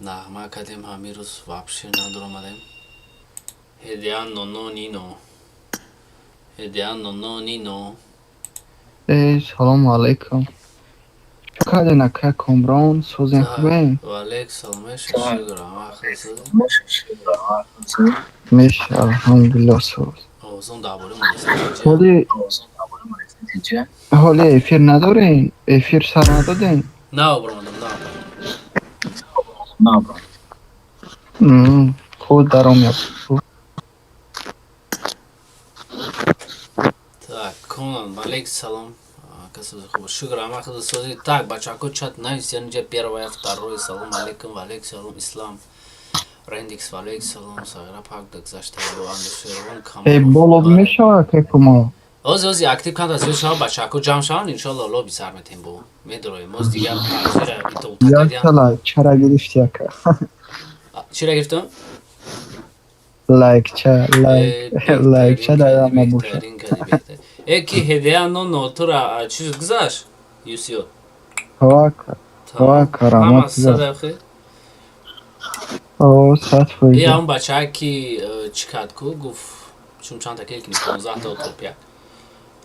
نغمه کردیم همین روز واپسی ندار آمدیم هدیه نونو نینو هدیه نونو نینو سلام علیکم چکار نکه کمران سوزن خوبه و علیک سلامش شکر همه خیلی میشه الحمدلله سوز اوزون دابوری مونیسه حالی افیر ندارین افیر سر ندادین نه برامدم نه خود درام یاد так конан алейк салом касуз хуб шукр ама худо сози так бачако чат найсен же первое второе салом алейкум алейк салом ислам рендикс алейк салом сагра пак дагзашта бо андушерон кам болоб мешава ке кумо ози актив канда зешава бачако ҷамъ шаванд иншалло лоби сар метем бо медроем моз дигар пазира битолтакадиам ясала чара гирифти ака чира гирифтам лайкча дадама боша ки ҳедия нотура чиз гузашт юсиёт карамат он бачаа ки чӣ кард ку гуфт чун чанда келкини 15 та утопия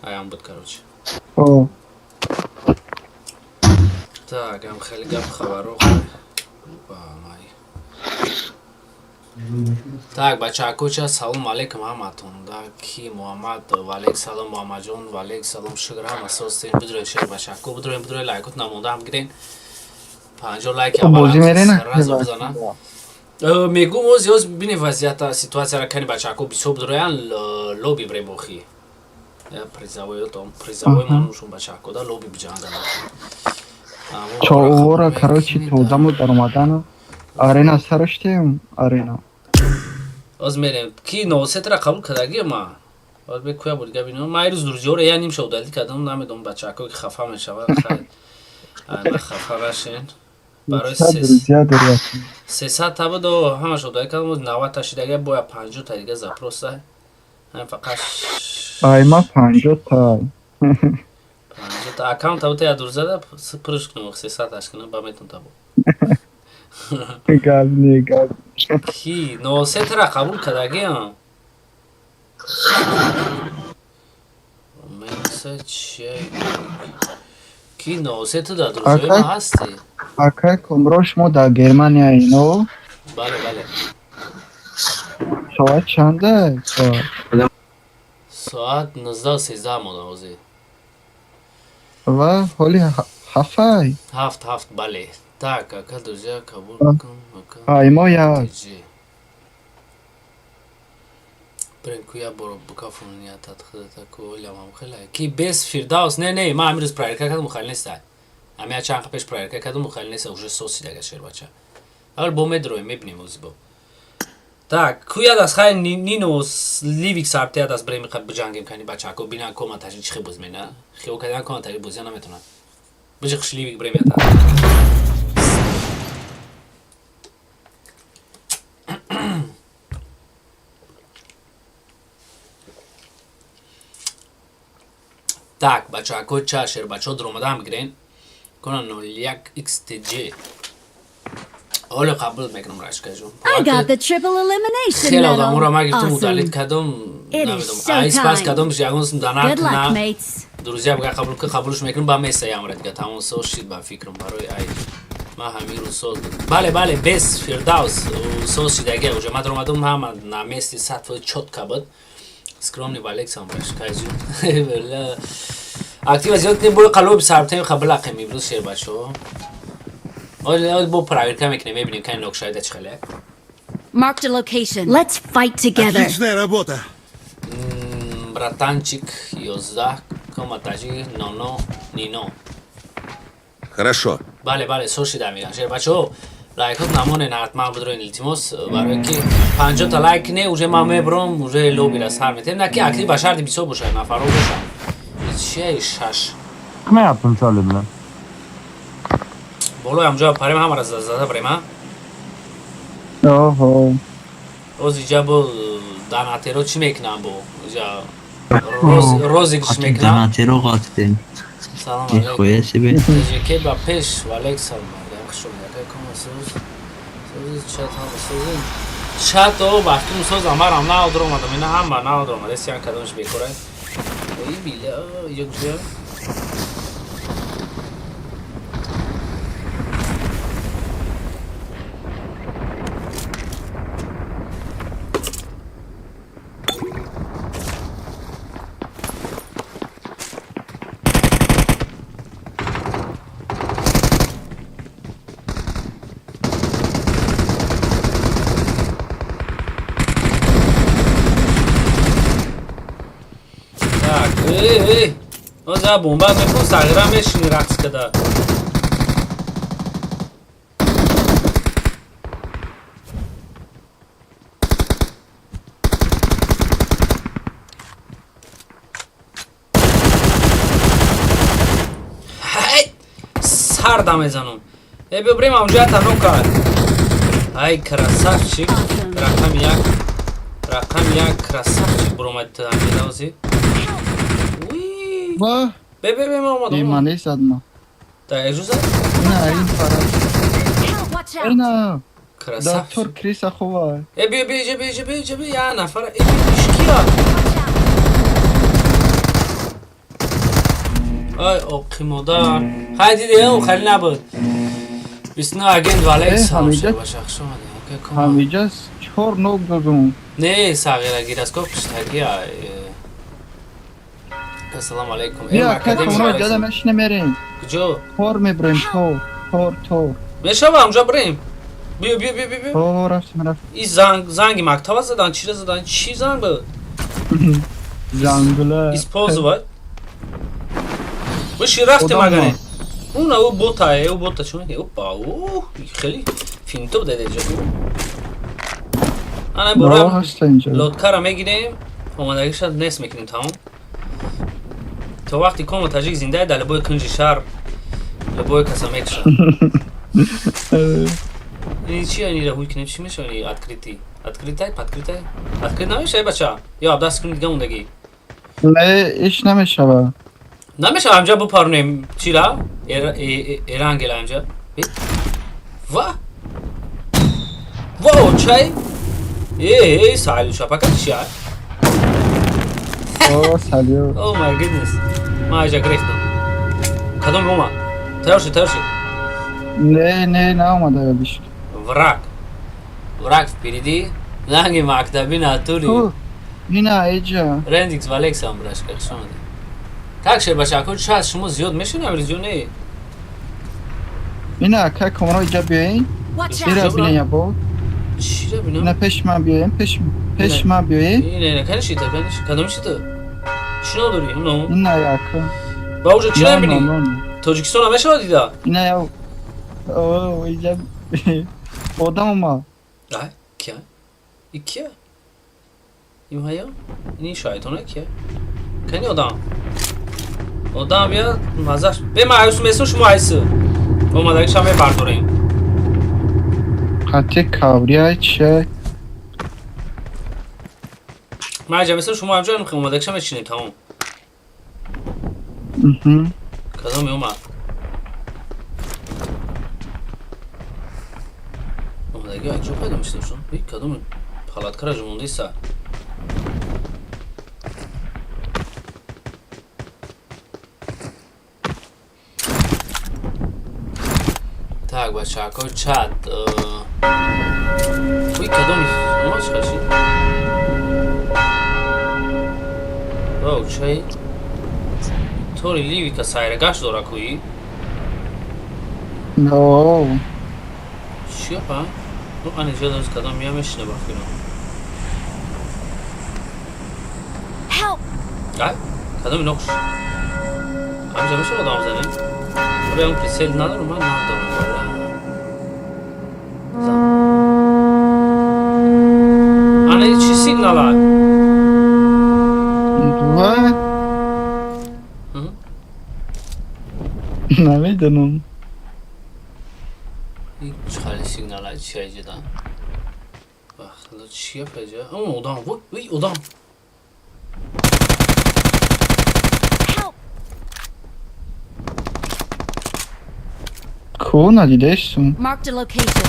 аям буд короче так ам хеле гап хабаро так бачаакуча салом алейкум ҳаматон ки муҳаммад валейк салом муҳаммадҷон валейк салом шукр ҳама состин бидроед шер бачааку бидроед лайкот намода ҳам гирен 50 лайк разо бизанам мегум оз ёз бини вазъията ситуатсияра кани бачааку бисёр бидроян лоби бребохи призавои манушон бачааку да лоби биҷанда чаовора короче тозамо даромадана арена сараштем арена оз мерем ки новосетра қабул кардагия ма оз бе куя буд габино ма ирӯз дурузиёро я ним шавдалӣ кардам намедонам бачаако ки хафа мешавад на хафа башен барои 300 та буд ҳама шавдалӣ кардам 90 та шидагия боя 50 та дига запроса ҳам фақат айма 50 та аккаунта буд я дурзада пурш кунам 300 таш кунам ба метон табо ки новосетра қабул кардагиам ки новосету дар дурузои ма ҳасти акай кумро шумо дар германия ино бале бале соат чанда соат 19:13 монавози ва ҳоли ҳафай ҳафт бале так ака друзья кабул аймо як بریم کویا برو بکافونیا تدخلتا کولی هم خیلی کی بیس فیرداوس نه ما امروز پرایر کردم مخالف نیست همه چند قپش پرایر کردم مخالف نیست اوج سوسی دیگه شیر بچه اول بوم دروی میبینیم اوزی با так کویا داس خای نینوس لیویک سارتیا داس بریم خب بجنگیم کنی بچه کو بینا کومنتاژ چی بوز مینا خیو کردن کومنتاژ بوزیا نمیتونن بجه خش لیویک بریم یا так бачаако ча шер бачаҳо дуромада ҳам гирен конан 01xtg ҳоло қабул мекунам рашкаҷон хеле одаморо ма гиртум мудаллит кардам намедонам айспас кардам ягон данак на друзья бага қабул ки қабулш мекунам ба месаямра дига тамом со шид ба фикрам барои ай ма ҳамин рӯз соз бале бес фирдавс соз шидагия уже ма дуромадам ҳама на мести сатфои чотка буд скромный валек сам рашкаҷон актива зиёд кунем бои қалоби сарбтаи қабилақем имрӯз шер бачаҳо оз бо проверка мекунем мебинем кани нокшаида чӣ хале Marked a location. Let's fight together. Отличная работа. Братанчик 11 коматажи ноно нино. Хорошо. бале со шида мегӯям шер бачаҳо лайкот намонен ҳатман бидроен илтимос барое ки 50 та лайк не уже ман мебурам уже лобира сар метем на ки актив ба шарти бисёр бошад нафаро бошад чияи шаш кме yaptım çağırdım lan болои ҳамҷо парем ҳамара зада барема оҳо оз иҷа бо данатеро чӣ мекунам бо иҷа розигриш мекунам данатеро қатдем салом нихуя себе ке ба пеш валейк салом شما که سوز چت هم سوز چت و وقتی سوز امرم نه درو اومدم اینا هم نه درو اومده سیان کدومش بیکوره ای بیلا یک جا اوزا بمبا میکن ساغرا میشینی رقص کده های سر دمه زنم ای ببریم اونجا تنو کرد های کراسافچیک رقم یک کراسافچیک برومد تو همین دوزی واه ببین ما اومدم ایمانی زدم تا اجازه نه این فرا Help! Watch out! اینا کراساف دکتر کریس خوبه ای بیا یا نفر ای بیشکیا آی اوکی مدار های دیده او خیلی نبود بیسنا اگند والی سام شد باشه شما دیگه کام همیجا 4 نوک دادم نه ساغر گیراس کو پشتگی السلام علیکم ای بیا که اکادمی کمرو جدمش نمیریم کجا تور میبریم تور میشه با اونجا بریم بیا رفتم این زنگ مکتب زدن چی زدن چی زنگ بود زنگله ایسپوز بود بشی رفتیم اگه او بوتا چون میگه اوپا خیلی فینتو داده جا انا برام هست اینجا لودکارا میگیریم اومدگی شد نصف میکنیم تمام تو وقتی کام تاجیک زنده در لبوی کنج شهر لبوی کسامک شد این چی اینی را هوی کنیم چی میشه اینی ادکریتای نمیشه بچه یا عبدال سکرین دیگه موندگی نه ایش نمیشه نمیشه همجا بپرونیم چی را؟ ایران گل همجا واو چای؟ ای سالو شپاکت چی ها؟ سالیو او مای گودنس ما ایجا گریختم کدوم بوما؟ ترشی نه اومده بیشک وراک پیریدی؟ زنگی مکتبی ناتوری اینا ایجا رندیکس والیکس هم براش کرد شما دی تاک شه باشه اکو شاید شما زیاد میشین امروز جو نه اینا که کمرو اینجا بیاین Watch ایرا out! بینه یا بود چی را اینا بینم؟ پیش من بیاین پیش من بیاین نه کنشی تا کدوم شی تا؟ چی نداری؟ اونو؟ اینا یا که با اوجا چی نبینی؟ نه تاجیکستان همه شما دیده؟ اینا یا اینجا آدم ما ای کیا؟ ای کیا؟ این هیا؟ اینی شایطانه کیا؟ کنی آدم بیا مزش به معیوس میسون شما عیسو اومدگی شما برداریم خطی کابریای چه من عجب میسون شما همجا نمیخواه اومدگی شما چینیم تمام کدام اومد اومدگی اینجا پیدا میشتم شما کدام حالت کرا جمونده سا Так, бача, какой чат? Ой, кадоми, можешь хаши? Вау, чай. Тори ливи ка сайрагаш дора кои? نو Чия па? Ну, ани жадам с кадом я мешне бафино. Help! Ай, кадоми нокш. Амжа меше одам зане? Абе он прицел надорум, ман надорум. Ани чи сигнала? نمیدونم این خیلی سیگنال های چیه جدا بخلا چیه پیجه اون ادام وی ادام Ko nadideshsun? Marked a location.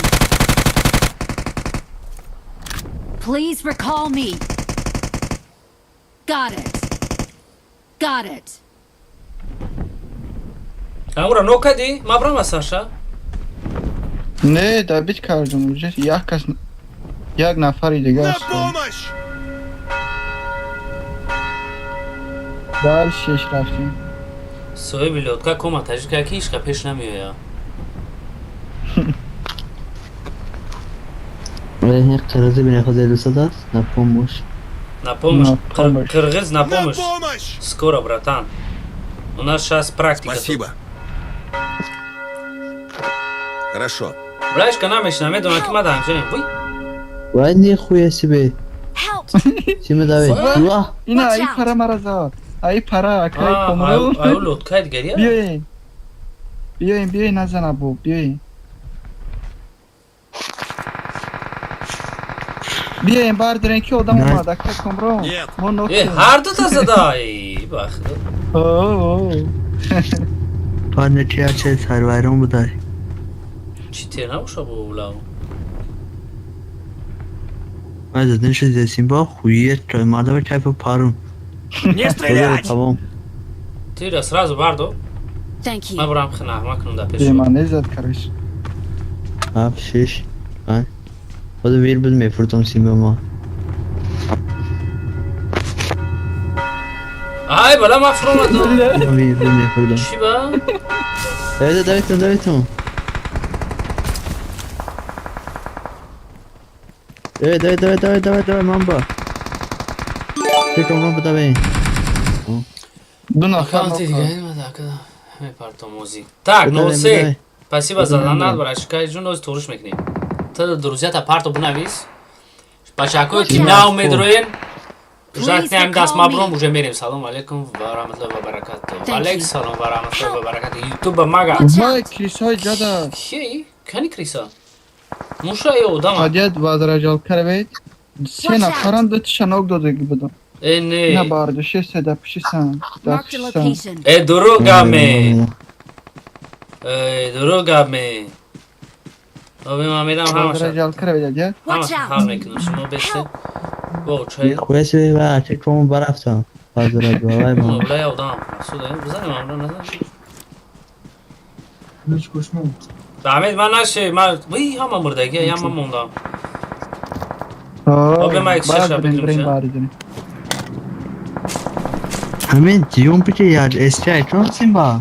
Please recall me. Got it. Got it. Amura nokadi, mabram asasha. Ne, dabit kardum уже. Як нафари دیگه На است. помощь! بر شش رفتیم. Soy bilotka koma tajika ki ishqa pesh namiyoya. Ve kırmızı bir nefes elbise de na pomos. Na pomosh. Na pomosh. Kırgız na На pomosh. помощь! Skoro, bratan. У нас сейчас практика. Спасибо. Хорошо. Блаешь, канамеш на меду на кимада hamşerim. Vay. Vay ne kuyası be. Help! Şimdi davet. Vah. اینا Watch ای out. para مرزا. ای para akay Aa, komro. au lotkayt geliyor. بیاین. بیاین نزن ابو بیاین. بیاین بردارین که آدم نه. اومد akay komro. Нет. ما E نوکه. harda tazadai. Bak. Parnetiya çay serverim bu da. Çite navşa bu lav. Ben zaten şu zesin ba huyet çay marda ve çay parım. Не стрелять! Tamam. Tira sразу bardo. Thank you. Ma buram khna maknum da pesh. بیاین نزد karış. Abi şiş. Ben. O da bir bilme fırtım simama. Ay bala mafrumadu. Bir bilme fırtım. Shiba. Evet davet. Evet mamba. Tek mamba da ben. دو نفر Bakalım نوکه. gelmedi arkadaşlar. Hemen parto müzik. Tak, no se. Спасибо за донат, братишка. Жуноз туруш мекни. Та друзьята парто бунавис. Бачако Watch кинау out. медроен. Please Жактем дас recall мабрум me. уже мерим. Салом алейкум ва рахматуллахи ва баракату. you. Алейк салом ва рахматуллахи ва баракату. YouTube мага. Watch وای out. کلیسای جدا. Хей, кани криса. Муша ё одама. عادیت وادراجال کرد. سه Watch نفران دو تیشان اوگ داده بدم. Е نه не. باردوشه سه دپشیسن. Marked a دپشیسن. location. Е дорогаме. Е дорогаме. Abi Mehmet'im hamaşa. وادراجال کرد دیگه. Watch Hamaşa out. hameknum şunu beste. Wow, çay. Kuyası ve tek mamba barafta. Fazla vay mamba. Mobilya odam. Suda. Buzanım amra nazar. Ahmet ben naşe. Ben vay hama murdaki ya mama onda. Abi, ما یک شش بعد را بریم بگیریم چه؟ بارداریم. Hemen diyorum peki ya eski ekran simba.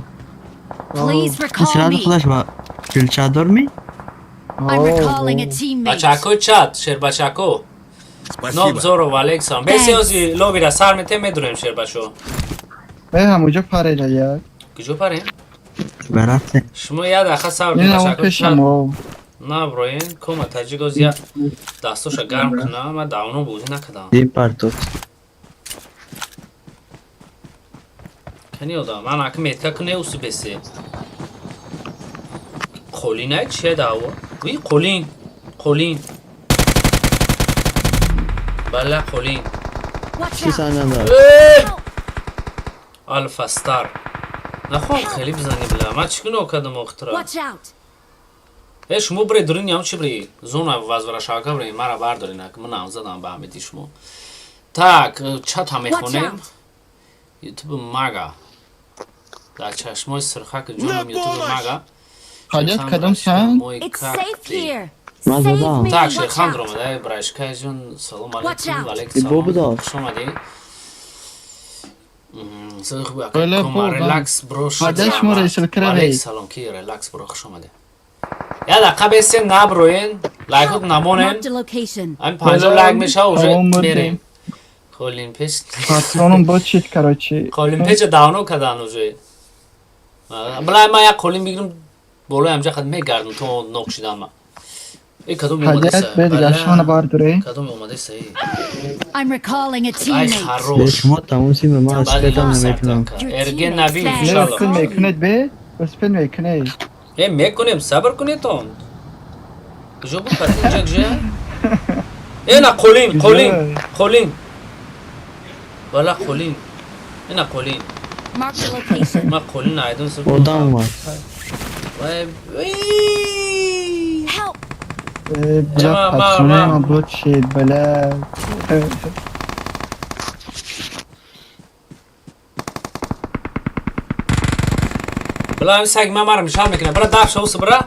Please recall Silahlı me. flash var. Gül çadır mı? I'm recalling a teammate. Bachako chat. Şer bachako. Спасибо. Nobzoro Alexan. Besiyozi lobira sarmete medruyum şer bacho. به همونجا پره یا Gücü pare. Beraber. Şmu ya da khasar نه اون bachako کشم chat. و Na broyen koma tajigoz ya dastosha garm kna ma davno buzi nakadam. Bir partot. Kani oda man ak metka kne usu besi. Qolinay chiya dawo. Wi qolin. Qolin. Balla qolin. Watch Bir out. saniye daha. Alfa Star. نخوام خیلی بزنی بلا ما چیکار کردم اخترا Watch out. شما برای درین یام چی بری زون وزورا شاکا بری مرا بردارین که من هم زدم به امیدی شما تاک چت هم میخونیم out. یوتیوب ماگا در چشمای سرخک جونم نه یوتیوب باباش. ماگا حاجت کدوم سن؟ It's safe here. من Save زدم. me. تاک Watch شیخان out. درمده برایشکای جون سلام Watch علیکم و out. علیکم بابا سلام دار. خوش آمدی سلام خوبی بله، کما خوب. ریلکس برو حاجت شما رئیس الکره علیک بی. سلام کی ریلکس برو خوش آمده یا دقیقه بیسته نبروین لایکوت نمونین Marked a location. این 50 لایک میشه و تمام вже بودیم. میریم خولین پیش پاترونم با چیت کراچی خولین پیش داونو کدن уже بلای ما یک خولین بگیرم بالای همجا خد میگردم تو نقشیدم ما این کدوم اومده حاجت به دیگه بله. شما بارداری کدوم اومده صحیح I'm recalling a ای teammate. Ve خروش şuma tamam simba ma بعد askıdan این nöbetim. ارگن نبی نه انشالله فیلم میکنید به بس فیلم میکنید ای میکنیم صبر کنید تون کجا بود پس اینجا کجا اینا قولین والا قولین اینا قولین Marked a location. ما قولین نایدون سر Odam var. وای Help! بلا پترونه ما بود شید بلا بلا همین سگ من مرا میشال میکنه برا دفش اوسو برا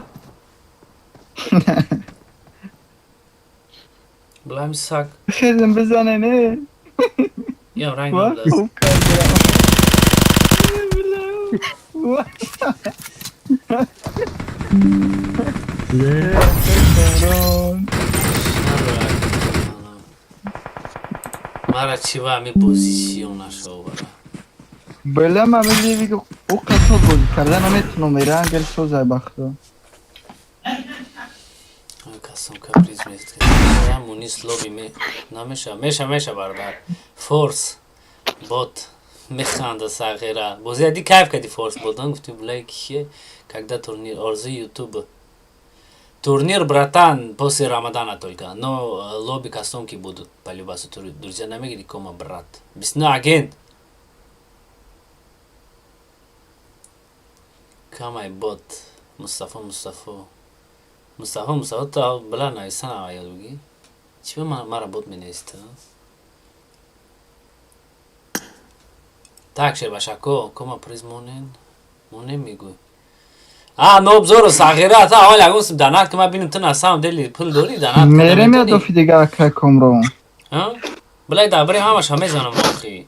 بلا همین سگ خیزم بزنه نه یا رنگ واه نبود خوب کردم واه مرا چی و همین پوزیسیون شو برا بلا من میگه که او قطع بود کردن نمیتونم میره انگل سوزه بخدا کسم کپریز میست که مونیس لوبی می نمیشه میشه برادر فورس بوت میخنده ساغیره بازی کیف کردی فورس بودن گفتی بلای کیه когда турнир орзу ютуб турнир братан после рамадана только но лобби кастомки будут по любасу друзья намегли кома брат бисна агент камай бот Mustafa ta bala naysana ayalugi. Чего мара бот менеста? Так, Шербашако, кома приз монен мигу. Ну обзор сагира та حال اگه دانات که ما ببینیم تو نسام دلی پول داری دانات میره میاد دو فی دیگه اکه کمرو ها بلای دابری همش همه زنم واخی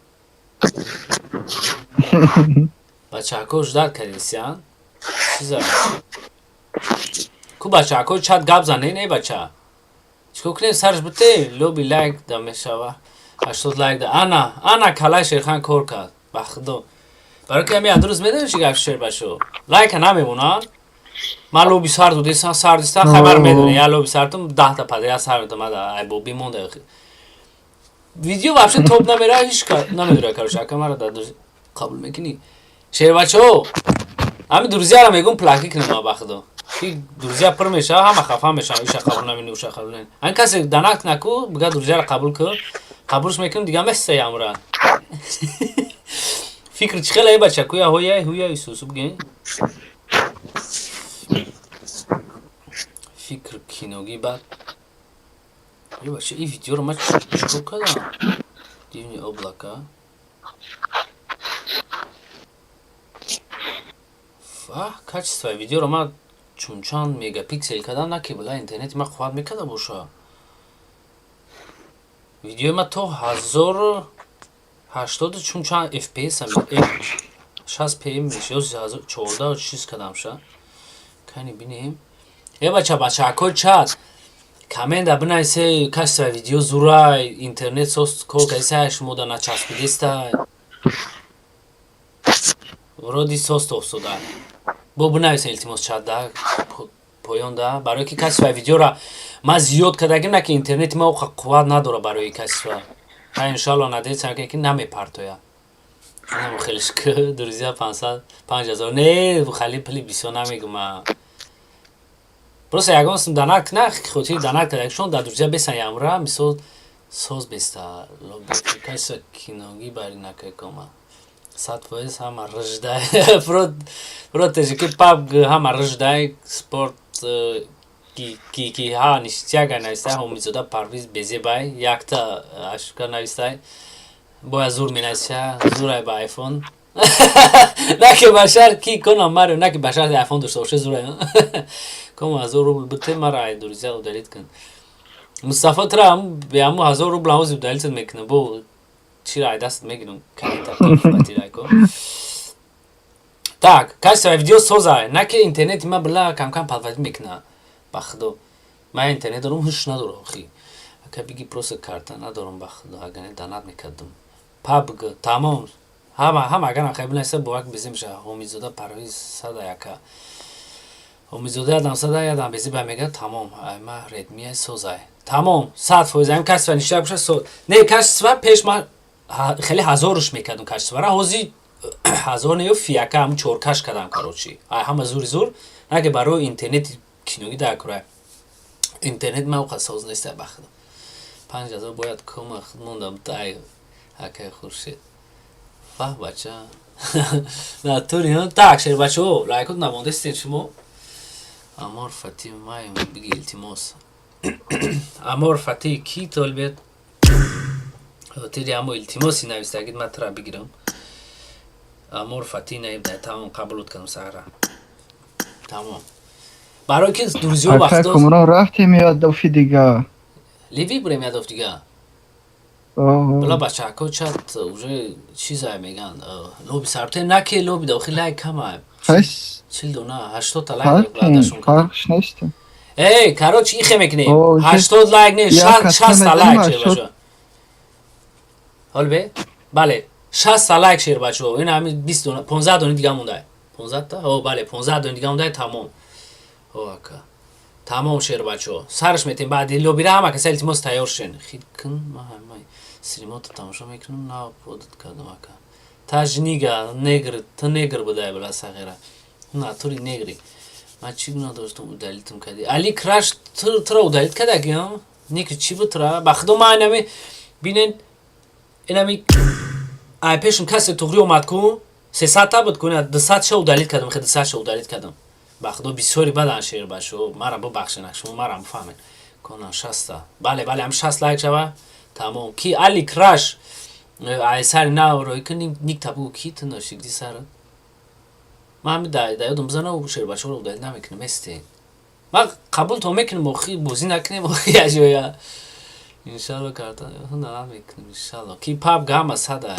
بچاکو جدار کردیسیان چیزا کو بچاکو چات گاب زنه نه بچا چیکو کنیم سرش بته لوبی لایک دامه شوا 80 لایک ده انا کلای شیرخان کور کرد بخدا برای که همین روز میدونی چی گفت شیر باشو لایک نمیمونن ما لوبی سارد دیسان ساردستا خبر میدونی یا لوبی ساردم 10 تا پدیا سارد ما دا ای بوبی مونده ویدیو вообще توپ نمیره هیچ کار نمیدونه کارش کامera داد قبول میکنی شیر بچو همین друзья رو میگم پلاکی کنیم ما بخدا کی друзья پر میشه همه خفا میشن ایش قبول نمینی اوش قبول نمینی این کسی دانک نکو بگه друзья رو قبول کن قبولش میکنم دیگه مثل یامران فکر چی خیلی بچه کویا هویا سوسو بگین فکر کینوگی بعد یه بچه این ویدیو رو من چکو کدم دیونی اوبلاکا کچستوی ویدیو رو من چون مگاپیکسل کدم نکی بلا اینترنت من خواد میکده باشه ویدیو من تو 1080 چون چند FPS هم 60 PM میشه 14 چیز کدام شد کنی بینیم یه بچه اکل چد کامنت بنایسه کسی ویدیو زورای اینترنت سوست کل کسی هش مودا نچسبیدسته ورودی سوست افتاده بو بنایسه التماس چد ده پایان ده برای که کسی ویدیو را ما زیاد کدگیم نه که اینترنت ما قوت نداره برای کسی ها انشالله ندید سرکه که نمیپرتویا نمو خیلیش که друзья 5000 نه خیلی پلی بیسو نمیگم просто я гонсам данак на хотели данак коллекшн да друзья бесан ямра мисол соз беста лобби кайса киноги бари накекома сат поез хама рождай протеже ки паб хама рождай спорт ки ха ништяга наиста хомизода парвиз безебай якта ашка наиста боя зур минайса зурай ба айфон наки башар ки конам марио наки башар айфон дошта боше зурай кому 1000 рубль бите мара ай друзья удалит кан мустафа трам беаму 1000 рубль ауз удалит мекна бо чира ай даст мегинум кайта фатирайко так кайса видео созай наки интернет ма бла кам палват мекна бахдо ма интернет дорум хуш надорам хи ака биги просто карта надорам бахдо агане данат мекадум пабг тамом ҳама агар қабилнаса бовак безим ша ҳомизода парвиз сада яка ҳомизода адам сада ядам бези ба мега тамом ма редми созай тамом 100% ам касва ниша буша со не касва пеш ма хеле ҳазорш мекадум касва ра ҳози 1000 не фияка ам чоркаш кадам карочи ай ҳама зур аге барои интернет киноги дакура интернет ма қасоз неста бахда 5000 бояд кома худмондам тай ака хуршид бача натури так шер бачо лайкот намондестин шумо امور فتی مایم بگی التماس امور فتی کی طالبت تیری امو التماسی نویسته اگه من ترا بگیرم امور فتی نایب تمام قبولت کنم سهره تمام برای که دوزی و وقت Atak umra raftim ya dofi diga. لیوی بریم یاد دیگه بلا بچه ها چت اوجه چیزای میگن لوبی سرته نکه لوبی داخل لایک کمه Has 80 تا لایک داشتم farkış neyse. ای کارو چی خیمه کنیم اوه، 80 لایک نه یا 60 کسیم لایک ادیم شیر باشه حال به بله 60 لایک شیر باشه این همین 20 دونه 15 دونه دیگه مونده 15 تا او بله 15 دونه دیگه مونده تمام اوکا تمام شیر باشه سرش میتیم بعد لوبی را همه کسی التماس تیار شین خید کن ما همه سینما تماشا میکنم نه پودت کردم اکا تاجنیگا نگر تا نگر بوده بلا صغیره نه توری نگری من چی گناه داشتم اودالیتم کردی علی کراش ترا اودالیت کرده اگه نیک چی بود ترا بخدو ما اینمی بینن اینمی ای پیشم کسی تغری اومد کن 300 تا بود کنه 200 شو اودالیت کردم خیلی 200 شو اودالیت کردم بخدو بسیاری بدن شیر باشو مرا ببخشین شما مرا بفهمین کنه 60 تا بله بله هم 60 لایک شوه تمام کی علی کراش ای سر نه روی کنیم نیک تابو کی تناشی دی سر ما هم دایدم بزنه و شیر باشه رو داید نمیکنم استی ما قبول تو میکنم مخی بوزی نکنیم مخی اجویا انشالله کارتا نه میکنم انشالله کی پاپ گاما ساده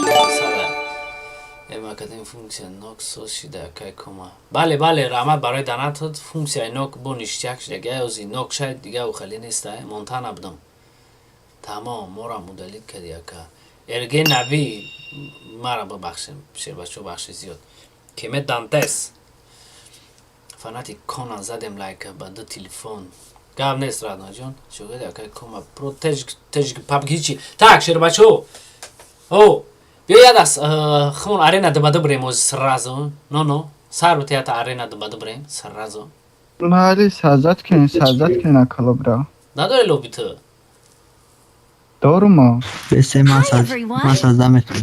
اما کدام فونکسیون نوک سوشیده که کما بله رحمت برای دانات فونکسیون نوک بونیشتیک شده گیوزی نوک شاید دیگه او خالی نیسته مونتانا بدم تمام مورا مدلیت کردی که ارگه نبی مرا ببخشیم شیر باشه بخشی زیاد کمه دانتس فناتی کانال زدم لایک با دو تلفن گام نیست رادنا جون شوگه که کما پرو تج پابگی چی تاک شیر باشه او بیا یاد است خون آرینا دبادو بریم از سرازو نو سر بتیا تا آرینا دبادو بریم سرازو Mali sazat kene akala bra. نداره لوبی تو Doğru mu? بسه ما Hi, everyone. ما سازدم میکنم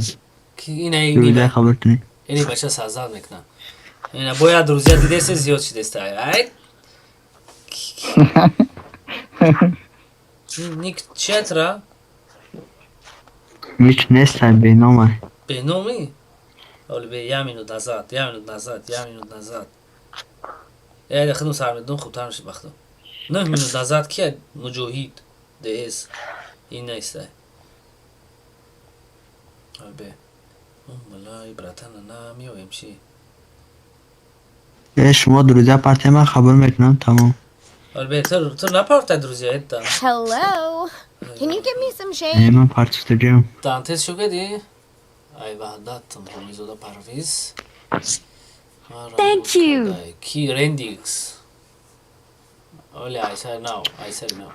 کی اینه روی اینه خبر کنی اینی بچه سازاد میکنم اینا باید روزیا دیده سه زیاد شده است ای نیک چترا هیچ نیستن به نامه به نومی اول به یامینو نزاد ای خدمت سرمدون خوب تر میشه بختم نه مینو نزاد که مجاهید دهس این نیسته اول به ملای براتن نمیایم چی شما دروزه پارتی من خبر میکنم تمام البته تو نپارت دروزی ایتا Hello. Can you give me some shade? من پارتی تجیم دانتس شو کدی؟ ای وحدت همیزودا پرویز Thank you. کی رندیکس اولی ای سر نو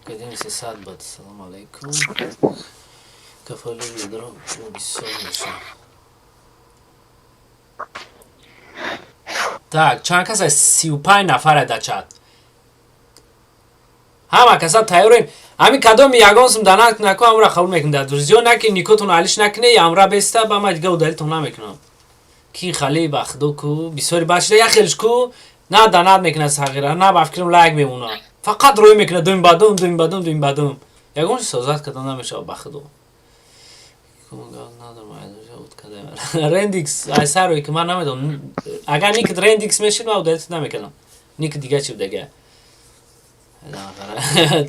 کدیم سی ساد بود سلام علیکم کفالی بیدرم و بیسو میشه tak چند کس 35 نفره در چت همه کسا تایورین همین کدام یگانسم دانت نکو امرا قبول میکنم در درزیو نکی نیکوتون علیش نکنه یا امرا بسته با ما دیگه دلیتون نمیکنم کی خالی بخدو کو بسیاری بچه یا خیلش کو نه دانت میکنه صغیره نه بفکرم لایک میمونه فقط روی میکنه دویم بدوم یگانش سازت کدام نمیشه بخدو رندیکس ای سر روی که من نمیدونم اگر نیک رندیکس میشید من دلیت نمیکنم نیک دیگه چی بودگه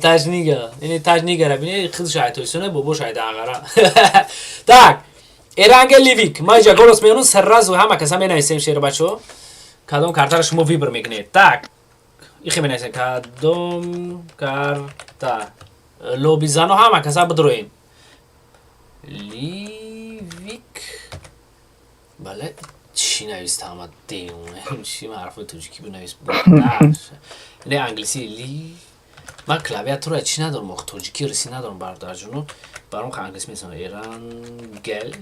تاجنیگه اینی تاجنیگه را بینی خود شاید تویسونه بابا شاید آقاره tak ایرانگ لیویک ما اینجا گروس میونون سرراز و همه کسا می نویسیم شیر بچو کدام کارتا شما ویبر میکنید tak ایخی می نویسیم کدام کارتا لوبی زنو همه کسا بدروین لیویک بله چی نویسته همه دیونه چی معرفه توجیکی بنویس اینه انگلیسی لی من کلاویاتور رو چی ندارم موقع توجیکی رسی ندارم بردار جونو برام که انگلیسی میسونم ایران گل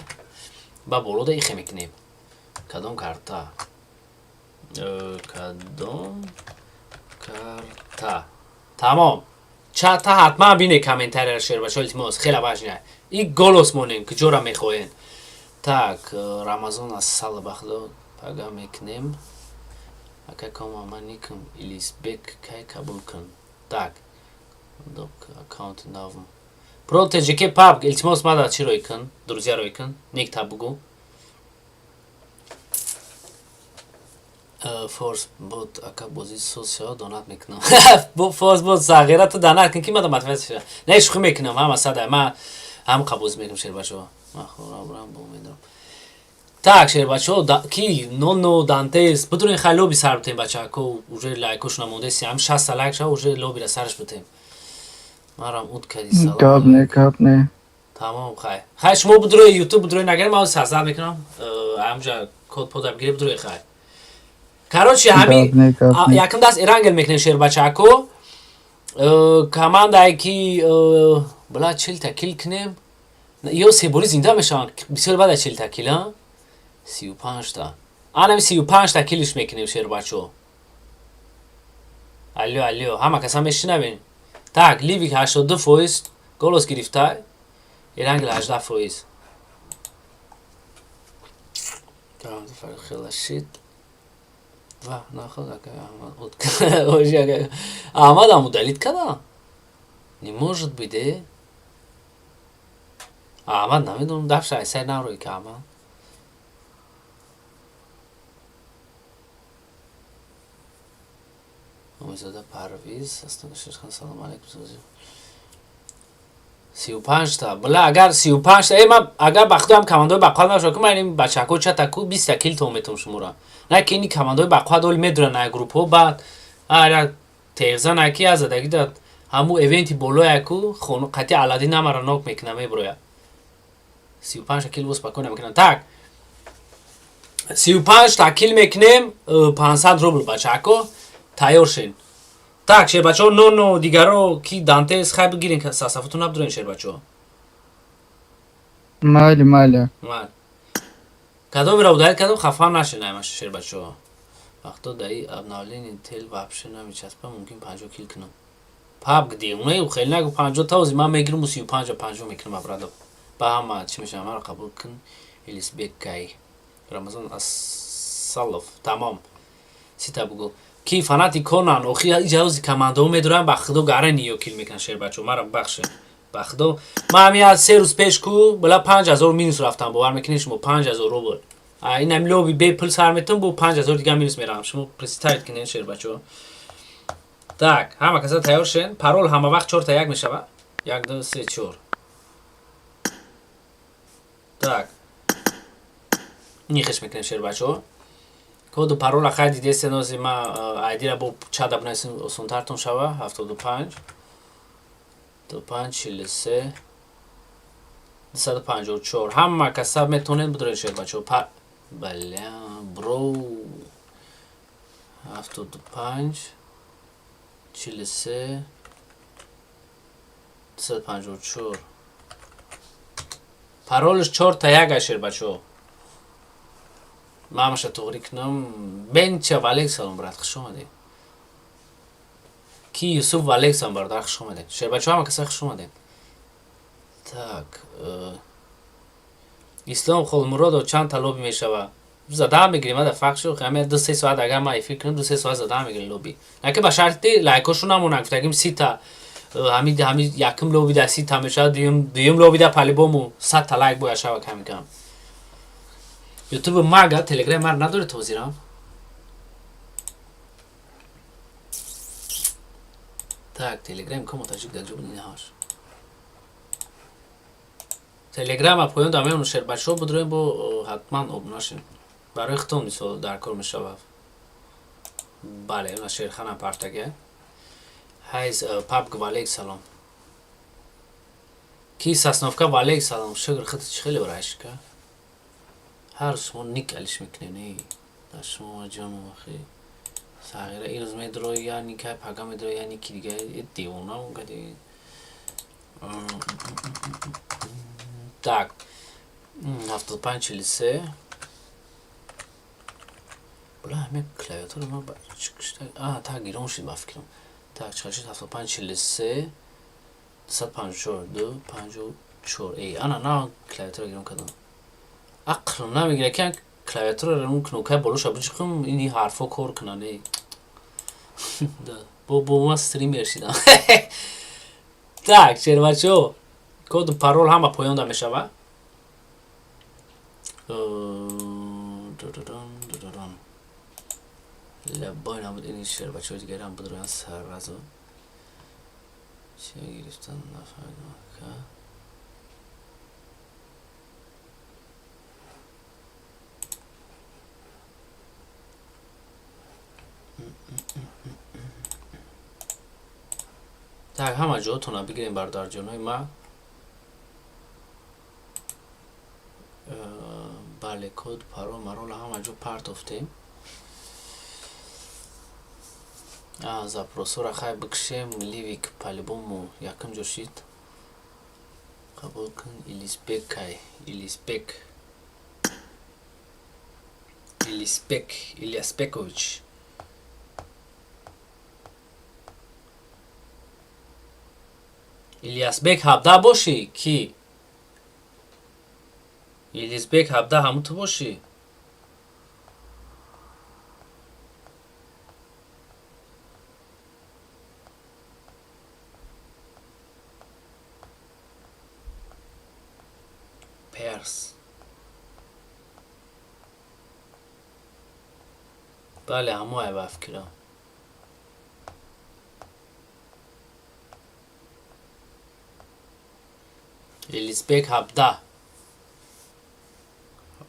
با بولو ده ایخی میکنیم کدام کارتا تمام چه تا حتما بینه کامنتاری را شیر باشه التماس خیلی واجنه این گلوس مونین که جورا میخوین tak رمضان از سال بخدو پگاه میکنیم اکا کام من نیکم ایلیس بک که قبول کن tak دوک اکاونت ناوم پروتژه که پابگ التماس مادا چی روی کن друзья روی کن نیک تابگو فورس بود اکا بازی سوسیال دونات میکنم فورس بود صغیره تو دانات کن کی مادا متوجه شد نه شوخی میکنم هم اصلا ما هم قبول میکنم شیر بچه ما خورم بو میدم так شیر بچه کی نونو دانتس بتونین خیلی لوبی سر بتیم بچه کو уже لایکوش نمونده سی هم 60 لایک شد уже لوبی را سرش بتیم مارم اود کردی سلام کاب نه تمام خیلی شما بدروی یوتیوب بدروی نگرم ما سازد میکنم همجا کد پود بگیری بدروی خیلی کاروچی همین یکم دست ایرانگل میکنیم شیر بچه کو کامند ای کی بلا چیل تکیل کنیم یا سیبوری زنده میشن بسیار بعد چیل تکیل ها 35 تا آنم 35 تا کیلش میکنیم شیر بچه الو همه کسا میشنوین tak لیویک 82% گلوس گرفته ایرانگل 18% tamam فرق خیلی شید و نخواد احمد هم удалит когда не может быть да احمد نمیدونم دفعه سر نروی که احمد امیزاده پرویز هستم شیرخان سلام علیکم سوزی 35 تا بله اگر 35 تا من اگر بخدا هم کماندوی بقواد نشد که من این بچه ها چه تکو 20 کیل تو میتونم شمورم نه که اینی کماندوی بقواد اول میدرن نه گروپ ها بعد اگر تیغزا نکی از داگی داد همو ایونتی بولو یکو خونو قطعی علادی نمارا نوک میکنه میبرویا 35 کیل بس بکنه میکنن tak 35 تا کیل میکنیم 500 روبل بچه ها تایور شین tak شیر بچه ها نو دیگرو کی دانتس خیلی بگیرین که ساسافتون نبدرین شیر بچه ها مالی کدوم را udalит کدوم خفان نشه نایمش شیر بچه ها وقتا دایی ابنالین اینتل وابشه نمیچسبه ممکن 50 کیل کنم پاب گدی اونه خیلی نگو 50 تاوزی من میگیرم و 35 50 میکنم ابرادو با هم چی میشه همه را قبول کن ایلیس بکای رمضان الصلف تمام سیتا بگو کی فناتی کنن اوخی اجازه کماندو میدارن بخدو گاره نیو کیل میکنن شیر بچه مرا بخشه بخدو ما همی از 3 روز پیش کو بلا 5000 مینوس رفتم باور میکنین شما 5000 روبل اینم لوبی بی پل سر میتون بو 5000 دیگه مینوس میرم شما پرستایت کنین شیر بچه tak همه کسا تیار شین پارول همه وقت 4 تا 1 میشه 1 2 3 4 tak نیخش میکنین شیر بچه کد پارول خیلی دیسته نوزی ما ایدی را با چند ابنایسین سونترتون شوه 75 25 43 254 همه کسا میتونین بدرین شیر بچه بله برو 75 43 254 پارولش 4 تا 1 شیر بچه ما مشه توری کنم بنچه والکس هم برات خوش اومده کی یوسف والکس هم برات خوش اومده شیر بچه همه کسا خوش اومده tak اسلام خود مراد و چند تا لوبی میشه و زده هم میگیریم ده فرق شو همه 2-3 ساعت اگر ما فکر کنم 2-3 ساعت زده هم میگیریم لوبی نه که بشرطی لایکاشون هم اونم گفتگیم 30 تا همین یکم لوبی ده 30 تا میشه دویم لوبی ده پلی بومو 100 تا لایک باید شوه کمی کم یوتیوب ماگا تلگرام مار نداره توضیحم tak تلگرام کم متوجه دلجو بودی نهاش تلگرام اپ پایان دامه اون شیر بچه ها بدرویم با حتما ابناشین برای اختون میسو در کار میشه بله اون شیر خانم پرتگه هایز پاپ والیک سلام کی ساسنوفکا والیک سلام شگر خطش خیلی برایش که هر شما نیک علیش میکنه نی در شما جانو خیلی صغیره این روز میدروی یا نیکه پاگا میدروی یا نیکی دیگه دیوونه اون کدی tak 75 43 بلا همه کلاویاتور ما چکشته تا گیرون شد با فکرم tak چکشت 75 43 254 54 ای انا نه کلاویاتور گیرون کدام عقلم نمیگیره که клавиатура اون кнопка болоша бучхум ини ҳарфо кор кунане да бо ма стример шидам так червачо код парол ҳама поёнда мешава لبای نبود این شعر بچه های دیگه هم بود رویان سر رزو چه گرفتن نفهمیدم که так همه جاتون هم بگیریم بردار جانوی ما بله کد پارول مرول همه جا پرت افتیم запросора хай бикшем ливик по-любому яким ҷошид қабул кун Iliaspekович Iliasбек 17 бошӣ ки Iliasбек 17 ҳамун ту бошӣ بله همو ای بفکرم Elizbek 17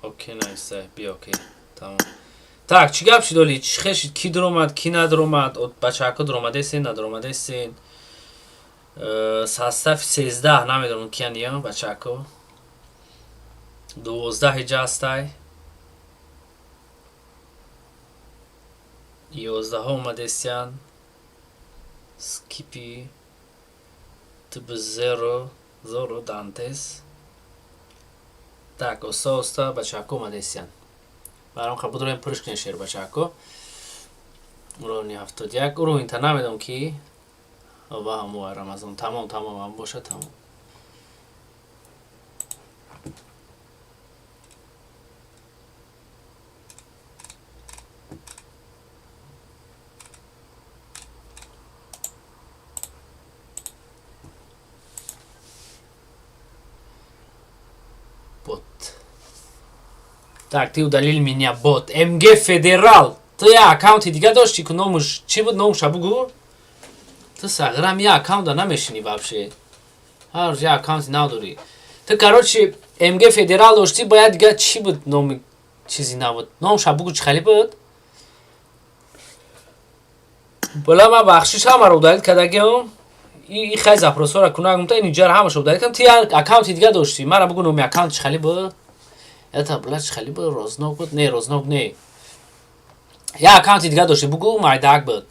окей найса бия окей тамом так чӣ гап шид оли чӣ хешид ки дуромад ки надуромад бачаҳако дуромадесин надуромадесин состав 13 намедонам киян я бачаҳако 12 ҷастай 11 омадесян скипи тб 0 Зоро Дантес так оста бачаҳако омадесян барам қабул дорем пуриш кунем шер бачаҳако уровни 71 уровни та намедонам ки ва ҳамо рамазон тамом ҳам боша тамом так ти удалил меня бот МГ федерал ты я аккаунти дига дошти ки номуш чи буд номуша бугу ты сағирам я аккаунта намешини вообще ҳар я аккаунти надори ты короче МГ федерал дошти бояд дига чи буд номи чизи набуд номуша бугу чи хали буд бола ма бахшиш ҳамаро удалил кардагиам и хай запросора кунак мута ин ҷара ҳамаша удалил кардам ти я аккаунти дига дошти мара бугу номи аккаунт чи хали буд это блядь хали буд рознок буд не рознок не я аккаунти дига дошти бугу майдак буд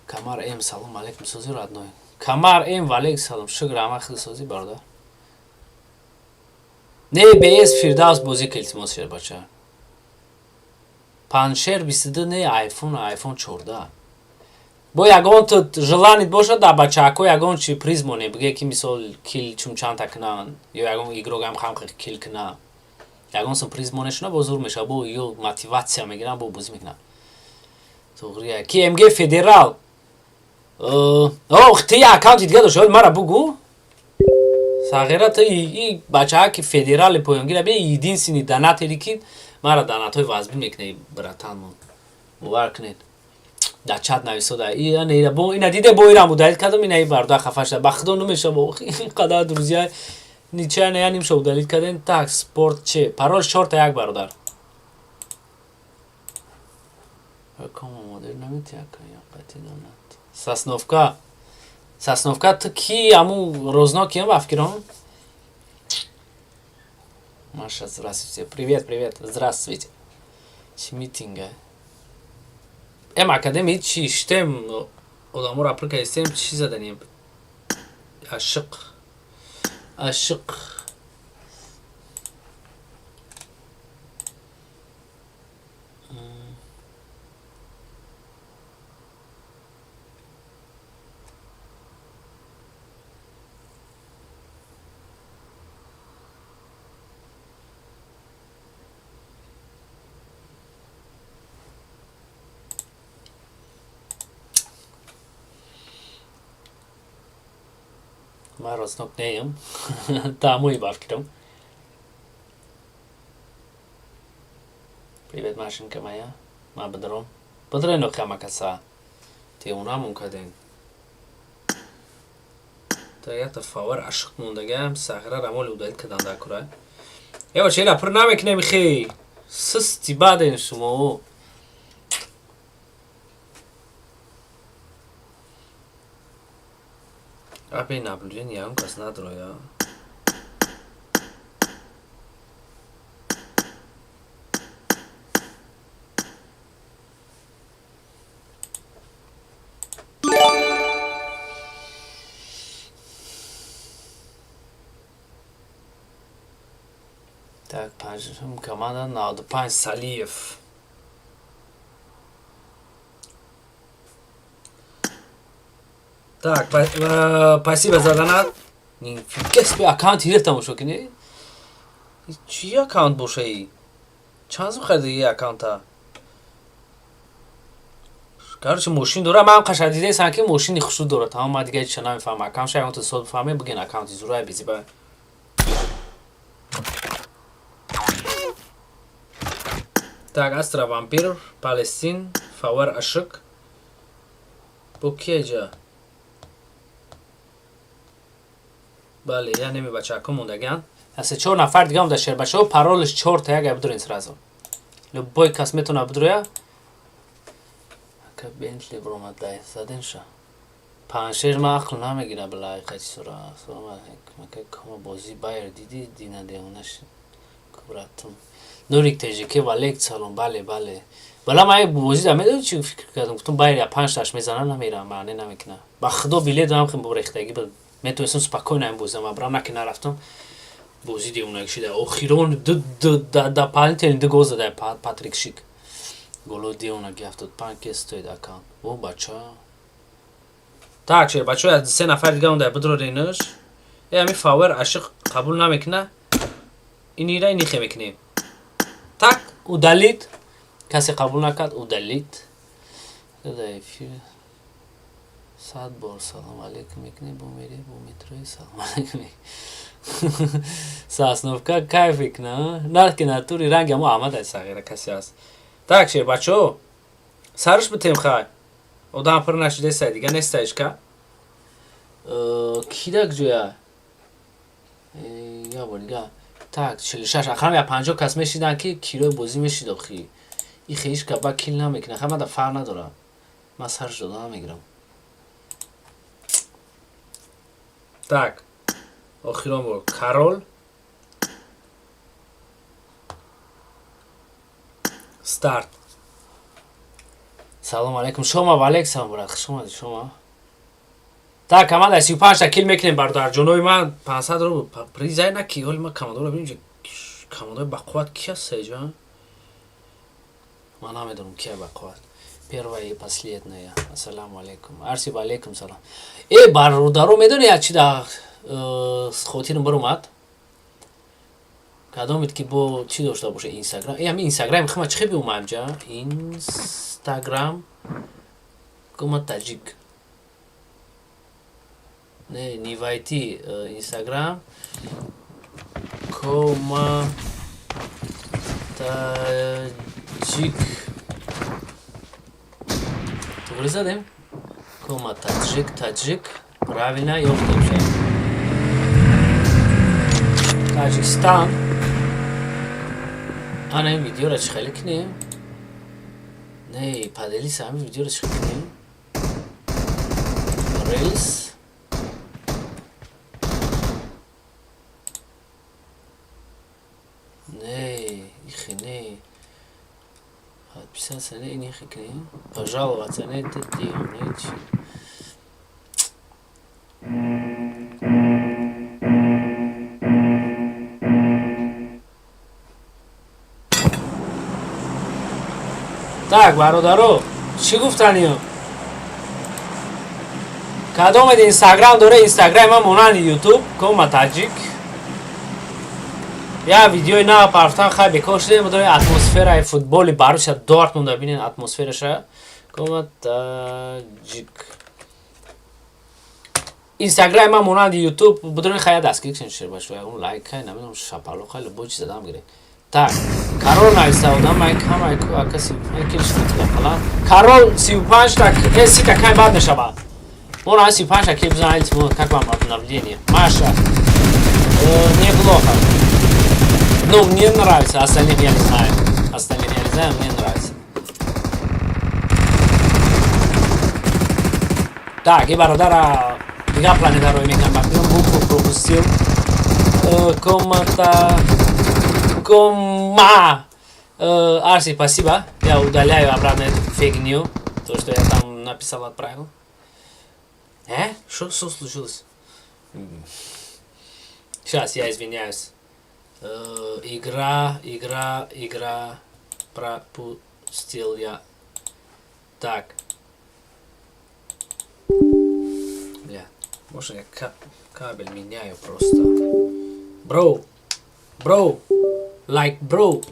камар м салом алейкум сози родной камар м валейкум салом шукр ама хил сози бародар не бс фирдавс бози килтимос шер бача паншер 22 не айфон 14 бо ягон тут желанит бошад да бачаҳако ягон чи призмоне биге ки мисол кил чумчанта кунан ё ягон игрогам хам кил кунан ягон сон призмонешона бо зур меша бо ё мотиватсия мегирам бо бозӣ мекунам туғрия ки МГ федерал ох ти аккаунти дига дошти мара бугу сағира ты и бачаҳа ки федерали поёнгира бе единственный донатери ки мара донатҳои вазбин мекунед братан бовар кунед дар чат нависода ина диде бо ирам удалил кардам ина барда хафа шуда ба худо намеша бо инқадар друзия ничая я нимша удалил кардем так спорт че парол шорта як бародар сасновка ты ки аму рознок киям бафкирон маша здравствуйте привет здравствуйте чи митинга академии чи штем одаморо аплика истем чи заданем ашиқ من راستناک نیم تاموی بافکرم Привет, Машенька моя. ما بدرم. بدره نوکه مکسا. تیونا مونکدین. تا یه تفاور عشق موندگم سخره رمال اودایت کدان دکره. یا چه لپر نمیکنه میخی. سستی بعد این شما. آبی نبلوجین یا اون کس نداره یا. Так, пожалуйста, команда надо пан Салиев. Так, спасибо за донат. Нифига себе, аккаунт гирифтам шо кине. Чи аккаунт боше? Чанд сом хариди аккаунта? Короче, ماشین داره من قشنگ دیده سانکی ماشینی خوشو داره تمام ما دیگه چه نمیفهمم اکانت شاید تو صد فهمه بگین اکانتی زورای بیزی با Так, Астра Вампир, Палестин, Фавар Ашик. Букеджа. بله یعنی می بچه ها موندگن هسته 4 نفر دیگه هم داشته بچه ها پرولش 4 تا یک بدرین سرازو لبای کس میتونه بدرویا که بینتلی برومد دای زدن شا پانشیر ما اقل نمیگیره بلای قیچی سورا مکه کما بازی بایر دیدی دینا دیونش کبراتم نوریک تجیکه و لیک سالون بله بله بلا ما بازی دارم میدونی چی فکر کردم گفتم بایر یا 5 تاش میزنن نمیرم معنی نمیکنه با خدا بیله دارم خیلی بریختگی بود میتونستم سپاکوی نیم بازم و برام نکنه رفتم بازی دیونه کشیده اخیران دا پالنتین دو گوزه ده پاتریک شیک گلو دیونه گفتود 5 کس توی دکان او بچه تاکشیر بچه از 3 نفر دیگه اون ده بدرو رینش یه همی فاور عشق قبول نمیکنه اینی را اینی خی میکنیم تاک او دلید کسی قبول نکرد او دلید دایفی 100 بار سلام علیکم میکنی بو میری بو میتروی سلام علیکم ساسنوفکا کیفیک نه که ناتوری رنگ مو آمد از صغیره کسی هست تاکشیر بچه سرش بتیم خواه او دام پر نشده سای دیگه نستایش که کی دک جویا یا بولگا تاک 46 اخرم یا 50 کس میشیدن که کیلو بازی میشید اخی این خیش که با کیل نمیکنه خیلی من دا فرق ندارم من سرش داده نمیگیرم Так, охирон бо Карол. Старт. Салом алейкум. Шома ва алейкум брат. Шома. Так, команда 35 та кил мекунем бардар. ҷоноби ман 500 ро призай на ки ҳоли ман командоро бибинем командои бақувват ки аст сеҷа? Ман намедонам ки бақувват. Первая и последняя. Ассаламу алейкум. Арси ва алейкум салам. бародаро медони як чи да хотирам баромад? Кадомид ки бо чи дошта боша Инстаграм? Ҳамин Инстаграм хама чӣ биомаем ҷа? Инстаграм кома таҷик. Не, не войти Инстаграм кома таҷик. To'g'ri zadim? Koma Tajik. Правильно, yo'qdim shay. Tojikiston. Ana این ویدیو را چخیلی کنیم؟ نه پادلیس همین ویدیو را چخیلی کنیم؟ ریلز نه ایخی نه подписаться сане не хикни пожаловаться на это дело ничего Так, бародаро, чӣ гуфтаниё? Кадом эд Инстаграм дора? Инстаграм ма монанди Ютуб, кома таҷик. Я видеои нав парафтан хай бекор шудем, мудои атмосфераи футболи Боруссия Дортмунда бинен атмосфераша. Кома таҷик. اینستاگرام هم مونند یوتیوب بدون خیلی دستگیر کشن شیر باشه اون لایک های نمیدونم شپالو خیلی بوچ زدم گیره так Карол наистаодам майка 35 кил штука фалан Карол 35 так эси такая бад нешаба он 35 так знаете вот как вам обновление Маша неплохо ну мне нравится остальных я не знаю мне нравится так и бародара дига планета ро мегам бакдон букву пропустил комната Кома! Арси, спасибо. Я удаляю обратно эту фигню. То, что я там написал, отправил. Что случилось? Сейчас, я извиняюсь. Игра. Пропустил я. Так. Бля. Может, я кабель меняю просто. Бро. Like, bro.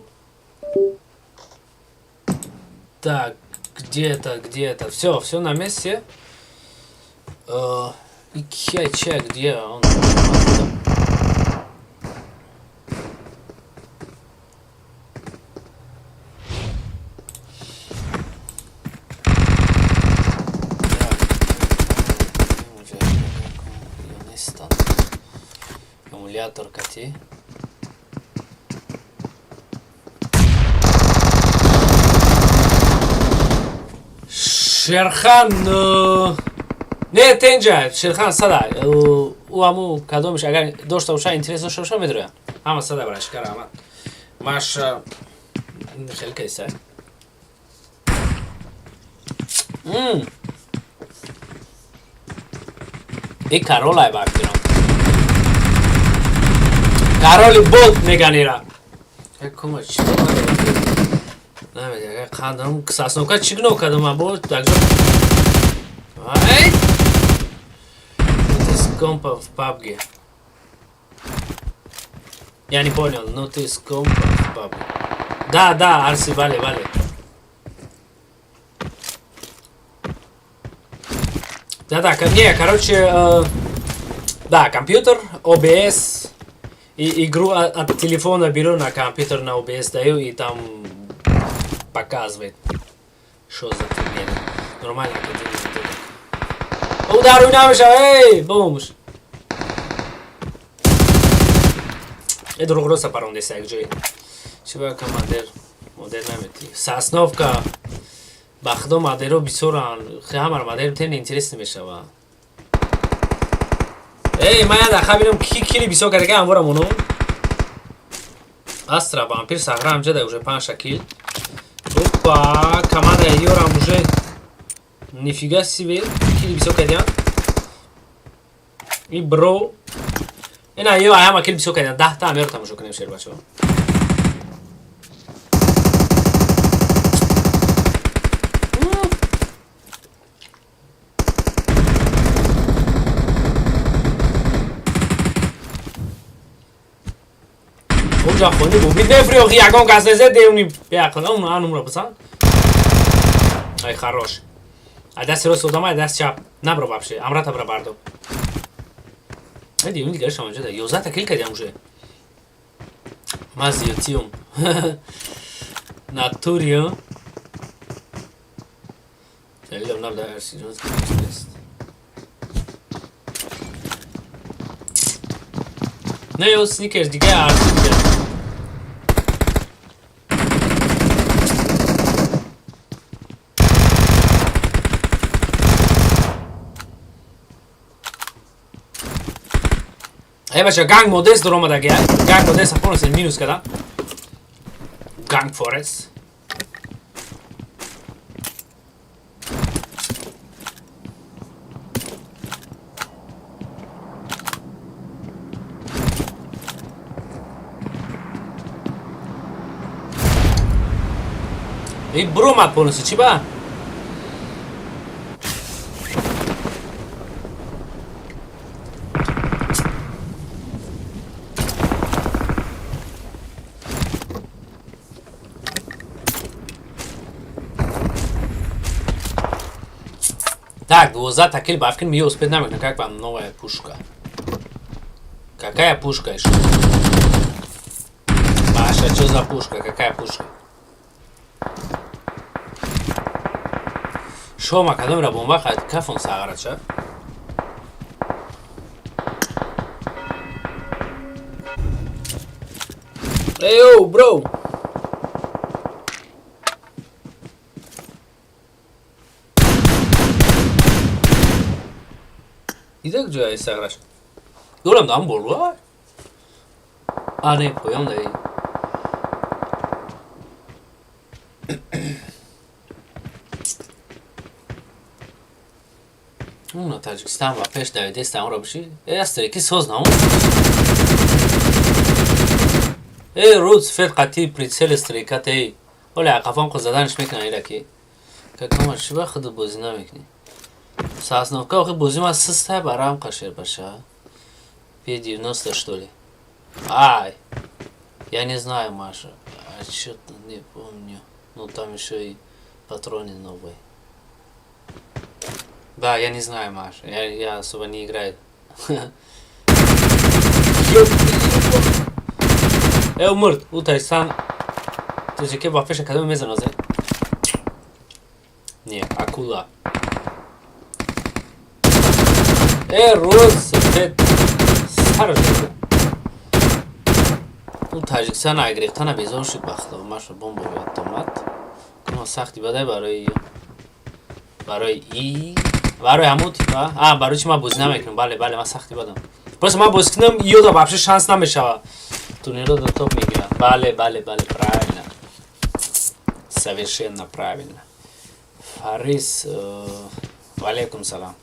Так, где-то. Все на месте. И чек, где он? Аккумулятор коти. شرخان نه تنجا شرخان صدا او همو کدومش اگر داشته باشه اینترس داشته باشه میدونه همه صدا برش کرد ماش خیلی کیسه این کارولای باید کارولی بود میگنیرم کمه چی نمیده قدم ксасновка чигно кадам بود также ай ты с компа в PUBG я не понял но ты с компа в PUBG да Арси вали да ко мне короче да компьютер OBS и игру от телефона беру на компьютер на OBS даю и там показывает, что за фигня. Нормально, удару намеша, эй, бомж. Это другой сапарон десять джей. Чего командир, модер намети. Сосновка, бахдо модеру бисуран, хамар модер тем интересно мешава. Эй, моя да хабирам кили бисо карга амвора моно. Астра вампир саграм джеда уже 5 кил. Опа, команда Йорам уже нифига себе, кили высокая дян. И бро. И на Йо, аяма кили высокая дян. Да, там Йор там уже конем шер бачо. اونجا خونی بود نفریو خیاگان گازنزه دیونی بیاقل اون آنوم رو بسان ای خروش دست راست ادامه دست چپ نبرو вообще امرات برا بردو دیونی دیگه شما جدا 11 تا کیل کردیم уже مازیوتیوم ناتوریو خیلی اونم در سیجونز است نه یو سنیکرز دیگه آرسی دیگه بچه گنگ مودست در اومده گه گنگ مودست خونست مینوس کدم گنگ فورست ای برو مد پونسه چی با؟ Так, 12 такие бабкин мне успеть намекнуть, как вам новая пушка. Какая пушка еще? Маша, что за пушка? Какая пушка? Шо ма кадом ра бомба хат кафон сагарача? Эй, оу, бро! İde güzel Instagram. Dolam da mı bolu? Ne koyam da iyi. Ну, Таджикистан ва пеш Давидистан ро биши. Астрики сознам. Руд фирқати прицел стрикат оля қафон қо заданш мекна ираки. Какома шиба худ бози намекни. Сасновка охи бози ма сыста барам қашер баша. P90 что ли? Ай. Я не знаю, Маша. Что-то не помню. Ну там еще и патроны новые. Да, я не знаю, Маша. Я особо не играю. Умрт. Утайсан. Ты же кеба феша кадом мезан озе. Не, акула. Роз. Саржу. Таджикистан агрехтана безор шуд бахта. Маша бомбовый автомат. Кума сахти бадай барои برای همون تیپا برای چی ما بازی نمیکنم بله من سختی بدم پس من بازی کنم یودا بابشه شانس نمیشه تونیرو до топ میگیرم بله правильно совершенно правильно Фарис валейкум салам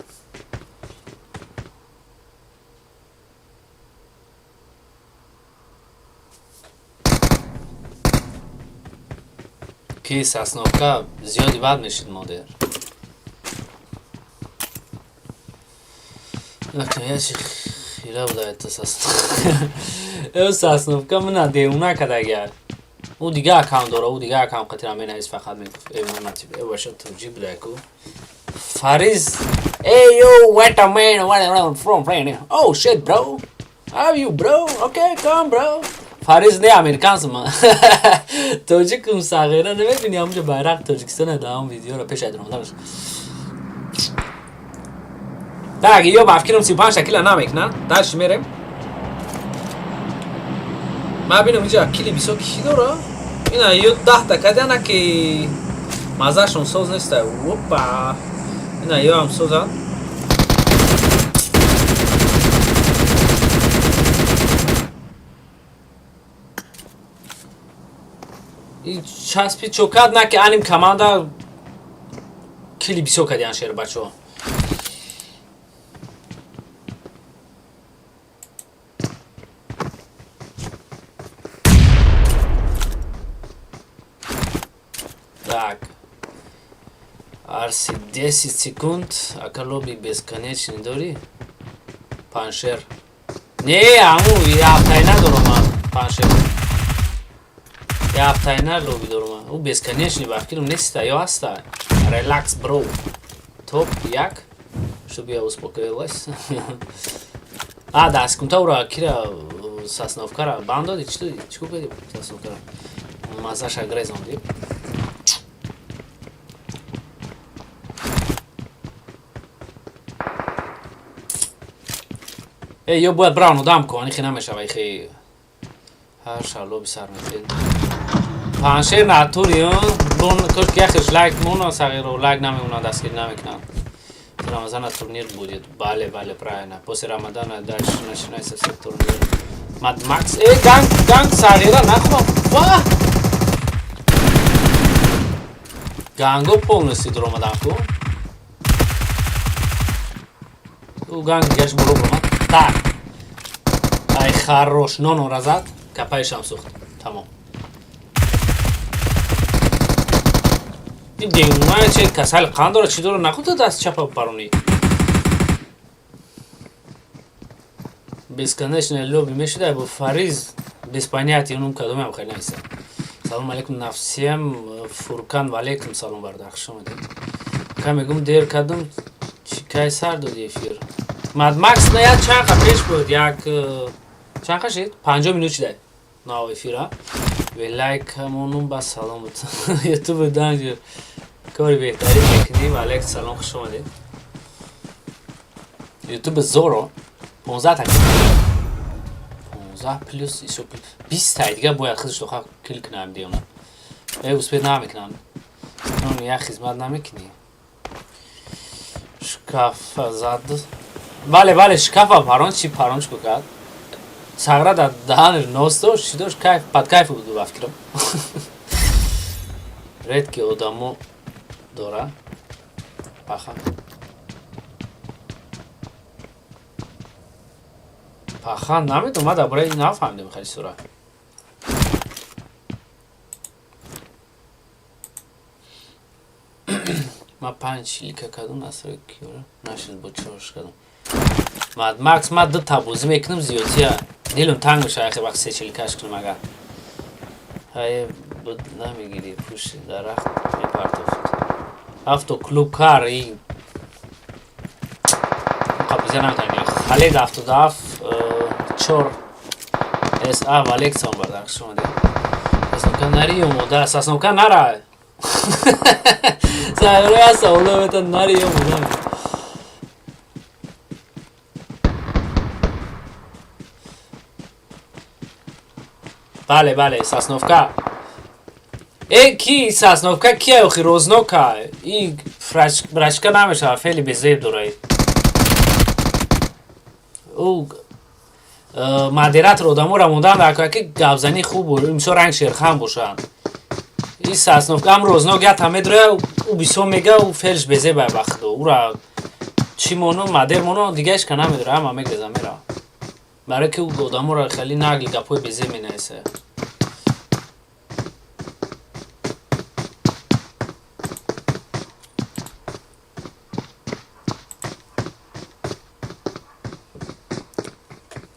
ки сасновка зиёди бад мешид модер Я хира буда это сасновка мна деуна кадагар او دیگه اکانت داره او دیگه اکانت قطعا من هیچ فقط میگفت نتیبه باشه توجیه بلکو فریز Hey yo what a man what from friend Oh shit bro How are you bro Okay come bro فریز نه امریکانس ما توجیه کم صغیره نمیبینی همونجا bayrak Tacikistan دام ویدیو رو پیش ادرام دارش Так, ее бабкином 35 шекеля намекна. Дальше мерем. Ма бинам инҷа кили бисёр ки дора. Ина ё 10 та кадана ки мазашон соз неста. Опа. Ина ё ам соза. И часпи чокад на ки аним команда кили бисёр кадян шер бачо. Так. Арси 10 секунд. Акалоби бесконечный дори. Паншер. Не, аму я аптайна дорма. Паншер. Я аптайна лоби дорма. У бесконечный бахкирум неста, ё аста. Релакс, бро. Топ як. Чтобы я успокоилась. Да, секунда ура кира сасновкара бандо ди что? Чего говори сасновкара? Мазаша грезон ди. ё бояд бравно дам кун ихи намешава ихи ҳар шалоби сар мекунед паншер натури бун кӯшки яхеш лайк муно сағиро лайк намемуна дастгирӣ намекунад рамазана турнир будет бале правильно после рамадана дальше начинается все турнир Mad Max ганг сағира нахо ва ганго полностью дромадан кун у ганг гаш буру бромад Так. Ай, хорош. Но разат. Копаешам сухт. Тамом. Иди, умайче, касал қандора чидора нахута даст чапа паруни. Бесконечное лобби мешида, бо Фариз без понятия, ну кадоме амхайнайса. Салом алейкум на всем. Фуркан валейкум салом бардах. Шо меди. Камегум дер кадом کی سر دادی افیر ماد مکس نه چند پیش بود یک چند شد 5 مینوت شده نه افیرا و لایک همونم با سلامت یوتیوب دانجور کاری بهتری میکنیم علیک سلام خوش اومدید یوتیوب زورو 15 تا 15 پلوس ایشو 20 تا دیگه باید خودش رو خواه کل کنم دیونا ایوز پید نمیکنم اون یه خدمت نمیکنی شکاف زد بله شکاف پران چی پرانش بکرد سغره در دهان نوستو شدوش کیف پد کیف بودو بفکرم رید که آدمو داره پخان نمید اومد برای این نفهمیدم خیلی سرعت ما 5 شلیکه کدوم اصلا کیوره نشد با چهارش کدوم ماد مکس ما 2 تا بازی میکنم زیادیه دیلم تنگ میشه اخی وقت 3 شلیکش کنم اگر های بود نمیگیری پوش درخت میپرتفت هفتو کلوب کار این قبضه نمیتونم خالد هفتو داف چور اس آ والکسون بردار شما دی اسمکان نریو مودا اساسمکان نرا سایره است اولو بتن نریو مودا بله ساسنوفکا کی ساسنوفکا کیه اخی روزنوکا این برشکا نمیشه فعلی بزیب دورایی او مادرات رو دامو را موندن در که گابزنی خوب بود میشه رنگ شیرخان باشن این ساسنوفکا هم روزنوک همه داره او بیسو میگه او فعلش بزیب بخده او را چی مونو مادر مونو دیگهش که نمیداره هم همه گزه میره برای که او دامو را خیلی نگل گپوی بزیب می نیسه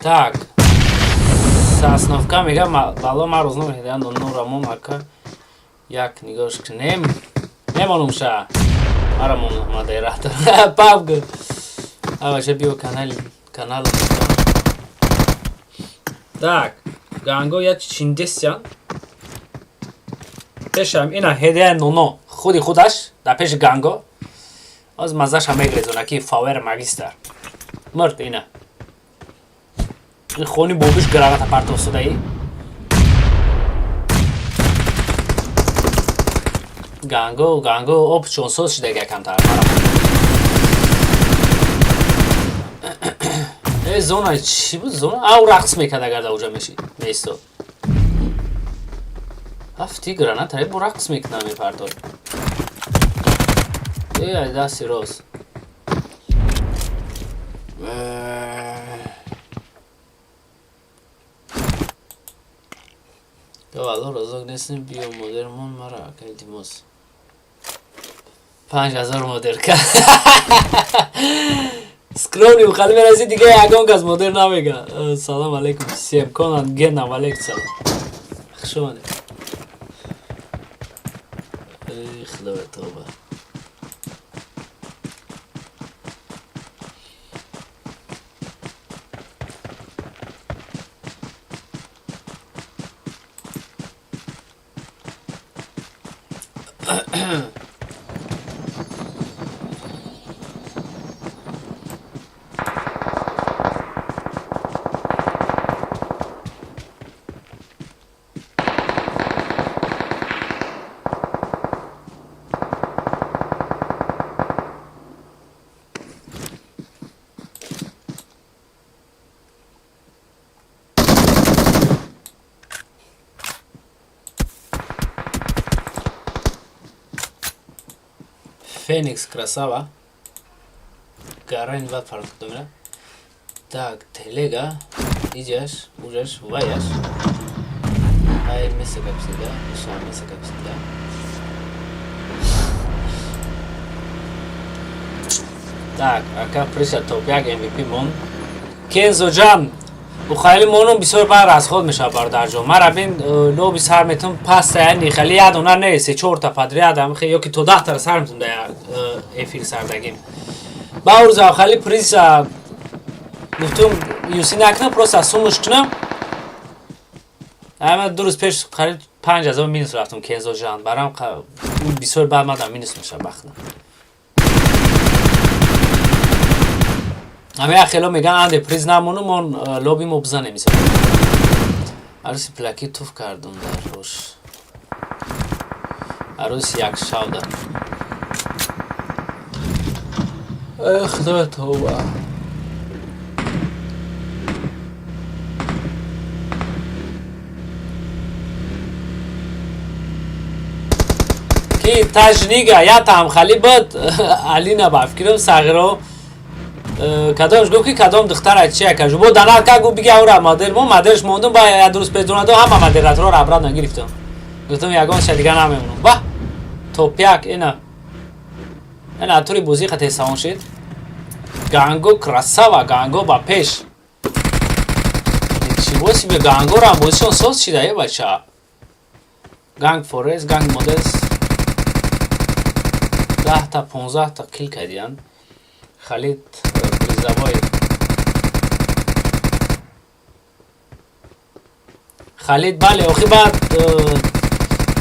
Так, Сасновка мега бало ма розно меҳдиан оно рамон ака як нигош кунем немонум ша марамон модератор пабг аваша био канал Так, ганго я чиндесян пешам ина ҳедиан ноно худи худаш дар пеши ганго аз мазаша мегрезона ки фавер магистр мурд ина این خونی بوبیش گرانت پرت افتاده ای گانگو اوپ چون سوز شده گه کمتر ای زونه چی بود زونه؟ او رقص میکرد اگر در اوجا میشید نیستو هفتی گرانت هایی با رقص میکنم این پرتور ای دستی روز والا رزاق نیستیم بیا مدرمون مرا کردیموز 5000 مدر کرد سکرونی و خالی مرسی دیگه یکان کس مدر نمیگه سلام علیکم سیم کنن گنم علیکم سلام خشونه خدا به توبه Феникс, красава. Гора инвад фарк думля. Так, телега. Идешь, ужас, ваяш. Ай, меса как всегда. Меса как всегда. Так, ака приша топяк MVP мон. Кензо ҷан. خیلی مونم بسیار بر از خود میشه بردارجو مرا بین لوبی سر میتون پس یعنی خیلی یاد اونا نیست 4 تا پدری آدم خیلی یکی تو 10 تا سر میتون در افیر سر دگیم باورز خالی پریز گفتم یوسی نکنم پروسه سومش کنم اما 2 روز پیش خرید 5000 مینوس رفتم کنزو جان برام اون 20 بعد مادم مینوس میشه بخنم همه خیلی میگن انده پریز نمونم من لابی مو بزنه میشه عروسی پلاکی توف کردم در روش عروسی یک شاوده خدا توبه کی تجنیگه یا تام خالی بود علی نبافکرم ساغرو کدامش گفت که کدام دختر چیه که جو دانال که گفت بگه اورا مادر مو مادرش موندم با یا درست پیدونه دو هم مادرات رو رابراد نگرفتم گفتم یگان شد دیگه نمیمونم با توپیک اینا توری بوزی خطه ساون شد گانگو کراساوا گانگو با پیش چی بوسی به گانگو را بوزیشون سوز شده یه بچه گانگ فورست گانگ مودس 10 تا 15 تا کل کردیان خالد پریزاوای خالد بله اخی بعد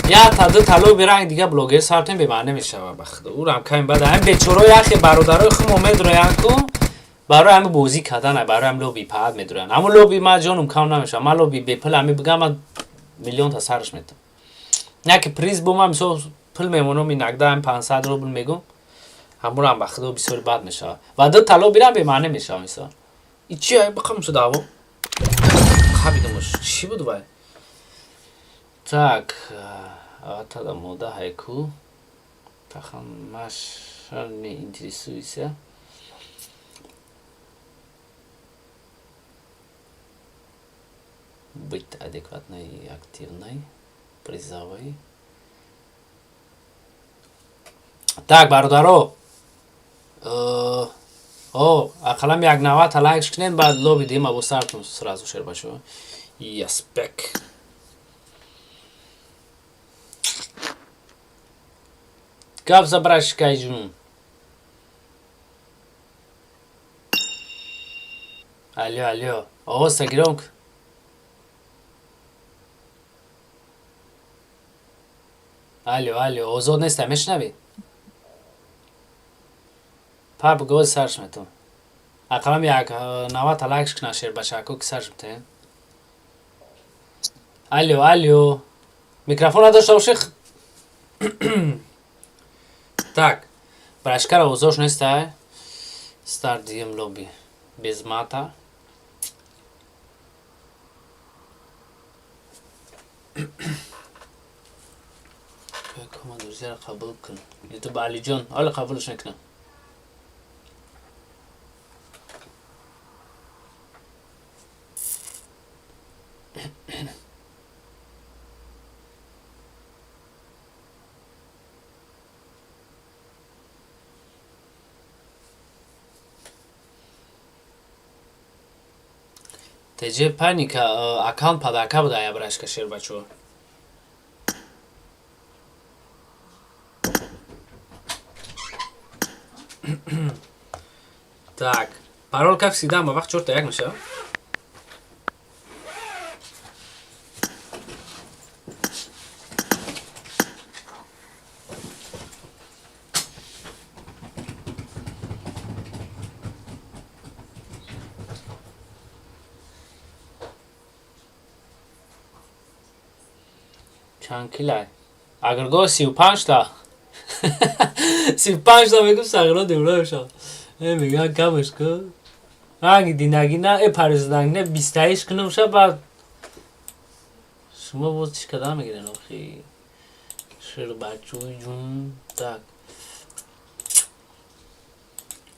یا تا 2 تا لو برنگ دیگه بلوگر سارتن به معنی میشه بخدا او هم کمی بعد هم بیچورای اخی برادرای خم امید رویان کو برای همه بوزی کردن برای هم لوبی پاد میدرن اما لوبی ما جانم کام نمیشه ما لوبی به پل همی بگم من میلیون تا سرش میتم نه که پریز بومم سو پل میمونم این نقده هم 500 روبل میگم همون هم بخدا بسیار بد میشه و 2 تا لو بیرم به معنی میشه مثلا این چیه بخوام شو داو خبیدمش چی بود وای так это да мода хайку тахан маш не интересуйся быть адекватной и активной призовой так бародаро ақалам як нават лайкш кунен баъд лоби дима бо сартун сразу шер башо яспек Gab zabraszkaj jun. Alo. O sagrong. Alo. Ozod nestem میشنوی. پاپ گوز سرش میتون. اقلام یک 90 لایکش کنه شیر بشاکو که سرش میتون. Alo. میکروفون داشته باشی. Так, брашкара узош неста стар дием лоби без мата. Команду зера қабул кун. YouTube Алиҷон, ҳоли қабулш мекунам. تجه پانیکا اکانت پداکا بوده یا براشکا شیر بچو так парол как всегда мы вахт чёрта як میشه چند کیلای اگر گو 35 تا 35 تا میگم ساغرا دیولا بشه میگم کمش کن اگه دینگی نه ای پرزدنگ نه 28 کنم شه بعد شما باز چی کدام میگیرن آخی شیر بچوی جون tak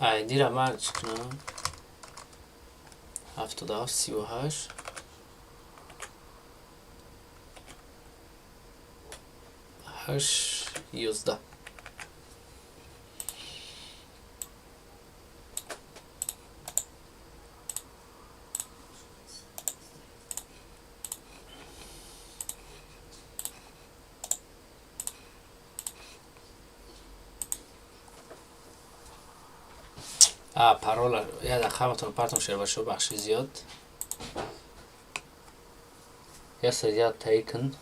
ایدی را مرد چی کنم 77 38 11 پارولا یاد خامتون پارتون شیر باشو بخشی زیاد یا سریع تایکن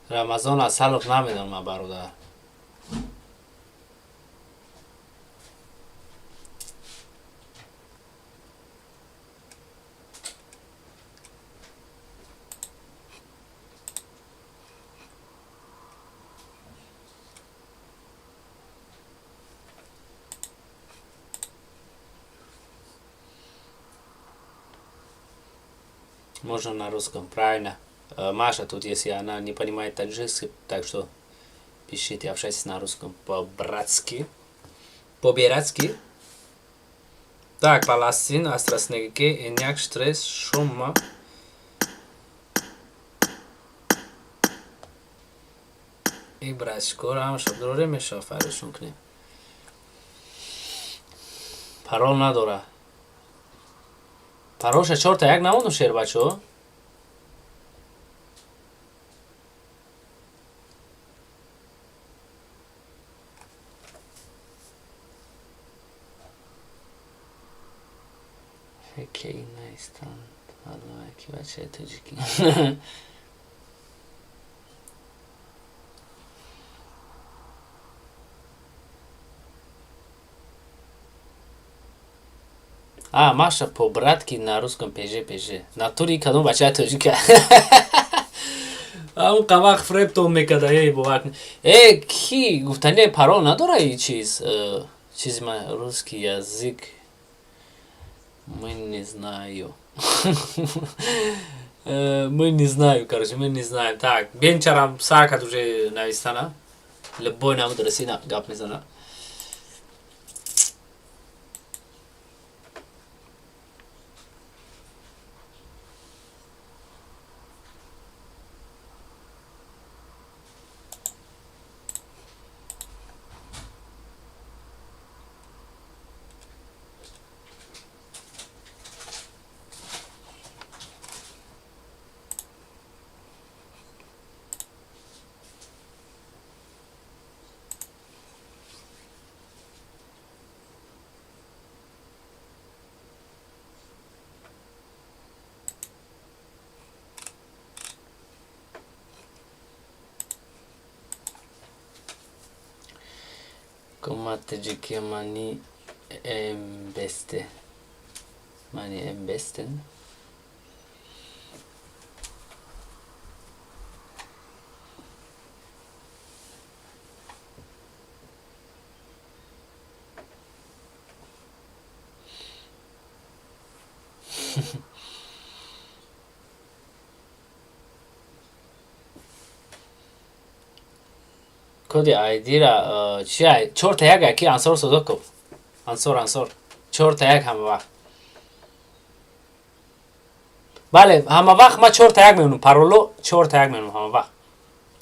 رمضان از حلق نمیدونم برادر Можно на русском, правильно. Маша, тут если она не понимает таджикский, так что пишите, общайтесь на русском по-братски. По-братски. Так, Палестин, Астраснеги, Эняк, Штрес, Шума. И брачкора, чтобы дурами шоферишь к ним. Парол надора. Пароша чорта як намону шер бачо? Окей, найстан. Allah ki bача таджики. Маша по-братски на русском пеже. Натури кадом бача таджика. اون قواق فریب تو میکده بوقت کی گفتنی پارول نداره ای چیز ما روسکی язык мы не знаю мы не знаю короче мы не знаем так бенчарам сакат уже навистана любой нам дресина гап мизана Como teciki mani embeste. Mani embesten. کدی آیدی را چیه؟ چهار تا یک کی انصار صدا کو؟ انصار چهار تا یک همه وقت بله همه وقت ما چهار تا یک میمونم پارولو چهار تا یک میمونم همه وقت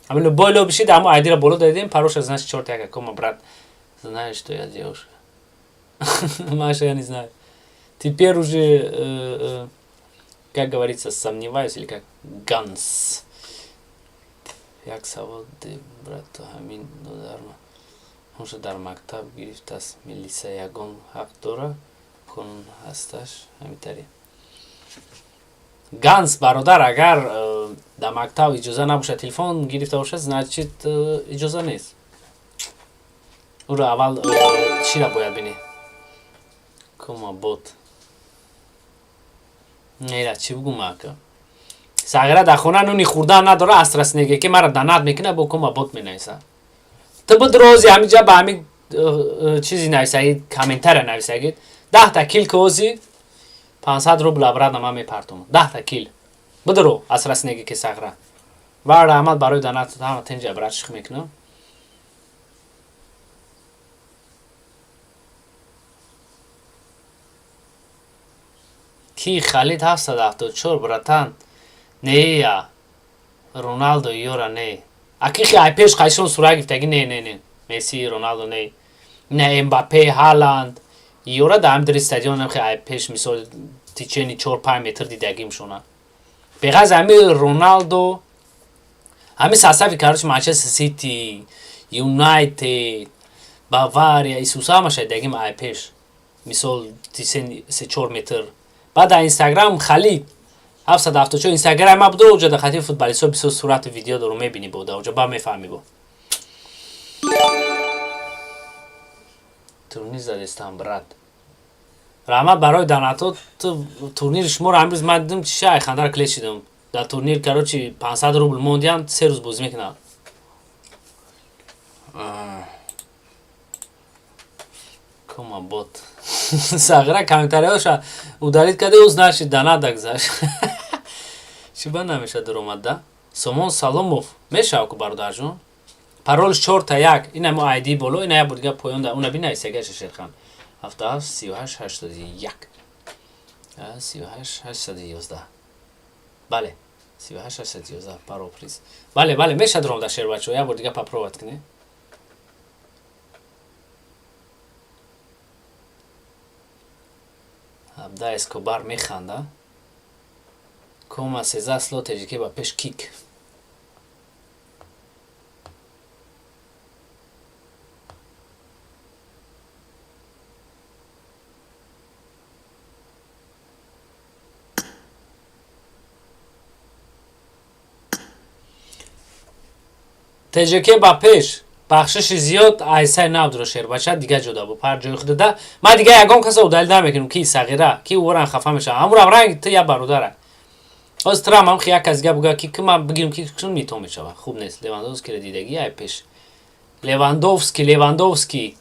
همین بالا بشید اما آیدی را بالا دادیم پاروش از نش چهار تا یک کم брат знаешь что я девушка Маша я не знаю теперь уже как говорится сомневаюсь или как ганс як саводи брато ҳамин додарма ҳамша дар мактаб гирифтааст милиса ягон ҳақ дора қонун ҳасташ ҳамитари ганс бародар агар дар мактаб иҷоза набошад телефон гирифта бошад значит иҷоза нест ӯро аввал чиро бояд бинӣ кума бот нера чӣ бугум ака сагира дар хона нуни хурдан надора астраснеге ки мара данад мекуна бо кума бот менависа ту буд рози ҳамиҷа ба ҳамин чизи нависагид комментария нависагид 10 та кил кози 500 рубл обратно ман мепартум 10 та кил будро астраснеге ки сагира ва раҳмат барои данад ҳама тенҷа брат ших мекунам ки халид 774 братан не я роналдо ёра не акихи ай пеш қайшон сура гифтаги не месси роналдо не эмбапе ҳаланд ёра да ҳамидри стадион ам ай пеш мисол тичени 4-5 метр дидагим шуна بغاز همه رونالدو همه ساسفی کارش مانچستر سیتی یونایتد باواریا ایسوسا همه شاید دیگه مای پیش مثال 3-4 متر بعد در اینستاگرام خالید 774 اینستاگرام ما بوده اوجا در خطی فوتبالیستا بسیار صورت ویدیو دارو میبینی بوده اوجا با میفهمی بود تورنیر زدستان برات رحمت برای داناتو تورنیر شما رو امروز من دیدم چی شای خندر کلیش شدم در تورنیر کرو چی 500 روبل موندیان 3 روز بازی میکنن کما بوت ساغره کامنتاری هاشا udalить kada uznaš danadak zaš چی با نمیشه در اومده سومون سالوموف میشه اکو بردارجون پارولش 4 اینم آیدی بولو اینا بود دیگه پایان ده اون ببین سگش شرخان 77 38 81 38 811 بله 38 811 پارو پلیز بله میشه در اومده شیر بچو یا بود دیگه پاپروات کنی ابدا اسکوبار میخنده کوما سزا سلو تجیکی با پیش کیک تجیکی با پیش بخشش زیاد ایسای نبود رو شیر بچه دیگه جدا بود پر جای خود ده ما دیگه یکم کسا او دلیل نمیکنم کی صغیره کی ورن خفه میشه همون رنگ تو یا برادره از ترام هم خیلی کس بگه کی ما بگیرم کی چون میتون میشه خوب نیست لیواندوفسکی رو دیدگی ای پیش لیواندوفسکی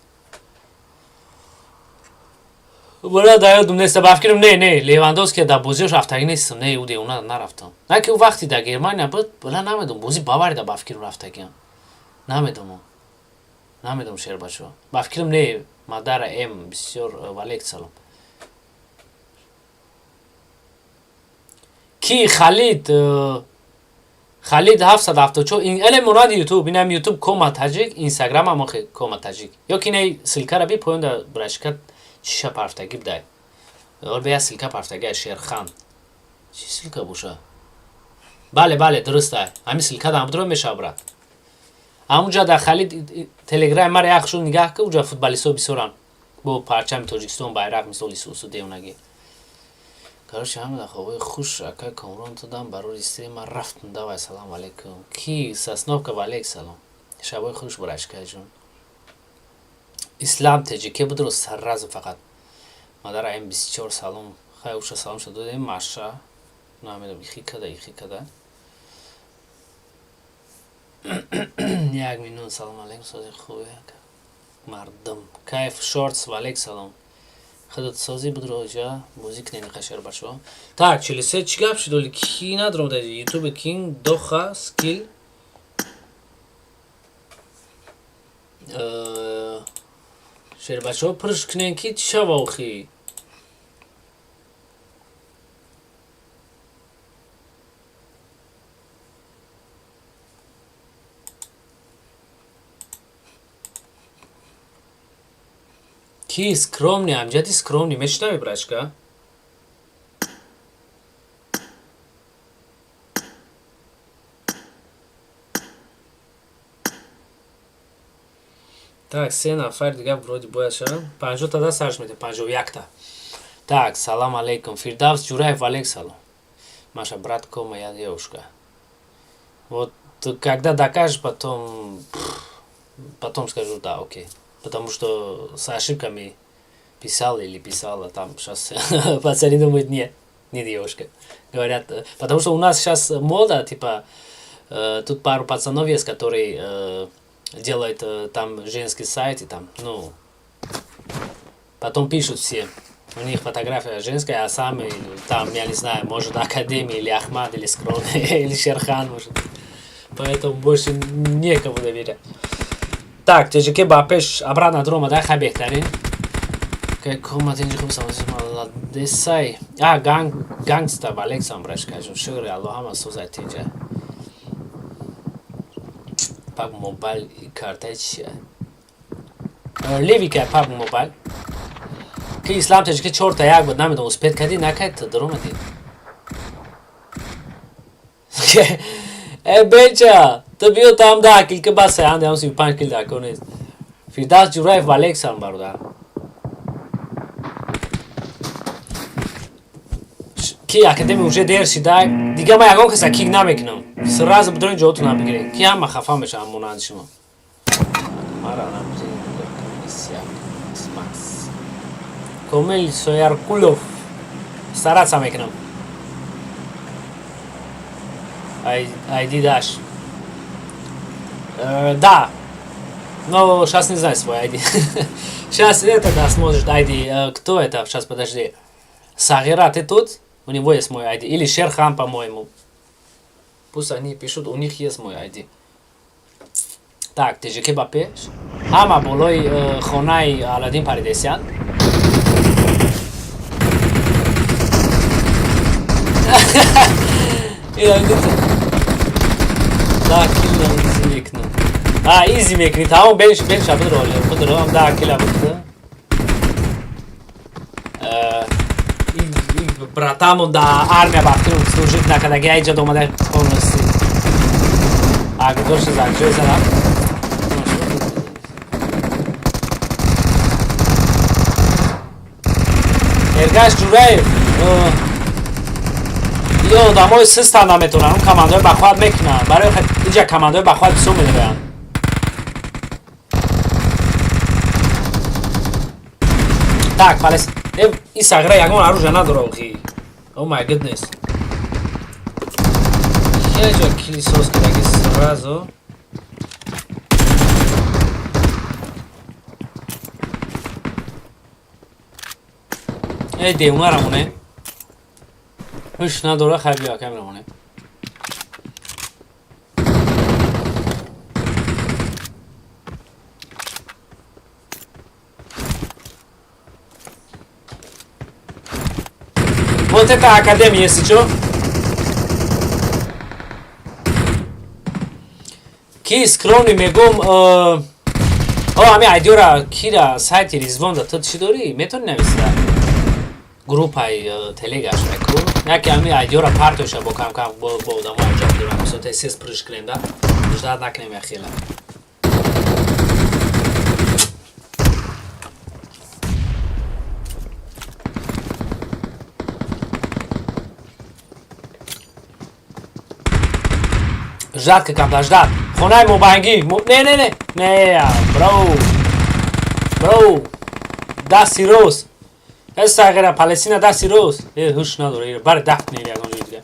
ولی دایو نیست بافکرم نه لیواندوفسکی در بازیش رفتگی نیستم نه او دیونا نرفتم نه که وقتی در گرمانیا بود بلا نمیدونم بازی باوری در بافکرم رفتگیم نمیدونم شیر بچه بافکرم نه مادر ام بسیار ولیک سلام کی خالید 774 این ال مناد یوتیوب اینم یوتیوب کوما تاجیک اینستاگرام هم خیلی کوما تاجیک یا کی نه سلکا را بی پوینده برشکت چیشه پرفتگی بدای اور بیا سلکا پرفتگی شیرخان چی سلکا بوشه بله درسته همین سلکا دام درو میشه برات همونجا در خالید تلگرام ما را یخشون نگاه که اونجا فوتبالیستو بسوران با پرچم تاجیکستان bayrak مثل لیسوسو دیونگی کارش همه در خوابای خوش اکای کامران تو دام برای استریم من رفتم دوای سلام علیکم کی ساسنوب که علیک سلام شبای خوش برشکای جون اسلام تجیکی بود رو سرراز فقط مادر این 24 سلام خیلی اوش سلام شد این ماشا نمیدونم ایخی کده 1 میلیون سلام علیکم سازی خوبه مردم کیف شورتس و علیک سلام خودت سازی بود رو جا موزیک نمیخواه شیر بچه ها так 43 چی گپ شد ولی کی ندارم در یوتیوب کینگ دوخا سکیل شیر بچه ها پرش کنین کی چه واخی کی скромный амҷади скромный мешнавӣ брашка так 3 нафар дига вроде бояд шаванд 50 та даст сарш медиҳам 51 та так салом алейкум фирдавс ҷураев алейк салом маша брат ко моя девушка вот когда докажешь потом скажу да окей потому что с ошибками писал или писала там сейчас пацаны думают нет не девушка говорят потому что у нас сейчас мода типа тут пару пацанов есть которые делают там женский сайт и там ну потом пишут все у них фотография женская а сами там я не знаю может Академия или Ахмад или Скромный или Шерхан может поэтому больше некому доверять так, тежеке ба пеш обратно дар омада хай беҳтарин. Ки комат инҷо хуб самози маладесай. Гангста Алексам брашкажу. Шури Аллоҳама созай тинҷа. Пак мобайл картай чия. Леви ка пак мобайл. Ки ислам тежеке 4 та 1 буд намедонам успеҳ кардӣ накард дар омадӣ. بچه تو بیا تا هم 10 کیل که بس هم 35 کیل دکو نیست فیردوس جورایف و الکس هم برادر کی اکادمی اونجا دیر شده دیگه من یکم کسی کیک نمیکنم سراز بدون جوتون هم بگیرید کی هم خفا میشم مونند شما مارا نمیزید کومیل سویارکولوف سرات هم میکنم айди даш да но сейчас не знаю свой айди сейчас это да сможешь айди кто это сейчас подожди Сагира ты тут у него есть мой айди или Шерхан по-моему пусть они пишут у них есть мой айди так ты же кебапе ама болой хонай аладдин паридесян Да, килла изи мекну. Изи мекни. Tamam ben şapır oluyor. Budur ama daha killa budur. Bratamo da armija baktirom služit na kada gejđa doma da ponosi. Ako došli za akciju sada. Ergash Jurayev. یا دمای سیستم نمیتونن اون کماندوی بخواد میکنن برای اینجا کماندوی بخواد بسو میده بیان так پلیس این ساغره یکمان عروجه نداره خی او مای گودنس یه جا کلیسوس که داگی سرازو ای دیونه رمونه هیچ نداره خیلی بیا کم رمونه Monte ta akademiye siço ki skroni megum ami aydiora kira sayti rizvonda to çi dori meton nevisa grupay telegash meko naki ami aydiora partosha bo kam bo odamo anjam diram so te ses prishkrenda jda naknem yaxila Ждать как надо ждать. Хонай мобанги. Не, бро. Да сирос. Эса гера Палестина да сирос. Хуш надо. Бар дахт не ягон жидга.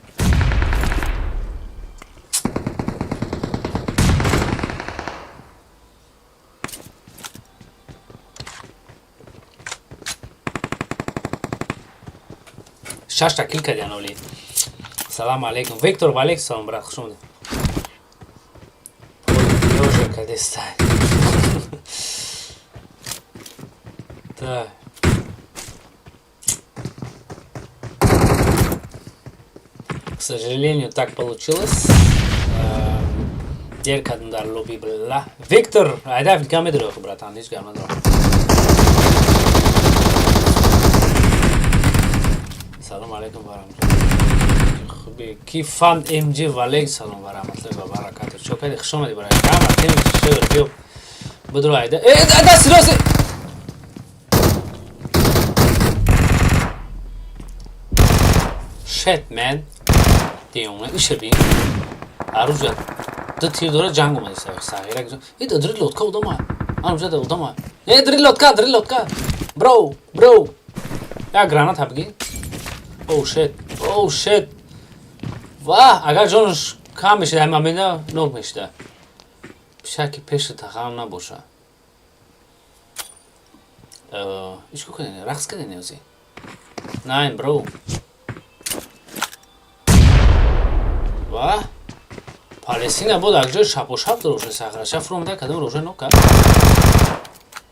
Шашта килка дяноли. Салам алейкум. Виктор Валек салам брат. Хуш омадед. Къде стане? Так. К сожалению, так получилось. Дер кадындар лоби бля. Виктор, айда вдигаме дұрық, братан, еш гаме дұрық. Салам алейкум барамтуллах. Кифан МЖ Валек салам барамтуллах ва баракатух. Чокади хушомади барай. Кама тем шевер биё. Будро айда. Да сиросе. Shit man. Диём, ише би. Аружа. Да ти дора джанго ма са сагира. Да дрил лодка удама. Аружа да удама. Дрил лодка. Bro. Я гранат хабги. Oh shit. Ваа, агар ҷонаш кам мешуда ҳамамина нок мешуда. Бишаки пеши тағам набоша. Ишко каден, рақс каден ёзи. Найн, бро. Ваа. Палестина буд акҷои шапошап дорӯша сахара. Шафро омада кадам рӯжа нока.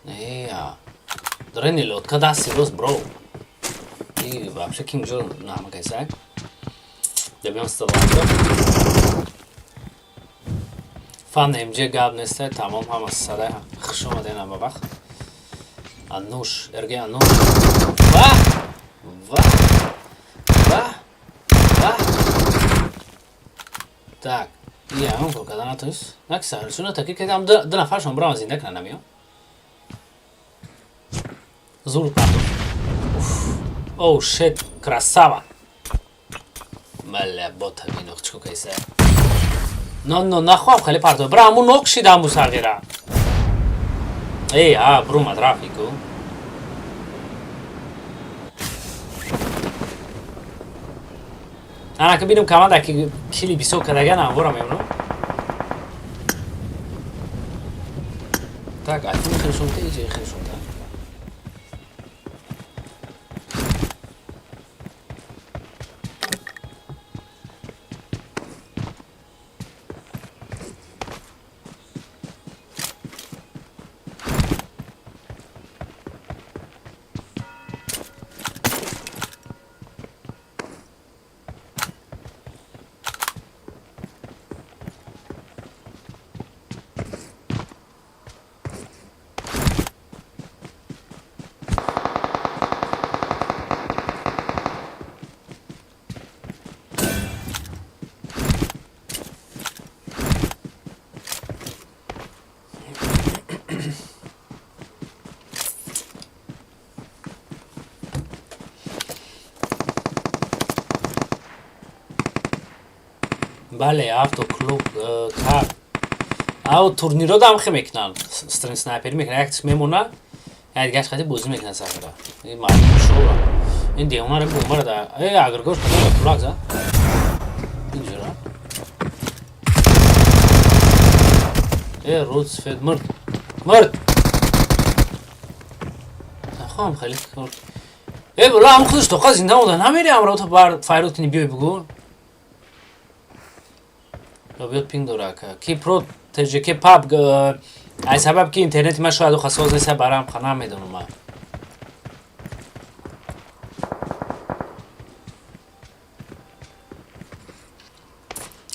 Нея. Дрени лодка дасти рост, бро. И вообще кингҷо намакайсак. Добьем столанца. Фан МЖ габ несте, тамом ҳама садай хуш омадед ҳама вақт. Ануш, эрге Ануш. Ва. Так, я он когда на тус. Так, сюда таки там да на фашон брама зинда канам я. Зур пату. Оу, шит, красава. Маля бота винохчко кайса. Но нахуй خلي пату. Браму нокши даму сагира. Эй, брума трафику. Ana că bine cam dacă kili biso kada gana vora memno. Tak, a tin khishonte je khishonta. بله автو клуб кар ау турниро дам хе мекунан стрин снайпер мекунан як мемона як гаш хати бозӣ мекунан сафара ин маълум шура ин демона ро бомба да агар гош кана пулак за инҷора рӯз сфед мурд нахоҳам хеле бола ҳам худаш тоқа зинда монда намери амро то бар файрот кунӣ биёй бугӯ بیاد پینگ داره که کی پرو تجربه کی پاب ای سبب که اینترنت من شاید خاصه از برام خانه میدونم من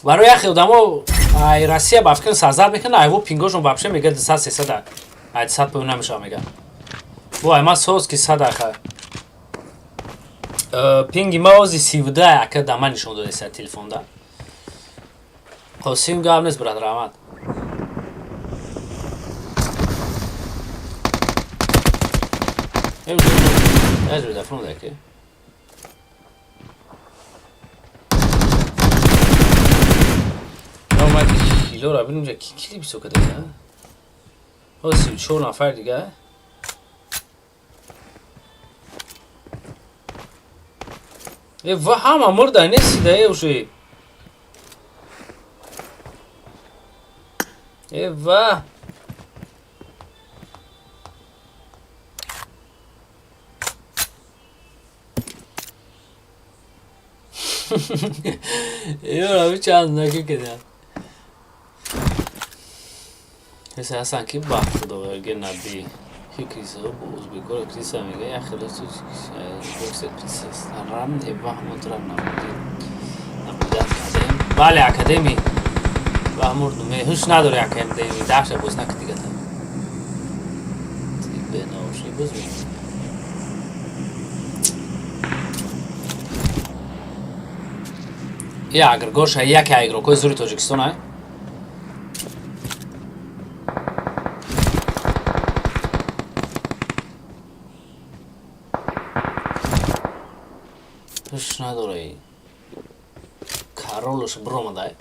برای خودمو ای روسیه با افکار سازد میکنه ای و پینگاشون واپس میگه 200 300 ای 100 پون نمیشه میگه و ما سوز کی 100 آخه پینگ ماوزی 17 اکه دامن نشون داده سر تلفن دا قاسم گام نیست برادر احمد اجازه دفعه ده که اومد کیلو را ببینیم کلی بیسو کده نه ها 34 نفر دیگه و همه مرده نیستی ده اوشی Eyvah. Eyvah abi çağındaki hakikaten. Mesela sanki baktı da var gene bir hikayesi bu uzbekor krisa mega ya خلاص yoksa krisa ram eyvah motoran namudi. Bale akademi. Vamos dormir. Hoje nada olhar que me dei dar a bolsa na que diga tá. Tipo não, sei bem. Ya agar gosh ya que agro coisa zuri Tojikistan ai. Hoje nada olhar. Carlos Broma dai.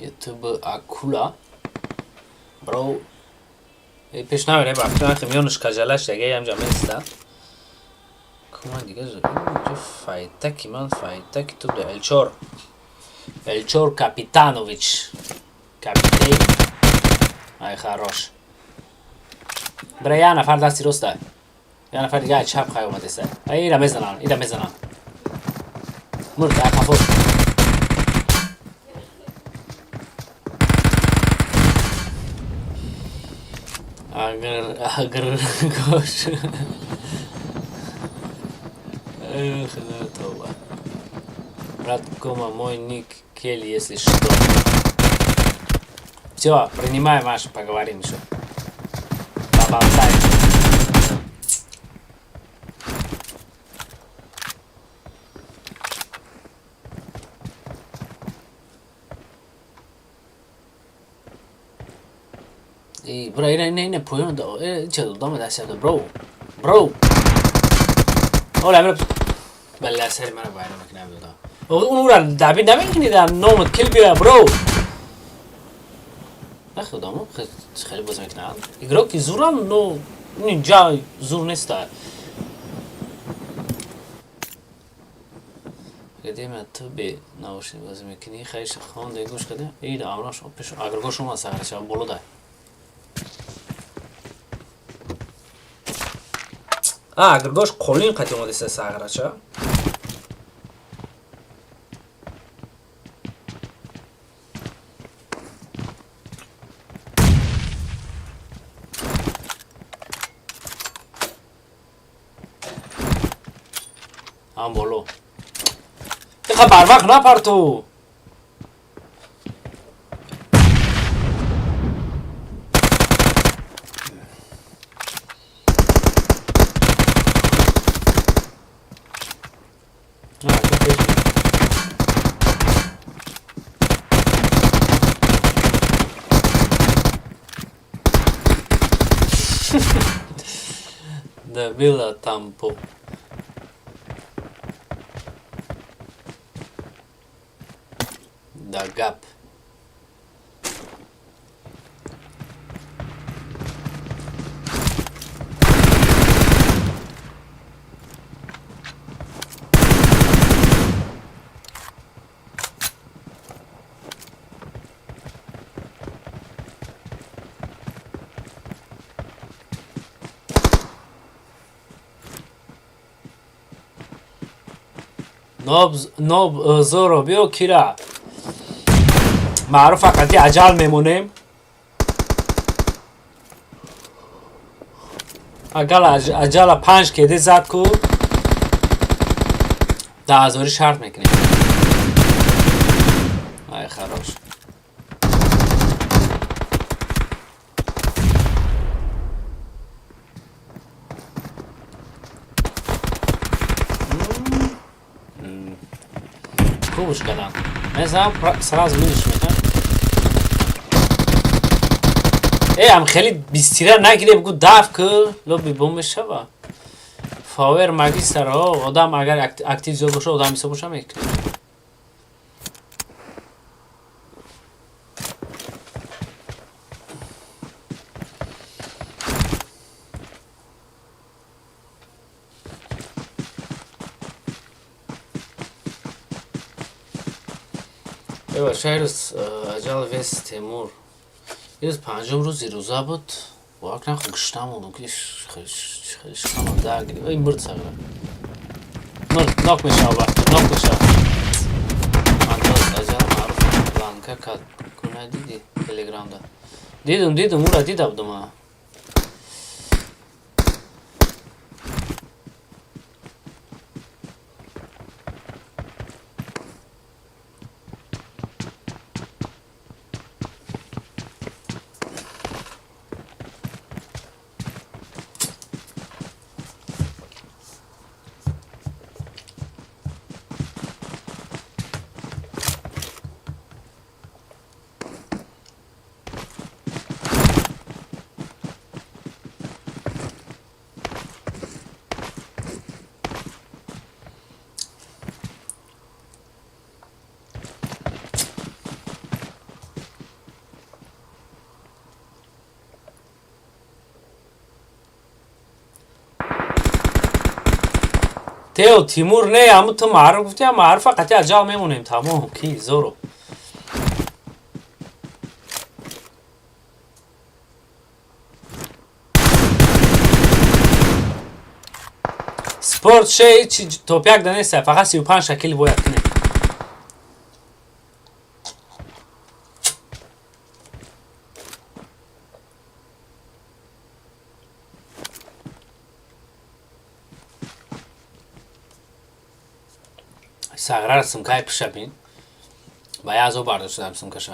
YouTube akula bro پیش نمیره وقتی من خمیونش کجلش دیگه هم جمعه ایسته کمان دیگه اینجا فایتکی من فایتکی تو ده الچور کپیتانوویچ کپیتان ای خراش برای یه نفر دستی رسته یه نفر دیگه چپ خواهی اومده سه ایره میزنن مرد ای خفوش اگر گوش خدا توبه رد کما موی نیک Келли, если что. Все, принимай, Маша, поговорим еще. Поболтаем. И, бро, не, понял, че, дома да се, бро. Оля, бро. بله سری منو باید مکنه بیدا اون را دبی نمیکنی در نومت کل بیا برو نه خودمو خیلی باز میکنه اگرو که زورم نو اینجا زور نیست قدیم تو به نوشی باز میکنی خیلی خونده گوش کده ایده امراش پیش اگر گوش شما سرش بولو ده اگر گوش قولین قدیم اومده سرش هم بولو بخواه بر وقت نپر تو The Villa Tampo. The Gap. نوب زورو بیو کیرا معروف فقط عجل میمونیم اگر عجل 5 کده زد کو 10,000 شرط میکنیم ای خراش خوبش کردم مثلا سراز میدیش میکنم هم خیلی بیستیره نگیره بگو دف که لبی بومش شبه فاور مگیستر ها آدم اگر اکتیو زیاد باشه آدم میسه باشه میکنه ایوه شهرس اجال ویست تیمور یه از 5 روزه بود واقعا خوشتم اونو که خیلی شما درگیری این مرد ساقه مرد ناک میشه ناک میشه انداز اجال معروف لانکه کد کنه دیدی تلگرام دا دیدم اون دیده بودم تیو تیمور نه همون تو معروف گفتی هم معروف فقط اجال میمونیم تمام کی زورو سپورت شی توپیک دانسته فقط 35 شکل باید کنه ساغرار سمکای پیش بین و я азо бардоштам сумкаша.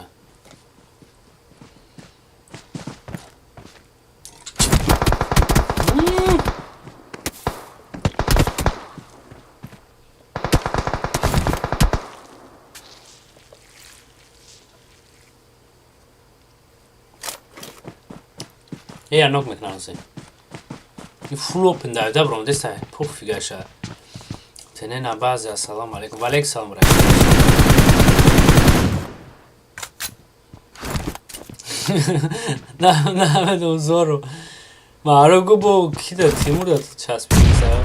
Я ног мекнам се. И фул опен да добром деста пофигаша. Тene na base, assalamu alaikum. Wa alaikum salam. نه دوزارو معروگو با کی داد تیمور داد چسب سر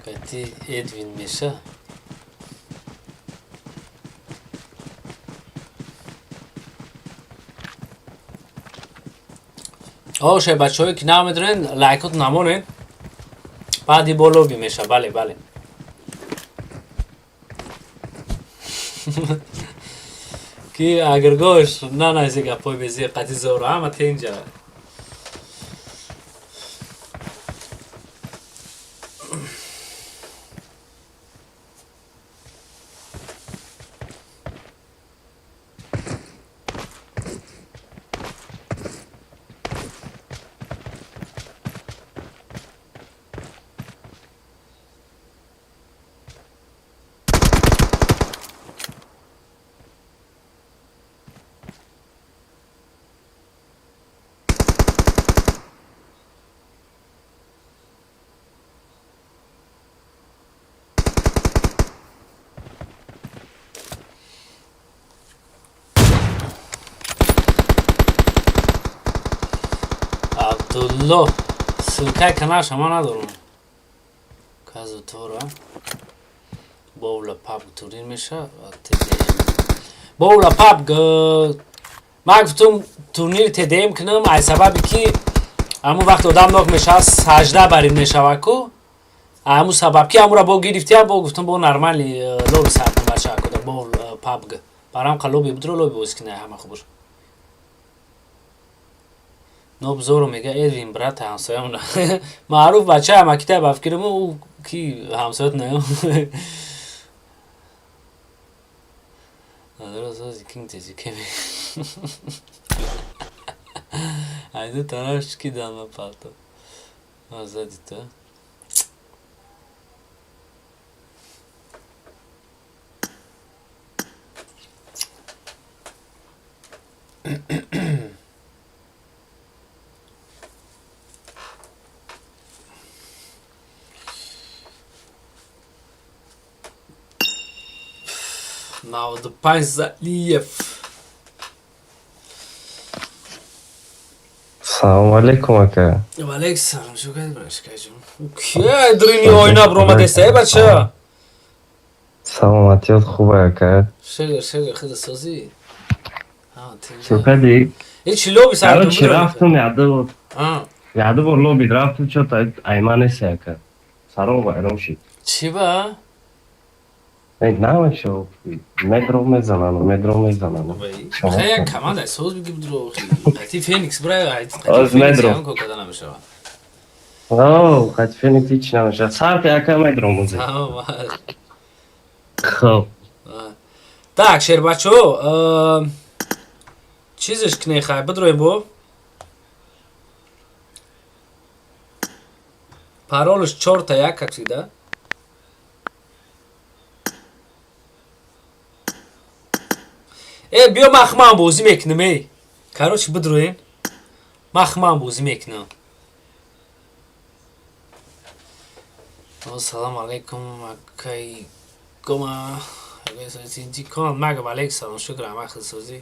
Kati Edwin میشه آوشه بچه هایی که نمیدونن لایکات نمونین بعدی با لوبی میشه بله بله کی اگر گوش نه نایزی گپای بزی قطی زورو همه تینجا عبدالله سلکه کنارش همه ندارم کازو تو را باولا پاپ تورین میشه باولا پاپ ما گفتم تورنیر تدیم کنم ای سببی که همون وقت آدم ناک میشه سجده برید میشه کو همون سبب که همون را با گرفتیم با گفتم با نرمالی لوبی سرکن بچه کده با پاپ برام که لوبی بود رو لوبی بوز کنه همه خوبش نبزارو میگه ادوین برات همسایمونه معروف بچه همه کتاب افکرم او کی همسایت نه نداره سازی کینگ تیزی کمی haydi taraş ki dama palto azadi to Now the Paisa Liyev. Selamun aleyküm aka. Aleyküm selam. Şu kadar bırakacağım. Okey, drini oyna broma desteği bacha. Salamatiyat خوبه aka. شگر خیلی سازی. شکری. هیچ لوبی ساعت الان چی رفتم یاده بار لوبی رفتم چه تا ایمانه سیاکه. سرم وایرم شد. چی با؟ نه شو مدرو میزنن خیلی کمان دست سوز بگیم درو خیلی فینیکس برای از مدرو هم که کدام میشه اوه خیلی فینیکس هیچ نمیشه سر که مدرو موزه خب так شیر بچو چیزش کنه خیلی بدرویم بو паролش 4 تا 1 как всегда بیا مخمم بازی میکنم ای کاروچ بدروین مخمم بازی میکنم سلام علیکم اکای گما اگه سوزی کانال مگه علیک سلام شکرم اخ سوزی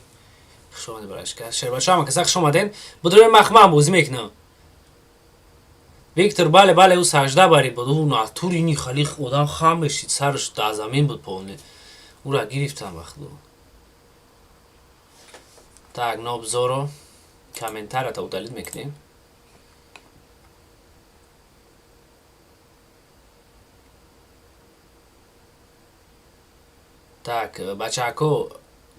شما برایش کرد شیر بچه هم که سخت شما دین بدروین مخمم بازی میکنم ویکتور بله او سجده برید بود او ناتورینی خالی خودم خام بشید سرش در زمین بود پونه او را گرفتم وقت دو Так, на обзору комментарията удалит мекнем. Так, бачаҳако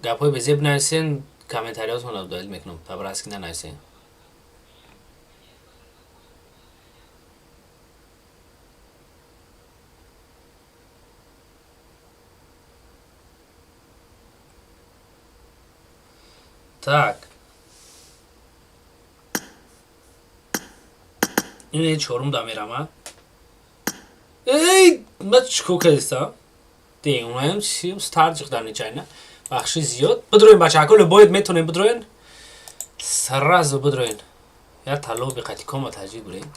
гапҳои безеб нависен, комментариётонро додил мекунам. Пабраски нанависен. Так. این چهارم دمیرم ای من چیکو کردیستم دیگه اونایم چیم ستارجیق در نیچه بخشی زیاد بدروین بچه اکل باید میتونیم بدروین سرراز بدروین یا طلا بی قطی کام و تجدید بریم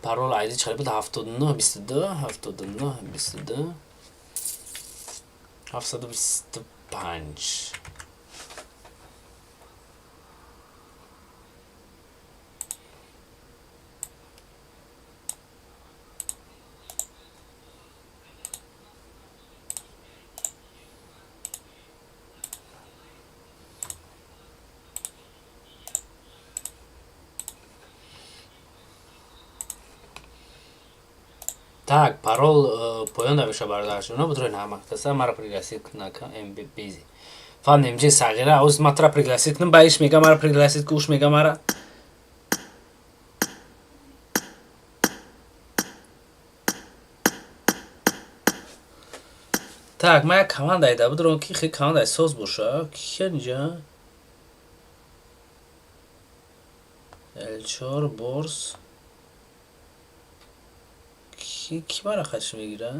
پارول آیدی چقدر بود 79 22 79 22 725 Так, парол поён давиша бардашуна будроин ҳамактаса мара пригласит кунака мббизи фан мж сағира оз матра пригласит кунам баиш мега мара пригласит куш мега мара так ма як команда айда будрон ки хе команда соз боша ки инҷа элчор борс کی برای خشم میگیره؟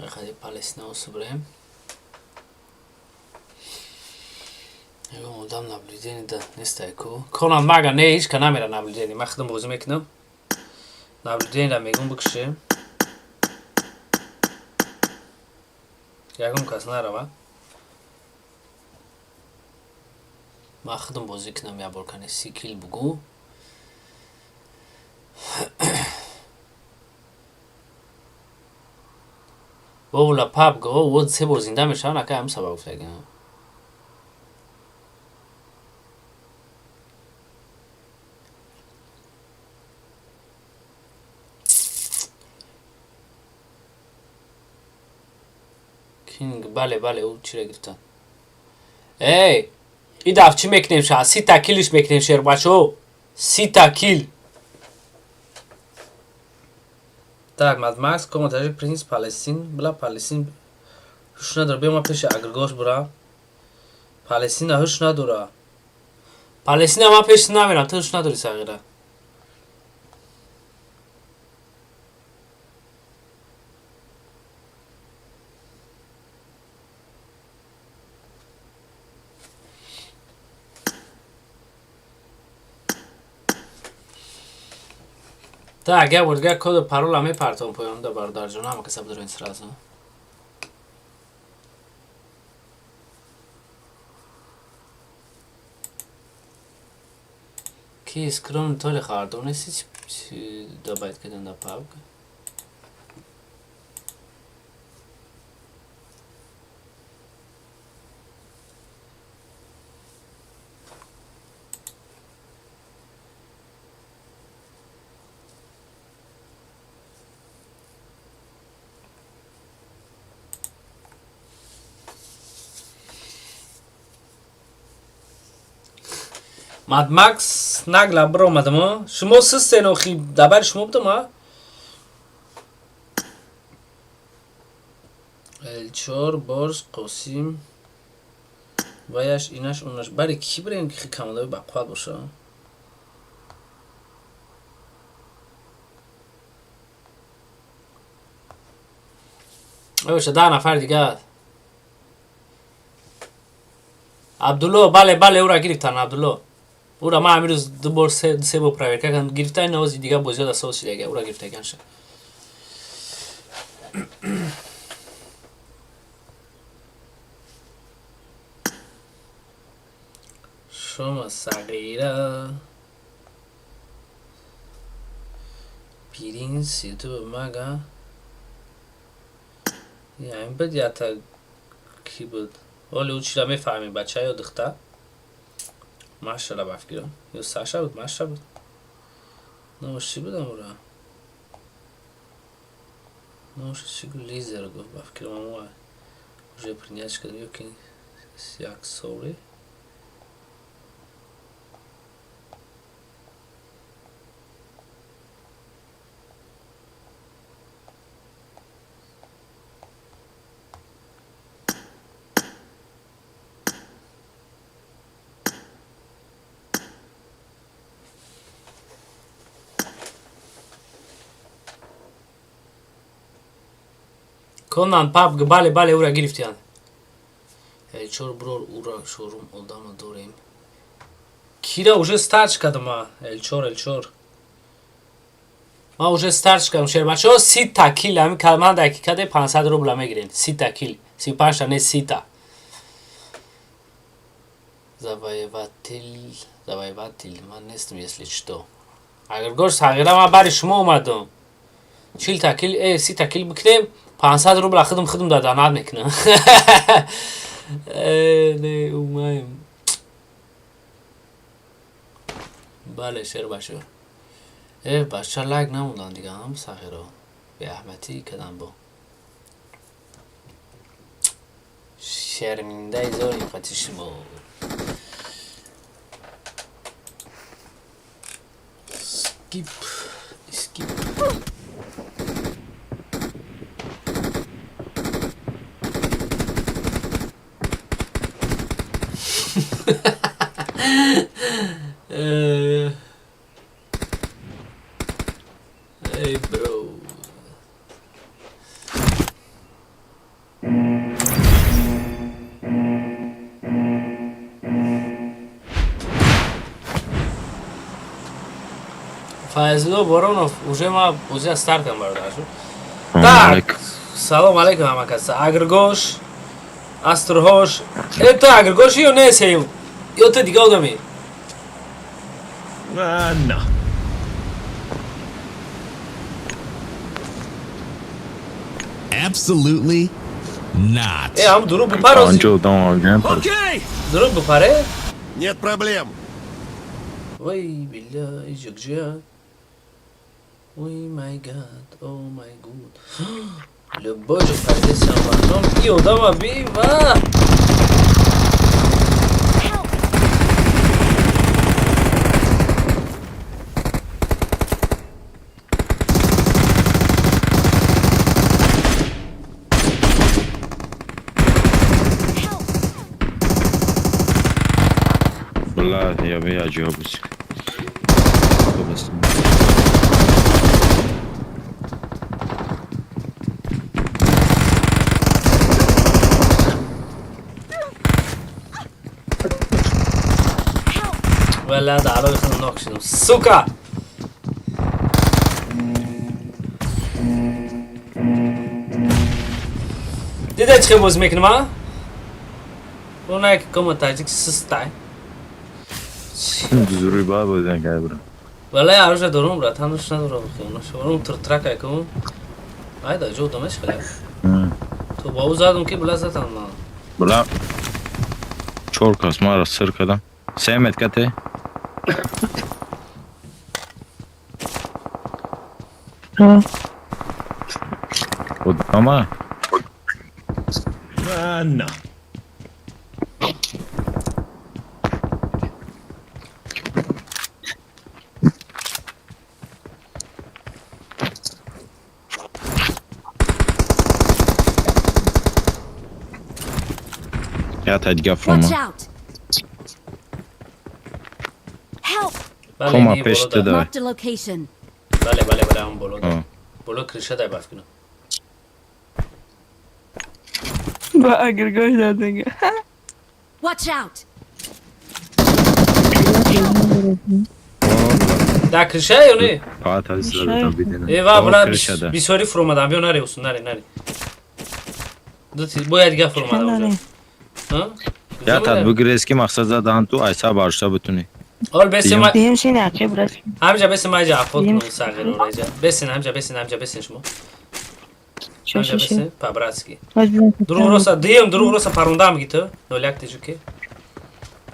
خیلی پالستینا سبریم یه مودم نبلیدینی ده نیست ایکو کنم مگه نه هیچ که نمیره نبلیدینی من خودم بازی میکنم نبلیدینی را میگم بکشه یکم کس نره من خودم بازی کنم یا برکنی 30 کیل بگو بابولا پاپ گو ود سه بار زنده میشه نکه هم سبب افتاده کینگ بله او چی را گرفتن ای این دفت چی میکنیم شا 30 تا کیلش میکنیم شیر بچو 30 تا کیل Так, Mad Max, коментажи принц Палестин, бла Палестин хуш надора, бема пеш агрегош бура. Палестина хуш надора. Палестина ма пеш намерам, ты хуш надори сагира. Так, я вот как код парола ми партам поем да бардар жона, ама каса буду сразу. Ки скрон толи хардон неси да байт кедан да павк. Mad Max nagla bro madamo شما سه سنوخی دبر شما بودم الچور بورس قاسم وایش اینش اونش برای کی بریم که کاملا بقوال باشه باشه 10 نفر دیگه عبدالله بله او را گرفتن عبدالله او را ما امروز دو بار سه بار پرایر کردن گرفتن نوازی دیگه بازی ها دست شده او را گرفته کنشه شما صغیره پرینس یوتیوب مگه یعنی بد یا تا کی بود ولی او چی را میفهمیم بچه یا دختر ماشاءالله بفکرم یا ساشا بود ماشا بود نوش چی بودم او را نوش چی گو لیزر گفت بفکرم امو уже принять кадюки як соли Conan PUBG bale ura گرفتیان چور برور ura شوروم odavno durayım Kira уже starch کردم الچور ما уже starch کردم شیر بچه ها 30 تا کیل همین کلمه دقیقه 500 روبل میگیرین 30 تا کیل 35 تا نه 30 تا завоеватель من نیستم если что اگر گوش تغییره من برای شما اومدم 40 تا کیل 30 تا کیل بکنیم 500 روبل خودم دادن میکنم نه اومایم بله شیر باشه بچه لگ نموندن دیگه هم سخیره به احمدی کدن با شرمینده ایزاری قطیش با اسکیپ Hey bro Fazlo Boronov уже мы уже стартом бардашо. Так, салом алейкум амакас. Агргош, Астргош. Это Агргош ё не сею. Ё ты дига одами. No. Absolutely not. Ам дуруп бупарози. Окей! Дуруп бупаре? Нет проблем. Ой, бля, иджекжа. Ой, май гад, о май гуд. Любой же позиция потом. И удава бива. والله يا بيا جوابك بس ولا هذا على خلينا ناقشين سوكا دیده چه باز میکنم ها؟ اونایی که کم تاجیک سستای ضروری باید بودن که برم ولی آروش دارم را تنوش ندارم بخیرم شورم ترک ایکم ayda جو دمش خیلی تو با او زدم که بلا زدم ما بلا چور کس ما را سر کردم سیمت کته Ama No. ya tadga from Watch out! Help! Koma peşte de Marked a location. بله هم بولو آه. بولو کریشه دای باف کنم با اگرگاهی دادنگه Watch out! در کشه یا نه؟ فقط هستی زدم بیدینم ایوه بلا کرشده بیساری فرو مدم بیا نره اصلا نره باید دیگه فرو مدم اونجا یا تطبیق ریسکی مقصد زدن تو ایسا بارشتا بتونی اول بسیم Diyeyim seni arkaya bırak. همجا بسیم ایجا افاد کنون ساقر رو ایجا بسین همجا بسین شما همجا بسین پابراتسکی دروغ روسا دیم دروغ روسا پرونده هم گیتو نولیک تیجو که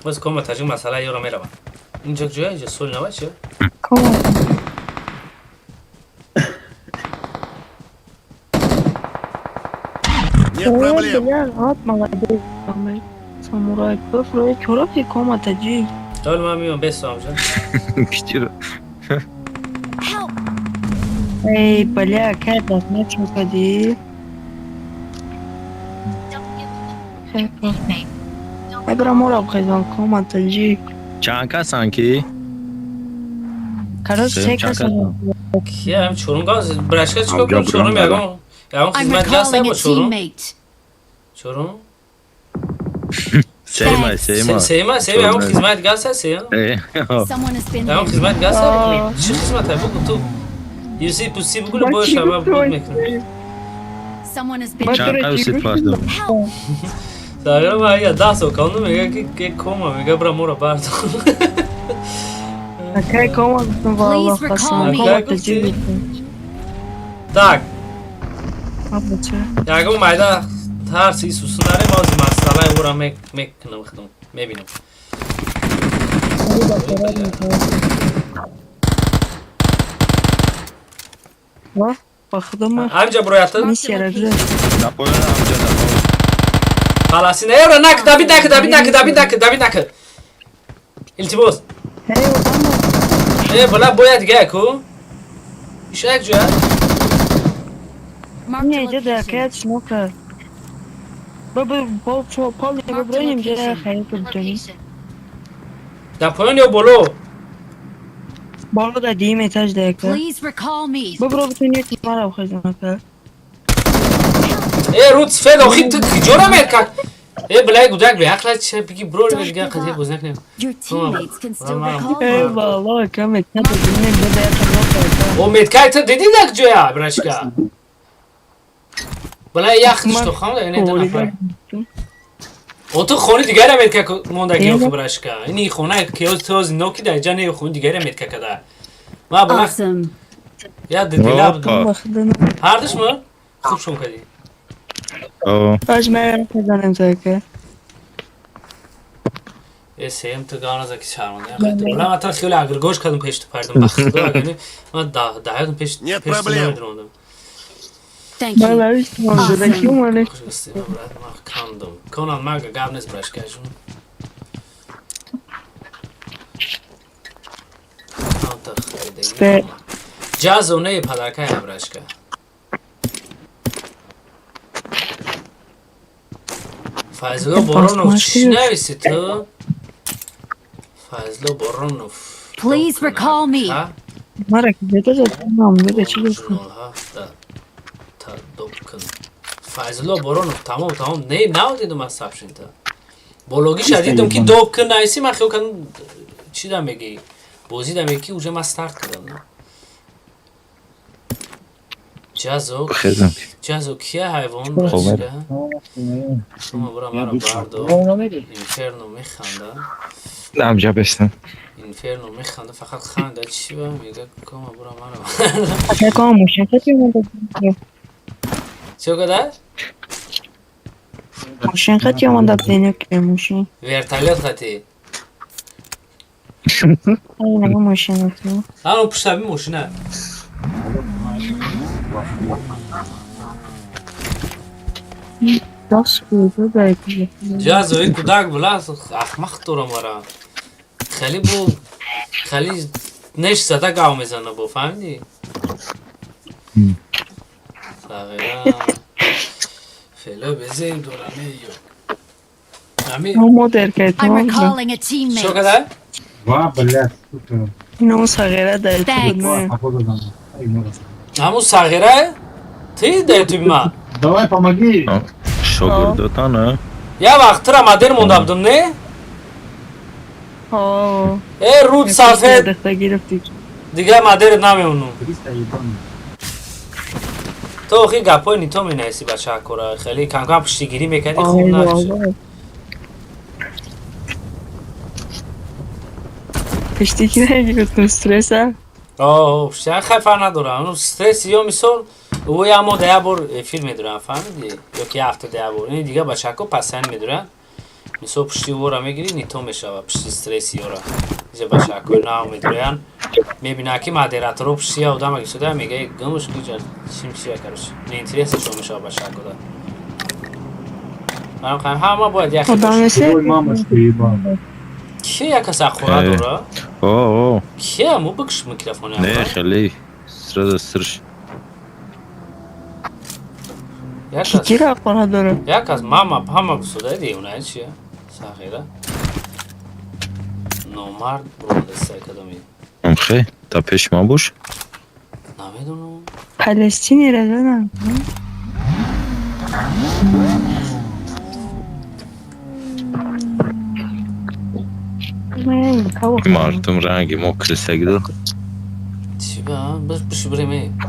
بس کما تاجیق مسئله یورا میروان اینجا جویا اینجا سول نوه چیه؟ Нет проблем. Samuray köfrü çorap komatacı. دال من میام بسو همجا کچی رو Help! Ey bля, kada ne çokadi. Ebra mora bkhizan komatacı. چند کسن کی؟ Karos Senin çeka çakal. کیه هم چورون گاز برشکه چیکار کنم همجا چورون برام یگم I'm خدمت گاز recalling با a چورون teammate. چورون سیما سیما سیما یگم خدمت گاز هستی یا Someone has been یگم here. خدمت گاز هستی چی خدمت های بگو تو یوسی پوسی بگو باش همه بود میکنم Someone has been چند here. قوسید پاردم Help! ساگر ما یا دست و کانو میگه که کما میگه برا مورا برد Kay komatın valla Please recall kasam me. komatacı. так Abacha. یگم مایده ترسی سوسن داره باز مسئله او را میکنم خدم میبینم Va, bakdım mı? همجا برویت Mis yaraklı. نپویان همجا نپویان خلاصی نه یورا نک دابید نک التباس Hey oradan mı? بلا باید گه کو ایش یک جویا Marked a Neydi de location. kaya smoker. Baba pol ya Marked a burayım ya location. hayır kurtulun. در پایان یا بلو Bolu da diyeyim etaj da yakın. Please recall me. Baba bütün yet numara bakacağım akar. ای رود سفید آخی تو جورا میرکک ای بلای گودک به حق چه بگی برو بگی قضیه بزنک نیم Your teammates can still recall you. Eyvallah kamet. Ne dediğine bir de yakın yok. او میتکای تو دیدی دک جویا برشکا بلای یخش تو خام ده نه نفر او تو خونه دیگر میرکک مونده که خو برشکا اینی خونه که توز نوکی در جنه خونه دیگر میرکک ده ما بلا Awesome. یا دیلا بدم Bakdın. هردش مو خوب شون کردی او Kaç merak kazanım zaten. ای سیم تو گانا زکی شرمنده خیلی بلا ما تا خیلی اگر گوش کردم پیش تو پردم بخدا اگر ما دهیدم پیش Нет پیش проблем. نمیدروندم Thank you. Bana üstüm oldu da kim var? خوش گستی برات ما کندم کنان ما گاب نیست برشکا جون تا خیلی جاز و نه پدرکای برشکا فایزلو بارونوف چی نویسی تو؟ فایزلو بارونوف Please recall me. ها؟ Merak ediyor da tamam ne de çıkıyorsun. جورنال ها تا دوکن فایزلو بارونوف تمام نه دیدم از سبشین تا بولوگی شدیدم که دوکن نایسی من خیلی کن چی دم بگی بازی دم بگی اونجا من ستارت کردم نه جازو کیه حیوان برشکه شما برا مرا بردو اینفرنو میخنده همجا بستم اینفرنو میخنده فقط خنده چی با میگه کما برا مرا Akar kalmışsın. Kaçıyor mu? چه کده؟ Muşun kaçıyor mu da deniyor ki muşun. ورتالیت خطی Aynen muşun atıyor. همون پشت بی موشنه Nasıl uyudu da yapıyor. جازوی کودک بلا احمق تو مرا خیلی بو خیلی نش زده گاو میزنه بو فهمیدی؟ صغیره فعلا بزیم دورانه یو همین Ama derken I'm tamam mı? recalling a شو teammate. کده؟ No sagera da Thanks. yapıyor. همون صغیره؟ تی دیتوی ما شاگرداتانه یا وقت را مدر مونده بودم نه؟ Oo. رود سفید دسته گرفتی دیگه مادر نمیمونم تو خیلی گپای نیتو می نویسی بچه کره خیلی کم کم پشتیگیری میکردی خوب نشه پشتی که نگیرد استرس ها آه پشتی خیلی فرق نداره اونو استرس یا میسال او یا ما 10 بار فیلم میدونن فهمیدی یا که هفته 10 بار این دیگه بچه ها پسند میدونن میسال پشتی او را میگیری نیتو میشه و پشتی استرسی او را اینجا بچه ها نام میدونن میبینه که مادرات رو پشتی ها دام اگه شده میگه گمش کجا چیم چیه کارش نه اینترس شو میشه بچه ها کده من خواهم همه باید یکی باشه کی یک کس خورا داره؟ اوه کی همو بکش میکروفونه نه خیلی سرد استرش کی را خورا داره؟ یک از ماما همه بسوده دیونه چیه؟ ساخیره نومرد برو دسته کدومی امخی تا پیش ما بوش نمیدونم پلستینی را دارم مردم رنگی مکرسه دو چی با؟ بس بشو بریم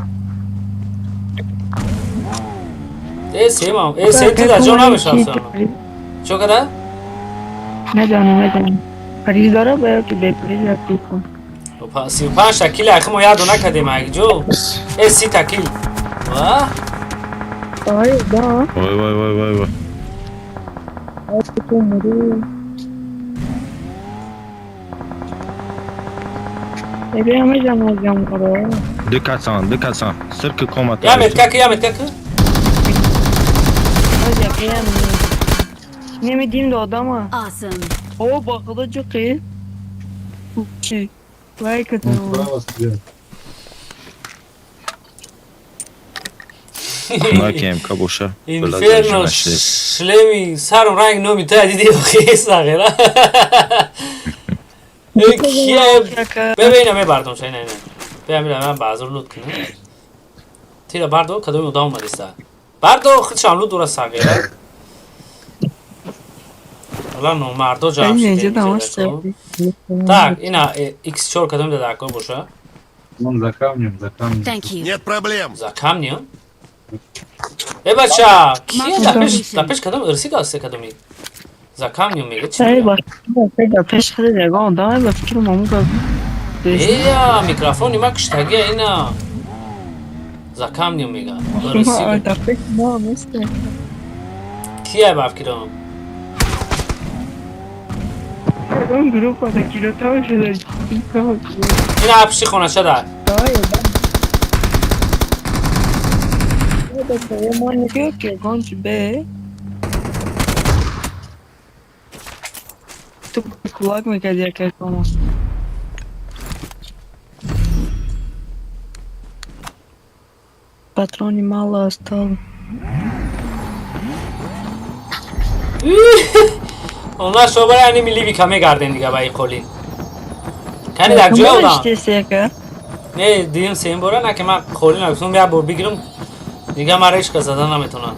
سیمام سیتی در جا نمیشه چو کده؟ ندانم پریز داره باید که بپریز رفتی کن 35 تکیل اخی ما یادو نکدیم اگه جو 30 تکیل واه آره دا وای وای وای وای وای تو مورو ebe همه جمع کرده دکتان سرک کومت یا متکه نمیدیم دادم ها Awesome. او با خدا جو قیل چی وای کتنو ناکیم کبوشه اینفرنو شلمی سرم رنگ نومی تا دیدی خیلی ساخیره ببینم بردم شایی نه ببینم من بازار لود کنم تیرا بردو کدومی ادام اومدیسته بردو خیلی شاملود دور ساخیره حالا نو مردو جمع شده так اینا x4 کدوم ده دکو باشه Thank you. Нет проблем. за камнем ای بچه کیه دپش کدوم ارسی داسته کدومی за камнем میگه چی سعی با پیش خیلی نگاه داره با فکر مامو که ایا میکروفونی ما کشتگی اینا за камнем میگه ارسی دفعه ما مثل کیه بفکرم اون گروه پاده کیلو تاو شده این اپشی خونه شده ما نگاه که گانج به تو کلاک میکرد یکی کامو патрони мало осталось اونا شو برای اینی لیوی کمه گردن دیگه با این قولین کنی در جای اونا نه دیم سیم برای نه که من قولین اکسون بیا بر بگیرم دیگه من عشق زدن نمیتونم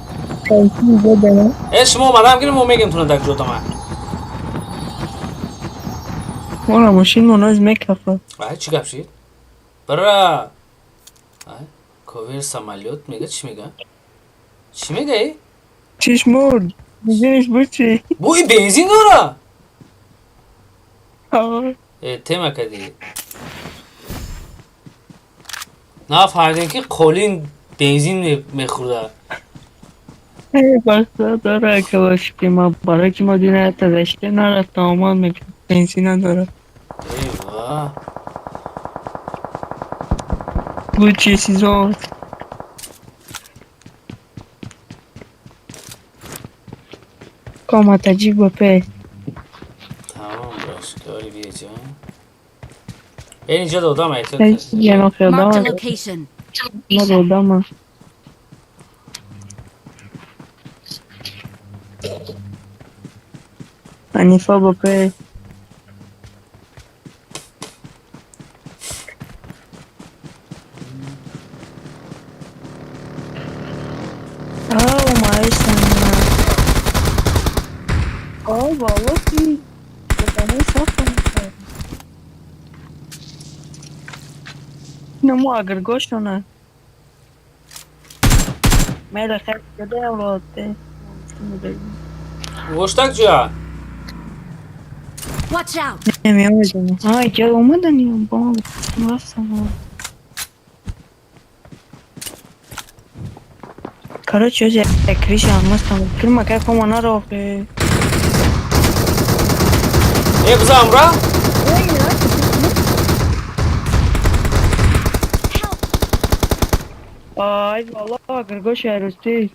عشق ما اومدم گیرم و میگم تونه در جای من مولا ماشین مناز میکفه آه چی گفت شید؟ برای کویر سمالیوت میگه چی میگه؟ چی میگه؟ چیش مرد بزنش بود چی؟ بوی بنزین داره؟ آه تیمه کدی نه فهمیدین که قولین بنزین میخورده بسته داره که باشه که ما برای که ما دینه تدشته نرفت آمان میکنه بنزین نداره ایوه بود چی چیزا کامت عجیب با پی تمام باش کاری بیه جا این اینجا دادم ایتو یه نوخه Marked a دامه location. ما دادامه حنیفه با پی نمو اگر گوشونه میره خیلی کده اولاد وشتک جا Watch out! نمیدونم های که اومدن یا با رفتم короче я кричал мы там firma как он на роке ای بزام را ай والله اگر گوش راستی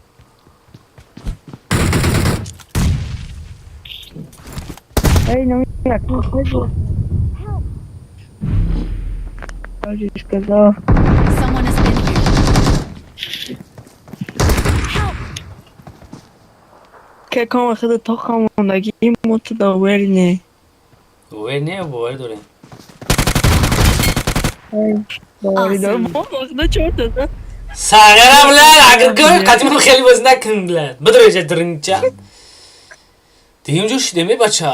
ای نمیدونم Кажешь, сказал. Someone has been here. که کام خود تا خاموندگی متداوری نه وی نه باور داره داری دارم با خدا چهار داده ساغرم لال اگر که قدیم خیلی باز نکن لال بدر جا درنچا دیگه اونجا شده می بچه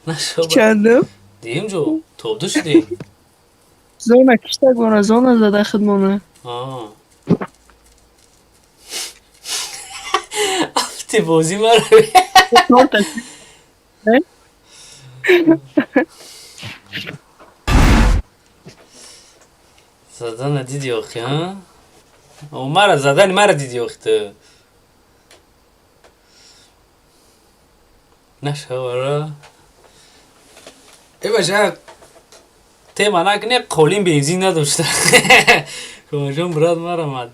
نشو چندم؟ دیگه اونجا توب دو شده زونه کشتک بانه زونه زده خدمانه افتی بازی مرا زدن ندیدی آخی ها؟ او مرا زدن مرا دیدی آخی تو نشورا ای باشه تیما نکنه قولین بنزین نداشته کمشون براد مرا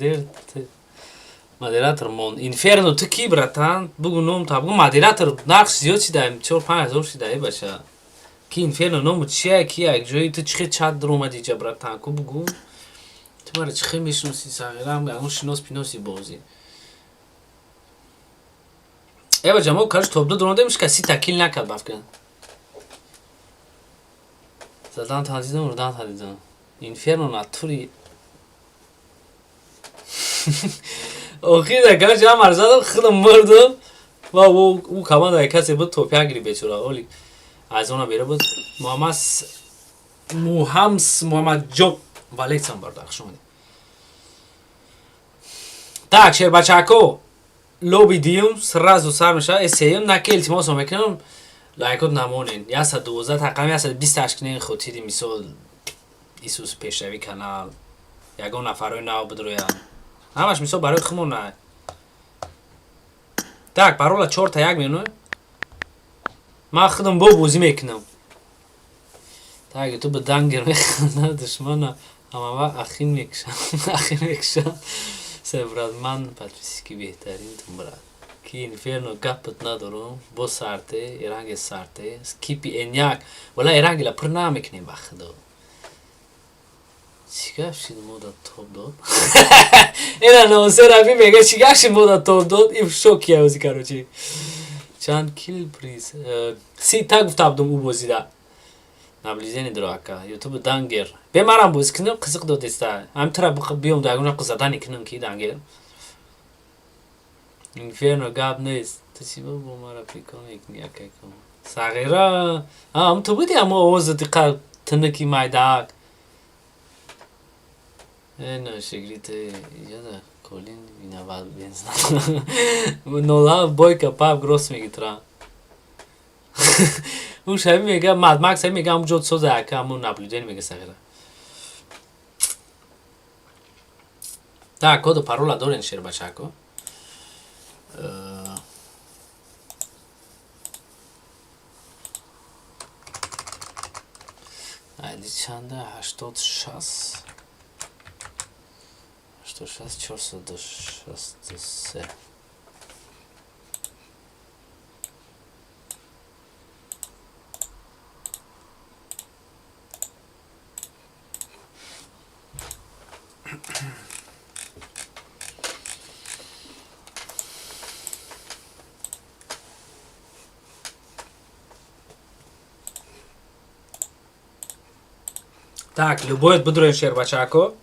مدیراتر مون اینفرنو تو کی براتان بگو نوم تا بگو مدیراتر نقش زیاد چی دایم 4-5 چی دایی باشه کی اینفرنو نوم چیه کی یک جایی تو چخی چاد در اومدی جا براتان کو بگو تو مرا چخی میشنوسی ساغرم اون شناس پیناسی بازی ای باشه ما کارش توب دو درونده میشه کسی تکیل نکرد بافکن زدن تا دیدم وردان تا دیدم اینفرنو ناتوری اوخی دکان جا مرزادم خودم مردم و او کمان دای کسی بود توپیا گیری بیچورا اولی از اونا بیره بود محمد جوب والیکسان برده اخشوندی так شربچاکو لوبی دیم سرازو سر میشه اسیم نکه التماس میکنم لایکات نمونین 112 تقریبا 120 اشکنه خودی دی مثال ایسوس پیشروی کانال یگان نفرای نو بدرویان همش میسا برای خمون نه так parola 4 تا 1 میونه ما خودم با بوزی میکنم так تو به دنگر میخوانه دشمن اما ما اخین میکشم سفراد من پاتریسکی بهترین تنبرد کی اینفرنو گپت ندارم با سارته ایرانگ سارته سکیپی انیاک ولی ایرانگی لا پر نمیکنیم بخدا چیکار شد مودا توب داد اینا نوسه رفی میگه چیکار شد مودا توب داد این شوکیه بازی کاروچی چند کیل پریز سی تا گفتم دم او بازی دا نبلیزنی دراکا یوتیوب دانگر به مرام بوز کنم قصق داد استا هم ترا بیام داگونا قصدانی کنم کی دانگر اینفرنو گاب نیست تو چی با مرا پیکم یکنی اکیکم ساغرا هم تو بودی اما آواز دقیق تنکی مایداک نه شکریت یاده کولین اینا بعد بینزن نولا بویکا پاپ گروس میگیترا اون شبیه میگه ماد ماکس میگه هم جود سوزه که همون نبلیدن میگه ساغرا так کد parola دارین شربچاکو айди чанда 86 463 Так, любой будем шербачако.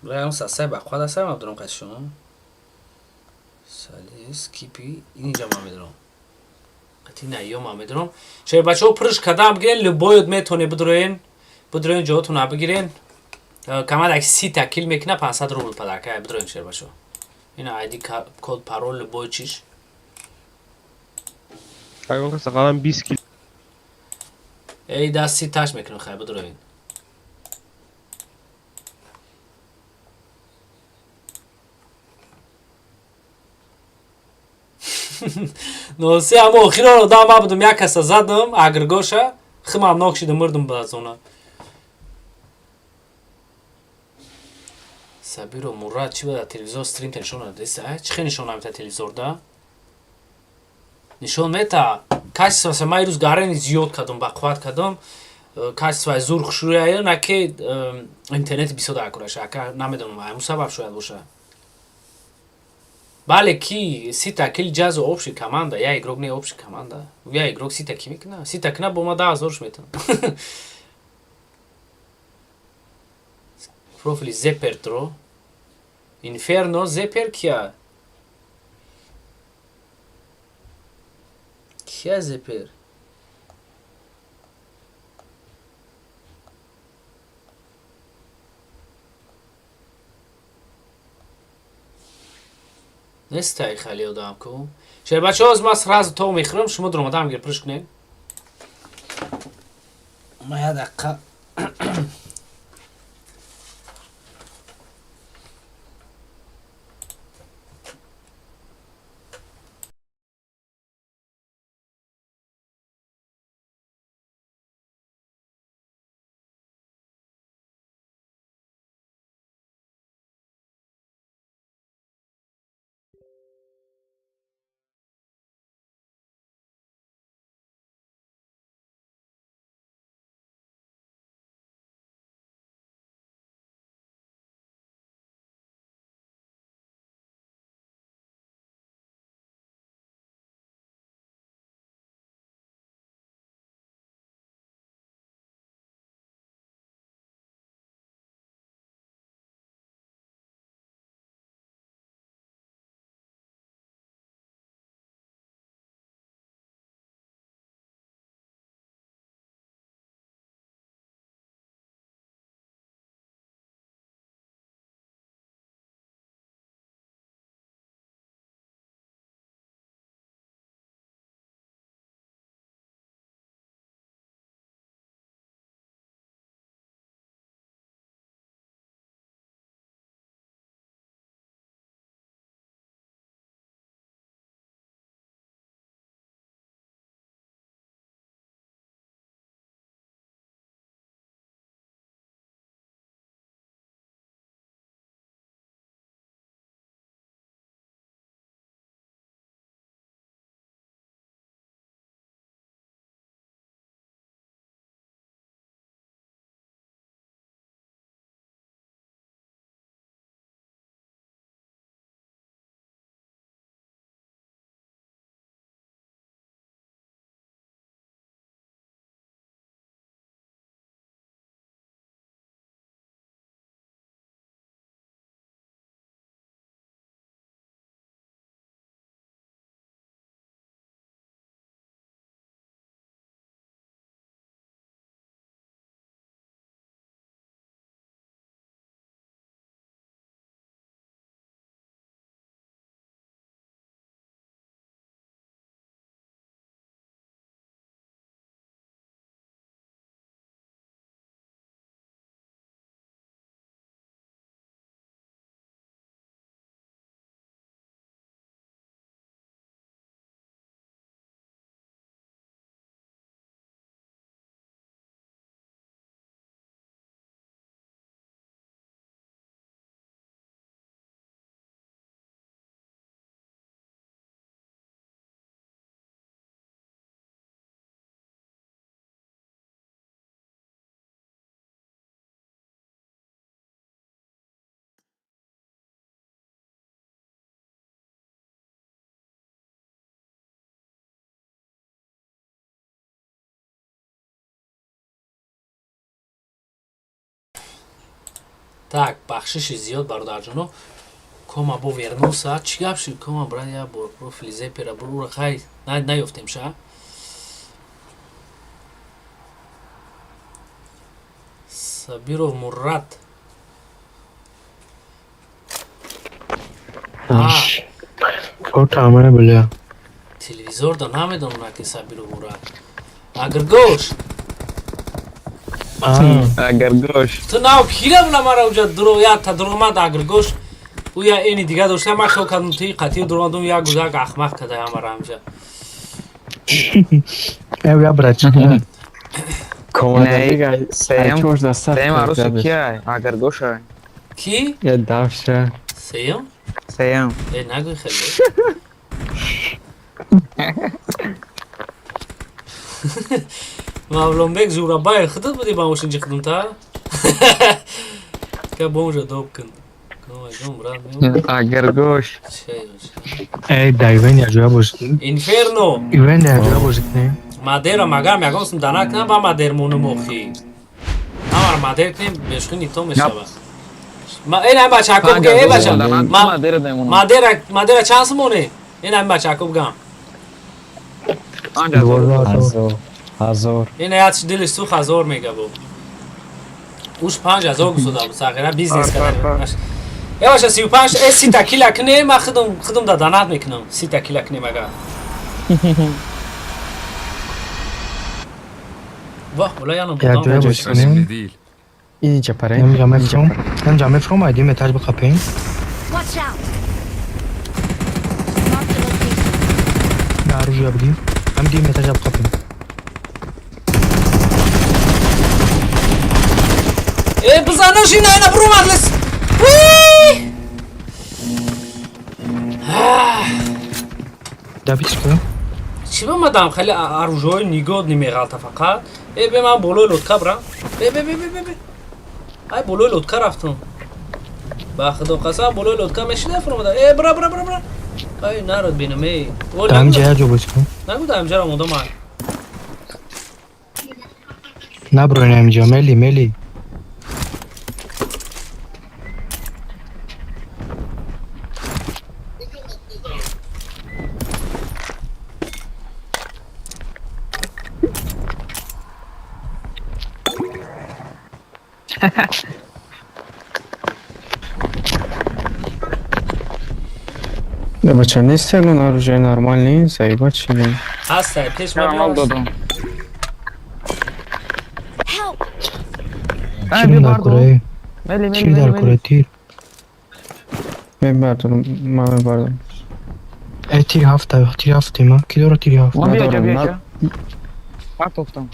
Бля, он сасай ба хвада сай мабдурам кашон. Сали скипи инҷа ма медрам. Тина ёма медром. Шер бачаҳо пурш кадам гирен любоюд метоне бидроен. Бидроен ҷоатона бигирен. Камадак 30 кил мекуна 500 рубл падарка бидроен шер бачаҳо. Ина ID код парол любой чиш. Kanka sakalan 20 kilo. Ey da 30 taş mekune xay бидроен. Но се амо охиро да ма будум якаса задам агргоша хмам нокшидам мурдум базона. Сабиро Мурат чи буда телевизор стрим нишон дада? Чи хе нишон намета телевизор да? Нишон мета качествоса май рӯз гарани зиёд кардам ба қувват кардам. Качествои зур хушурия наке интернет бисёр акураша. Ака намедонам ҳамун сабаб шояд боша. Бале ки 30 кил ҷазо обши команда, я игрок не обши команда. Я игрок 30 ки мекуна? 30 кина бо ма 10,000 метавам. Профили Зепертро. Инферно Зепер кия? Кия Зепер? Нестай хали одам ку. Шер бачаҳо аз ма сразу то мехӯрам, шумо дуромада ҳамгир пурш кунед. Ма я дақиқа. Так, бахшиши зиёд бародарҷоно. Кома бо вернуса. Чӣ гап шуд? Кома брат я бо برو فلیزه پیرا برو خیلی نیفتیم شا سبیرو مرد کامل بله تلویزور دا نمیدونم که سبیرو مرد اگر گوش اگر گوش تو ناو کیره بلا مرا اوجا درو یا تا درو مد اگر گوش او یا اینی دیگه داشته ما شو کردم توی قطعی درو دوم یا گوزاک اخمق کده همه همجا یا برچه نه سیم عروسی کیه اگر گوش های کی؟ یه دفشه سیم؟ سیم نگوی خیلی مولون بک زورا بای خودت بودی با موشن چی خودم تا؟ که با اونجا دوب کن اگر گوش ای دایوین یا جواب باشد اینفرنو ایوین یا جواب باشد نه مادر مگر میگم سم دانک نه با مادر مونو مخی همار مادر کنیم بشکنی تو میشه ما این هم بچه حکوم که ای بچه مادر چانس مونه این هم بچه حکوم گم هزار این هیچ دلش تو هزار میگه بو اوش 5000 گسوده بود ساقیره بیزنس کرده یا باشه 35 سی تکیل کنه ما خودم دادانات میکنم 30 تکیل کنه مگه واه ولی یعنی یا جواب باشد نه اینجا پره نمیجا مفروم ایدی متاج بخپیم Watch out! دارو جواب دیم هم دیم متاج بخپیم ای بزنوش این اینا برو مجلس دابیش که چی با مدام خیلی اروجوی نیگود نمیغلطه فقط ای به من بلوی لطکه برم بی ای بلوی لطکه رفتم با خدا قسم بلوی لطکه میشنه فرموده ای برا ای نرد بینم ای دام جای جو باشد نگو دام جرا مونده من نبرو نمیجا ملی نه بچه نیست الان آروژه نرمال نیست زیبا چی نیست هست پیش ما بیاش Help! چی در کره چی در کره تیر من بردارم ای تیر هفته ما کی داره تیر هفته ما بیا من توفتم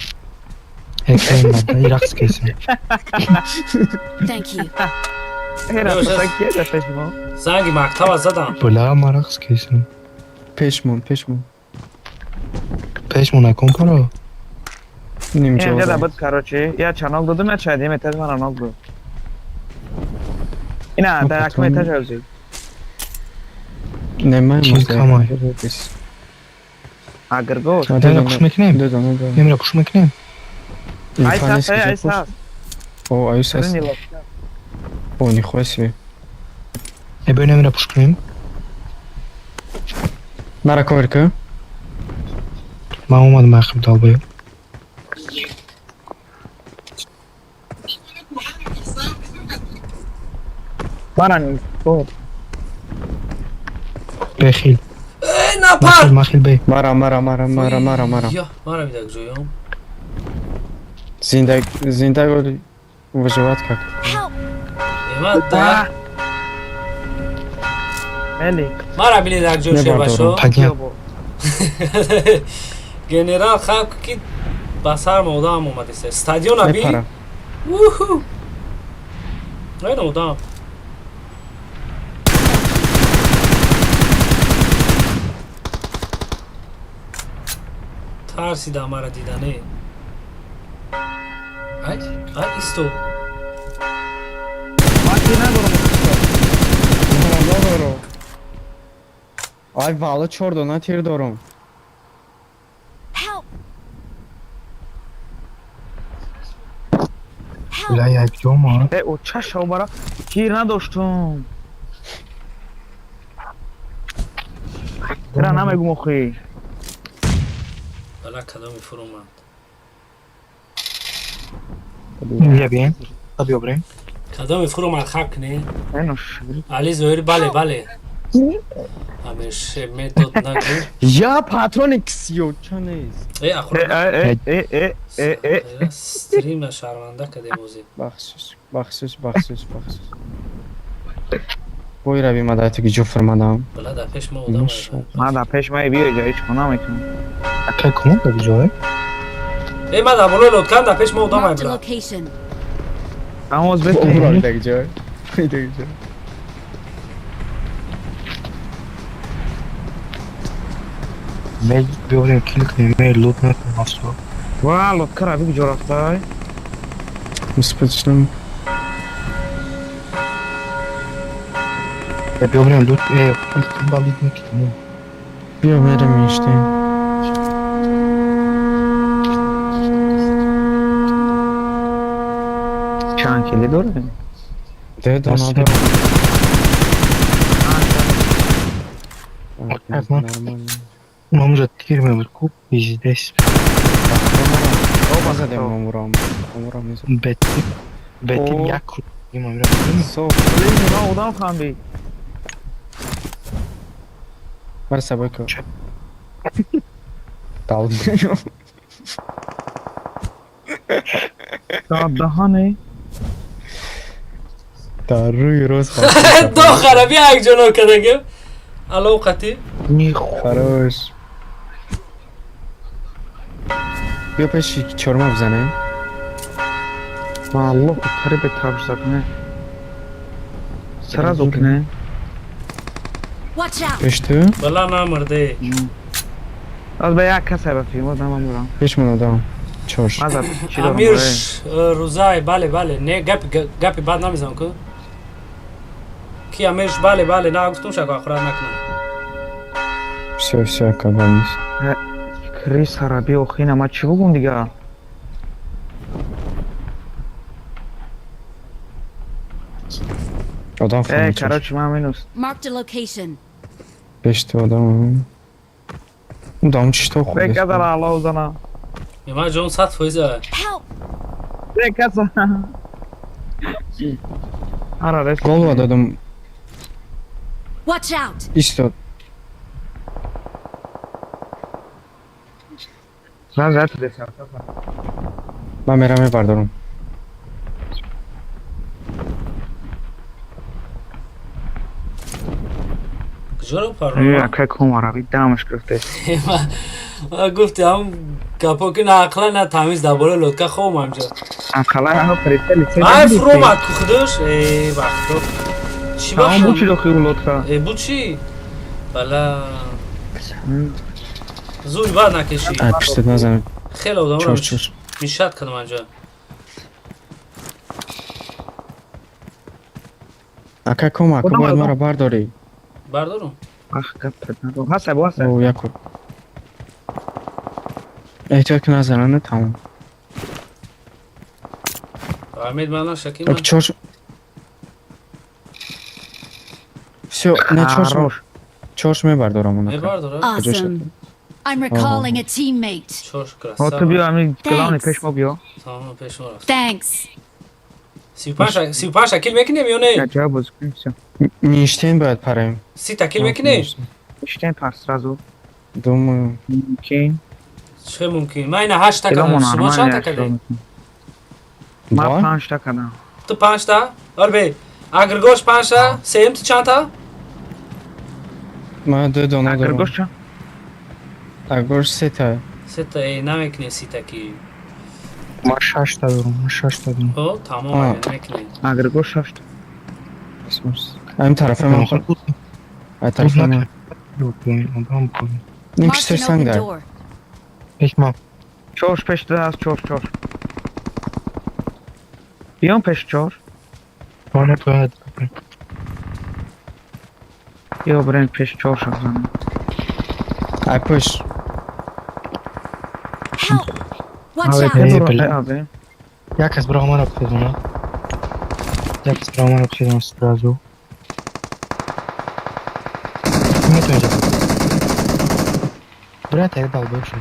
ای که من رقص کسی Thank you. زنگی مکتب زدم بلا ما رقص کسی پیشمون پیشمون نکن پرا نیمچه اینجا بودم دبت کراچی یا چناک دادم یا چه دیم اتاز من آناک دو اینا در اکمه اتاز هزی نه من چیز کمای اگر گوش نمیره کش میکنیم نمیره کش میکنیم ایس هست او ایس هست او نیخواستی ای بای نمیره پش کنیم مرا کار که ما اومد مخم دال باید برن بود بخیل ای نپر مخیل بی مرا یا مرا میدک جویم زنده گولی وجوات کرد ایمان ده ملی مرا بینی دک جو شیر باشو پگیم گنرال خواب که بسر مودا هم اومده سه استادیون بی نپره ووهو این مودا ترسیده مرا دیدنه ای ایستو Ay valla çordona tir dorum. Help! بلا یک جو ما او چش او برا گیر نداشتم چرا نمیگو مخی بلا کدامی فرو اومد بیا بیم بیا بریم کدامی فرو اومد خب کنی اینوش علی زهیر بله همیشه میداد نگو یا پاترون اکسیو چه نیست ای اخورا ای استریم شرمنده کده موزی بخشش بوی روی مدایتو که جو فرمادم بلا در پیش ما بودم ما در پیش مای بیا جا هیچ کنم ایتون اکه کمون بگی جای ای ما در بلو لطکن در پیش ما بودم Marked a بلا location. تماز برای بکنی دیگه جای میل بیاریم کلیک نیم میل لوت نکنم اصلا واه لوت کرا بگی جا رفتای مثبتشنم بیاریم لوت کلیک با لوت نکنم بیا میرم میشتیم چند کلی داره ده دانا دارم مامزا تیر میبود کوب بیزی دست زدیم امورام میزم بتی یک کوب مامزا صاف لیمون آدم خواهم بی بر سبکو داود دهانه در روی روز دو خرابی یک جلو کدگیم الو قطی خروش بیا پیش چرمه بزنه ما الله کاری به تابش زکنه سر زکنه Watch out! پیش تو بلا نمرده از به یک کسی بفیم و دمم برم پیش منو دام چوش مازد چی دارم امیرش روزای بله نه گپی بعد نمیزم که کی امیرش بله نه گفتم شکا اخورا نکنم سه کابل نیست کریس حرابی و خیلی ما چی بگم دیگه آدم فهمی کراچی من مینوس Marked a location. پیش تو آدم دام چیش تو خود بکه در علا و زنه یما جون 100% Help! بکه زنه آره رس گل و دادم Watch out! ایستاد من زد دستم من میرم بردارم کجا پرنامه که کم عربی دمش گرفته ما گفتم کپو که نه اقلا نه تمیز در بالا لطکه خوب همجا اقلا همه پریده لیسه ای فرو مد که خودش ای وقتا چی تمام بود چی باشم داخل لطفا ای بود چی بلا زوری بعد نکشی پشتت نزنم خیلی آدم رو چوش میشد کدام انجا اکا کمک باید مرا برداری بردارم اخ گپت ندارم هسته با هسته او یکو احتیاط که نزننه تمام امید من شکی من چوش سیو نه چوش میبردارم ای اونکا برداره Awesome. I'm recalling a teammate. چوش ها تو کرسا بیا همین کلانی پیش ما بیا تمام پیش ما رفت Thanks. 35 شکل میکنیم یا نه؟ جا بازی کنیم نیشتین باید پرایم 30 تکیل میکنیم؟ اشتین پرس رازو دوم ممکن چه ممکن؟ من این 8 تکل شما چند تکل؟ ما وای. 5 تا کردم تو 5 تا؟ آره اگر گوش 5 تا سیم تو چند تا؟ من دو دانه اگر دارم گوش چند اگر سه تا 3 تا ای نمیکنی 30 تکی ما 6 تا دارم ما 6 تا دارم او تمام نمیکنی اگر گوش 6 تا این طرف من خود این طرف من این Marked کشتر an سنگ open دار door. پیش ما چوش پیش ده از چوش بیام پیش چوش باید یا برین پیش چوش افزانه ای پش Help! Watch آوه out! بله آوه یک از برای ما را بخیدونه یک از برای ما را بخیدونه سترازو میتونی جا Брат, я дал больше.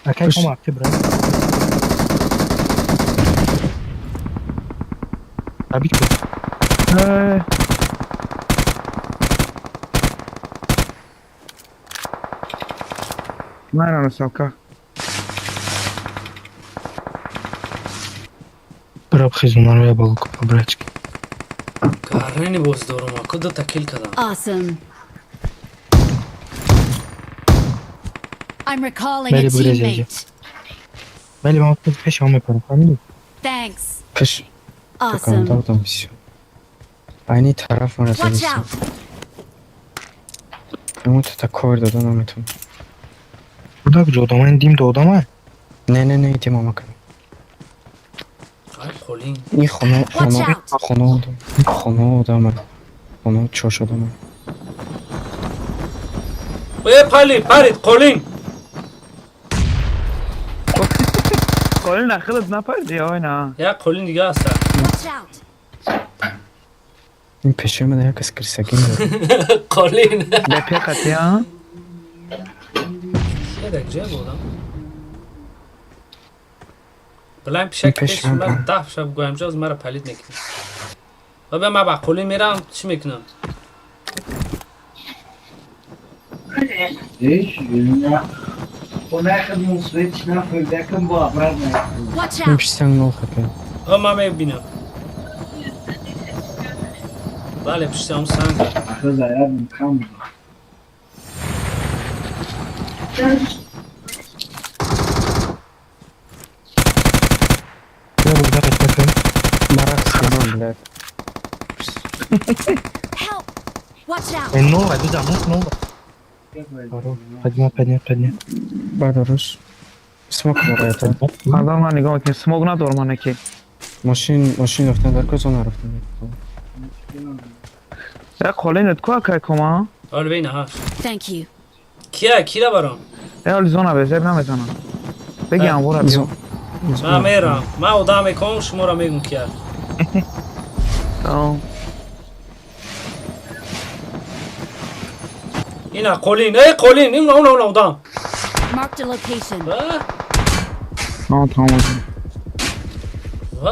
А как помог ты, брат? Abi ki. Nerede salka? Брат, хизунар я балку побрачки. Карни боздорум, куда та кил кадам. Awesome. I'm recalling a Beni buraya teammate. Бели мама тут пеш аме пара. Фамили. Thanks. Пеш. Awesome. Tamam все. Aynı taraf var Watch zaten. out. Umut такой да нам это. Burada bir odama indim de odama. Ne идем амак. Ay Colin. این خونه Watch out. خونه آدمه خونه چاش آدمه Parit, Colin. Kolin akıllı ne yapar diye oyna. Ya Colin دیگه هست. Watch out. این پشرمه ده herkes 48 داره Colin. Lepe katı ya. Şeyde güzel bu adam. بلند پیشک پیش من 10 شب گویم جاز مرا پلید نکنم و به من با قولی میرم چی میکنم Watch این out. پیش سنگ نو خطه و من میبینم بله پیش هم سنگ Ya burada etmesin. Marak sıkıntı bile Help. Watch out. Nova, это да, Nova. Поднимай. بردارش اسمک برای تا Adam var nigah ki smog na dormane ki. ماشین رفتن در کجا نرفتن Ya Kolin et ko akay koma. حالا بین ها Thank you. کی را برام Ya Lizona be zeb namezana. Begi vura biyo. من میرم من ادا میکنم شما را میگم کیا Tamam. اینا قولین ای قولین این اون ادا Marked a location. Tamam tamam. و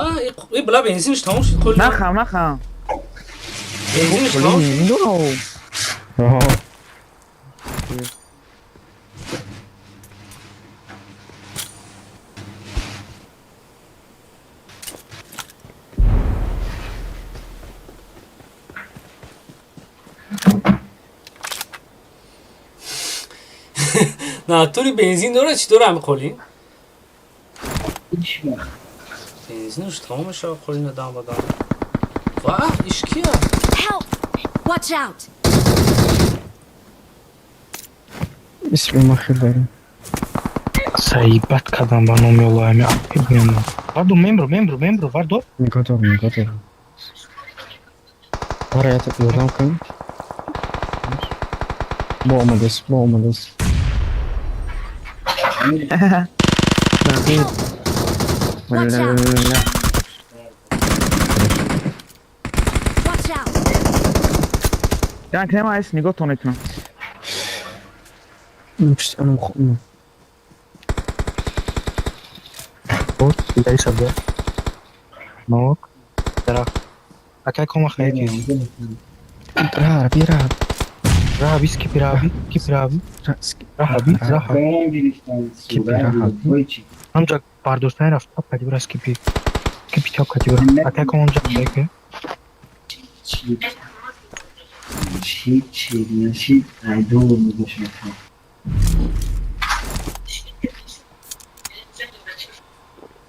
ای بلا بنزینش تموم شد قولین Nakham. بنزینش تموم شد No. ناتوری بنزین داره چطور هم قولین بنزینش تموم شد قولین دام بدام واه ایش کیا Help. Watch out. اسم ما خیلی داریم Saíbat kadam bana yollayayım ya. Bilmiyorum. Pardon, membro, pardon. نگاه دار برای تا یادم کن با آمدست Watch out. Watch out. Ya krema es nigah tonetna. این پشت انم خوبیم Вот, дай себе. Ног. Тарах. А как он махает? Rabi Rabi, skipi Rabi. Ancak pardon rafta hadi biraz skipi. Skipi çok hadi biraz. A как он olacak peki?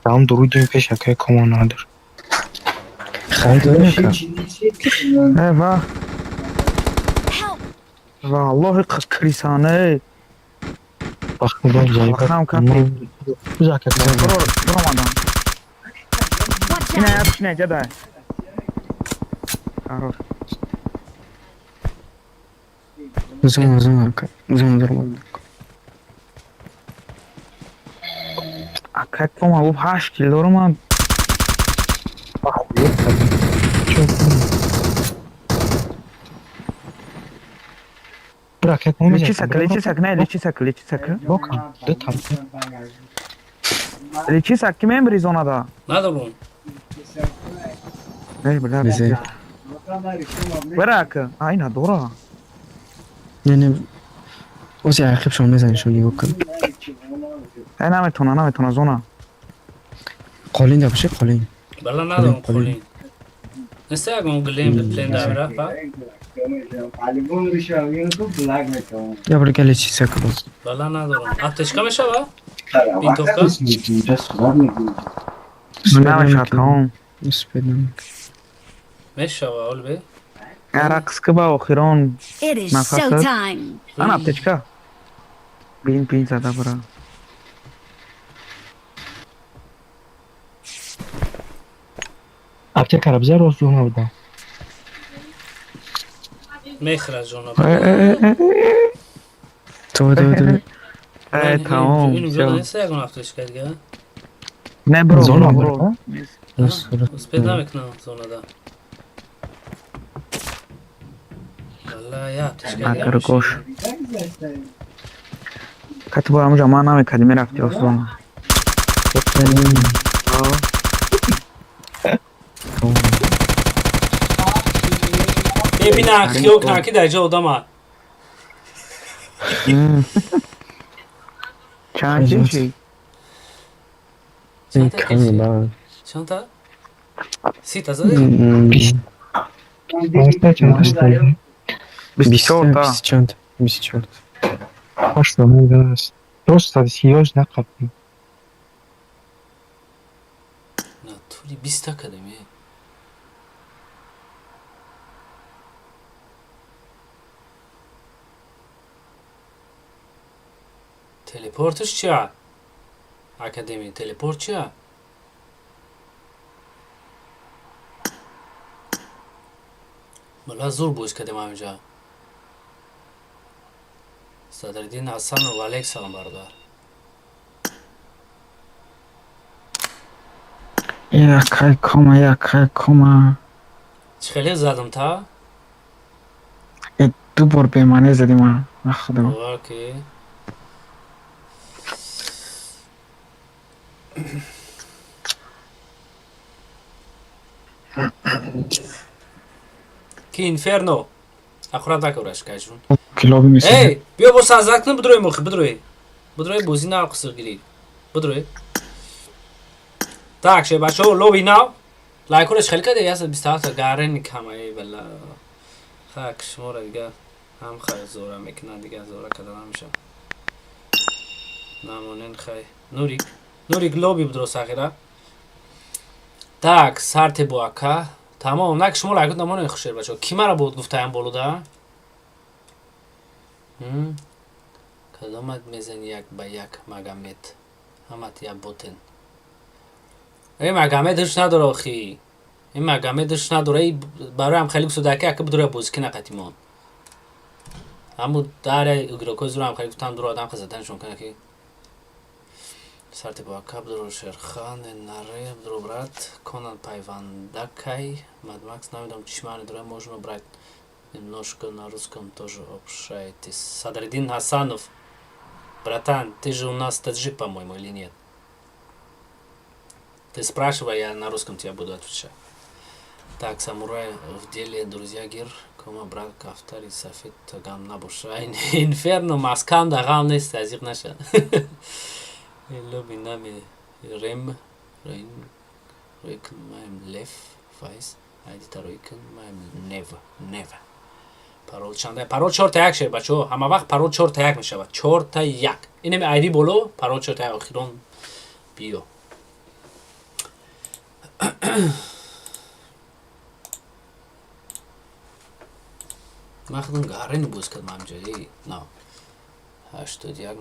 Tamam duruyduğum peş a как он надо. خیلی داره که Eyvah. Help. Vallahi krisane. Bak buradan zayıf. Bakalım kapı. Uzak et. Duramadan. Watch Yine out. yap ne cadar. Karor. uzun durmadı Akak koma bu haş ki durma. Bak yok tabii. Çok iyi. Bırak etmemi Liči sak, ne, liči sak. Boka. De tam. Liči sak, kime mi zonada? ندارم Ey bırak. Bize. Bırak. Aynen doğru. Yani o şey akıp şunu mezen şunu bakın. نمیتونه زونه. Kolin de bir şey kolin. بلا ندارم خولین نستاگم گلیم به پلین دار رفت Ya böyle gel içi sakız. بلا ندارم apteşka میشه با این توکا نمیشه تمام. Üspeden. میشه با اول به رقص که با آخران It is Nafas al. showtime. انا apteczka. Bin zada bura. Aptekar bize rozduğuna burada. میخرج اونو Doğru. تمام. اینو جدا نستاگم apteşka دیگه Ne bro Zona bro. burada. اسپید نمیکنم زونه دا والله یا apteşka Akar دیگه koş. Katı bu amca ama nami kalime rafti o zona. ببین اخیو کنکی در جا odama Çançı şey. Kan ben. çanta sita zade Başta çantası. Biz çorta. Biz çant. Biz çant. Başta ne biraz. Просто серьезно капли. توری 20 تا کلمه تلپورتش چیه؟ اکادمی تلپورت چیه؟ بلا زور بوز کدیم همینجا صدردین حسن و علیک سلام بردار Yakay koma. چه خیلی زدم تا؟ Du bor پیمانه زدیم ها. نخدا. اوکی کی اینفرنو اخورا دکورش کجون Kilobi misin? ای بیا با سازاکن بدروی مخی بدروی بوزی نه قصر گیرید بدروی Так, ше бачо лоби нав. Лайкураш хел каде яса 27 гарен камай бала. Так, шмора дига ҳам хай зора мекунан дига зора кадан намеша. Намонен хай. Нурик лоби будро сахира. Так, сарте буака. Тамом, нак шумо лайкут намонен хушер бачо. Ки мара буд гуфтаям болуда? Кадомат мезани як ба як магамет. Ҳамат я ботен. این مگامه دش نداره آخی این مگامه دش نداره ای برای هم خیلی سوداکی اکه بدوره بوزی که نقیتیمون همون داره اگراکوز رو هم خیلی کتام دور آدم خزدنشون کنه که سرتی با اکه بدورو شرخان نره بدورو برد کنن پیوندکای مدمکس نمیدونم چشمانی داره можем брать немножко на русском тоже общаетесь Садриддин Хасанов братан ты же у нас таджик по-моему или нет Ты спрашивай, я на русском тебе буду отвечать. Так, самурай в деле, друзья гир, кома брат кафтари сафет гам набушайн. Инферно маскам да гам нест азик наша. Эло бинами рем рейкен маем лев файс. Айди та рейкен маем нев. Парол чанда. Парол 4 تا 1 شه بچو. همه وقت парол 4 تا 1 میشه. 4 تا 1. اینم آیدی بولو парол 4 تا 1 اخیرون بیو. من خودم گارین بوز کردم همجایی نه 81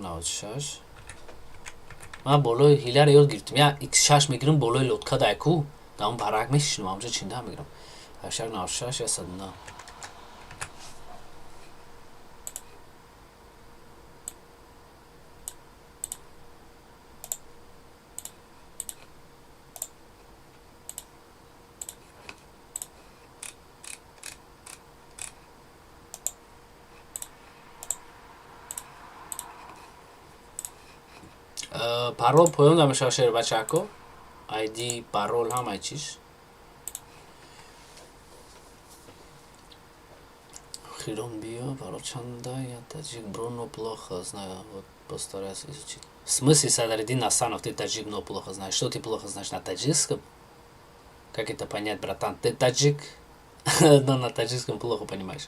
من بالای هیله رو یاد گرفتم یا x6 میگیرم بالای لطکا دایکو دا اون برق میشنم همجا چینده هم میگیرم 81 یا 109 парол поён дамеша шербачако айди парол ҳамаи чиш хирон биё парол чанда я таҷик броно плохо знаю вот постараюсь изучить в смысле Садриддин Асанов ты таджик но плохо знаешь что ты плохо знаешь на таджикском как это понять братан ты таджик но на таджикском плохо понимаешь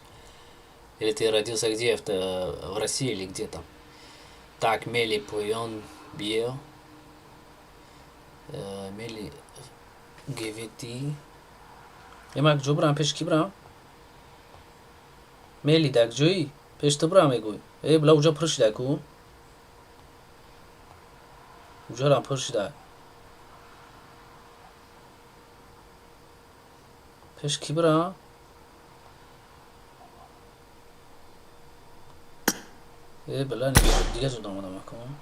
или ты родился где в России или где там так мели поён биё мели гевети ямак ҷо бурам пеш ки бурам мели даг ҷои пеш ту бурам мегӯй била уҷо пур шида ку уҷорам пур шида пеш ки бурам била дига зуд омадам акун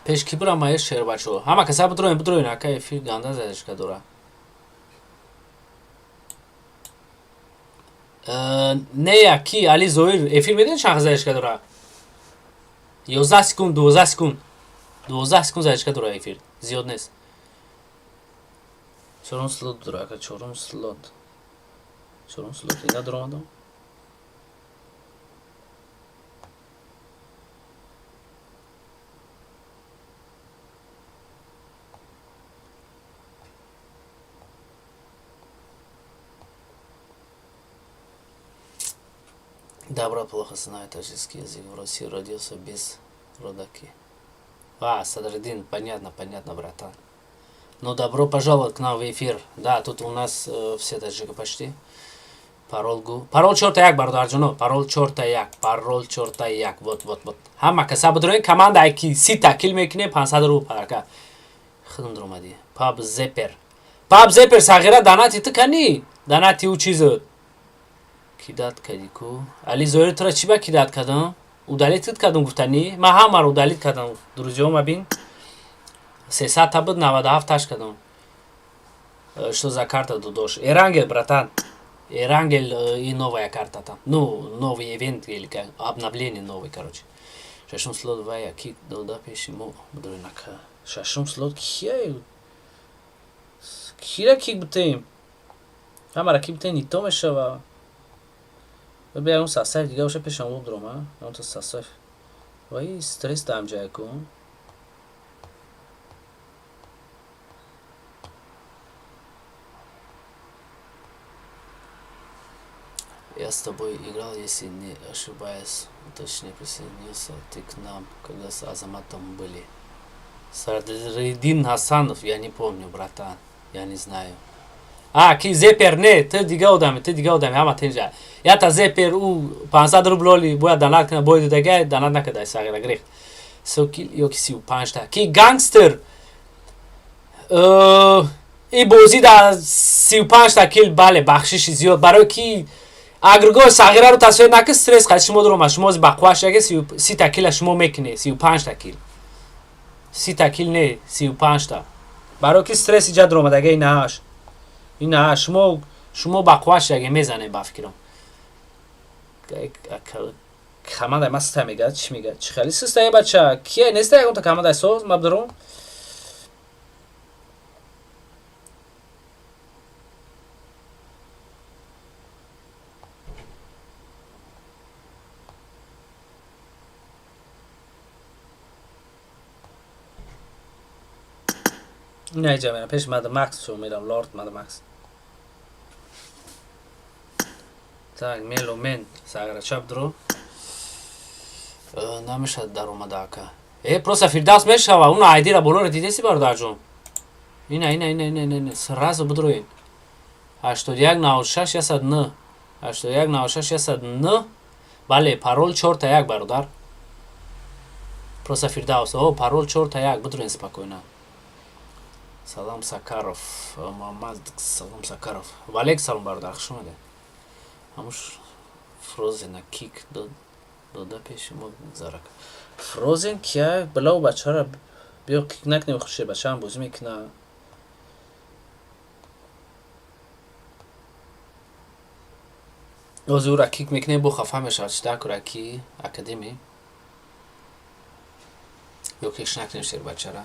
пеш ки бурам маеш шербачо ҳама каса будроин ака эфир ганда задашка дора нея ки али зоир эфир медон чанд задашка дора 11 секунд 12 секунд задашка дора эфир зиёд нест чорум слот дора ака чорум слот ида доромадам Добро плохо знаю таджикский язык. В России родился без родаки. Садриддин, понятно, братан. Ну, добро пожаловать к нам в эфир. Да, тут у нас все таджики почти. Парол чорта як, бародарджуно. Парол чорта як. Вот. Хамма каса будроин команда айки сита кил мекине 500 руб парака. Худум дромади. Паб зепер сагира данати тикани. Данати у чизо. Кидат кадику. Али зоир тура чиба кидат кадам? Удалит кадам гуфтани? Ма ҳамаро удалит кадам. Друзьёма бин. 300 табуд 97 таш кадам. Что за карта дудош? Эрангел, братан. Эрангел и новая карта там. Ну, новый ивент или как обновление новый, короче. Шашум слот вая кик долда пешимо будрунака. Шашум слот кия кик бутем. Ҳамара кик бутем и то мешава. بیا اون ساسایف دیگه باشه پیشم بود درم اون تو ساسایف وای استرس دام جای کن Я с тобой играл, если не ошибаюсь, точнее присоединился ты к нам, когда с Азаматом были. Садриддин Асанов, я не помню, братан, я не знаю. ки зепер не, ты дига одами, ҳама тинҷа. Я та зепер у 500 рублоли бояд данат кана, бояд дага данат накадай сагира грехт. Сокил ёки 35 та. Ки гангстер и бози да 35 та кил бале бахшиши зиёд барои ки агрегор сагираро тасвир накӣ стресс қад шумо дурома шумо бақваш яке 30 та кила шумо мекине 35 та кил 30 та кил не 35 та барои ки стресс иҷад дуромадаga ина шумо бақваш яке мезане ба фикрам камадай маста мегад чи мегад чи хали систай бача кия неста ягонта камадай соз мабдурум Neyce benim peş Mad Max şu meram Lord Mad Max. Так, мело мен сагра чап дро. Намешад дар омадака. Просто Фирдавс мешава, уна айдира болора дидеси бародарҷон. Ина. Сразу будроин. 8196 100 8196 100 бале, парол 4 та 1 бародар. Просто Фирдавс, парол 4 та 1 будроин спокойно. Салам Сакаров, Мамад Салам Сакаров. Валек салам бародар, хуш омадед. Ҳамуш Фрозена кик дода пеши мо зарак. Фрозен кия билав бачара биё кик накнем хуши бачаам бозӣ мекуна. اوزو را کیک میکنه بو خفه میشه چطور که راکی اکادمی یو کیکش نکنیم شیر بچه را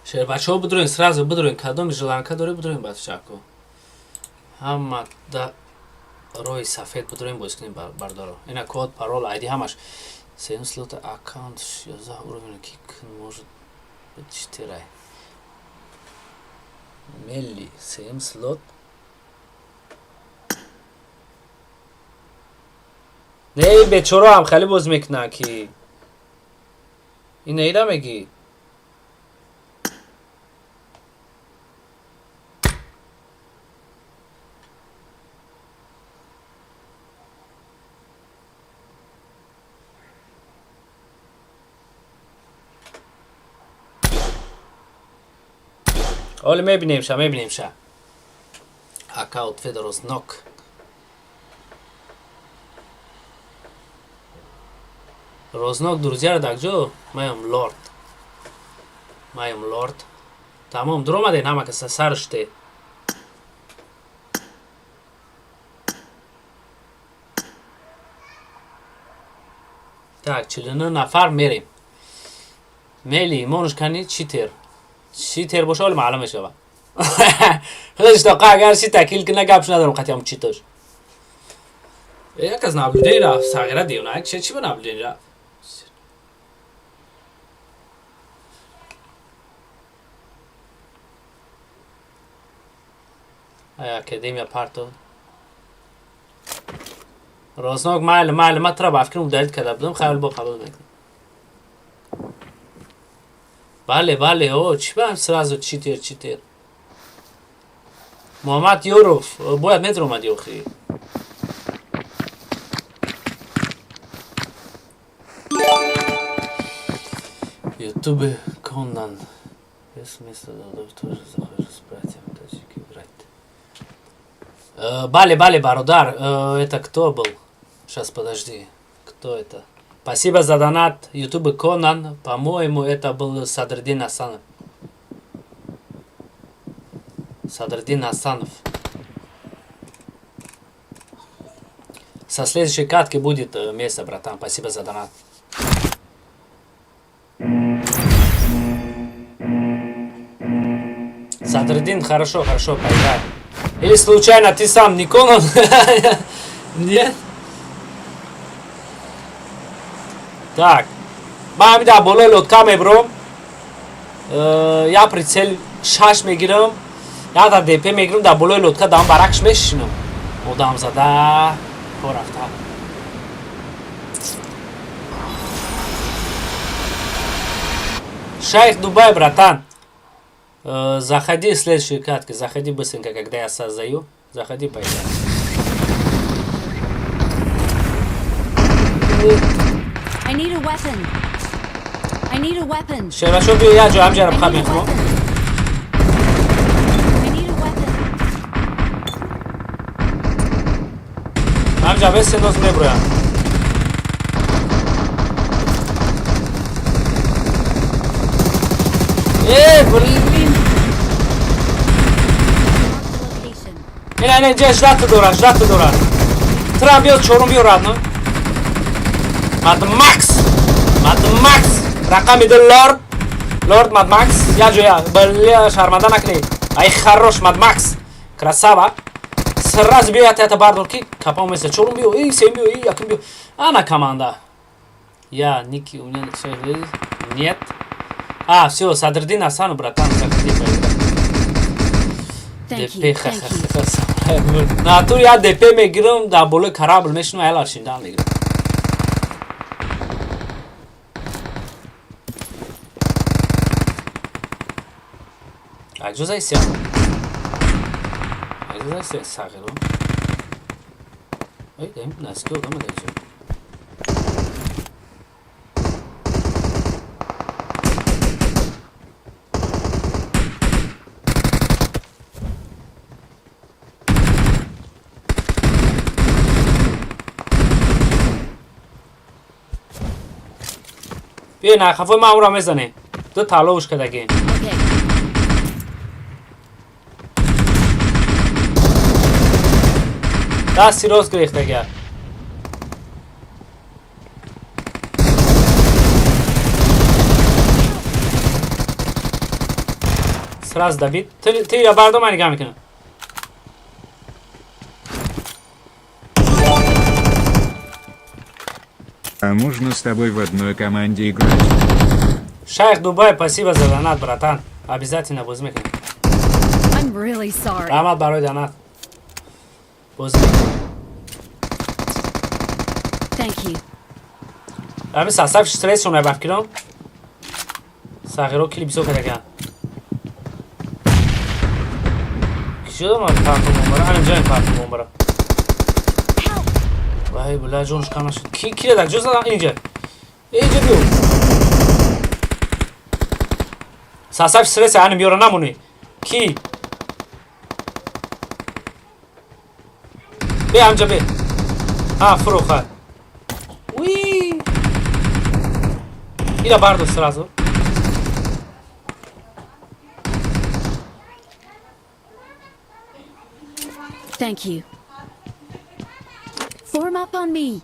شیر بچه ها بدروین سرازو بدروین کدوم جلانکا داره بدروین بچه کو همه دا روی سفید بدروین باز کنیم بردارو اینا کود پارول آیدی همش سیم سلوت اکانت 11 уровень кик может быть 4 ملی سیم سلوت نه به چرا هم خیلی باز میکنه کی این نیده میگی حالا میبینیم شا اکاوت فدروس نوک روزنок друзья дагҷо маям лорд тамом дуромаден ҳама каса сарште так 49 нафар мерем мели монуш кани چیتر باشه حالا معلوم میشه خودش تا اگر چی تکیل کنه گپش ندارم خطی همون چیتاش یک از نبلودین رفت ساغیره دیونه چی به نبلودین رفت اکادمیا پارتو روزناک مایل ما ترا بافکرم دلیل کرده بودم خیلی با قبول میکنم بله او چی به هم سرازو چیتر محمد یوروف باید متر اومدی اخی یوتیوب کانال اسم دکتر زخیر спрятим тачки брать бали бародар это кто был сейчас подожди кто это Спасибо за донат. YouTube Конан. По-моему, это был Садрдин Асанов. Со следующей катки будет место, братан. Спасибо за донат. Садрдин, хорошо, поиграй. Или случайно ты сам не Конан? Нет? Так, من در بالای لطکا میبرم یا پریسل شش میگیرم یا در دیپه میگیرم در بالای لطکا دارم برکش میشینم مدام زده کار رفته Шейх Дубай, братан, заходи в следующую катку, заходи быстренько, когда я создаю, заходи, поиграем. I need a weapon. شبه شو بیو یا جو هم جرم خواب میخوام هم جا بس سندوز میبرویم بلین این اینجا اجلت دورن ترام بیو چورم بیو رادنو ماد ماکس رقم میده لورد ماد ماکس یا جویا بله شرمنده نکنی ای خروش ماد ماکس красава сразу бьет это бардолки капам место чорум био и сем био и яким био она команда я ники у меня нет все Садрдин Асанов братан ДП натур я ДП میگیرم در بالای کراμπل میشنم الان شیندن میگیرم اجازه ایسیم ساقیرو ای دیم نسکی آدم دیجا بیا نه خفای ما اون را میزنه دو تلاوش کدگی Okay. دستی راست گریخته گر سراز دوید تیرا بردو من نگاه میکنم А можно с тобой в одной команде играть? شیخ دوبای پسیب زدنات براتن обязательно بازی میکنم I'm really sorry. رحمت برای دانت بازی میکنم Thank you. همین ساسب استرس شونه بفکرم ساغرو کلی بیسو کدگن کشی دارم پرتمون برا همینجا این پرتمون برا وای بلا جونش کم نشد کی ردک جز دادم اینجا بیو ساسب استرس هنم بیارا نمونی کی بیا همجا بیا فرو خواهد وی اینا بردو سرازو Thank you. Form up on me.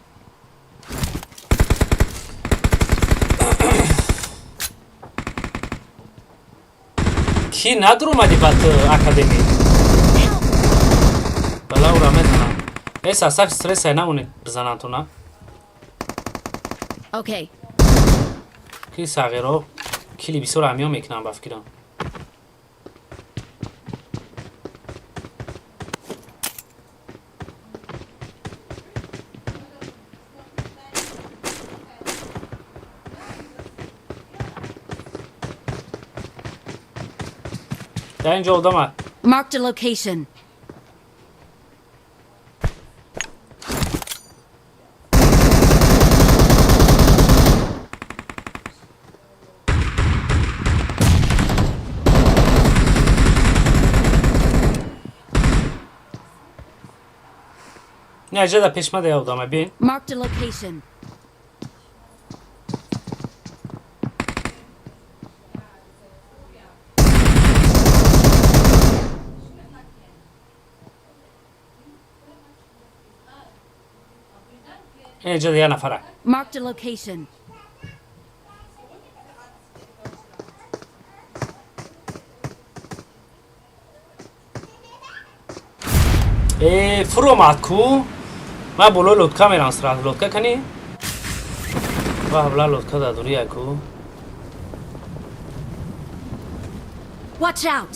کی ندر اومدی بعد اکادمی بلا او را میزنم ایسا اصف استرس نمونه بزنن تو نه Okay. کی ساغرو کلی بیسو را همیان میکنم بفکرم در اینجا اولدم Marked a location. نه اجا دا پیشمه ده اولدم بین Marked a location. اینجا ده یه نفره Marked a location. فرو مات کو ما بولو لودکا میرم سرات لودکا کنی واه بلا لودکا دا دوری کو Watch out.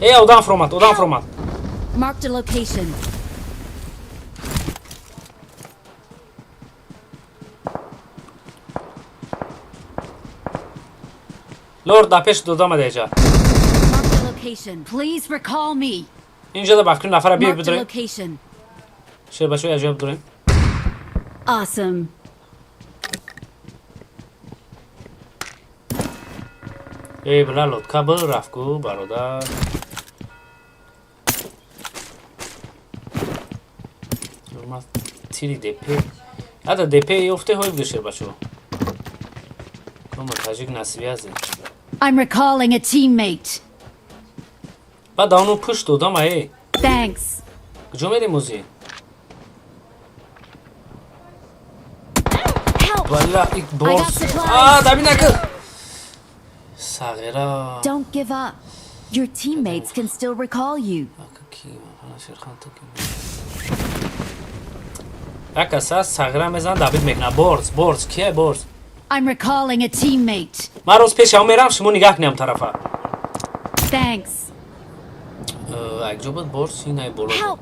اودان فرو مات Marked a location. لورد دا پیش دودم ده ایجا Marked a location. Please recall me. اینجا دا بخیر نفره بیای Marked a بدریم location. شیر بشوی اجا بدریم Awesome. بلا لودکا بل رفت کو برادر ما تیری دپه حتی دپه یفته های بگشیر بچو کم تاجیک نصیبی هزه I'm recalling a teammate. بعد داونو پشت دودم ای Thanks. کجا میری موزی Help. والا ایک I got بورس supplies. دبی نکر ساغرا Don't give up. Your teammates can still recall you. یک اساس ساغرا میزن دبید میکنه بورس کیه بورس I'm recalling a teammate. من روز پیش هم میرم شما نگاه کنیم طرفا Thanks. یک جو بود بورس اینه بولو Help.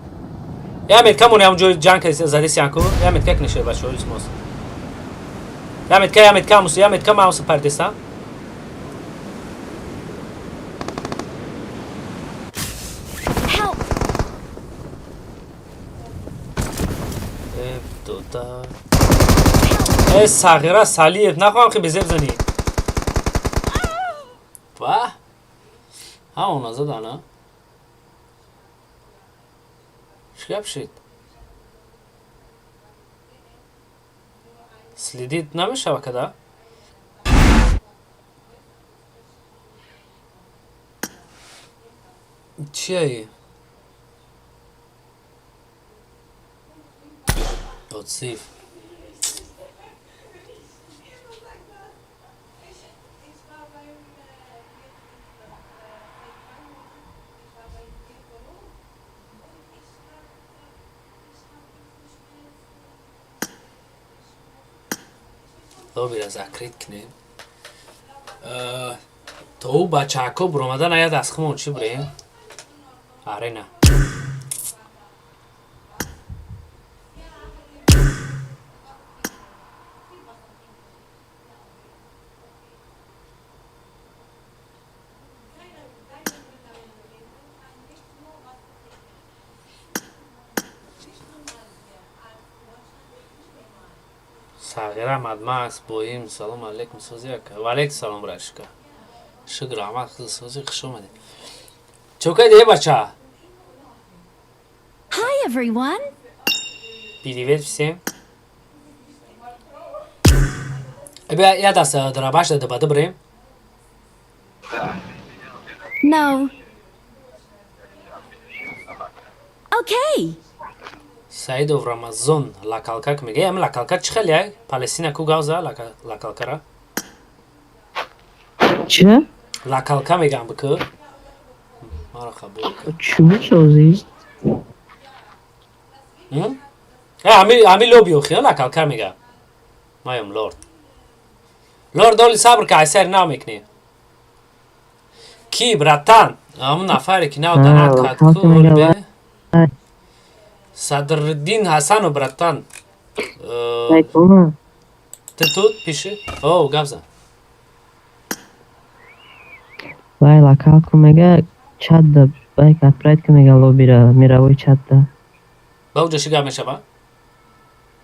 یا میت کمونی همونجا جنگ که زدی سیانکو یا میت که کنشه بچه هاییس موز یا میت که موس پردیستا Help. دوتا ای صغیره سالیت نخواهم که بزر بزنی واه همون زدن ها شکب شید سلیدید نمیشه وکده چیه ای؟ سیف تو بیره زکریت کنیم تو بچه اکو برامده نید از خمون چی بریم؟ آره نه صغیره مدماس بویم سلام علیکم سوزی اکا و علیکم سلام برشکا شکر احمد خیلی سوزی خوش اومدی چوکای دیگه بچه Hi, everyone. بیدیویت بسیم بیا یه دست درابش داده باده بریم No. Okay. سعید و رمضان لکالکک میگه ام لکالکک چی خیلی های؟ پالستین اکو گاوزه لکالکره چه؟ لکالکه میگم بکو مارا قبول چی بسازی؟ همی لوبیو خیلی لکالکه میگم مایم لورد دولی صبر که ایسر نمیکنی کی براتان همون نفری که نو دانت کات کول به صدرالدین حسن و براتان تتوت پیشه او گفزه وای لکالکو میگه چت ده بایک اپرایت که میگه لوبی را میروی چت ده باو جشی گم میشه با؟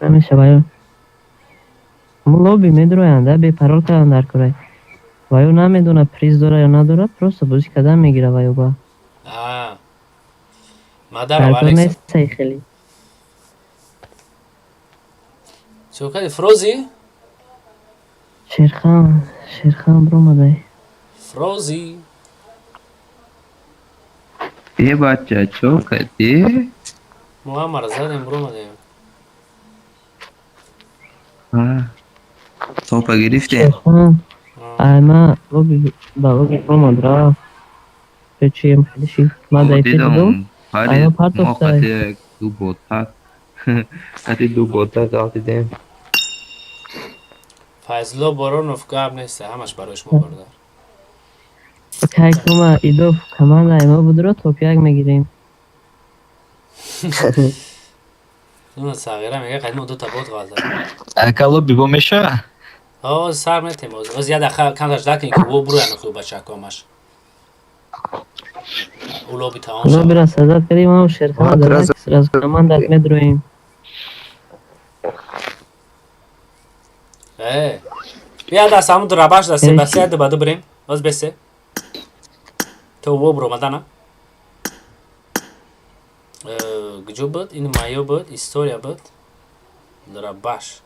نمیشه بایو لوبی میدروینده بی پرول کردن در کرای وایو نمیدونه پریز داره یا نداره پروسته بوزی کدام میگیره وایو با مادر و علیکسا نیستی خیلی چوکای فروزی؟ شیرخان برو مده فروزی یه بچه چوکتی محمد زدیم برو مده توپا گرفتی شیرخان ایما لوبی با لوبی برو مده را چیم خیلی شی ما دایتی دیدم ایما پارت افتای دو بوتا حتی دو بوتا داختی دیم فایزلو برو نفگاب نیسته همش برایش مبردار که کما ایدو کمان ایما بود رو توپیاک میگیریم اون صغیره میگه قدیم دو تا بود غازه اکا لوبی با میشه او سر میتیم از یه دخل کندش دکن که او برو یعنی خوب بچه کامش او لوبی تمام شد لوبی را سزاد کردیم و شیرخان درکس از کمان داد میدرویم بیا دست همون دو رباش دسته بسیار ده باده بریم از بسه تو او برو مدنه گجو بود این مایو بود ایستوریا بود در باش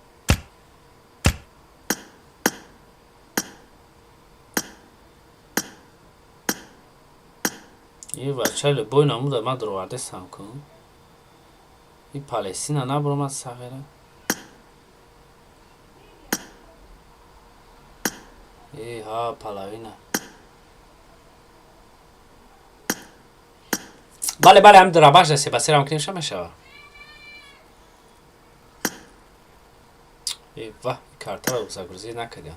یه بچه لبوی نامو در من دروارده سم کن این پالستین نه برو من صغیره ای ها پلاوینه بله هم در باش دسته بسیار هم کنیم شما شوا ای واه کارتا رو بزرگرزی نکردیم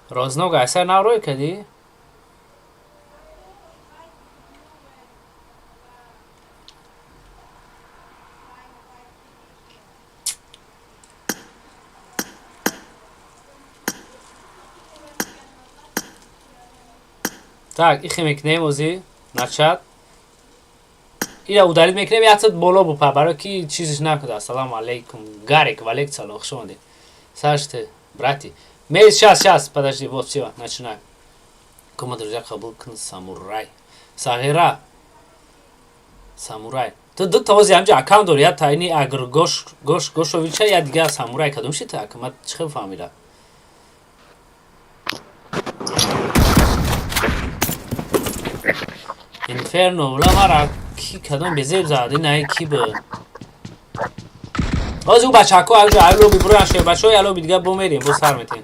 رازنو گایسر نو روی کردی؟ Так, ихе мекунем ози начат. Ира ударид мекунем ятсад боло бупа баро ки чизиш накуда. Ассаламу алейкум. Гарик, валейк салом, хуш омадед. Сашты, брати. Мейз, сейчас, подожди, вот все, начинаем. Кома друзья, кабул кн самурай. Сагира. Самурай. Ты ози амҷа аккаунт дори, я тайни агр гошовича я дига самурай кадом шита акмат чхе фамила. Inferno, вла мара ки кадом безеб зади най ки бо. Ози у бачако аҷа ай лоби буро аше бачо я лоби дига бомерим бо сар метем.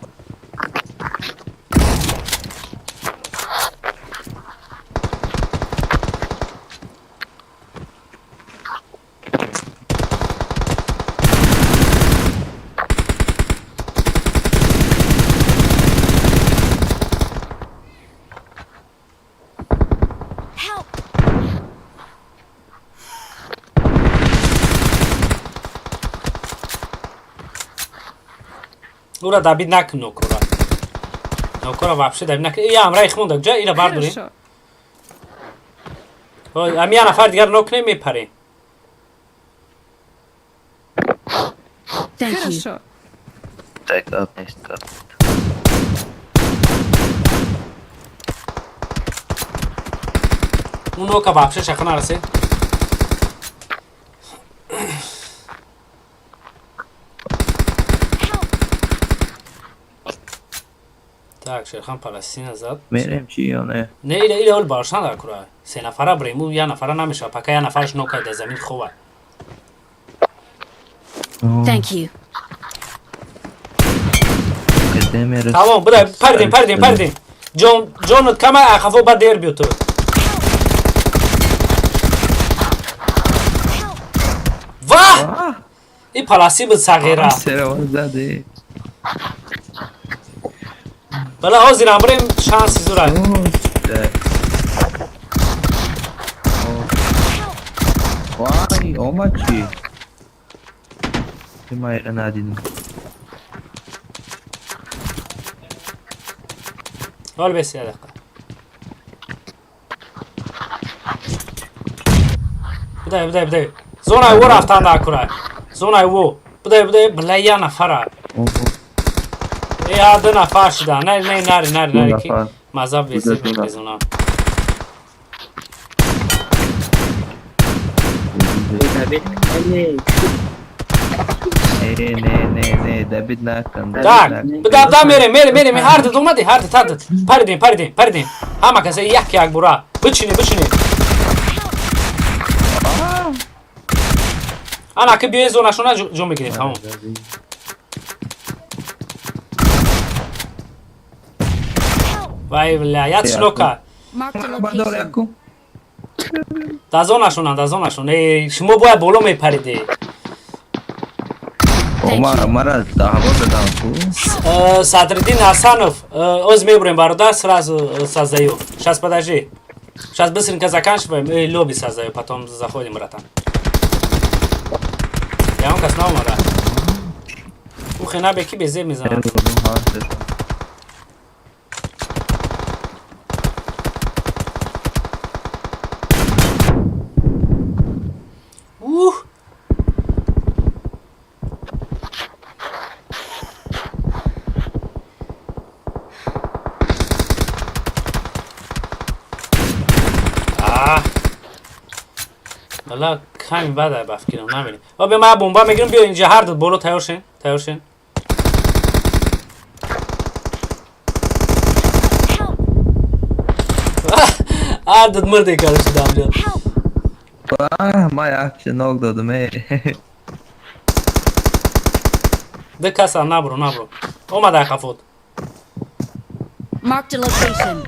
Ура дабид накун нокора. Нокора вообще дабид накун. Я амра их монда. Джа ира бардурим. Ой, ами я нафар дигар нокнем мепарем. Thank you. Так, next up. اون نوکا вообще шаха нарасе. Так, Шерхан Палестина зад. Мерем чи ё не? Не, иля ол баршан дар кура. Се нафара брему, я нафара намеша, пока я нафараш нокай да замин хова. Thank you. Tamam, buday, pardon. John kama akhafo ba der biyo to. Vah! I palasi bu sagira. Sera zade. Bala ozir amrem şans zura. Vay, o maçı. Kimay anadin. Ol bes ya dakika. Buday. Zona vur aftan da kuray. Zona vu. Buday blaya nafara. Ya da nafar şida. Nari ki. Mazab vesi bekle zona. Ne David nakkan. Tak. Buday mere hardı dolmadı hardı. Pardon. Ama kase yak bura. Bıçını. Ana ki bir zona şuna jom bekledim tamam. Vay billahi yat şnoka. Mark the location. Da zona şuna. Şimo boya bolo me paride. Mara daha burada Sadreddin Hasanov, оз мебурем бародар, сразу создаю. Сейчас подожди. Сейчас быстренько заканчиваем и лобби создаю, потом заходим, братан. Я вам кас наумада. Ух, на беки безе мизанам. Ух! والا همین بعد بفکرم نمیدونم به من بمب میگیرم بیا اینجا هر دو بالا تیار شین هر دو مرده کارش دام جان ما action oldu me. ده کسا نبرو اومده خفود Mark the location.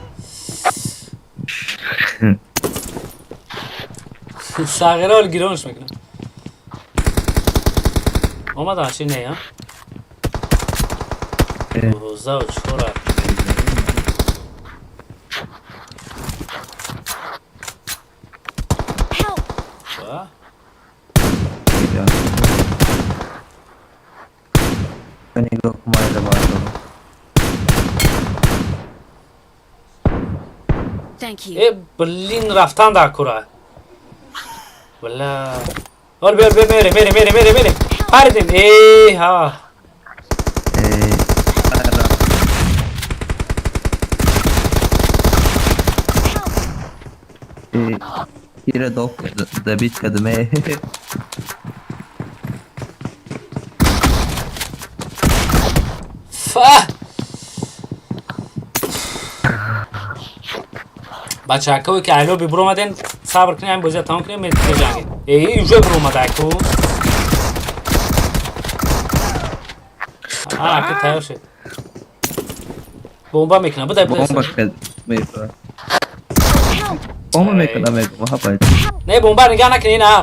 ساغره ول گیرونش میکنم اومده چی نه ها روزا و چورا Nigo kumayla bağlı. Thank you. بلین رفتن در کره ولا اول بیر میره پردیم ای ها Tira doc David kademe. بچه اکوی که ایلو بی برو مدن صبر کنیم بازی تمام کنیم میتونه جنگی اینجا برو مده اکو اکو تیار شد بومبا میکنه بده بومبا میکنه محبت نه بومبا نگاه نکنی نه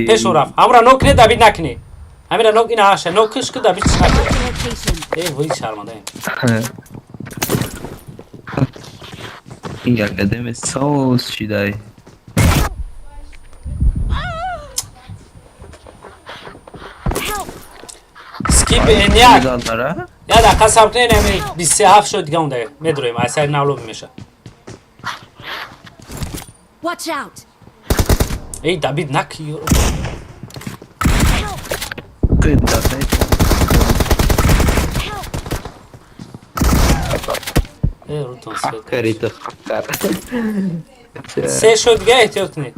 پیشون رفت همون را نوک نه دبید نکنی همین را نوک این هاشه نوکش که دبید چش نکنی وای شرمنده این قدم سوس شیدای سکیپ اینیک یا دقیقه سبت نمی 27 شد دیگه اونده میدرویم اثر نولو میشه Watch out. ای دبید نکی روتون سه شد دیگه احتیاط کنید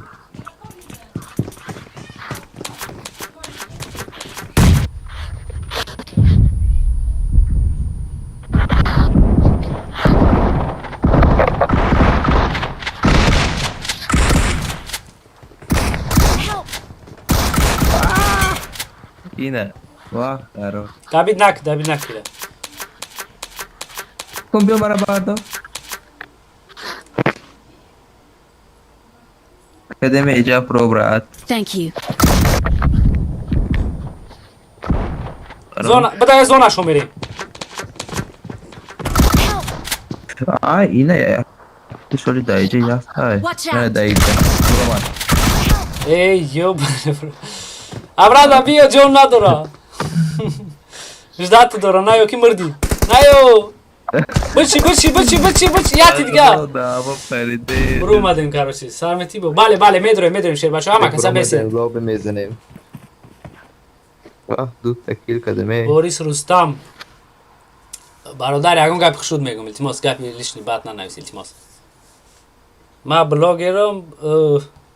اینه واه دارو دبید نکیده کن بیا مرا باردو قدم ایجا پروبرات Thank you. زون بده زونشو میریم اینه تو شوری دایجه یافت های نه دایجه ای یو ابرادا بیا جون نداره جدات داره نه یو کی مردی نه یو بچی یاتی دیگه برو اومدیم کاروشی سلامتی بو بله میدونیم شیر بچه همه کسا بسید لوب میزنیم دو تکیل کدمه بوریس رستم برادر یکم گپ خشود میگم التماس گپی لیشنی بعد ننویس التماس ما بلاگرم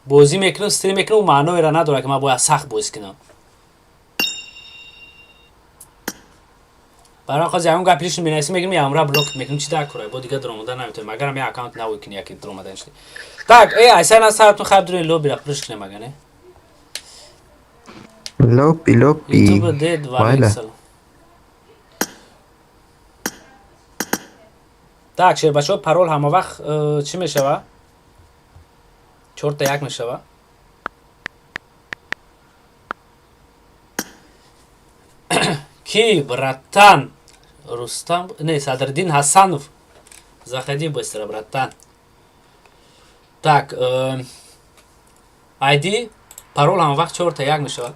بازی میکنم استریم میکنم و معنی را نداره که ما باید سخت بازی کنم برای خواهد یکم گپ لیشنی بینویسیم میگم یکم را بلاک میکنم چی در کره با دیگه درومده نمیتونم مگر هم یه اکانت نوی کنی یکی درومده نشتی tak ایسا از سرتون خب دورین لوبی را پرش کنیم مگه نه لوبی یوتیوب دید ولی سلام tak شیر بچه پرول همه وقت چی میشوه؟ چورت یک میشوه؟ کی براتان رستم نه صدرالدین حسنوف заходи быстро братан так ID пароль هم وقت چورت یک میشوه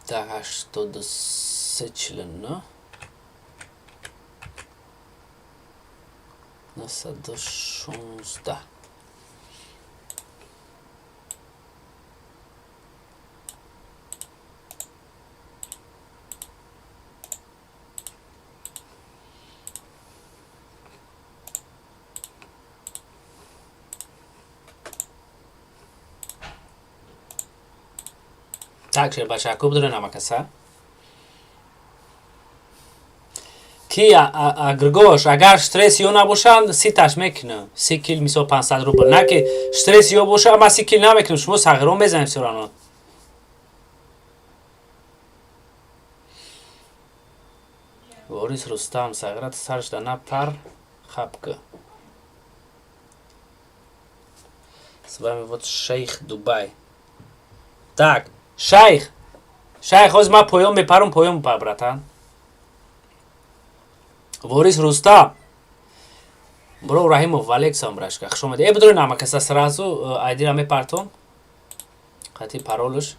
Так, 83 на 116 Так, شیر بچه اکو بدونه نمکسه کی اگرگوش اگر استرس یو نباشند 30 تاش میکنه 30 کیل میسو 500 روبل نه که استرس یو باشه اما 30 کیل نمیکنم شما سغرام بزنیم سرانو بوریس رستم سغرات سرش در نپر خبکه с вами вот шейх Дубай так шейх хоз ма поём мепарам поём па братан ворис рустам Bro Rahimov Alexam брашка хушомад бедрои намакаса сразу айдира мепартом хати паролш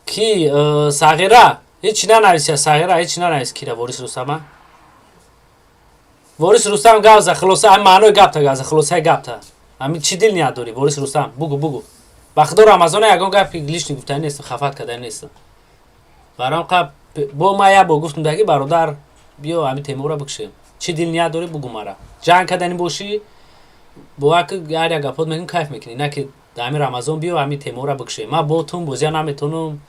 ки сагира ҳеч нанависа сагира ҳеч нанавис кира Ворис Рустама Ворис Рустам гавза хулоса ам маънои гапта гавза хулосаи гапта ами чӣ дил ният дорӣ Ворис Рустам бугу вақто Рамазона ягон гапи лишни гуфтани нестам хафат кардани нестам барам қаб бо ма я бо гуфтам даги бародар биё ами Темурра бикушем чӣ дил ният дорӣ бугу мара ҷанг кардани бошӣ бо як ҳар як гапот мекунӣ кайф мекунӣ на ки ами Рамазон биё ами Темурра бикушем ман бо тун бозия наметонам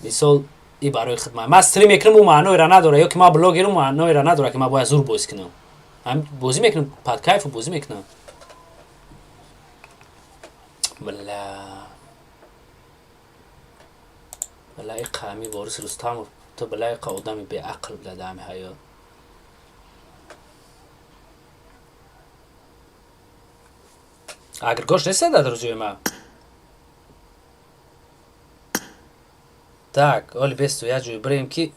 мисол и барои хидмат ман стрим мекунам у маъноира надора ё ки ман блогерам маъноира надора ки ман бояд зур бозӣ кунам ами бозӣ мекунам пад кайфу бозӣ мекунам бала иқа ами Ворис Рустамов то бала иқа одами беақл билада ами ҳаёт агр гош неста дар рӯзои ман так оли бесту як ҷой бирем ки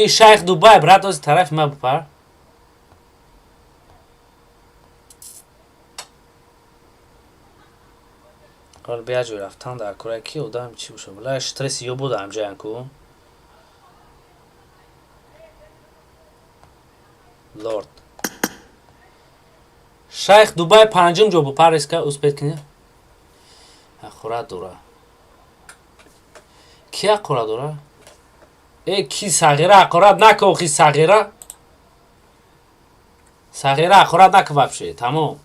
Шайх Дубай брат ози тарафи ман бипар оли би як ҷой рафтан дар кора ки одам чӣ боша валай стресси ё буд ҳамҷоян ку лорд Шайх Дубай панҷум ҷо бипар иска успет кини ақурат дора ки ақурат дора ки сағира ақурат нака охи сағира ақурат нака вообще тамом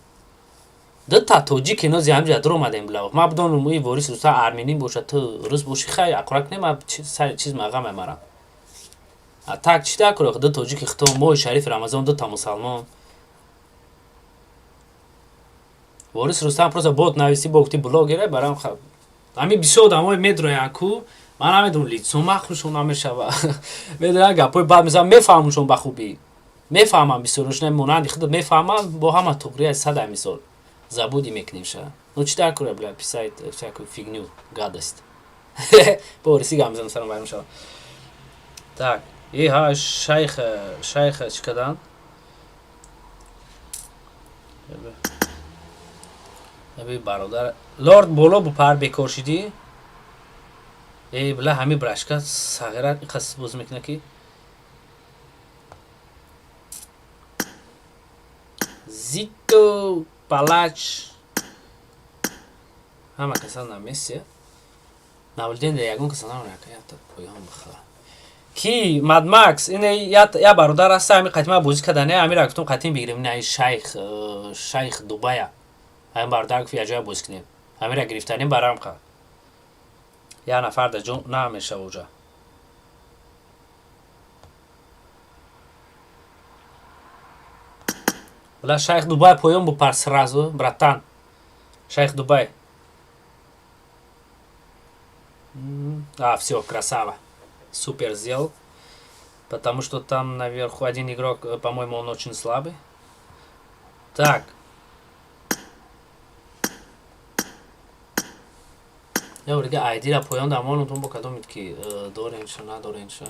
дата тоҷик инози ҳамҷа дуромадем билав ман бидонам и Ворис Рустам арменӣ боша ту рус бошӣ хай ақурат не ман чиз мағам мемарам а так чӣ да кура ду тоҷики хитон моҳи шарифи Рамазон дута мусалмон Ворис Рустам просто бот нависи бо гуфти блогере барам ами бисёр одамои медроянд ку ман намедонам лицо махрушон намешава медонам гапои бад мезанам мефаҳмушон ба хубӣ мефаҳмам бисёрушон монанди худо мефаҳмам бо ҳама туғрия садай мисол забуди мекунем ша ну чӣ да кура бля писаи всякую фигню гадост бо риси гап мезанам сарам байрам шава так и ҳа шайх чӣ карданд аби бародар лорд боло бупар бекор шидӣ била ҳами брашка сағира иқас боз мекуна ки зито палач ҳама касан намеси навлиден ягон касан намрaka ята поён баха ки Mad Max ине я бародар аст ҳами қатима бозӣ кардане амира гуфтам қатим бигирем ина шайх Дубая ҳами бародар гуфт яҷоя бозӣ кунем амира гирифтанем барам қа я нафар да ҷон намешава уҷа бла Шайх Дубай поён бупар сразу братан Шайх Дубай всё красава супер сделал потому что там наверху один игрок по-моему он очень слабый так я дига айдира поён дамонутон бо кадомит ки доренша надоренша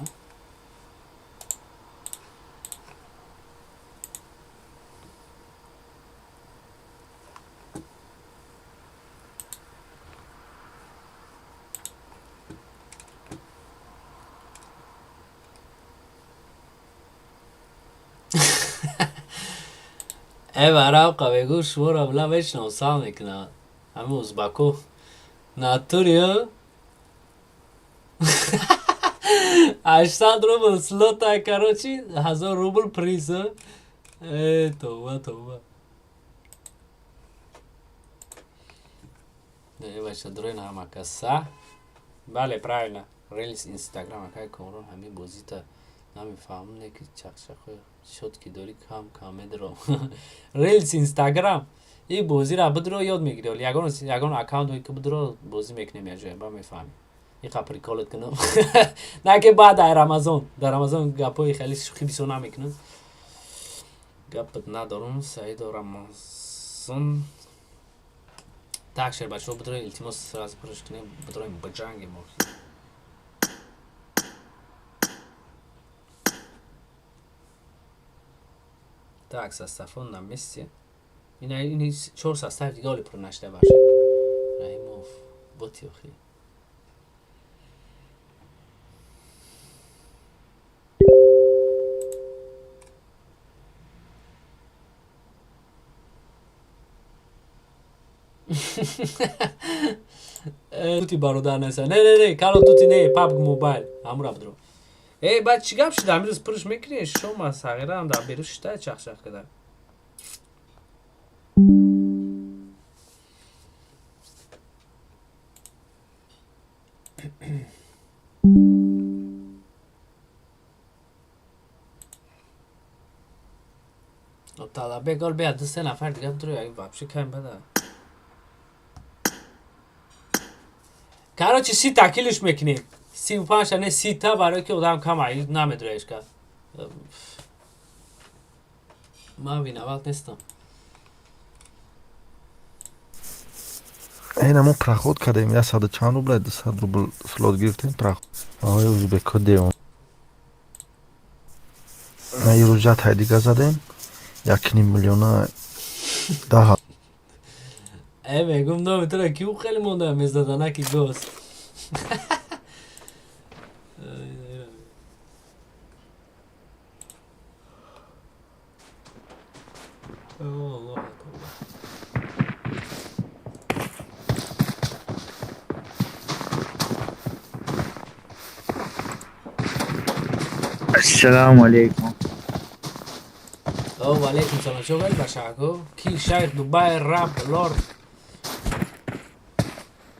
барам қавегу шуморо била мешиносам мекунад ҳами узбаку натурия 800 рубл слота короче 1000 рубл приза товба баша дроин ҳамакаса бале правильно релс инстаграм акай комрон ҳами бозита намефаҳмам неки чақчақои шотки дори кам медро релс инстаграм и бозира бидро ёд мегири ягон аккаунт ки бидро бозӣ мекунем яҷоя ба мефаҳмем иқа приколат кунам на ки баъд дар рамазон гапои хеле шӯхӣ бисёр намекунам гапат надорум саидо рамазон так шербачо бидро илтимос сразу пурш кунем бидроем ба ҷанги мо Так, состав он на месте. И чёр состав дига пронаште баше. Раимов, вот ёхи. Tutti barodanesa. Ne, calo tutti ne, PUBG Mobile. Amrab dro. بعد چیکار شد؟ امروز پرش میکنی شما صغیره هم در بیروش تا چخ کده. طلبه گل بیاد 2-3 نفر دیگه دروی اگه واپسی کنیم بده. کارا چی 30 تا کیلوش میکنیم 35 تا نه 30 تا برای که آدم کم عید نمیدونهش که ما виноват نیستم. Эй, мы проход кадем, я сада чанд рубля, 10 рубл слот гирифтем проход. Ой, узбеко деон. На иружат хайдига задем, 1 миллиона daha. میگم نه میتونه کیو خیلی مونده میزدن کی دوست. Allah Assalamu alaikum. وعلیکم سلام شو گل باشاکو کی شیخ دبي راب لورد.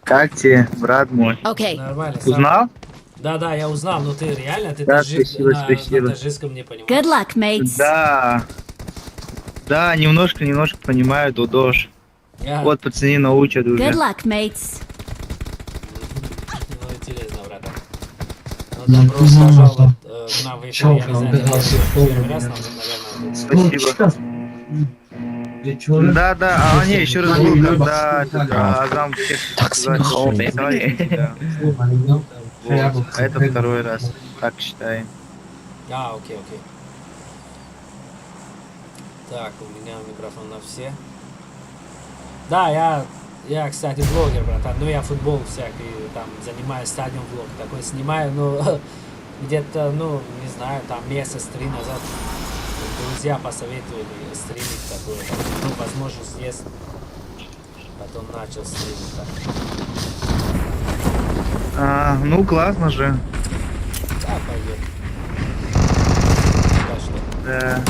Как тебе, брат мой? Okay. Нормально. Узнал? Да, я узнал, но ты реально, ты Да, даже спасибо, на спасибо. таджикском не понимаешь. Good luck, mates. Да, немножко понимаю, Дудош. Вот пацаны научат уже. Good luck, mates. Ну, интересно, братан. Ну, добро пожаловать на в эфир. Я не знаю, первый раз, наверное. Спасибо. Да, а не, еще раз был, когда Азам всех записали. А это второй раз, так считаем. Окей. Так, у меня микрофон на все. Да, я, кстати, блогер, братан, но я футбол всякий, там, занимаюсь стадиум влог, такой снимаю, но где-то, ну, не знаю, там месяц-3 назад друзья посоветовали стримить такое, ну, возможность есть, потом начал стримить так. Ну, классно же. Да, пойдет. Так что? Да.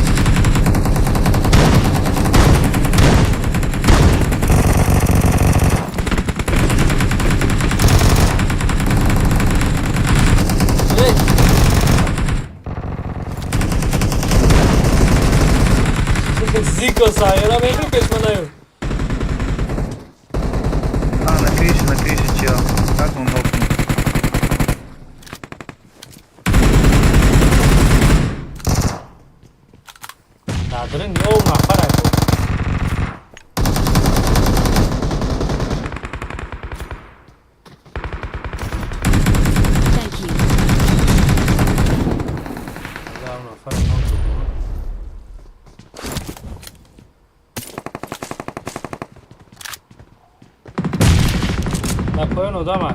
Зико Сайра, бейби, пешманаю. На крыше, чел. Как он нокнул? Да, дрын, йоу, нахарай. Thank you. Да, нахарай, нахарай. Напевно, дома.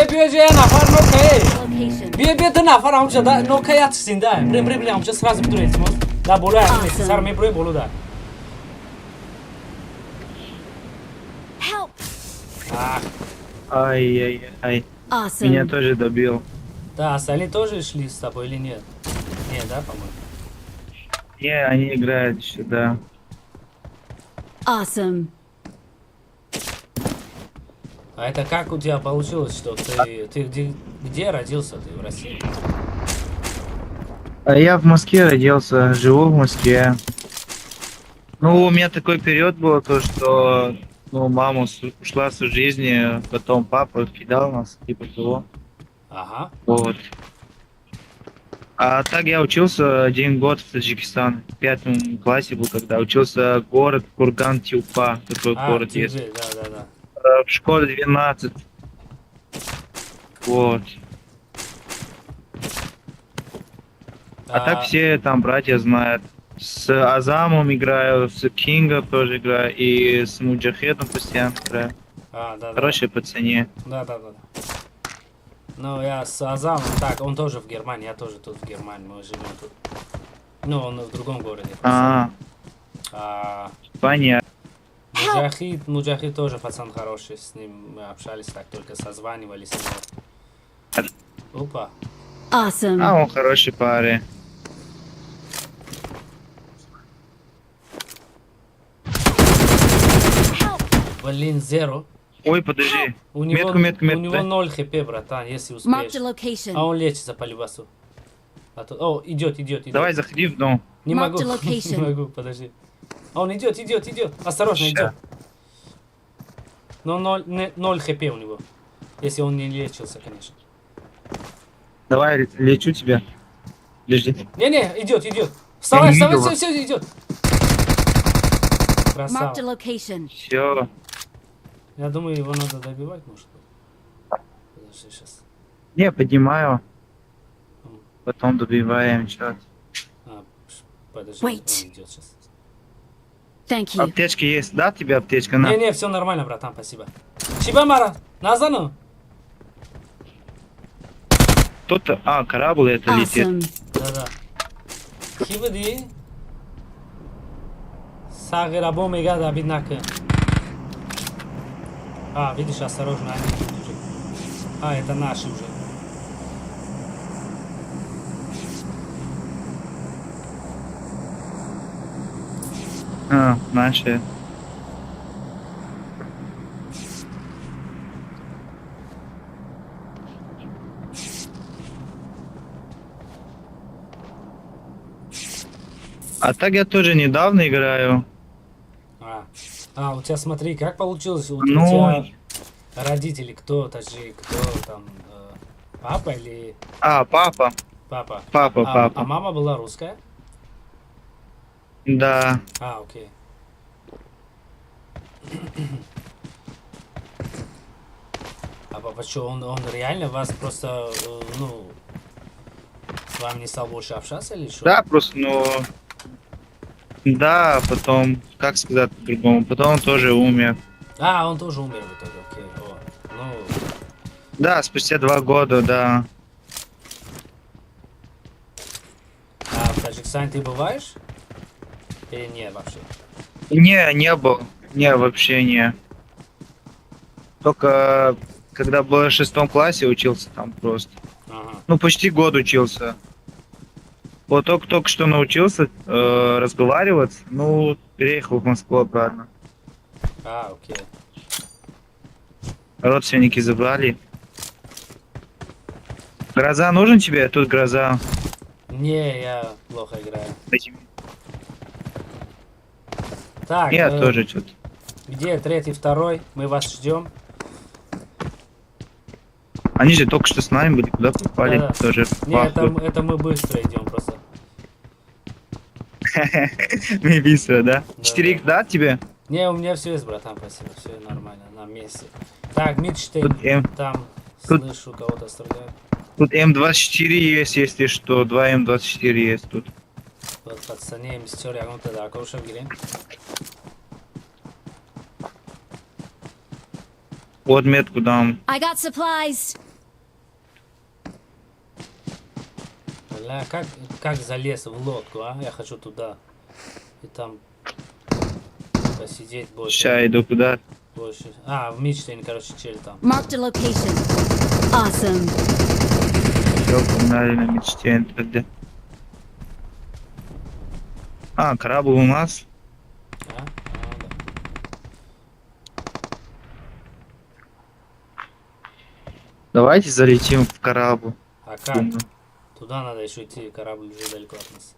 Бежи, нафар нокай. Бе ты нафар हमसे да нокай атсин да. Брим हमसे сразу бдурец мос. Да боло я сар ме бро боло да. Help. Ай. Awesome. Меня тоже добил. Да, остальные тоже шли с тобой или нет? Нет, да, по-моему? Не, они играют еще, да. Awesome. А это как у тебя получилось, что ты где родился? Ты в России? А я в Москве родился, живу в Москве. Ну, у меня такой период был, то что мама ушла с жизни, потом папа кидал нас, типа того. Ага. Вот. А так я учился 1 год в Таджикистане. В 5 классе был, когда учился город Курган-Тюлпа. Такой город есть. Тюбе, да. В школе 12. Вот. А так все там братья знают. С Азамом играю, с Кингом тоже играю, и с Муджахедом постоянно играю. Да. Хорошие пацаны. Да. Ну, я с Азамом, так, он тоже в Германии, я тоже тут в Германии, мы живем тут. Ну, он в другом городе. Понятно. Муджахид тоже пацан хороший, с ним мы общались, так только созванивались. Опа. Awesome. А он хороший парень. Блин, зеро. Ой, подожди. У него Метку, метку, метку. У него 0 хп, братан, если Marked успеешь. a location. А он лечится по любасу. О, идет. Давай, заходи в дом. Не могу, Marked a location. не могу, подожди. А он идет. Осторожно, Ща. идет. Но 0 хп у него. Если он не лечился, конечно. Давай, лечу тебя. Подожди. Не, идет. Вставай, не видел все, идет. Красава. Marked a location. Все. Я думаю, его надо добивать, может быть. Подожди, сейчас. Не, поднимаю. Потом добиваем чё. Подожди, Wait. он идет сейчас. Thank you. Аптечки есть, да, тебе аптечка? На. Не, все нормально, братан, спасибо. Чибамара, назану. Кто-то... корабль это летит. Awesome. Да. Хибади. Сагирабо мега да биднака. Видишь, осторожно, они уже. Это наши уже. Наши. А так я тоже недавно играю. У тебя смотри, как получилось? Вот Ну. у тебя родители, кто там, папа или... Папа. Папа. Папа. А мама была русская? Да. Окей. А папа что, он реально вас просто, с вами не стал больше общаться или что? Да, просто, да, потом, как сказать по-другому, потом он тоже умер. Он тоже умер в итоге, окей. Да, спустя 2 года, да. В Таджикистане ты бываешь? Или нет вообще? Не был. Не, вообще не. Только когда был в 6 классе, учился там просто. Почти год учился. Вот только что научился разговаривать, переехал в Москву обратно. Окей. Родственники забрали. Гроза нужен тебе? Тут гроза. Не, я плохо играю. Так, Я тоже что-то. Где 3-й, 2-й? Мы вас ждем. Они же только что с нами были, куда попали, Да. тоже. Нет, это мы быстро идем просто. Мы быстро, да? 4х дать тебе? Не, у меня все есть, братан, спасибо, все нормально, на месте. Так, Мидштейн, Тут там слышу, кого-то стреляют. Тут М24 есть, если что, 2 М24 есть тут. Вот, пацаны, мистер, я говорю, да, кушаем, грим. Вот метку дам. I got supplies. Бля, как залез в лодку, Я хочу туда. И там посидеть больше. Сейчас иду куда? Больше. В Мидштейн, короче, чель там. Marked a location. Awesome. Все, погнали на мечте тогда. Корабль у нас. Да. Давайте залетим в корабль. Как? Думаю. Туда надо еще идти, корабль уже далеко от нас.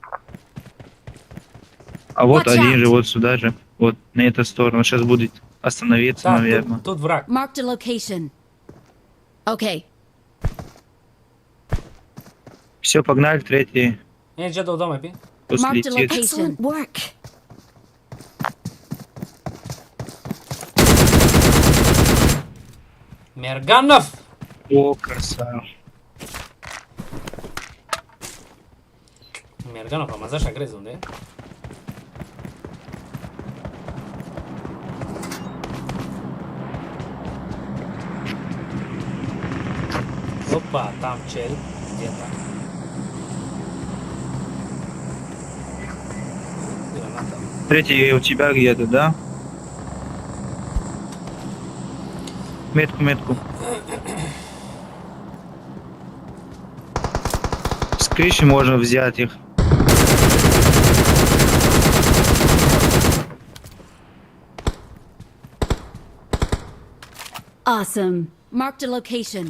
Вот Watch один out. же, вот сюда же. Вот на эту сторону. Сейчас будет остановиться, Так, наверное. тут враг. Marked a location. Okay. Все, погнали, третий. Не, где-то дома пи. Пусть Marked a летит. location. Excellent work. Мерганов! О, красава. Мерганов, am așa crezi unde e? Опа, там чел где-то. Граната. Третий у тебя где-то, да? Метку, метку. С крыши можно взять их. Awesome. Marked a location.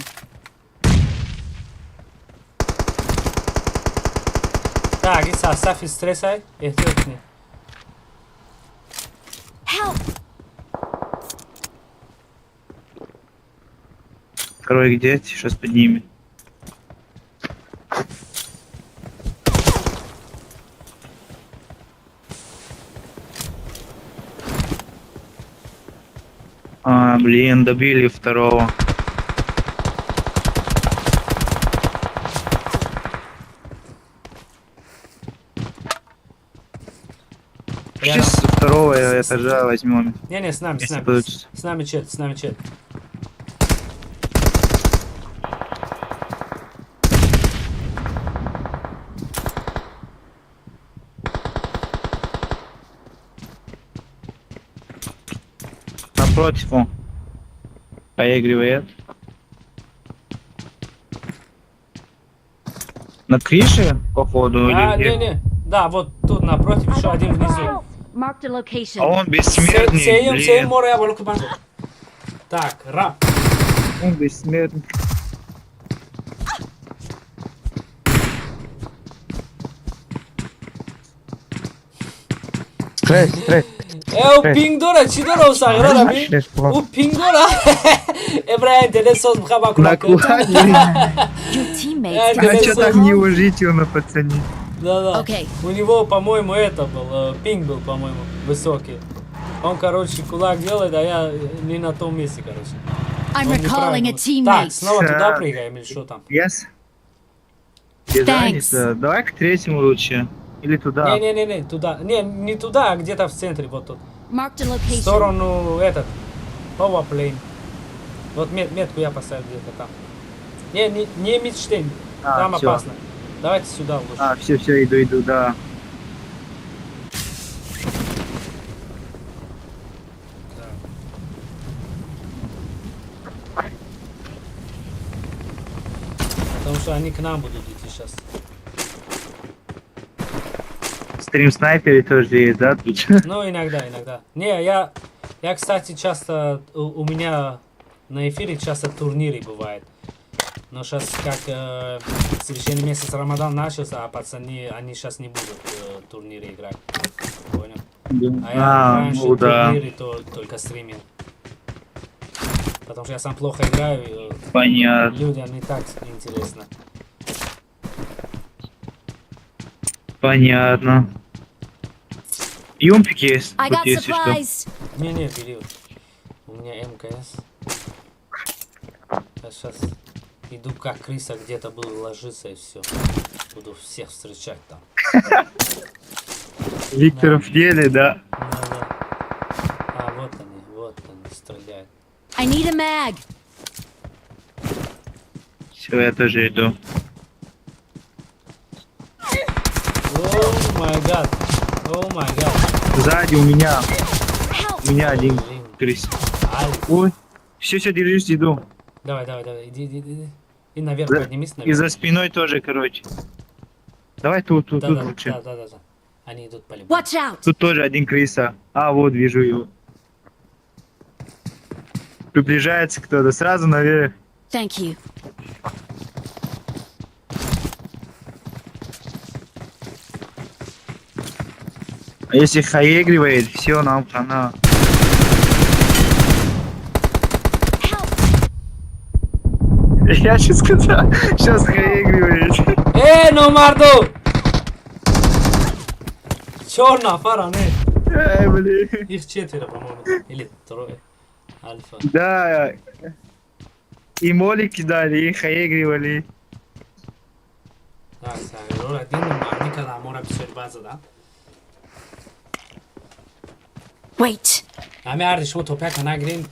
Так, и состав из стресса. Эффектный. Help! Второй где? Сейчас поднимет. А, блин, добили второго. Сейчас с второго этажа возьмем. Не, с нами, с Если нами. получится. С нами чет, с нами чет. Напротив он. Поигрывает. На крыше, походу, А, или где? не. Да, вот тут напротив, еще один внизу. Marked a А location. он бессмертный, Сейем, блин. море, я волку панду. Так, раб. Он бессмертный. Stres. O pingdora, cidora o sagrada mi. O pingdora. Эбраим, ты лесос бхаба кулак. Your teammates Да, А да, что да. так неуважительно, пацаны? Да. Okay. У него, по-моему, это был, пинг был, по-моему, высокий. Он, короче, кулак делает, а я не на том месте, короче. I'm Он recalling неправильно. a Так, teammate. снова туда прыгаем или что там? Yes. Где занято? Давай к третьему лучше. Или туда. Не, туда. Не туда, а где-то в центре, вот тут. Marked a В location. сторону этот. Powerplane. Вот метку я поставил где-то там. Не Мидштейн. А, Там всё. опасно. Давайте сюда лучше. А, все, иду, да. Потому что они к нам будут идти сейчас. Стрим снайперы тоже есть, да, тут? Ну, иногда. Не, я, кстати, часто, у меня на эфире часто турниры бывают. Но сейчас, как следующий месяц Рамадан начался, а пацаны, они сейчас не будут турниры играть. Понял? А я раньше турниры только стримил. Потому что я сам плохо играю, и Понятно. людям не так интересно. Понятно. Юмпик есть, I тут got если что. supplies. Не, бери. У меня МКС. Я сейчас иду как крыса, где-то буду ложиться и все. Буду всех встречать там. Викторов в деле, да. Да. А, вот они стреляют. I need a mag. Все, я тоже иду. О май гад. Сзади у меня. Help. У меня один Блин. крыс. Ай. Ой. Все, держись, иду. Давай. Иди. И наверх Да. поднимись. И за спиной тоже, короче. Давай тут Да. лучше. Они идут по любому. Watch out. Тут тоже один крыса. А, вот вижу его. Приближается кто-то. Сразу наверх. Thank you. А если хаегривает, все, нам хана. Help. Я сейчас сказал, сейчас проигрываете. نامردو 4 نفر نه Ай, блин. их 4 по-моему или 3 альфа Да. И моли кидали, и проигрывали. так сагро один мардی که امورا 21 زدم Wait. همه ارد شما توپک نگیرین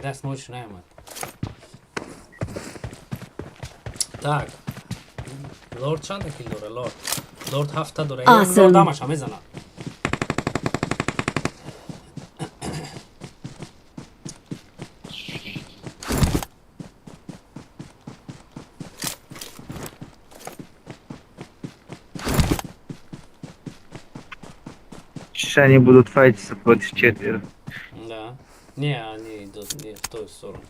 دست موچ نیامد tak لورد چند کیل داره لورد 7 داره Awesome. لورد همش همه زنن Сейчас они будут файтиться против четверо. да не они идут не в ту сторону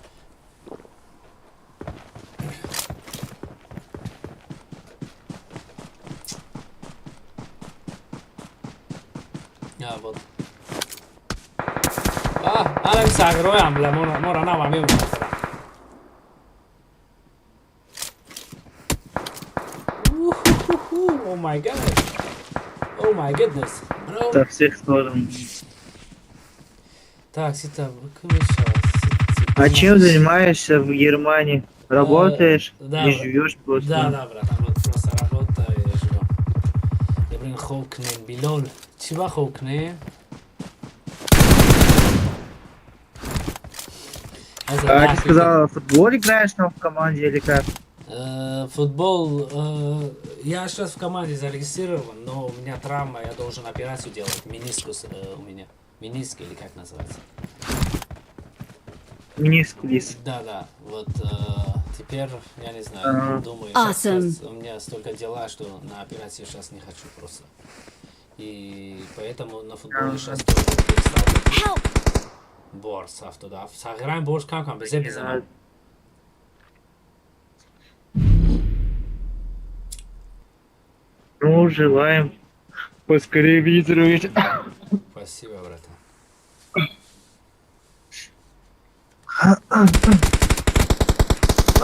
вот الان سگروی حمله ما را نمه میمونه Oh my god Oh my goodness bro Со всех сторон. Так, сита, А чем занимаешься в Германии? Работаешь? да, Не живешь просто? да, братан, вот просто работаю и живу. Я, блин, хоукнем, Билол. Чего хоукнем? А ты сказал, в футбол играешь там в команде или как? Футбол, я сейчас в команде зарегистрирован, но у меня травма, я должен операцию делать, менискус у меня, мениск или как называется? Менискулис. Да, вот теперь, я не знаю, думаю, сейчас у меня столько дела, что на операцию сейчас не хочу просто. И поэтому на футболе сейчас тоже перестал. Борс, автодав. Сыграем борс как без обязательно. Ну, желаем поскорее выздороветь. Спасибо, братан.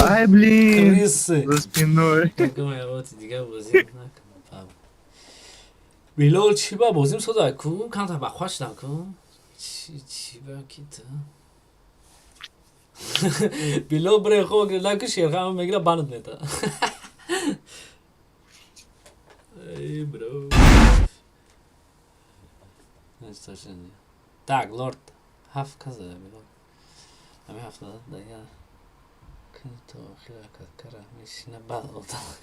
Ай, блин, Крысы. за спиной. Такое вот دیگه بازی نکنم. بیلول چی با بازیم صدا کو کانت با خوش نکن چی با کیت بیلول بره خوگ لک شیرخان میگیره باند میتا ای برو نستاشنی так лорд هفت کزه بیلول همه هفت داده تو خیلی کره میشینه بعد اتاق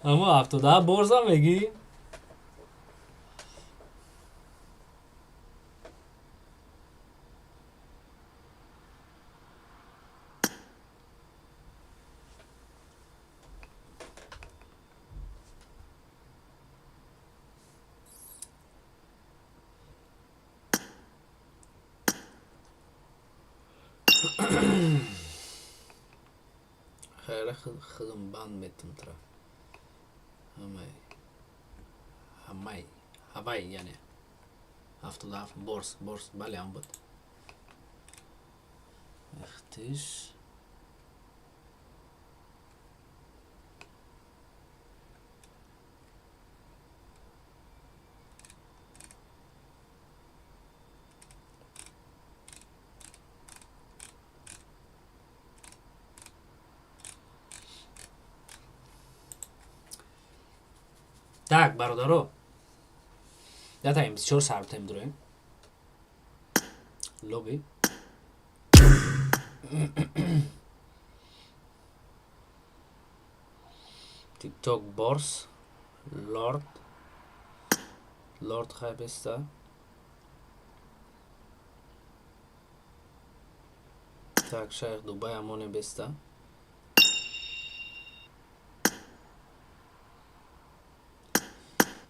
اما 70 برزا میگی؟ خیلی خودم بند میتونم طرف همه یعنی 77 borsa بله هم بود اختیش так برادرو داتایم 24 ساعت تایم داریم لوبی تیک توک بورس لورد خیبسته так شیخ دوبای همونه بسته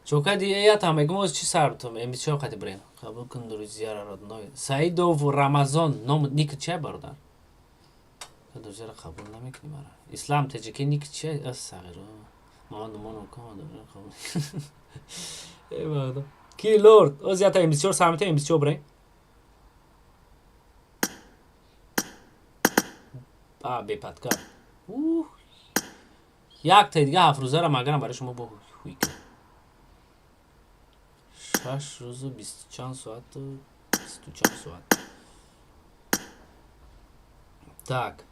چوکا دیگه یا تا میگم چی سرتم امروز چه وقتی بریم قبول کن دوزیار رادنای سعیدو و رمضان نام نیک چه برادر دوزیار قبول نمیکنی مرا اسلام تجکی نیک چه از صغیره ما نمونم کام دارم قبول ای برادر کی لورد از یا تا امروز چه سرمت امروز چه بریم بپتکار یک تا دیگه 7 روزه را مگرم برای شما با خوی کنم 6 روز و 20 چند ساعت و 20 چند ساعت так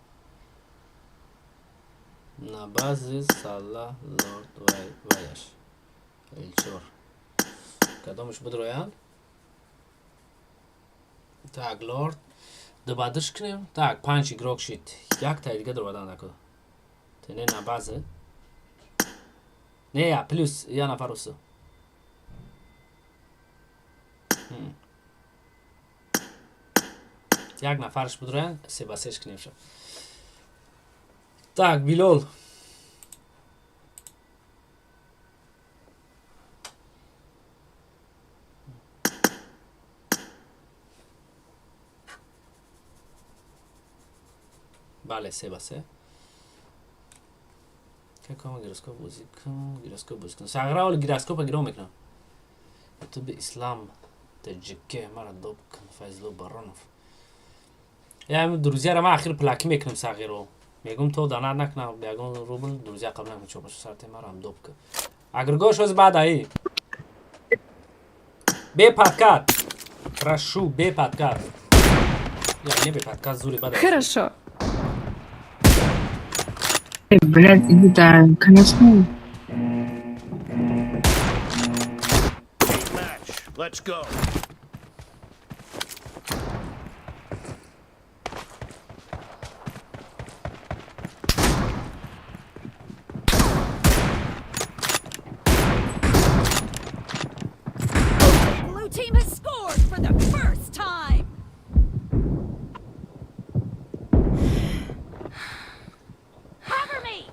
на базе сала лорд ваяш эльчор кадомиш буд роян так лорд добадыш кинем так 5 игрок шит як та дига дробадан нако тене на базе не я плюс я на парусу як нафарш буд роян се басеш кинем шо так билол بله 3 با 3 که کام گیروسکوپ بازی کن ساغرا ول گیروسکوپ گیرو میکنم تو به اسلام تجکه مرا دوب کن فایزلو برونف یا друзья ما اخیر پلاکی میکنم ساغرو میگم تو دانر نکنم بیاگون روبل друзья قبل نکنم چوبش سرت مرا هم دوب کن اگر گوش بعد ای به подкат прошу به подкат я не به подкат зури бада Хорошо. Блядь, иди да, конечно. Let's go. Blue team has scored for the first time. Cover me.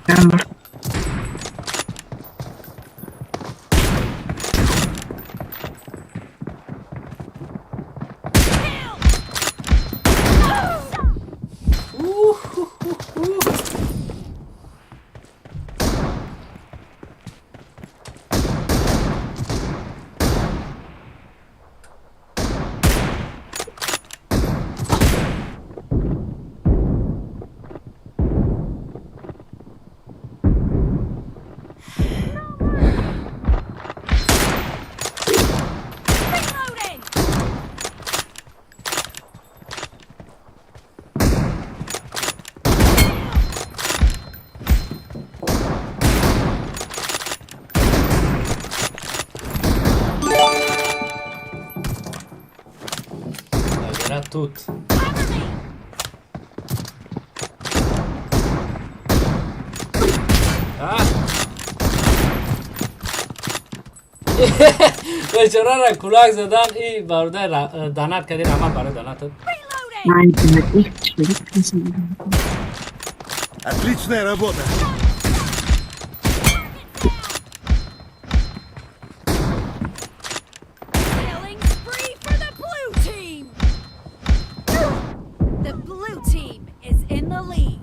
Reloading. era тут چرا را کلاک زدن ای برده دانت کردی رحمت برای دانت Отличная работа. Killing spree for the blue team. The blue team is in the lead.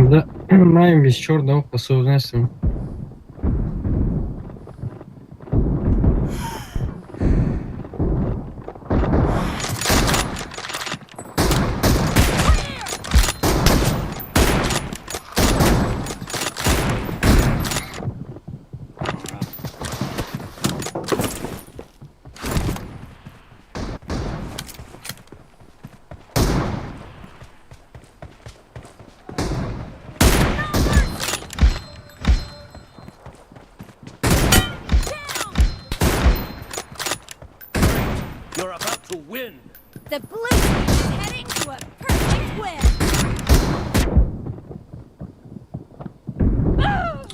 Да, маем весь черный посудным. The blue team is heading to a perfect win.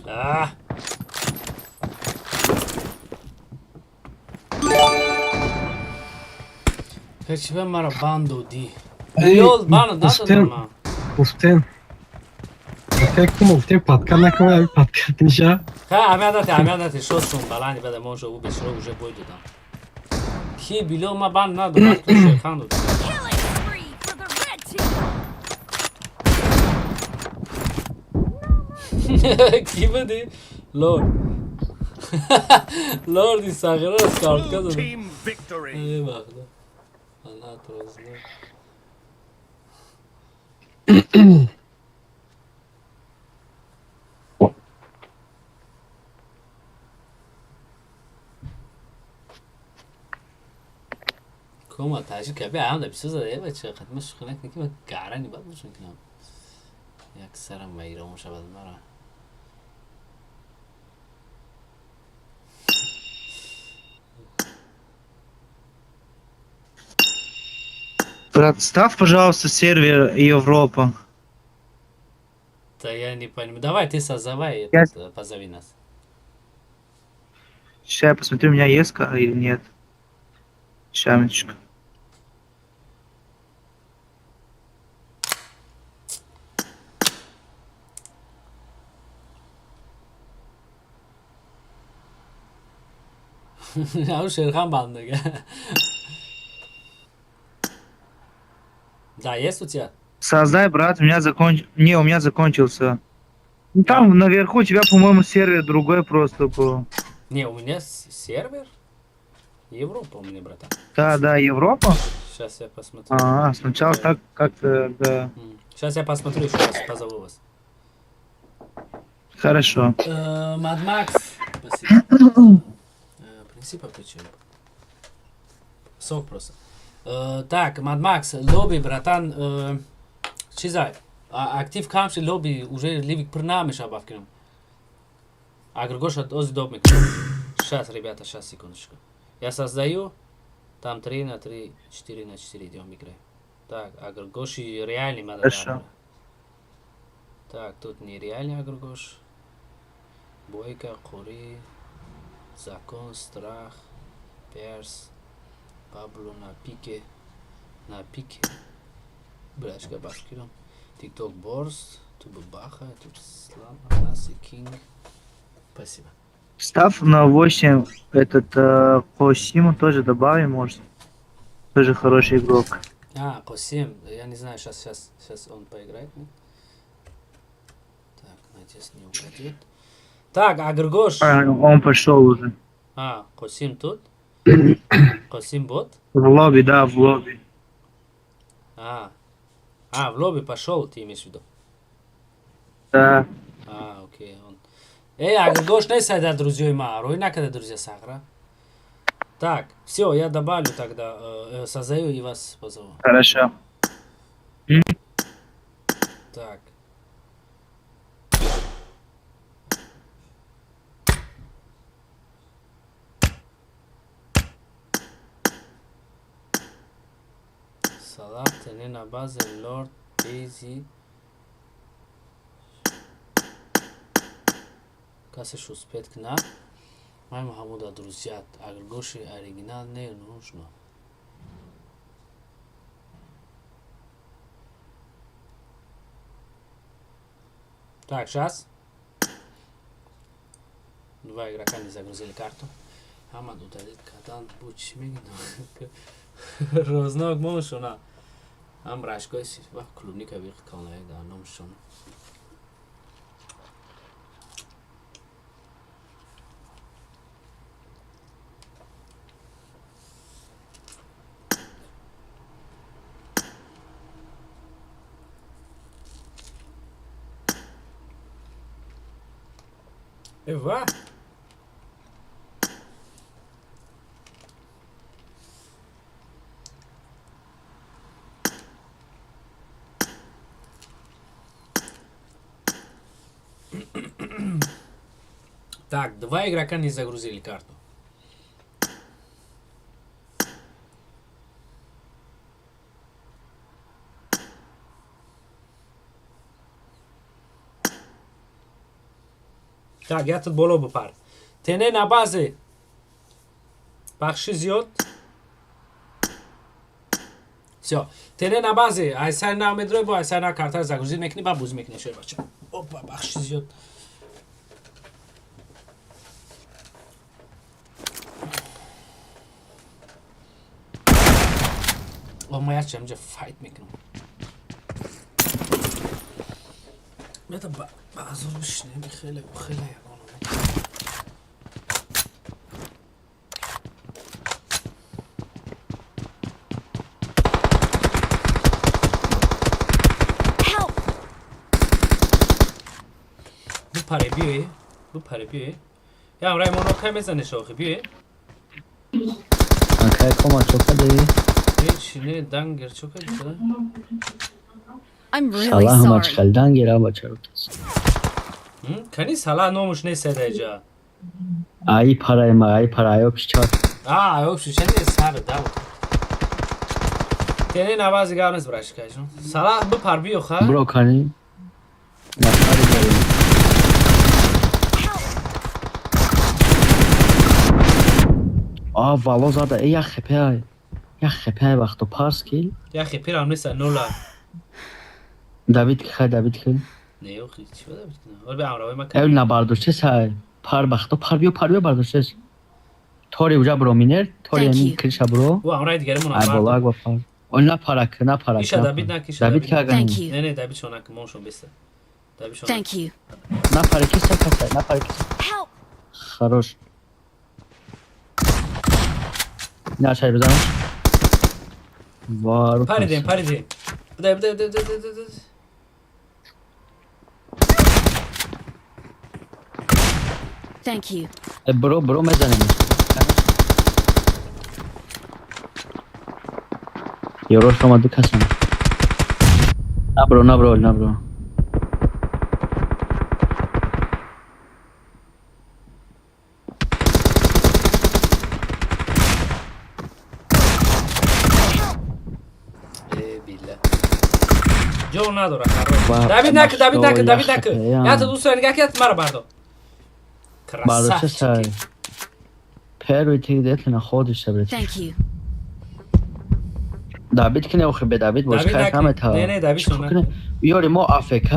Ah. Peki ben mara bando di. Yol bana da ama. Uften. Uften patkan nakama patkan nisha. Ha عملت شد شون بلندی بده ما شو بسیار وجه بوی دادم کی بیلو ما بند ندارم تو شیخان دادم Killing spree for the red team. کی بدی؟ لورد لوردی ساقیره را سکارت کردم ای بخدا الله ترازنه كوما تاجي كبير عامله بسوزة ايه بچه خدمش خناك نكي ما قعراني بقى مش ممكن يكسر ما يروم شبه المرة Брат, ставь, пожалуйста, сервер Европа. Да я не понимаю. Давай ты созывай, позови нас. Сейчас я посмотрю, у меня есть или нет. Ща, минуточку. А уж Шерхан банды. Да, есть у тебя? Создай, брат, у меня у меня закончился. Ну, там наверху у тебя, по-моему, сервер другой просто был. Не, у меня сервер Европа у меня, братан. Да, Европа. Сейчас я посмотрю. Сначала так как-то, да. Сейчас я посмотрю, еще раз позову вас. Хорошо. Mad Max. Спасибо. Принципа почему? Сок просто. Так, Mad Max, лобби, братан. Чизай. Актив камши лобби уже ливик прнамиш обавкинем. А Григоша ози добмик. Сейчас, ребята, сейчас, секундочку. Я создаю. Там 3 на 3, 4 на 4 идем игры. Так, Агргоши реальный надо. Хорошо. Так, тут нереальный Агргош. Бойка, Кури, Закон, Страх, Перс, Пабло на пике. На пике. Брачка Башкиром. ТикТок Борс, тут Баха, тут Слам, Анаси, Кинг. Спасибо. Ставь на 8 этот по Симу тоже добавим, может. Тоже хороший игрок. Косим, я не знаю, сейчас он поиграет. Так, надеюсь, не упадет. Так, Агргош. Он пошел уже. Косим тут? Косим бот? В лобби, да, в лобби. В лобби пошел, ты имеешь в виду? Да. Окей. Агргош не сайда друзья има, ройна когда друзья сахара. Так, все, я добавлю тогда, создаю и вас позову. Хорошо. Так. Салат, не на базе, Лорд, Дейзи. Касыш успеть к нам. Май Мухаммуда, друзья, Агргоши оригинал не нужно. Так, сейчас. Два игрока не загрузили карту. Амаду удалит кадан буч мигну. Рознок мошуна. Амрашко си ва клубника вих канале да номшон. Ева. Так, два игрока не загрузили карту. Так, я тут боло бупар. Тене на базе. Бахши зиёд. Всё. Тене на базе. Айсар на медрой бо айсар на картар загрузит мекни ба буз мекни шоy бача. Опа, бахши зиёд. Ama yaşayacağım önce fight mekanı. Ya da bazı olmuş ne bir hele yapalım. Bu para bir. Ya Raymond Okamez'e şoku bir. Kanka koma çok hadi. Şimdi danger çok acı. I'm really Allah'ım sorry. açkaldan geri ama çarptız. Kani sala nomuş ne sedeca. Ay para yok ki çarp. Yok şu şimdi sarı da. Tene navaz gavnes bırakacağım. Sala bu parbi yok ha. Bro kani. Nasıl geliyor? Valo zada ya xepay. Ya xepay vaqto pars ki. Ya xepir amnesa nola. David ki. Ne yok hiç var da. Ol be amra ma. Ev na bardurçe say. Par vaqto parbiyo bardurçe. Tori uja bro miner. Tori Thank yani you. kirşa bro. Bu amra digerim ona. Ay bolag va par. On na para. İşa David nak işa. David ka Thank gani. you. Ne David şonak monşon beste. David şonak. Thank you. Na para ki sakata. Na para ki. Help! Хорош. Ne açayım o zaman? Var. Pari de. Bu da. Thank you. Bro mezanem. Yorulmadık Hasan. Na bro. Billah. Jo nadora karo. Va- David nak. ya. Ya tu dusa nigah yat mara bardo. Bardurçe say. Pero itidet خودش sabret. Thank you. David ki ne oxu be David boş David kar nak- kamet ha. Ne, David şuna. Yori mo AFK.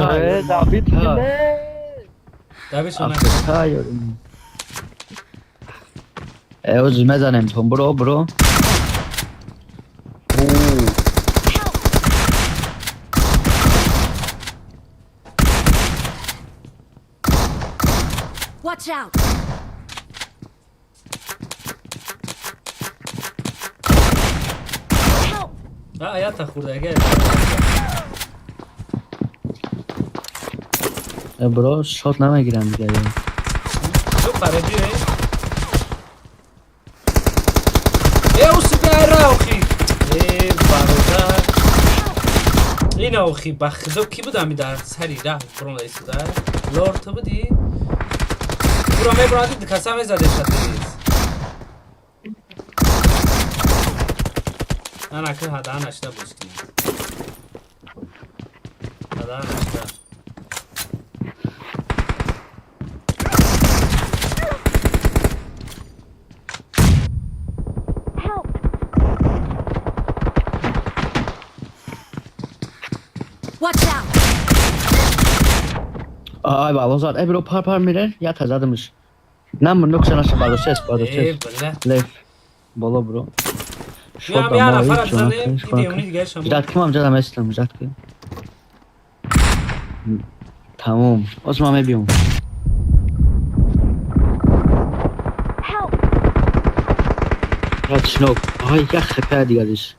David ki ne? David şonak. AFK yori. Oz mezanem ton bro. Watch out! Help! Ha yata khurda gel. Bro shot namagiram diye. Jo pare diye. O sibara oxi. Baroda. Ina oxi baxdo ki budam dar sari da from la isuda. Lord to budi. Pura me bradi dikasam ezade shatiz. Ana ke hadan ashta bushki. Hadan ashta. Watch out! Ay balozat. Bro par mirer ya tazadımış. Nam bunu kusana şabalı ses Billah. Lef. Bolo bro. Ya nafar zanem gidiyor diye şam. Jatki amca da mesela Jatki. Tamam. O zaman mebiyorum. Kaçnok. Ay ya xepe digaliş.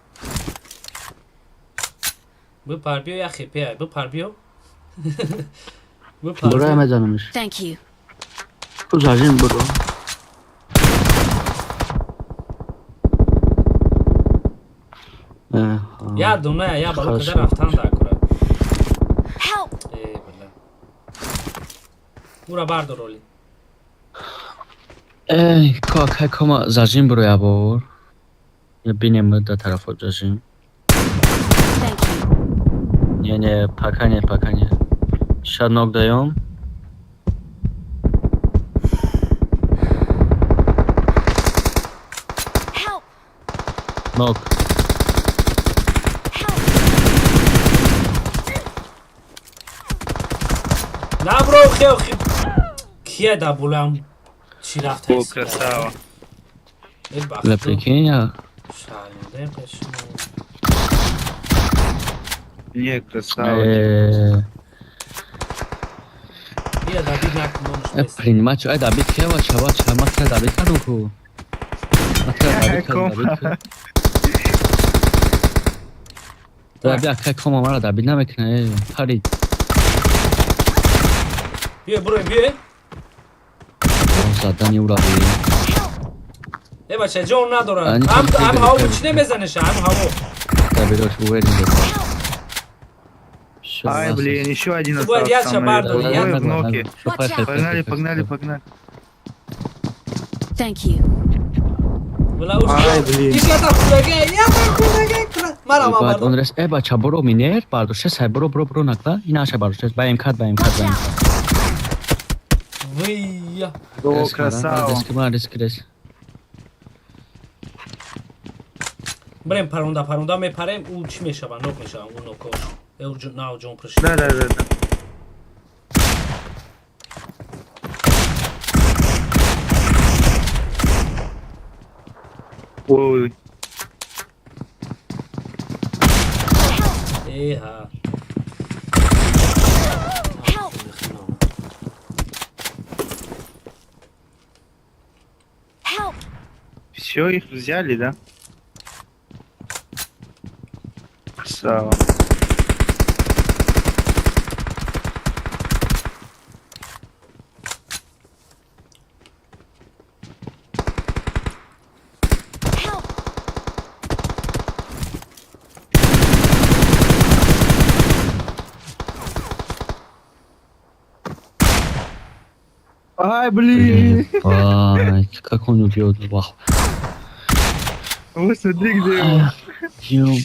Bu parbiyo ya xepe. Bu parbiyo. Bu Buraya parbiyo. mecanmış. Thank you. Uzajın bro. Ya dono ya balık Хорошо. kadar aftan da akura. Help! Billah. Bura bardo roli. Ey kaka koma zajin buraya bor. Ya benim de tarafı zajin. Thank you. Yani pakanya. Şad nokdayım. Knock. نه برو خیلی کیه دبولم چی رفت О, هست красава. La pequeña. شاینده پشمو Не, красава. بیا دبید نکنمش بسی Prima, David que va chava, matra David kanuku. Matra David kanuku. David akka koma mara David namekne. Hari. بیا برو بیا Zaten yuradı. ای بچه جون نداره هم هوا چی نمیزنش هم هوا David hoş bu verin. Ай, блин, еще один Ты говоришь, остался. я со мной. шабарду, я Двое в ноке. Погнали, Pagnar. погнали, погнали. Thank you. ولا اوش Ай, блин. یک تا خودگه مرا Bad بابا on res eba chaboro miner, bardo she sai bro nakla. Ina she bardo she baim kad. ویا О, красава. Risk. بریم پروندا میپریم او چی میشه با نوک میشه اون نوکو او نه جون پرش Да, да, да, да. Ой, ای ها Help! все, их взяли, да? Красава. Help! Ай, блин. Ай, как он убьет, вау. Вот смотри, где его.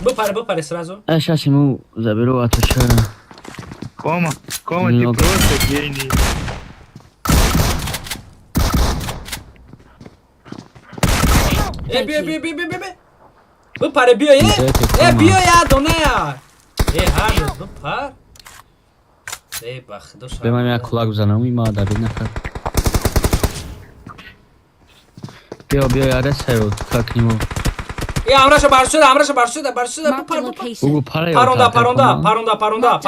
بپره сразу Сейчас ему заберу, а то что? Кома, ты Много. просто гений. بیا بپره بیا بیا یا دونه یا هر بپر ای بخت دوش به من یک کلاک بزنم این مادر نکرد. بیا یاره سرود کاک نیمو. ای امرشو بر شده Marked a بپر location. بگو پره پروندا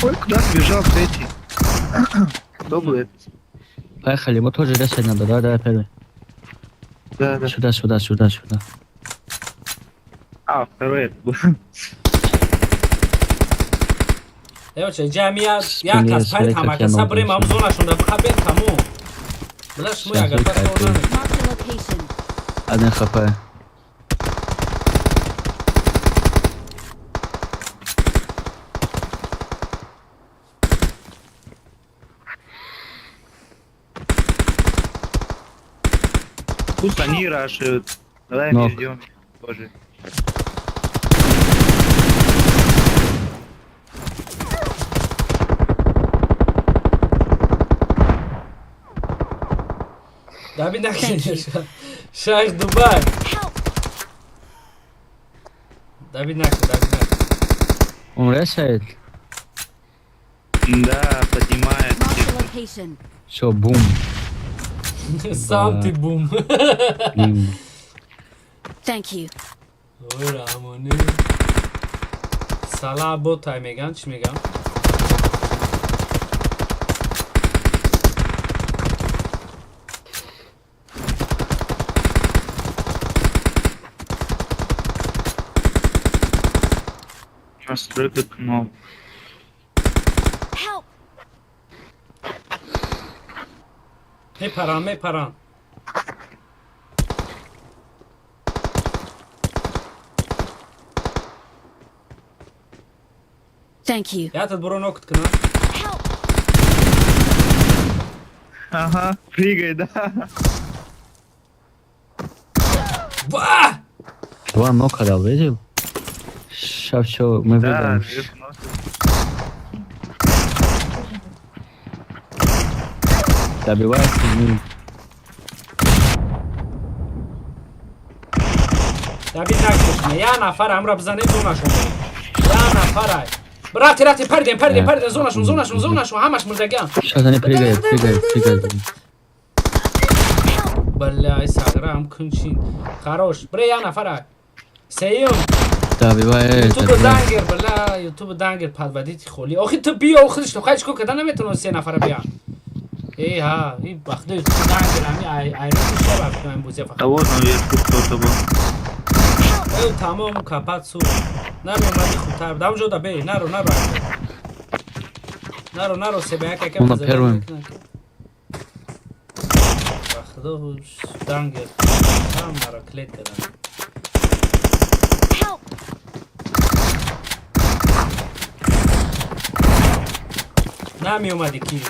Ой, куда сбежал третий? Кто был этот? Поехали, мы тоже ресать надо, да, первый. Да, да. Сюда. А, второй этот был. ای بچه جمعیت یک از پری تمکه بریم هم زونشون رو بخواه بین تموم بلش موی اگر پس رو نمی Marked a location. Один хп. Пусть они рашают. Давай Ног. мы ждем тоже. دبی نکنی شایخ دوبای دبی نکن Он ресает. Да, поднимает. Marked a location. Все, бум. سام تی بوم Thank you. اوی رحمانی سالا بوتای میگن چی میگن Настройка кнопок. Help! میپرن Thank you. یادت برو نوکت کنم Help! Ага, прыгай, да. واه Два нока дал, видел? Сейчас все, мы Да, выиграем. жив нос. Добивается, мы دبی نکشنه یه نفر هم را بزنه زونشون یه نفر های راتی پردیم زونشون همش مردگم Сейчас они прыгают. بله ساگره هم کنچین خروش بره یه نفر های سیوم Добивай یوتیوب это. دنگر بله یوتیوب دنگر پدودیت خولی آخی تو بیا و خودش تو خیلی چکو کدن نمیتونو 3 نفر بیان ای ها این بخده یوتیوب دنگر همی ایرون شب افکنه این بوزی فقط А вот наверху кто-то был. ای تمام کپت سو نمی اومدی خودتر دم جدا بی نرو سبه که اون первым. بخده دنگر هم مرا کلیت کدن Help! نمی اومدی کی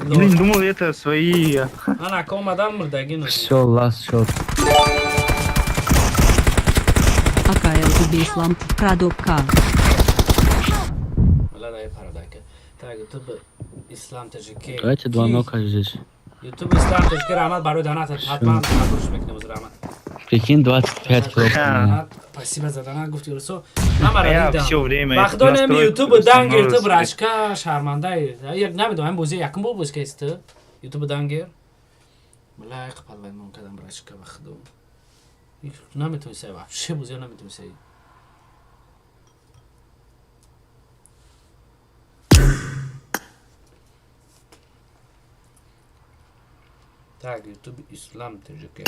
Блин, думал, это свои. انا که اومدن مردگی نو Все, last shot. AKL Islam Kradopka. ولا дай парадайка так ютуб ислам таджики Давайте 2 нока здесь. ютуб ислам таджики рамат барой донат حتما نبروش میکنه از رحمت Прикинь, 25 кило. спасибо за донат гуфти русо Я намара все время. вақто неми настройки ютуб дангер установил то брашка шарманда як намедонам бузе якм бо буз кест ютуб дангер мала қапал вай мон кадам брашка вақто наметони сай вообще бузе наметони сай Так, YouTube Islam TJK.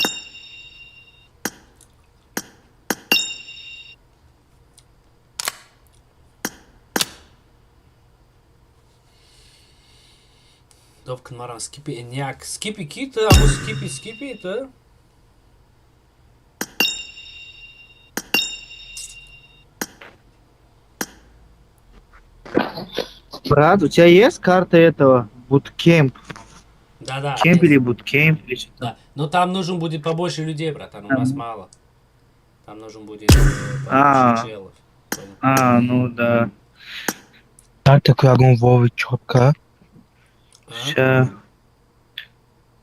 Довк маран скипи еняк. Скипи кита, аму скипи это. Брат, у тебя есть карта этого? Bootcamp? Да. Кемп или буткемп или что-то? Да. Но там нужен будет побольше людей, братан, у нас мало. Там нужен будет побольше челов. А, ну да. Так такой огонь Вовы четко. Ща.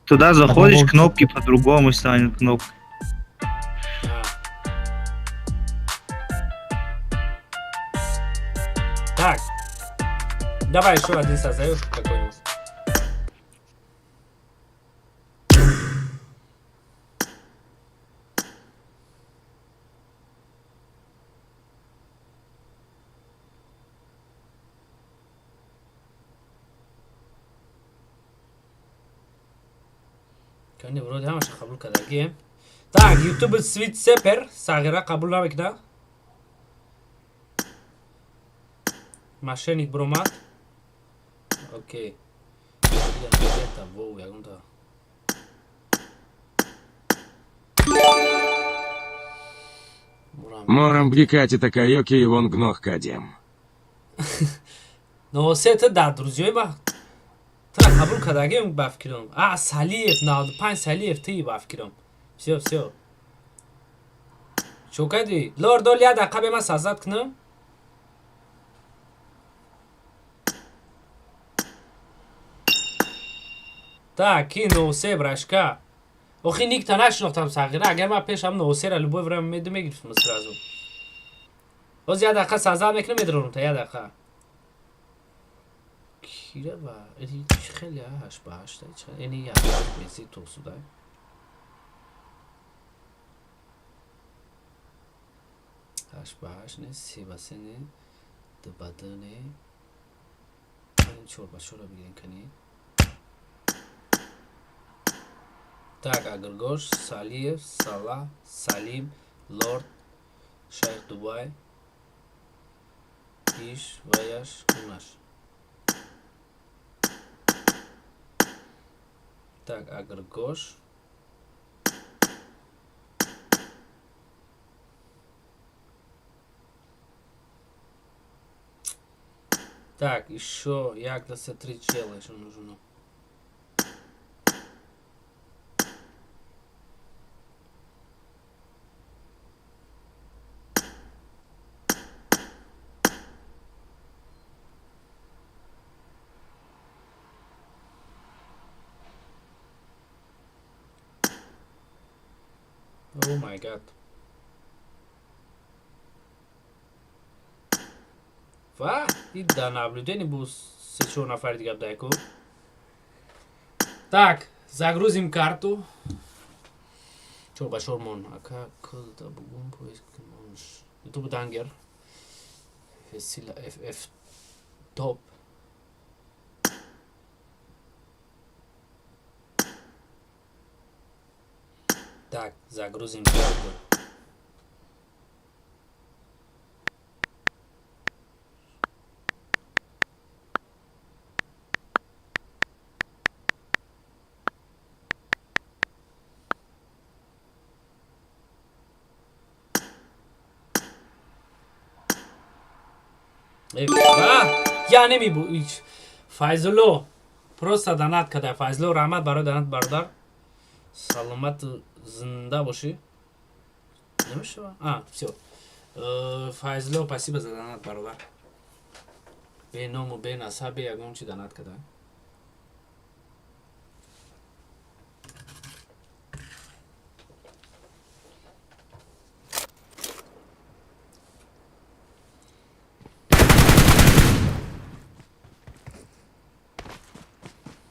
Туда заходишь, кнопки по-другому станет кнопка. Так. Давай еще один создаешь какой-нибудь. کنی ورودی همش قبول کرده گیم так ютуб свит сепер сагира قبول نمیکنه мошенник бромат окей это воу я гонда Морам бгикати такайоки и вон гнох кадем. но сета да друзья ба تا قبول کردگیم بفکرم سلیف 95 سلیف تی بفکرم все چو کدی لور دول یه دقیقه به من سازد کنم так کی نوسه برشکا اخی نیک تا نشناختم صغیره اگر من پیشم نوسه را لبوی ورم میگرفتم مصر ازو باز یه دقیقه سازد میکنم میدرونم تا یه دقیقه کیره با ادی خیلی هاش باش تا چه اینی یا میسی تو سودای هاش باش نه سی بسنه دبادنه این چوربا شورا بگیرین کنی так Agargosh Saliyev Salah Salim Lord Şeyh Dubai İş Vayaş Kunaş так Agargosh так еще як да се 3 чела еще нужно Oh my god. و این در наблюдение бу 3-4 нафари дига дайко. Так, загрузим карту. Чо ба шормон ака кылда бугун поиск монш. YouTube дангер. Сила FF топ. Так, загрузим карту. я немибу файзулло просто донат кадай файзулло раҳмат барои донат бародар саломату зинда бошӣ намешава всё файзулло спасибо за донат бародар беному бенасабе ягон чи донат кадай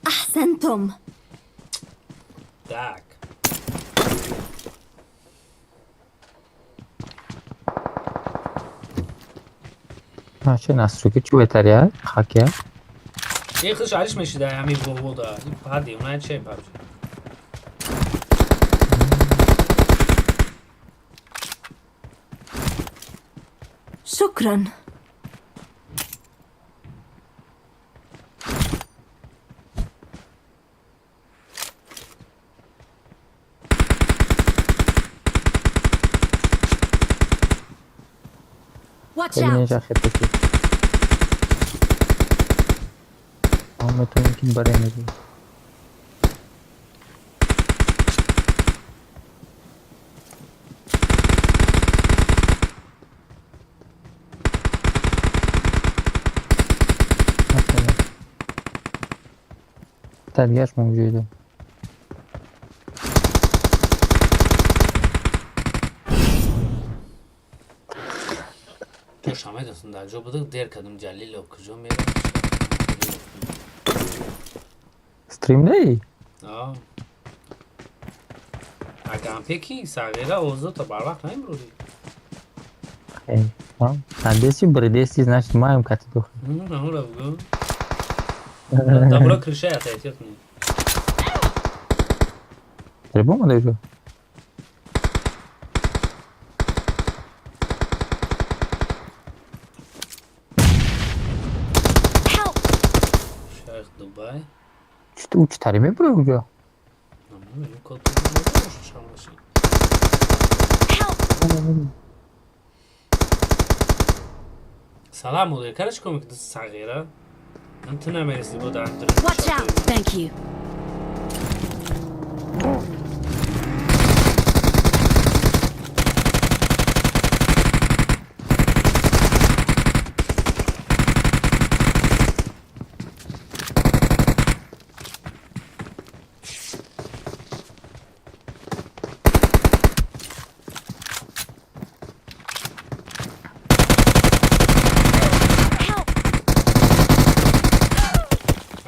أحسنتم. Так. چه نسروکی چو بهتریه؟ خاکیه؟ یه خودش علیش میشیده همین بودا پادی اونای چه پابجی شكرا. Watch خیلی out. نجا خیلی که همه تو یکی برای نجا ترگیش موجوده شامل هستن در جا بوده دیر کدوم جلیل و کجا میره استریم نهی؟ اگه هم پیکی ساقیره اوزو تا بر وقت نمیرودی خیلی دستی برای دستی نشد ما هم کتی دو همون رو بگو دابرا کرشه احتیاط کنی تربو ما دیجو شیخ دوبای چه تریمه برای اونجا همون رو کل بگو شام باشی سلام مدیر کرش کنم که دست ساقیره انت نمیرسی بود اندر Watch out. Thank you.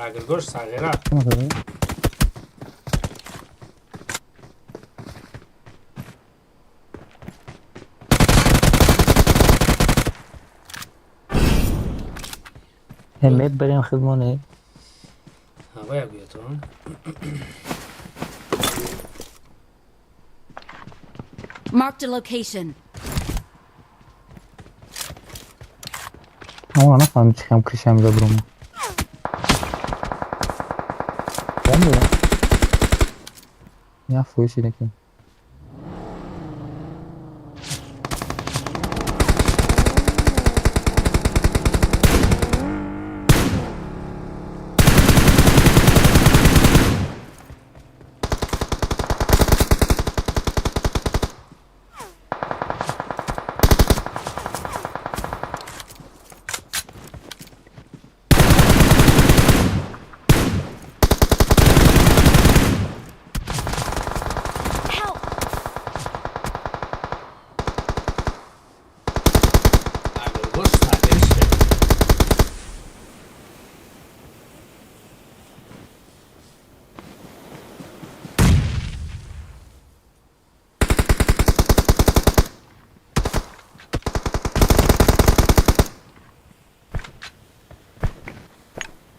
اگر گوش ساقیره همه بریم خدمانه باید بیاد Marked a location. همون نفهم چی هم کشم را برم یا فوشی نکن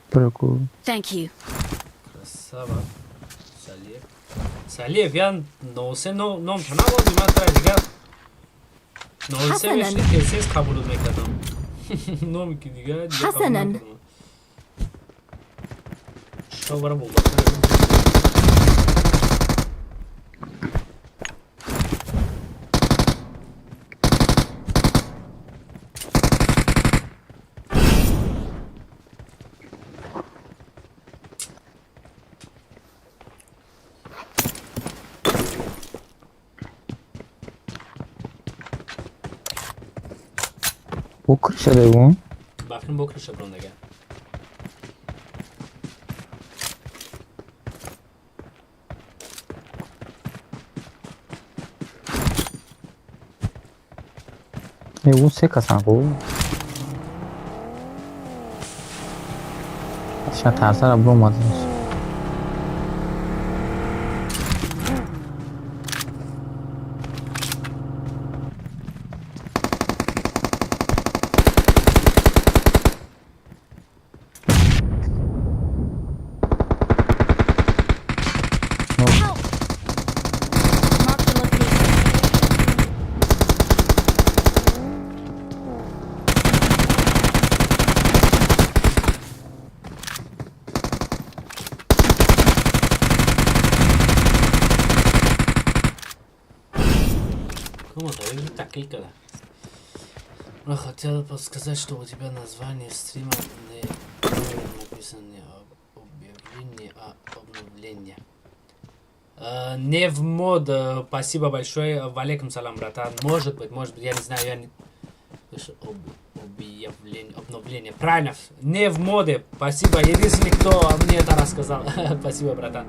Прикол. Thank you. Красава. Салиев. Салиев, я ноусе ном танавози матра дига. Ноусе Hasanan. веши кесес кабулу мекадам. Ном ки дига. Hasanan. Шовара булда. Bu kırşada bu. Bakın bu kırışa bronda gel. Bu sekasanku. Aşağı tarzara bulmadınız. Help! Mark the location. Кому дали так кликала? Но хотел подсказать, что у тебя название стрима не написано объявление о обновлении. Не в мод, спасибо большое. Валейкум салам, братан. Может быть, я не знаю, я не... Обновление. Правильно, не в моде. Спасибо, единственный, кто мне это рассказал. Спасибо, братан.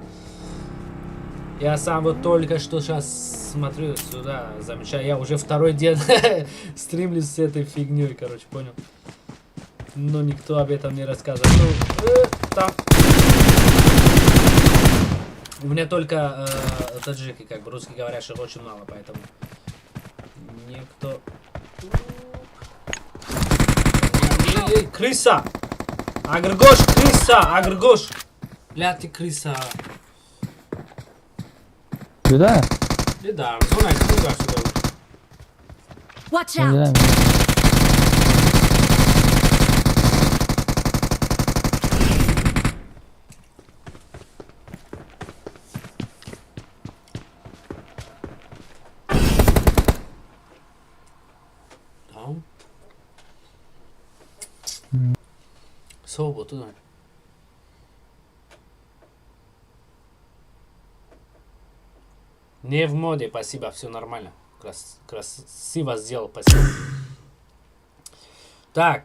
Я сам вот только что сейчас смотрю сюда, замечаю. Я уже второй день стримлюсь с этой фигней, короче, понял? Но никто об этом не рассказывал. Ну, там... У меня только таджики, как бы русский говорящих очень мало, поэтому никто... Эй, крыса! Агргош, крыса! Агргош! Бля, ты крыса! Güzel. Да, зона круга сюда. Watch out! Güzel. Tamam. Soğuk otu dön. Не в моде, спасибо, все нормально. Красиво сделал, спасибо. Так.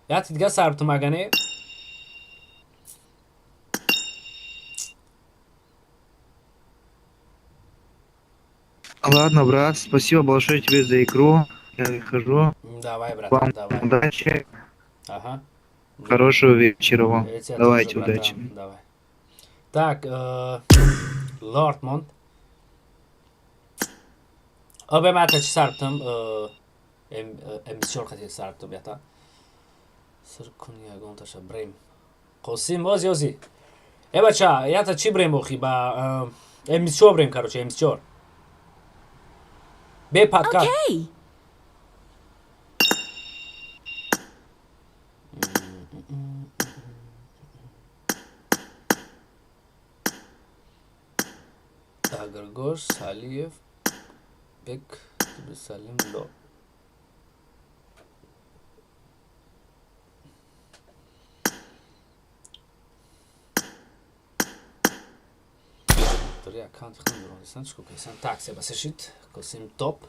Я тебя сарпту магане. Ладно, брат, спасибо большое тебе за игру. Я выхожу. Давай, братан, Вам давай. удачи. Ага. Хорошего вечера вам. Я тебя Давайте, тоже, удачи. братан, давай. Так, Lordmont. Abi ben ateşi sarptım. Emisyon katı sarptım yata. Sır konuya gontaşa brem. Kosim ozi. Ebaça yata çi brem ohi ba emisyon brem karoče emisyon. Be patka. Okay. Agregos, Saliev, Bek, Salim, Lo. Дори аккаунт хандро, санчко кайсан. Так, се басешит, косим топ.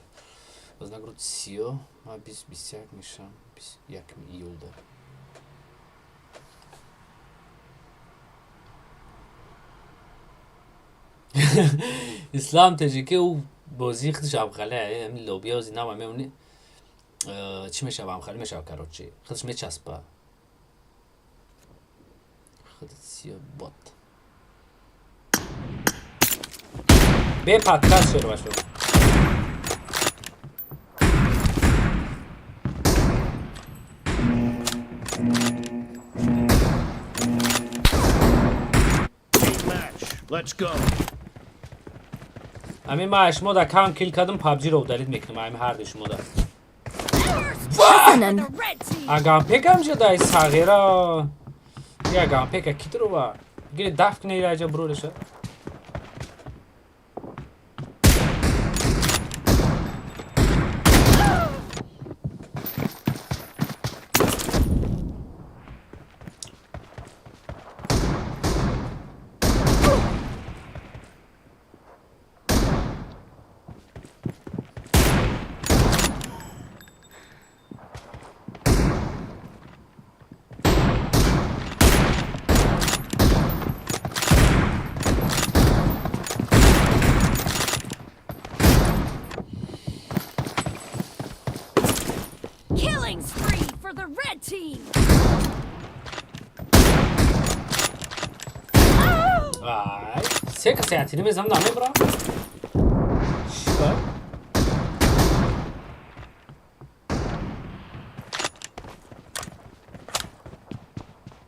Вознагруд сио, ма бисяк мишам, як ми юлда. اسلام تجیکه او بازی خودش ابخله همین لوبیا و زینا و میمونی چی میشه ابخله میشه کاروچی خودش میچسبه خودش یا بات به پادکست شروع باشه همین ما اشمودا کام کیل کردم پابجی رو دارید میکنم همین هر دوش مودا President. اگام پیکم شده ای ساغیرا یا اگام پیکا کی رو با گیری دفت کنه ایراجا برورشه Killing spree for the red team. Vay. Seka seyahatini mi zaman ne bra? Şuba.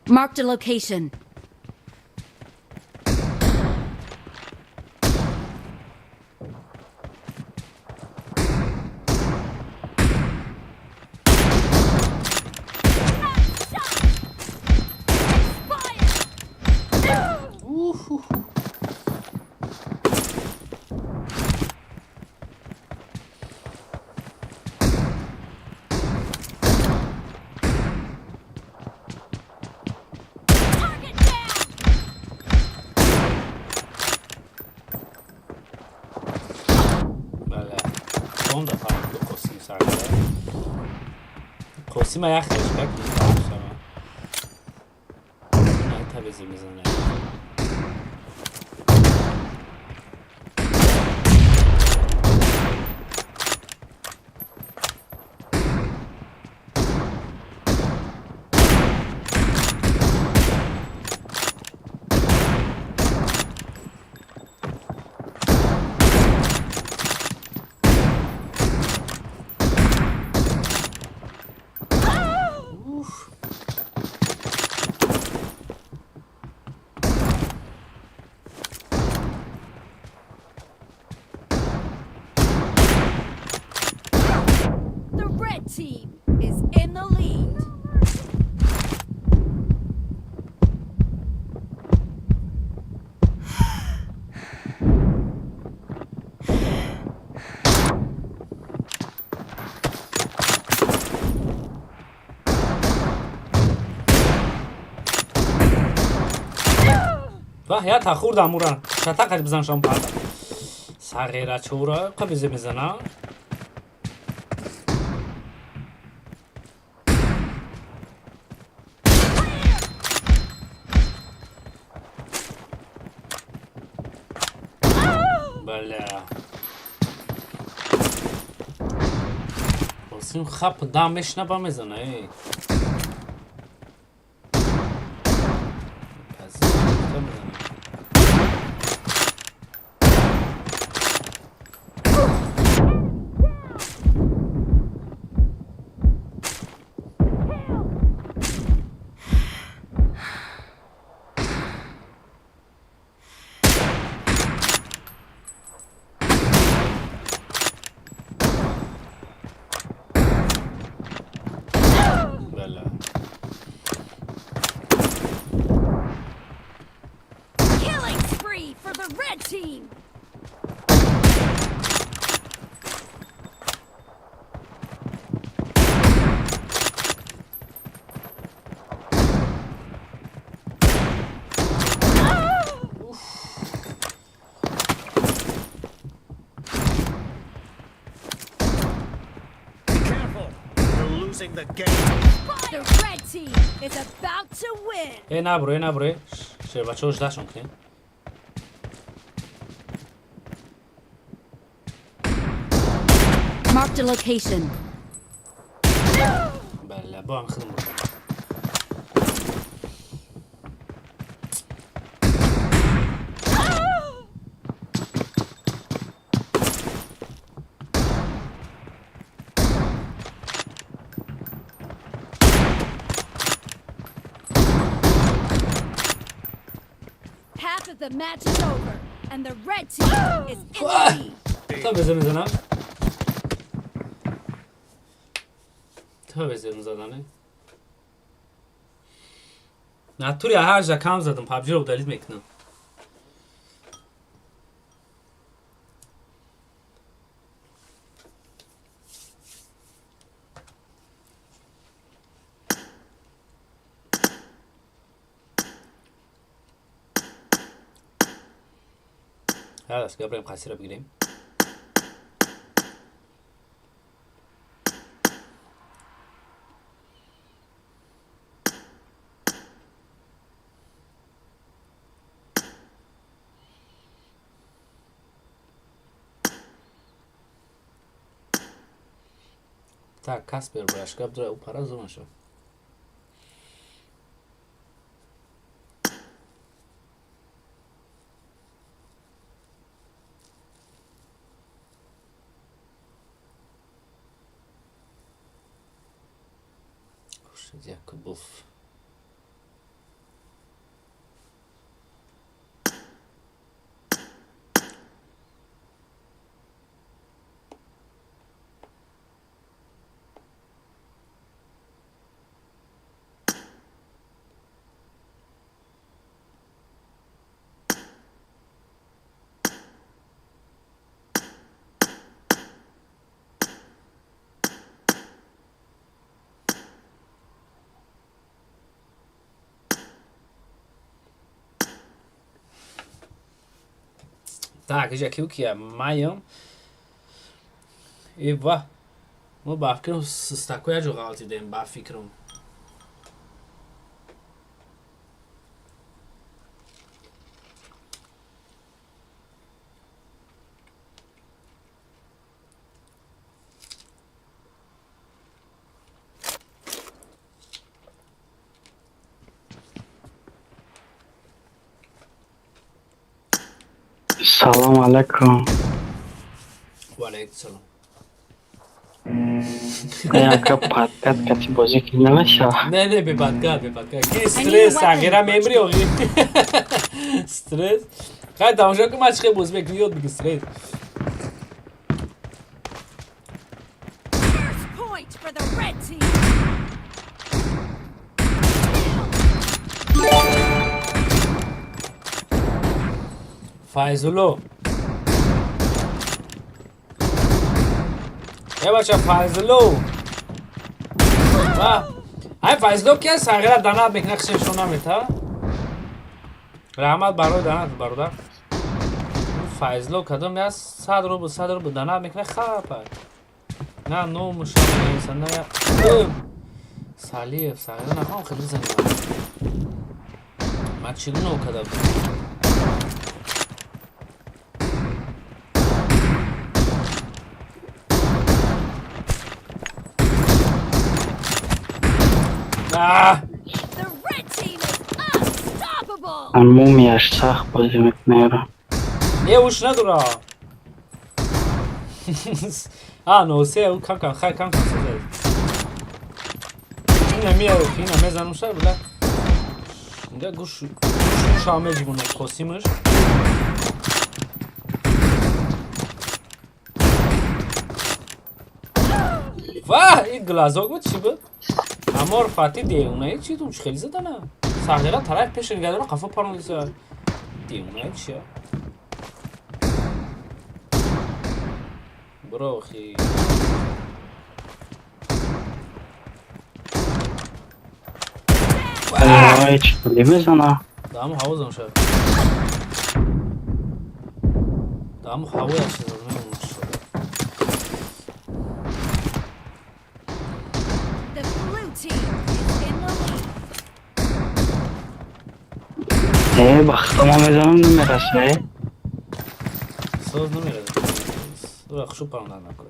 Marked a location. Son defa Kosim sardı. Kosim ayak geçmek istemiş ama. Ne tabi zimizane. The red team is in the lead. Vah ya ta خوردم مورا شتا قد بزنشم بعد صغیره چورا قبضه میزنه بله بسیم خب دامش نبا میزنه ای Killing spree for the red team. The red team is about to win. نه بروی شیر بچه هاش داشتون کنین Marked a location. بله با هم خدمت Half The match is over, and the red team is in the lead. تا بزن میزنم تا بزن زدنه ناتوری هر جا کم زدم پابجی رو دلیت میکنم خلاص قبل قصير بقريم Tak, Kasper, bıraşka bir o para zaman şu. Yakubov. Tak, já aqui o que é? Miami. E vá. No Bafkron está com a jogada de Bafkron. سلام علیکم. و علیکم سلام. Kanka patlat kaçı bozuk neyse. Ne bir patlat. Ki stres agera memri o. Stres. Kay davşan ki maç ke bozmek niye bir stres. First point for the red team. Fayzulu. بچه فایزلو های فایزلو که ساغره دانا بکنه خششونا میتا رحمت برای دانا برادر فایزلو کدوم یا 100 رو دانا میکنه خب نه نو مشابه انسان نه سالیف ساغره نخوام خیلی زنیم من چیلو نو کدام The red team is unstoppable. Anmumiyash سخت بازی میکنه. یه اوش نداره. نوسه او کم خیلی کم سازه. این نمیاره که این همه زنوشه بله. اینجا گوش همه جیبونه کسیمش. واه این گلازوگ بود چی بود؟ امور فاتی دیونه چی تو خیلی زده نه ساغره طرف پیش نگرده رو قفا پارون دیسه دیونه چیه برو خی وای چی کلی بزنه دامو حوضم شد دامو حوض شد بختما بزنم نمیرسه ساز نمیرسه رو خشو پراندن نکنه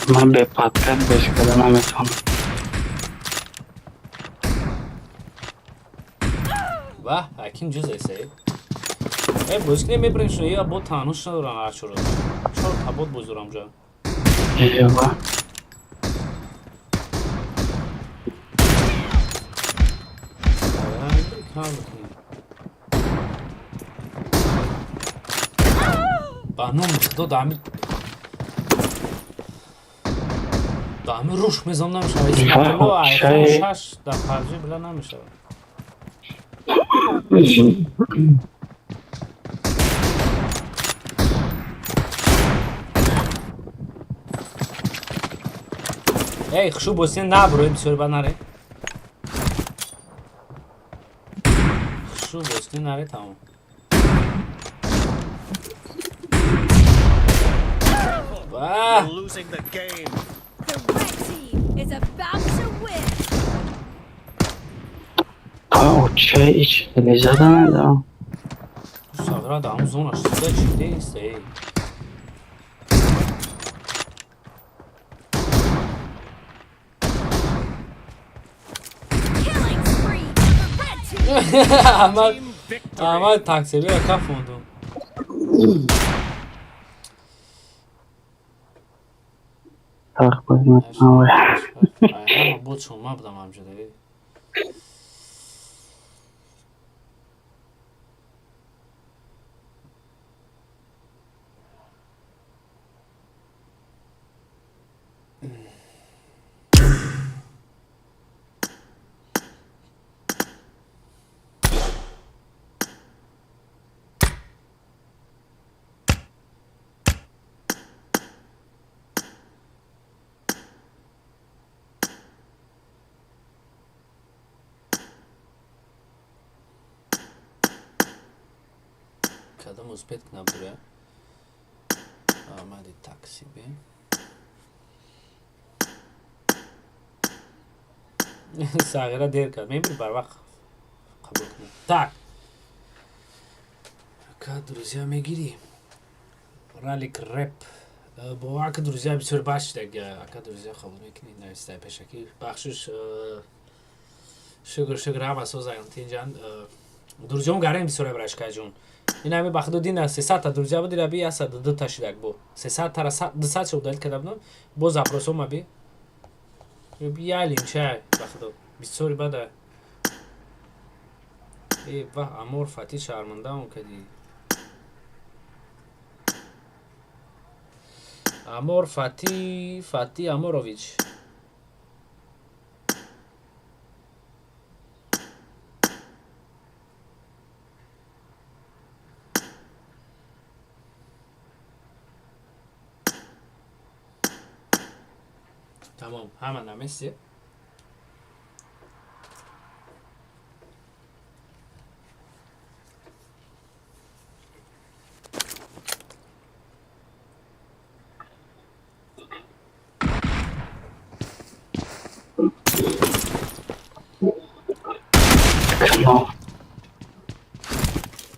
من به پاتکت بش کده نمیتونم واه حکیم جز ایسه بازی نمیبریم شو یا با تانوش ندارن هرچی رو چرا تباد بزرم جا ایوه بانو مخدا دامی روش میزم نمیشه ایفون 6 در خارجی بلا نمیشه ای خشو بوسین نبروی بسیاری با نره خشو بوسین نره تمام The red team is about to win. چه ایچ خیلی زدن ندارم ساغرا دا همون زون اشتیده چیده ایست ای Killing spree for the red team. احمد تکسیبی را کف موندم تخبازی متنوع همه بود شما بودم همجا داری کدام uzbek نبوره آمدی تاکسی بیم ساغره دیر کرد میبری بر وقت قبول کنیم так как друзья میگیری ралик рэп با ака друзья بسیار باش دیگه ака друзья قبول میکنی نوسته پشکی بخشش شگر هم اساس اینتین جان друзьям гарем бисёре брашка ҷон ин ҳами ба худо дина 300 та друзья буди раби 102 та шидак бо 300 та 200 шуд дал кадабно бо запросо маби ялим чай ба худо бисёри бада э ва амор фати шармандам кади амор фати аморович Tamam, hemen Messi.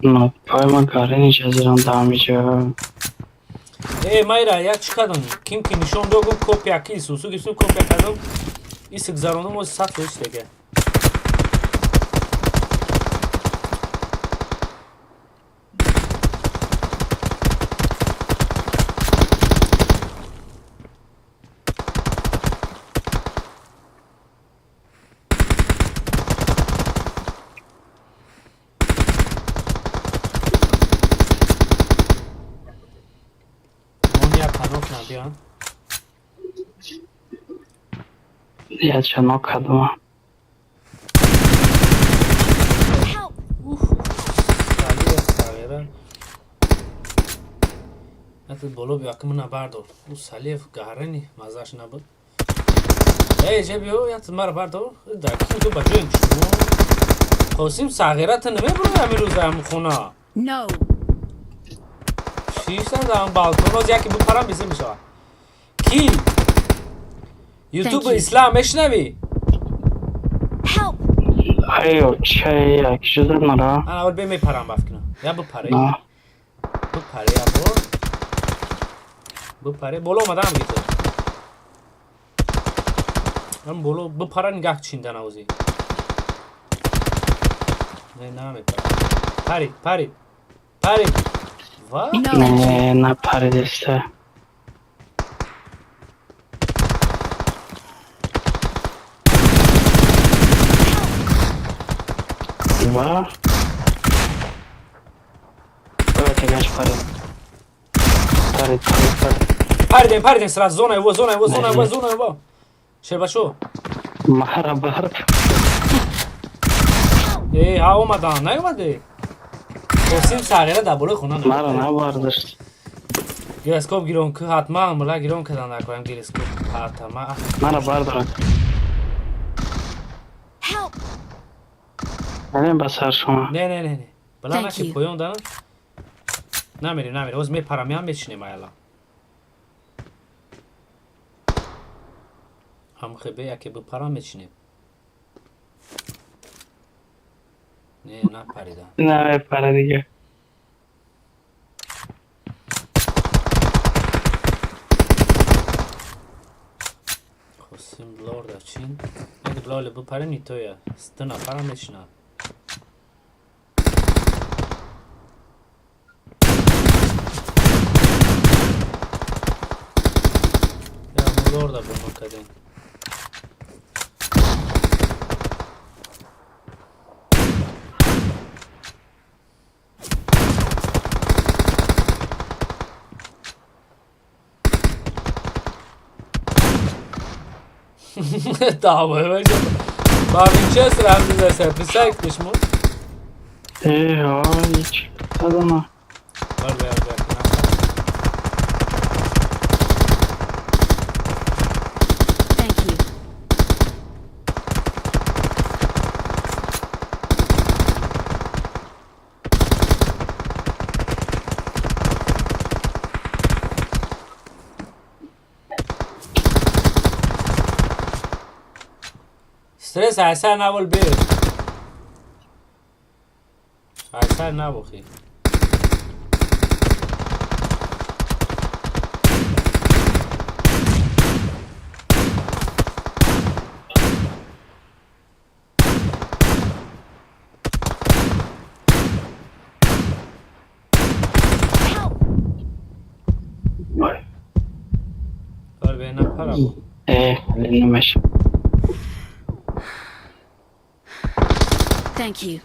No, poi magari non ci saranno damage. Майра, я чекадам. Ким ки нишон догу копия ки сусу гису копия кадам. Исик заронум оз сат лош деге. Я чанок хадма. Этот боло яким набардор. У салев гарани мазаш набуд. Эй, жебио, я тмар бардор. Да ки то баҷои шумо. Қосим сағират намебурад амирӯз ам хона. No. Шишта дам балкон роз яки бупарам бизе мешава. Ки YouTube İslam meşnevi. Help. Ayo, çay ya, kişiler nara. Ana ol bemi param bafkina. Ya bu parayı. Bu parayı ya bu. Bu parayı bolo madam gitti. Ben bolo bu para nigah çinden auzi. Ne name para. Pari. پرید وا No. نه پریدسته وا تگاش پرید پریدیم سر از زونه و شیر بچو مهر برد ها اومدن نیومده حسین صغیره در بالای خونه مرا نبردشت گیرسکوپ گیرون که حتما ملا گیرون کدن نکنم گیرسکوپ حتما مرا بردارن Help. نمیم بسر شما نه بلا Thank نکی you. پویون دارن نمیریم از میپرم میام میچینیم ایلا هم خیبه یکی بپرم میچینیم نه پریدن نه پره دیگه خواستیم بلار دفچین اگه بلال بپره نیتویه سته نفرم میچینن یا بلار دا بلو کدین Dava velho. Bavinches Ramses essa pisai que mesmo. hiç adama Var be abi. Thank you. Stres اثر نبول بیر اثر نبوخی کار به نفر بود نمش Thank you.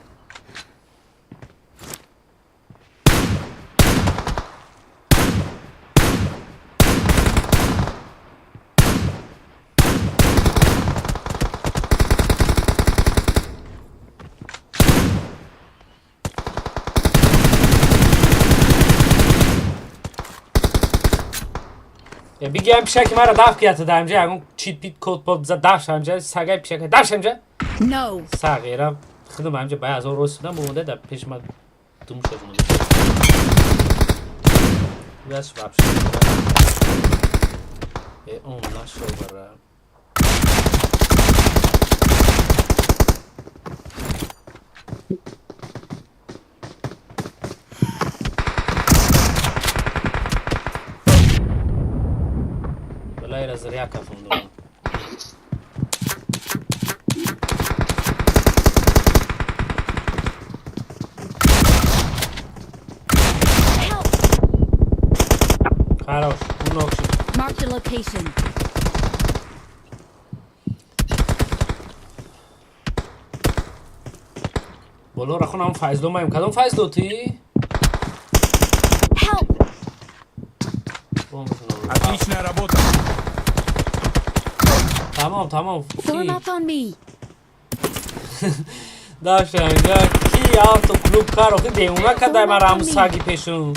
بگم پیشه که مرا دفت کیت دارم جا اون چیت پیت کود پود بزد دفت همجا سگای پیشه که دفت همجا No. سغیرم خودم همجا باید از اون روز شدم بمونده در پیش من دوم شد مونده بس شباب شد اون نشو برا بلای رزریا کفم دوم خراش اون نوکشی Mark the location. بولو را خونم فایزلو مایم کدوم فایزلو تی؟ Help. Отличная работа. تمام Form up on me. داشتم اینجا کی آتو کلوب کارو که دیونا کدای من رامو ساگی پیشون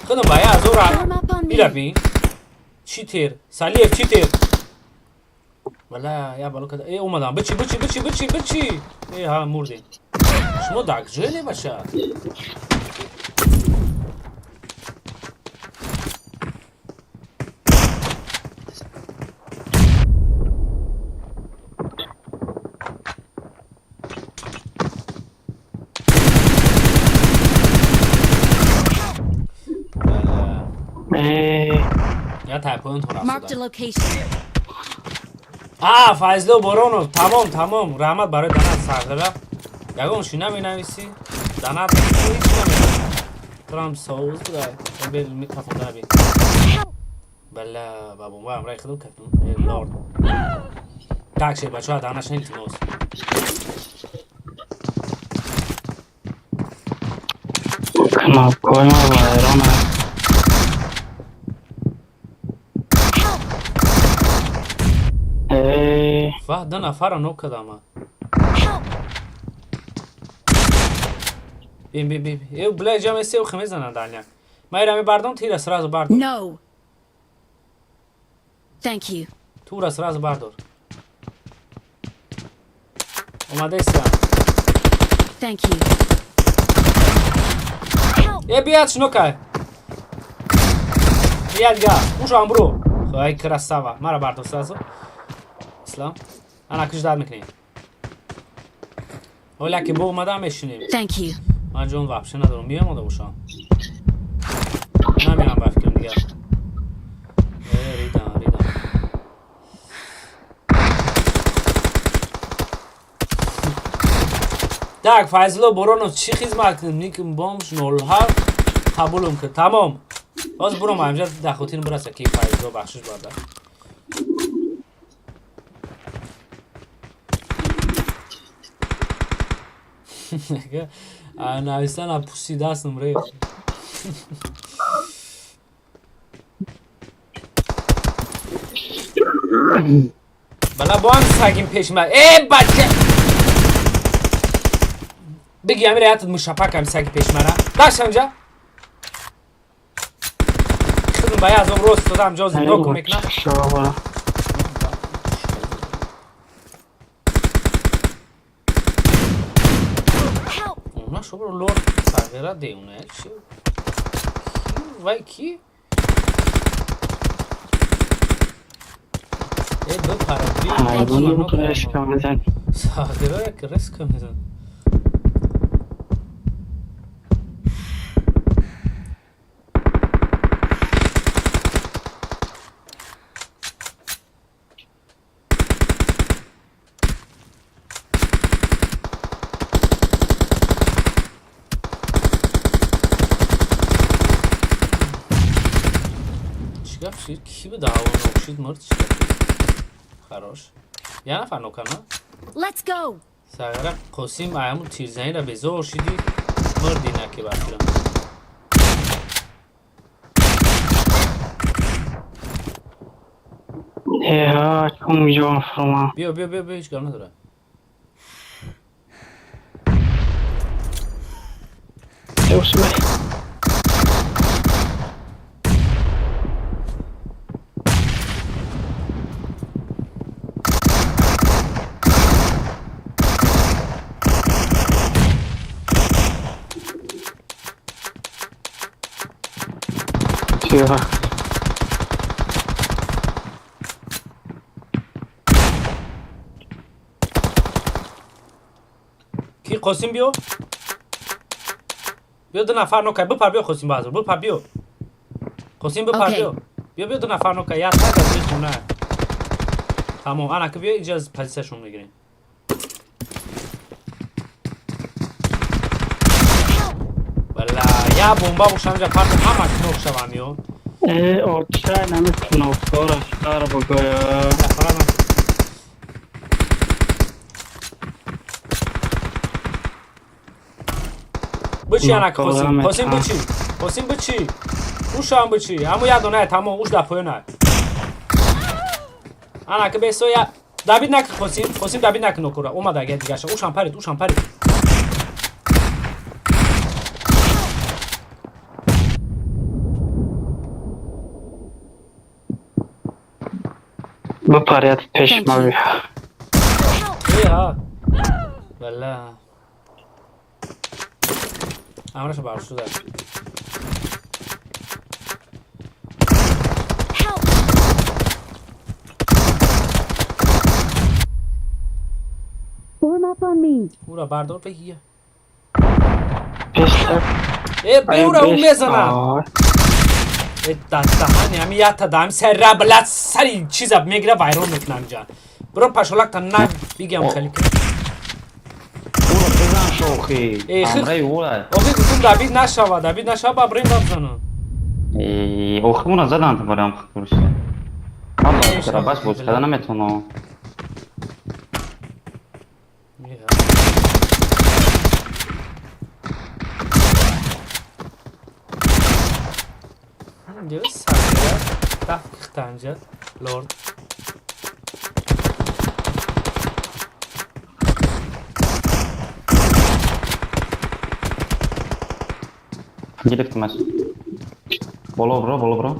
خودم باید از اون Form up on me. بیره بین چی تیر سالیف چی تیر بلا یا بالو کده ای اومدم بچی ای ها مردیم شما دکجه نباشه یا تایپون تو Mark the رفت location. فایزلو برونو تمام رحمت برای دانت سرده یکون شینه می نویسی دانت هیچ نمی ترام صوت بده بالميكروفون دابي بلا بابا ما رايح يخدم كابتن لورد تاك شي بچا دانا شنو تنوس كنا كويما بايرنا فهد نفر نو كداما بیم یه بلای جامعه سه و خمیز زنن دانیا ما ایرامی بردم تیر سراز بردم No. Thank you. تور سراز بردار اومده ایستم Thank you. یه بیاد شنو که بیاد گا اون شو هم برو خواهی کرستاوا مرا بردار سرازو اسلام انا کش داد میکنیم ولی که با اومده هم میشونیم Thank you. من جون وحشه ندارم بیام اومده باشم نمیرم بفکرم دیگه ریدم Так, Файзло Боронов чӣ хизмат никм бомш 07 қабулум кирд. Тамом. Ҳозир бурам ҳамҷа дахотин бираса ки Файзло бахшиш барда. навистан а пусидастм ре. бала бо ҳам сагим пеш мад. бача بگی امیر حیاتت مشапак هم سگی پیش مرا داشت همجا خودم باید از اون روز دادم جاز نوکو میکنم اونا شو برو لور تغییره دیونه چی وای کی دو پرابری ساگره یک رسک میزن کی به دعوا نوشید مرد چی خراش یه نفر نوکنه Let's go. ساگره قسیم ایامو تیرزنی را به زور شدی مردی نکی بخیرم چون جوان فرما بیا هیچ کار نداره کی قاسم بیا دو نفر نوکه بپر بیا قاسم بازار بپر بیا قاسم بپر بیا دو نفر نوکه یا تک از خونه تمام انا که بیا اینجا از پلیسشون میگیریم بلا یا بمبا بوشم جا پرد همه نوک شوام یو اوچای نمیت نوکارش کار بگویا بچی انا قاسم بچی اوش هم بچی همو یادو نه تمام اوش دپوی نه انا که بیسو یا دابید نک قاسم دابید نک نوکورا اومده اگه دیگه اوش هم پرید بپریت پیش ما بیا ها بله امرش بار شده Form up on me. اورا بردار بگیه پیشتر بیورا اون میزنم دستهانی همی یاد دادم سر را بلد سری چیزا میگیره وایرون میکنم جان برو پشولک تا نه بگم خیلی که охи. Амраи Амраи ура. Охи гуфтум Давид нашава ба брин бабзанам. Охимуна задан табарам хурш. Алла тера бас боз када наметуно. Diyor sarıya. Tak kıhtanca. Lord. Гирифтим аз. Боло бро.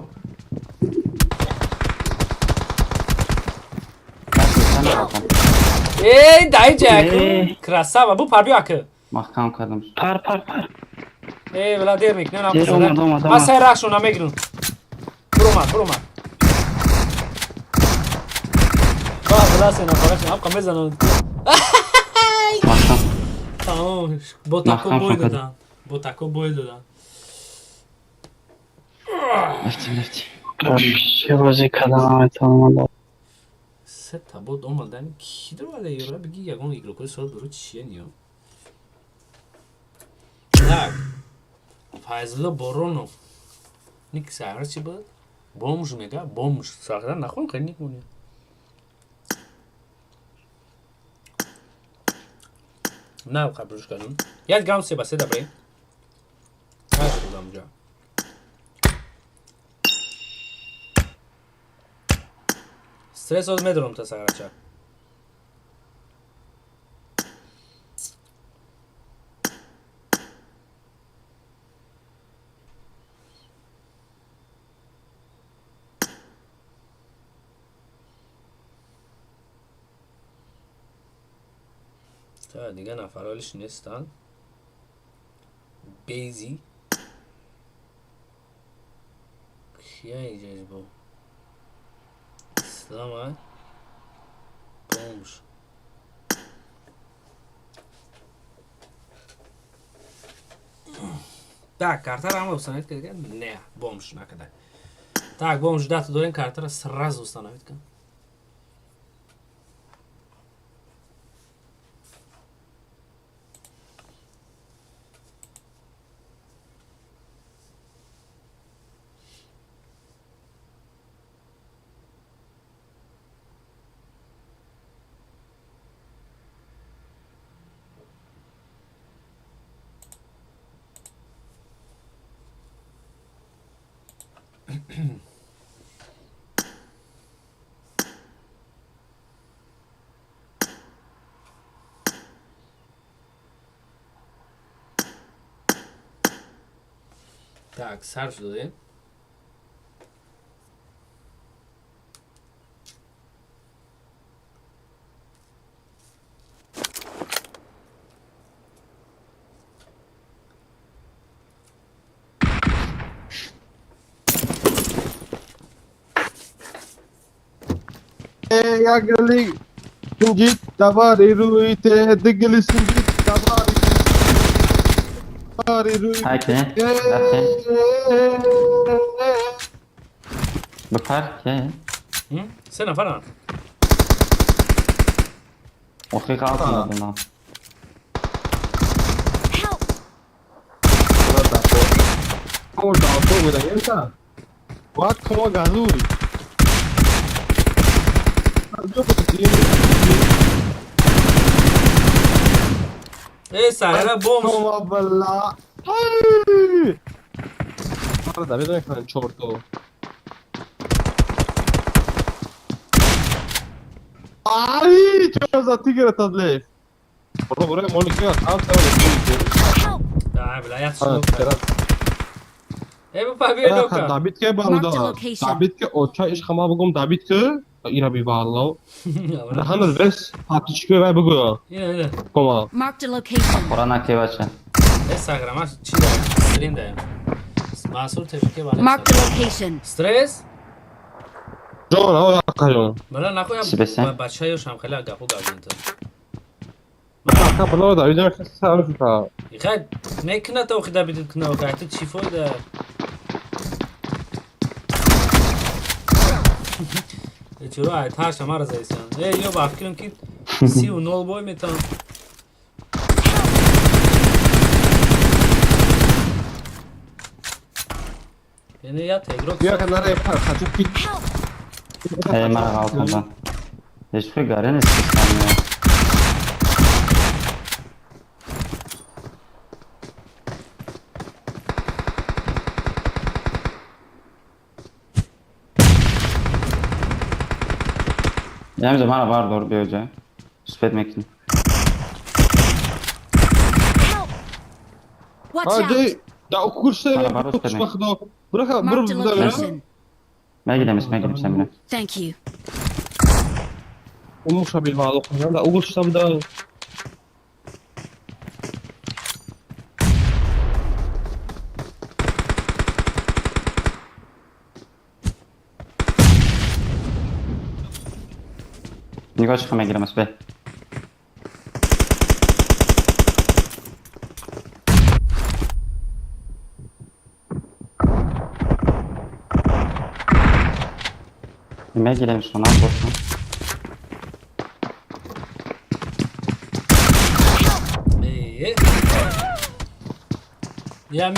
Ey dayıcak. Krasava bu parbiyo akı. Mahkam kardam. Par. Ey Vladimir ne Gel, yapıyorsun? doma. Masaya raşun amegrin. Buruma. Valla sen aparasın. Apka mezanın. Mahkam. Tamam. Botako boydu da. Şevazi kadar tamam. Se tabut olmadan kidir var ya yora bir yagon iglokos sol duru çiğniyor. Tak. Fazla Boronov. Nik sarçı bu. Bomж mega bomж. Sağdan nakon kanik bunu. Na kabrushkanım. Yad gam se base da bre. Hadi bulamca. Stres olmadım ta saraça. تا دیگه نفرالش نیستن بیزی کیا ایجاز با اسلام های بومش Так, карта рама установить как не, бомж накъде. Так, бомж дата дорен карта сразу установить как. Так, sarf dolayı. Ya geli sinjit dabar iruite digli sinjit dabar iruite. Hayke. Befar ke. Sen falan. Охи kalsın bundan. Help! Orada orada yenta. What como gazuri. Sahara bom. Toma balla. Guarda, vedo che è un ciorto. Ai, c'ho za tigre tadle. Vorrei molto alta Help! Da bila yatsın. bu pabiye doka. David ke baruda. David ke ocha ish khama bugum David ke ira bi ballo. Dahan bes patishke va bugu. Yine. Toma. Marked a location. Korana kevaçe. Instagram'a çiğde. Silin de. Masur tepki var. Marked a location. Stres? John, ora kayo. Bana nakoya Sibesen. bachayo sham khala gafu gabinta. Ka balo da video ke sarfa. İxad ne kına ta oxida bidin kına oxaytı çifo da. چرا ها شما را زایستن یا با افکرم که 39 boy metan. Yine ya tegro. بیا کنار خاطر پیک من غلطاندم عشق گاره نیستم ya. Yani bana var doğru bir hoca. Süper mekin. Watch out! Hadi da o kursa Bana var, çok Osman. bakdı. Bırak bırak Marked a burada ver. location. Ben gidelim sen bile. Thank you. Olmuş abi bağlı okuyan da o kursa da Niko çıkmaya giremez be. Yemeğe girelim sonra boşuna.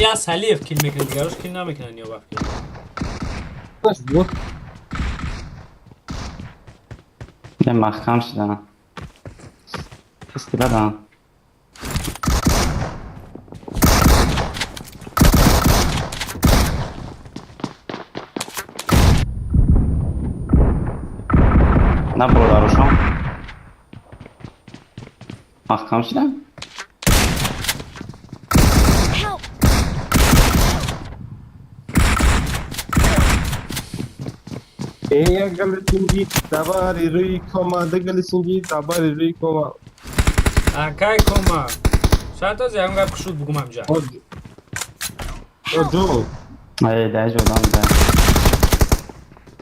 Ya Salif kill mekan digarosh kill namekinan ya bak. nasıl bu? Ben mahkam şidana. Festival ha. Ne burada Ruşan? Mahkam şidana? Help! Eya galisingi tabari rui koma da galisingi tabari rui koma. Akay koma. Şarta zeyanga kuşut bugum amca. O jo. Hayır daha oradan da.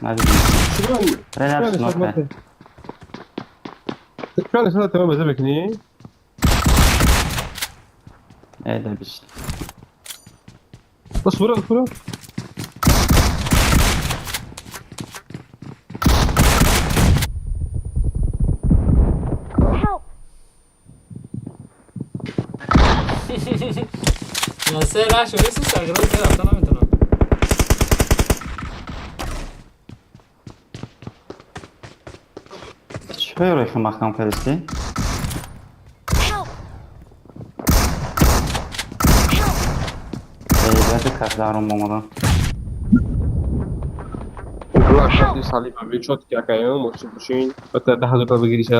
Hadi. Şuran. Relax nokta. Şu an sana tamam bezebek ni. Evet bir şey. Bas vura. Help! Ya será şu ese sagrado que hasta no me Şöyle uğraşın mahkam kardeşi. Help! Hadi kartlarım olmadan. Allah şahidi salim abi çok yakayım. Moçu puşin. Hatta daha da bir girişe.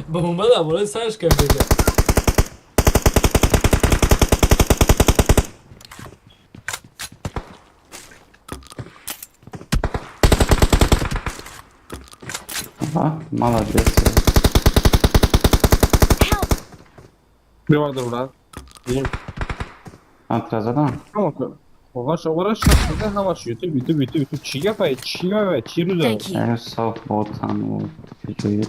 Bomba da böyle sarış köpekler. Ha, молодец. Help! Bir vardır burada. Benim. Antrezadan. Tamam. Uğraş şahsıda hava şu YouTube. Çiğ Thank you. En soft botan o videoyu.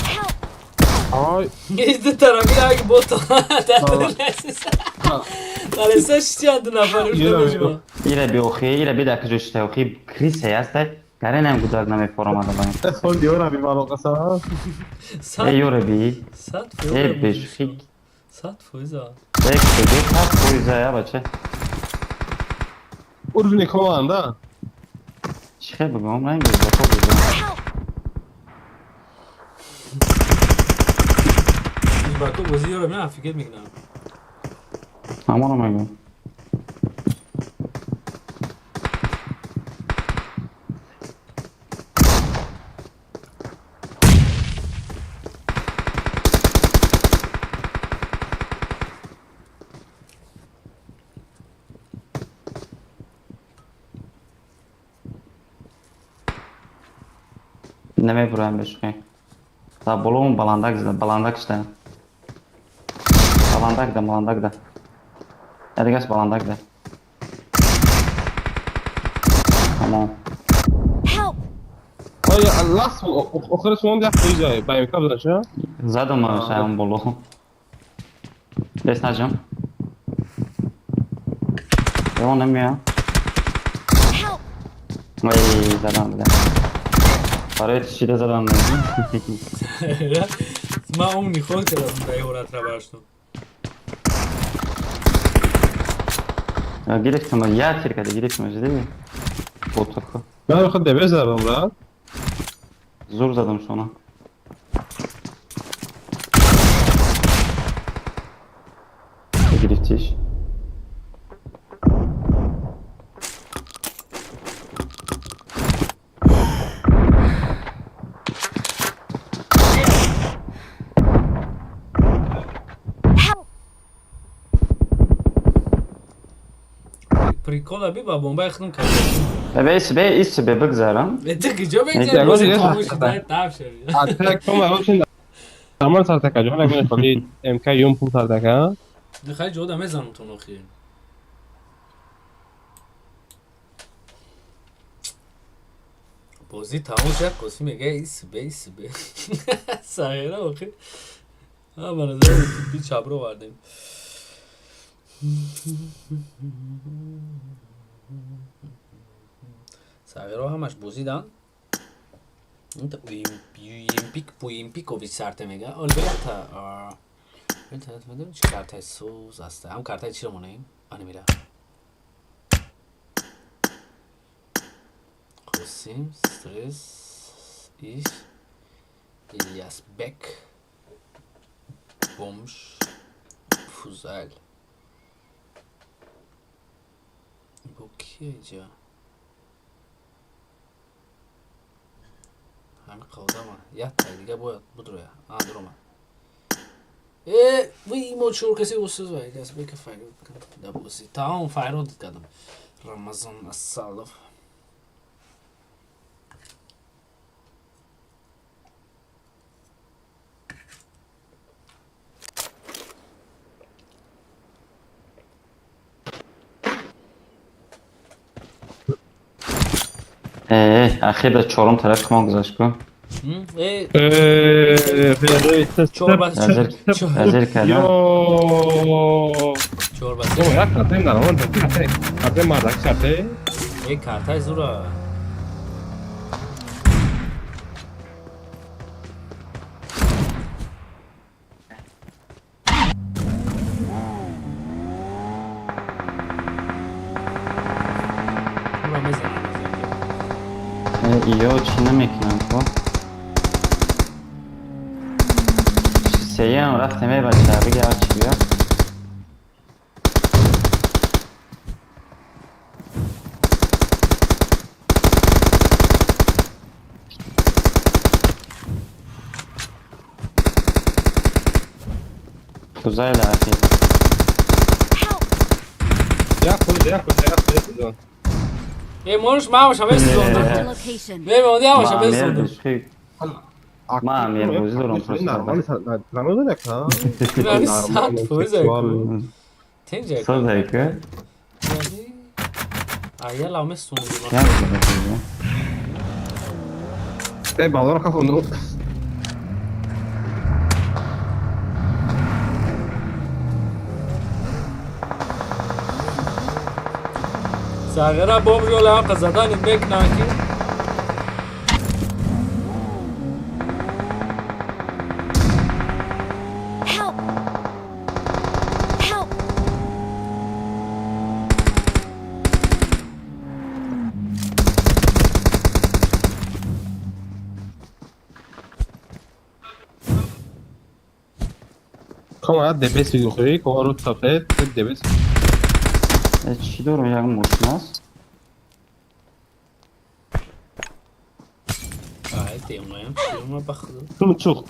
Help! Ay. Geçti tarafı ya bot. Dale sa şişiyandı nafarı şöyle. İle bir okuyor, ile bir dakika işte okuyup krise yazdı. Karenem güzel name formada bana. Son diyor abi var o kasa. Yore bir. Sat Beşik. Sat fuiza. Bekle bir kat boyuza ya bache. Urvine komanda. Şey bu gomran güzel çok güzel. Bak bozuyorum ya fikir mi günah? Aman aman. Neme buram beşke. Ta bolon balandak işte. Balandak da. Hadi gel balandak da. Tamam. آیا لاست آخر سوم یک پیجای با امکان بزن چه؟ زدم شایم بولو دست نجم اون نمیاد وای زدم بده برای چیده زدم من اون نیخود کردم به حالت را برشتم گرفتم یاد کرده گرفتم جدی بوتاکو من خود دبه زدم را زور زدم شونا گرفتیش Прикола би ба бомба ихнун кард. ایست به بگذارم Ты киҷо мегзарӣ? Тамош дай таб шавӣ. اتک کم اولشون درمان سر تکا جان اگه خالی امکان یوم پول سر تکا خیلی جودا میزنم تو نخیر. بازی تمام شد قاسم میگه ایس به سایره آخه من از بی چبرو بردیم سایره همش بازیدن اویمپیکوویچ سرته میگه البته اینترنت میدونم چی کارتای سوز است هم کارتای چی رو مونیم آنی میره قاسم استرس ایش الیاس بک بومش فوزال bu کیه جا همین قودم یه تای دیگه باید بدروه درما وی موچور کسی وسوز باید از بک فایرود کنم دبوسی تمام فایرود کردم رمضان السالف اخیر چهارم طرف کمان گذاشت کن ازیر کردم یک کارتای نرمان کارتای مردک کارتای یک کارتای زورا ایو چی نمیکنم خب سیه هم رفتم ای بچه بگه آچی بیا کزای لعفی یک مونش ما باشم بسیدم بیمون دیا باشم بسیدم ما هم یه بوزی دارم نرمان نکن نمی ساعت فوزه کن تنجه کن سازه که آیا لامه سوندی ای بالا رو خفونو ساغره بوم جول هم قزدان بک ناکی Come debes videojuego, como tapet, debes. چی دارم یک موشن است تیمایم تیما بخدا تو چوق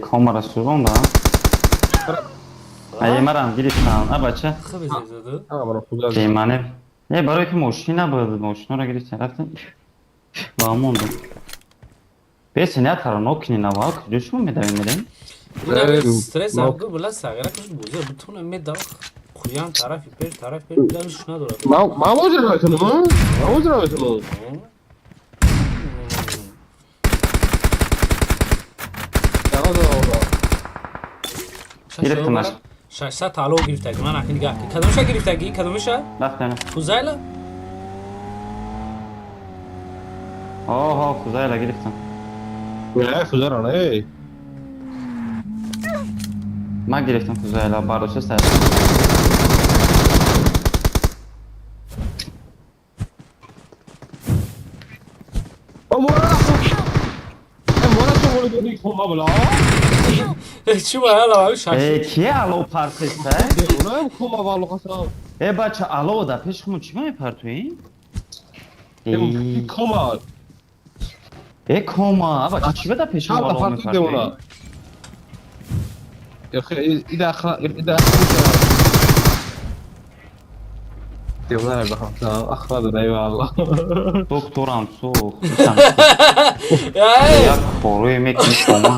کامera سوزون da ای مرام گرفتم بچه خب زده برو خوب پیمانه نه برای که ماشین نبود ماشین رو گرفتم رفتم با موندم بس نه ترى نوكني نواك ليش مو مداوم استرس ابغى بلا ساغره كش بوزه بتونه مدا خویان طرفی پر دلش نداره ما ماجرا بتونم ما ماجرا بتونم گرفتم اش 600 تالو گرفتگی من اخی نگاه کدومش گرفتگی کدومش رفتم کوزایلا آها کجایلا گرفتم نه فوزر آنه من گرفتم کجایلا باروشه سر کما بلا چی باید الان شش کیه الو پرتسته؟ اونم کما والو قسم بچه الو دا پیشمون چی می پرتویی؟ کما کما بچه چی بده پیشمون الو می پرتویی؟ يا اخي اذا اذا والله اخرج ايوه والله دكتورم سوخ ya koruyu mekin koma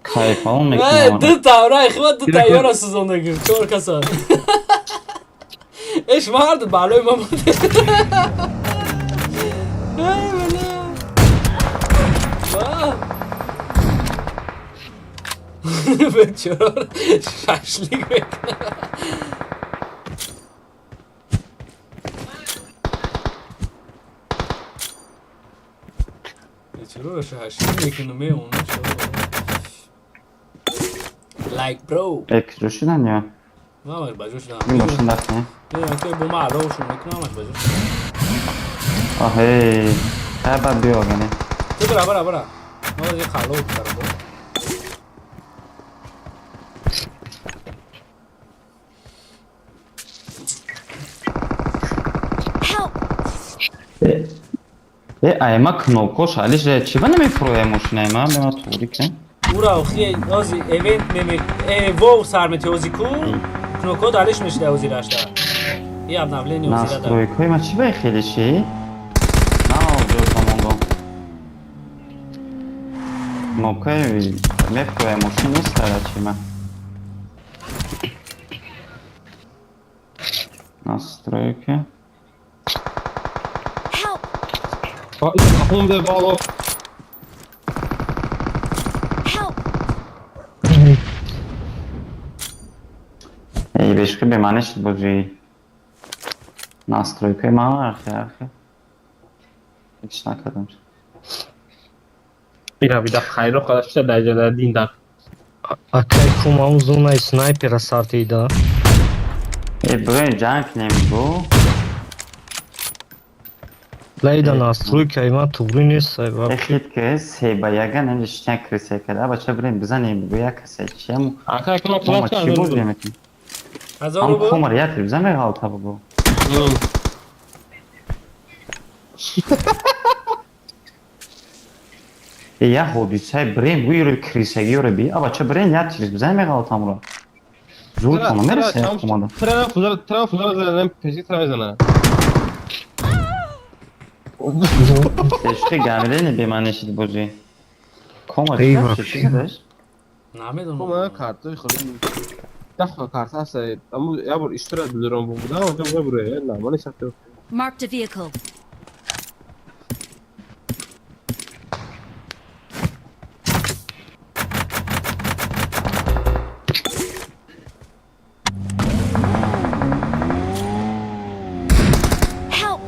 kayıp alın mekin ama dı tavra ikhvat dı tayora sezonda gir çor kasan eş vardı baloy mama ay bana ben çor şaşlık bekle چرا شهرشی میکنم اون like bro ekroşudan ya ne var bacı şuna bir başındaki ne ki bu malo şunu mikro ama bacı ah hey hep bir o gene dur bra ne olacak khalo tarafı ayma knopko şaliş çiba ne mi pro emotion ayma ben oturuyorum ura oxi ozi event memi evo sarmeti ozi ku knopko dalish mishda ozi rashta ya navleni ozi da nastroykoy ma çiba xeli şey ne oldu tamam knopko me pro emotion ne stara çima настройки هم ده بالا ای بشکه به منش بودی настройки ما arxi hiç nakadam bir de hayır arkadaşlar dereceler dindar Akay kumam zona snaypera sartıydı. buraya junk name bu Leyda настройки ayma tuğru neyse bak. Eşit ki sebayagan önce şişen kırısı kadar başa bireyim bize neyim bu ya kaseçiyem arkaya kuma ama çibu demetim ama kumar yatır bize mi kaldı tabi bu ya hobi say bireyim bu yürü kırısı göre bir ama başa bireyim yatır bize mi kaldı tam bu zor konu neresi ya kumada Trafuzlar zaten peki trafuzlar Teşke gelmedi bir maneşidi bozuyor. Koma Eyvah. çeşitlidir. نعمل اون kuma kartı خليني دفع kartı hasta ama ya bu iştir ediyorum bu da ama buraya ya ne satıyor Marked a vehicle. Help!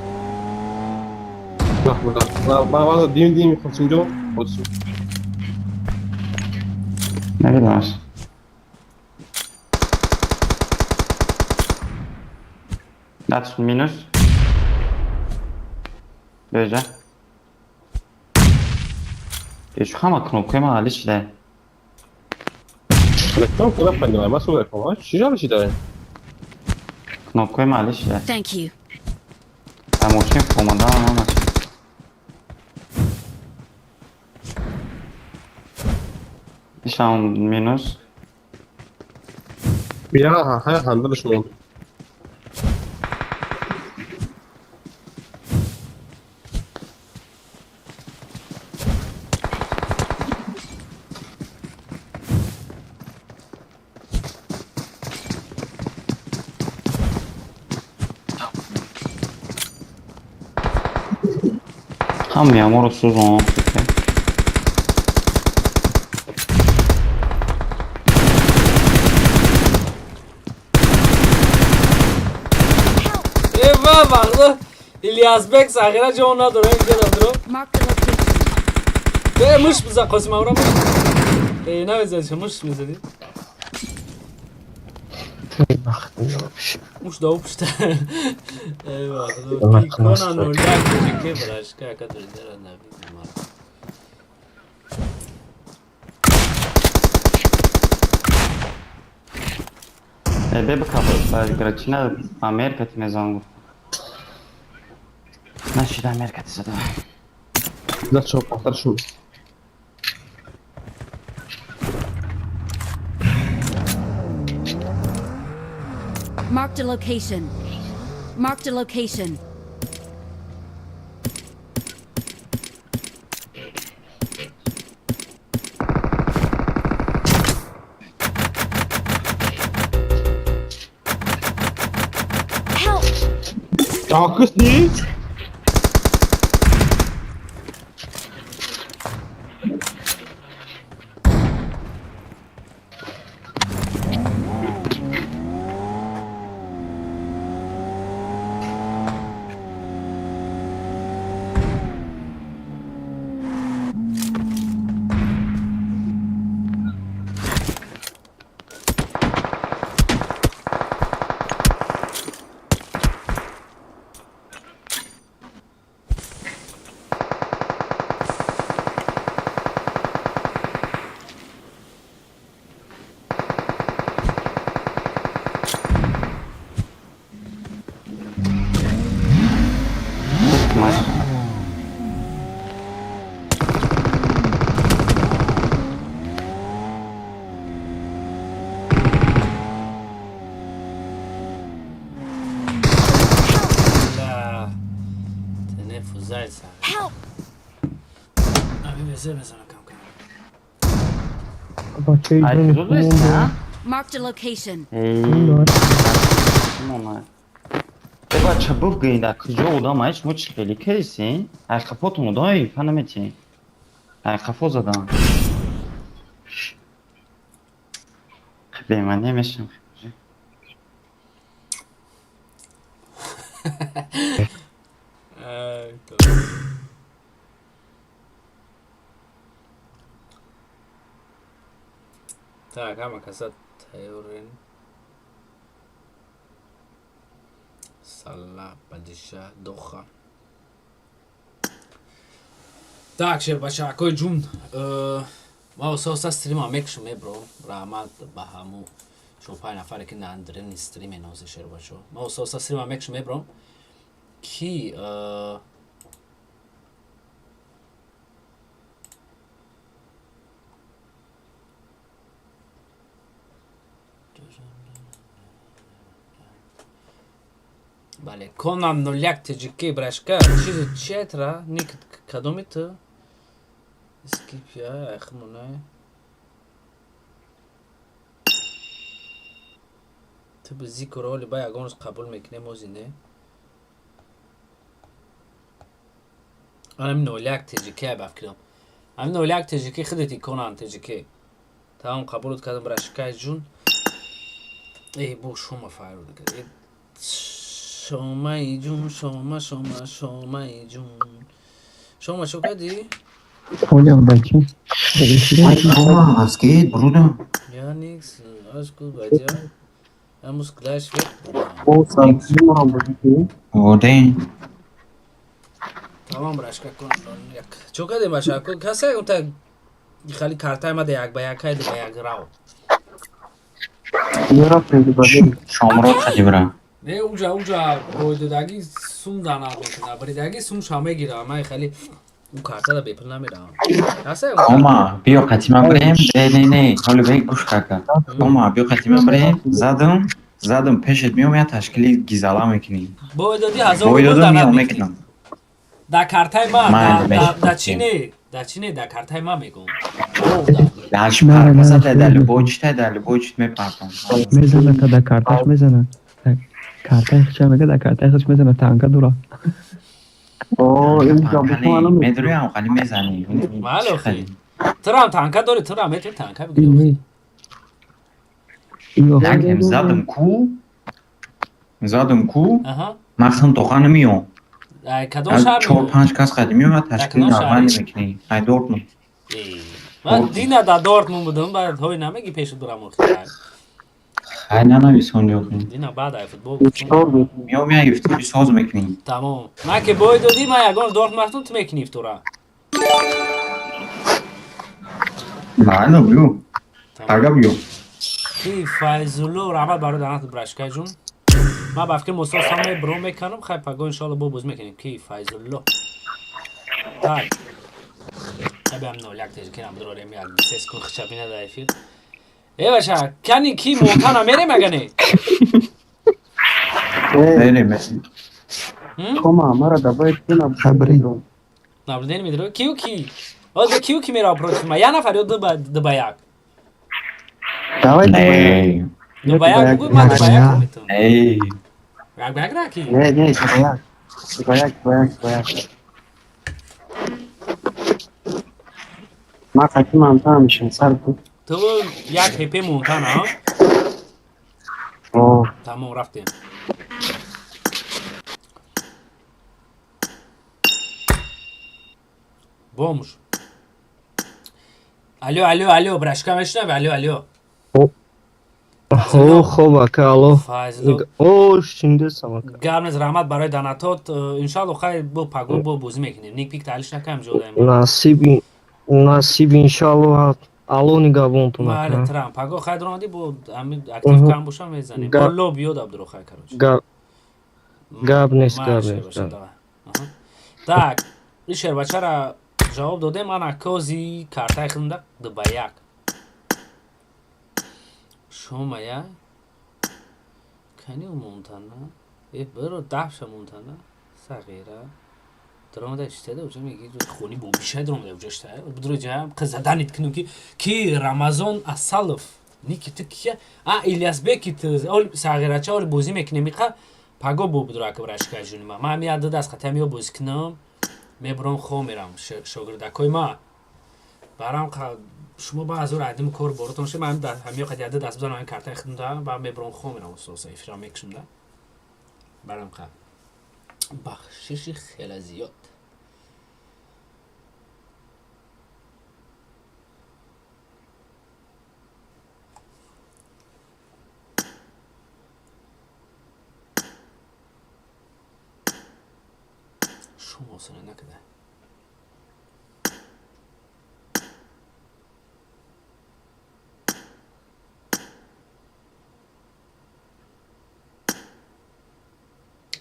bak burada bana diyeyim konuşunca olsun Ne bileyim. That's minus. Böyle. Şu hama knopkayı mı aliş de. Reklam kadar faydalı ama sonra reklam şişe bir şey de Knopkayı mı aliş de. Thank you. Emotion komandan ama. Nişan minus. ya ha handlı şu oldu Ham yağmur usuz onu. bakdı. İlyas Bek sakira John'a doğru gidiyor. Mark the location. Ve mış bize Kosim avramış. Ne vezir mış bize değil. Muş da uçtu. Eyvah. Konan orada çekti başka kadar derler bizim var. Bebe kapı gracina Amerika ti mezangu. Nasıl da Amerika ti sada. Da çok atar şu. Marked a location. Marked a location. Help! Ya kız ne? Mas La. Teneffüs alsa. Help! Abi mesela kanka. ai tudo isso, né? Marked a location. Onlar. Eba çabuk gıyda kıcı odama hiç mu çıkeli kesin. Ay kafotumu da iyi fanameti. Ay kafozadan. Benim annem eşim. Так, ama kasat teorin. Salla padişah doha. Так, Щербачако جون ما اساسا استریم مکشم برو رحمت به همو شما 5 نفر که ندارین استریم ناز شرباچو ما اساسا استریم مکشم برو کی Bale, Conan Noliak TGK Brashka, чизи четра, ник кадомита. Skip ya, ахмуна. Tabi zikr oli bayağı konus kabul mekne mozine. أنا من ولاك TGK بفكرهم. أنا من ولاك TGK خدتي كونان TGK. تمام قبولت كادم براشكاي جون. إيه بو شو ما فعلوا لك. شما جون شما جون. شما شو كدي؟ Hocam bakayım. Ay Thomas geht Bruder. Ja nix, alles gut bei dir. Er muss gleich weg. O sanki muhabbeti. O değil. Tamam başka konu yak. Çok hadi başka konu. Kasa unta خالی کارتای ما دیگ با یکای دی با یک راو. Yara pedi bade. شامرو خدی برا. نه اونجا بوده داگی سوم دانا بکنه. بری داگی سوم شامه گیره. من خالی اون کارتا دا بیپل نمیرم. کاسه Ama biyo katima بریم. نه حالا بیگ گوش کاکا. Ama biyo katima بریم. زدم پیشت میام یا تشکیلی گیزالا میکنی. بوده دادی هزار دانا میکنم. دا کارتای ما دا چینه دا کارتای ما میگم. Laş parmasa tedeli boç میپرتم. Mezana tada kartaş mezana. Kartaş çamega da kartaş mezana tanka dura. Oo, این جابو منم میدونم خالی میزنی. مالو خی. ترام تانکا داری ترام میتونی تانکا بگیری. زدم کو. مخصوصا دخان میو کدام شهر 4-5 کس قدیمی و تشکیل نرمال نمیکنی ای دورتموند من دینا در دورتموند بودم بعد های نمیگی پیش دورم افتاد ای نه نمیسون یوخی دینا بعد ای فوتبال میو میای گفتی ساز میکنی تمام من که بای دادی من یگان دورتموند تو میکنی افتورا نه بیو تاگا بیو کی فایزولو رحمت برای دانات براشکای جون ما با فکر مصطفی سامی برو میکنم خیلی پگاه انشالله باز میکنیم کی فایزولو tak abbiamo no jak też kinam drole mi jak ses kun khchabina da efir basha kani ki montana mere magane نه مثل Toma, mara da باید کنم خبری nabden mi dro kiu ki mera aproxima ya nafar yo de bayak давай de bayak bu ma de bayak ای bayak ra ki не باید ما خاکی مامتا میشم سر بود تو یک هپه montana tamam raftem Vamos. Alo, براشکا میشنوی الو خوب اکالو فایزلو شینده سمک گرم از رحمت برای داناتات انشالله خیلی با پگو با بازی میکنیم نیک پیک تعلیش نکنم جوده نصیب انشالله الو نگاه بونتون بله ترام پگو خیلی درامدی با اکتیف کم باشم میزنیم با لو بیاد عبدالو خیلی کروش گاب نیست так این بچه را جواب داده من اکازی کارتای خونده دو با یک شما یا کنی و مونتانا برو دفش مونتانا صغیره درامده اشتده اوجه میگی خونی بو بیشه درامده اوجه اشتده بدرو جام قزدانیت کنو کی رمضان اصالف نیکی تو کیه ایلیاس بکی تو صغیره چه اولی بوزی میکنه میخوا پاگو بو بدرو اکه براشکای جونی ما من میاد دست خطه میو بوزی کنم میبرم خو میرم شاگردکای ما برام شما با از اون عدم کار براتون شه من در همه قضیه دست بزنم این کارت خوندم و میبرم خو میرم سوسه افرام میکشم برام بخشش خیلی زیاد شما سنه نکده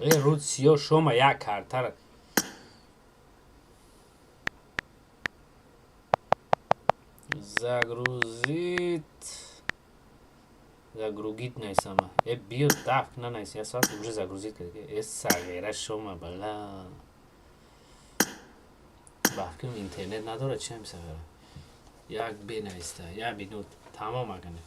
رود سیاه شما یک کارتر загрузить найсама био так на найс я сразу уже загрузить сагера шома бала бахким интернет نداره چه میسه یک بنویسته یا بینود تمام کنه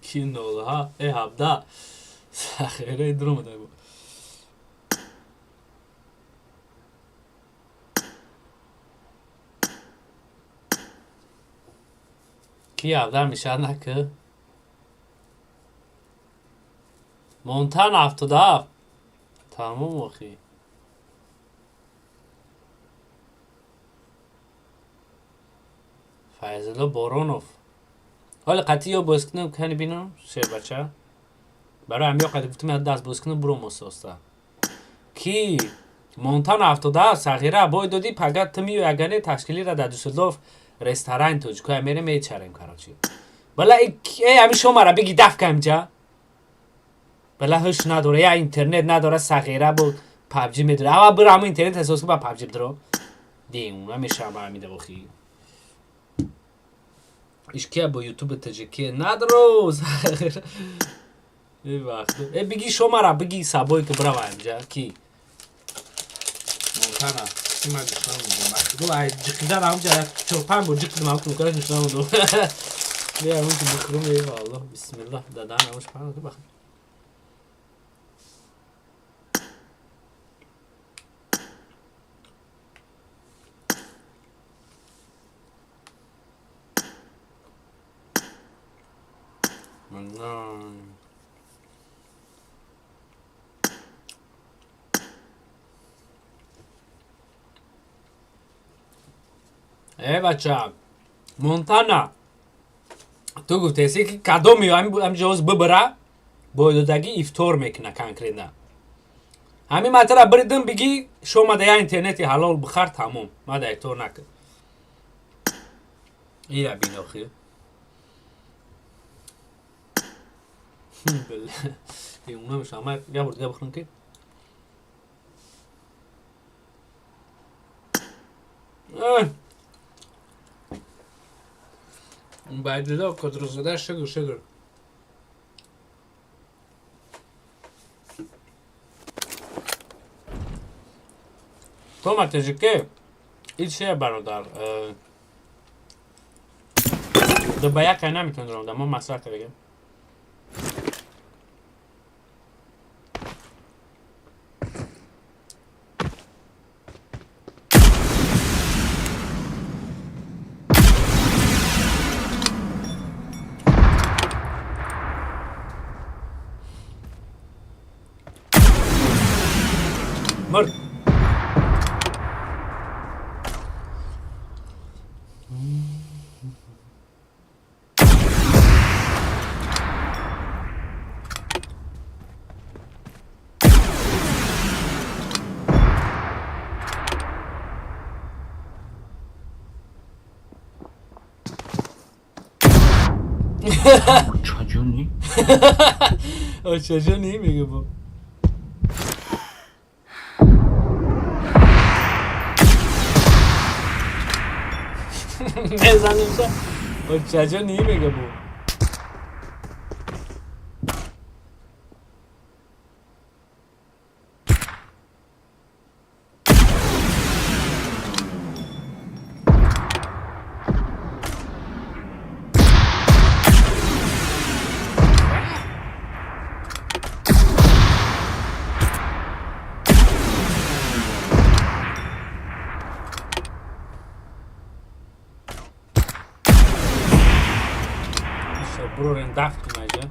کی نوله ها هبدا خیره درم ده بود کی هبدا میشه نکه مونتان 77 تمام اخی فایزلو بورونوف حالا قطعی یا باز کنم کنی بینم شیر بچه برای همیا قطعی گفتم دست باز کنم برو مساسته کی مونتان 77 صغیره باید دادی پگت تمی و اگنه تشکیلی را در دوسلدورف رستوران توج که میره میچریم کراچی بلا ای همی شما را بگی دف کم جا بلا هش نداره یا اینترنت نداره صغیره با پبجی میداره اما برو همون اینترنت احساس با پبجی بدرو دیم اونم میشه همه همیده بخی اشکیه با یوتیوب تجیکیه ندروز ای وقت بگی شما را بگی سابوی که برای اینجا کی مونتانا سیما گشتم دو ای جکیدن همونجا چوپن بود جکیدم همون کنه گشتم دو بیا همون که بخورم ای والله بسم الله دادن همونش پرنه تو بخور بچه مونتانا تو گفته که کدومی هم جواز ببره بایدودگی افتار میکنه کنکرینه همین مطلب بریدم بگی شما ده اینترنتی حلال بخر تموم ما ده افتار نکن این را بین آخیه بله این اونه میشه همه یه بار دیگه بخورن که اون باید دیده کدر زده شگر تو متجه که این چیه برادر دو باید که نمیتونم در ما مسئله که بگم مرد Çocuğu o çocuğu niye mi bu? بزنیم و چجا نیمه بو برو رندفت کنه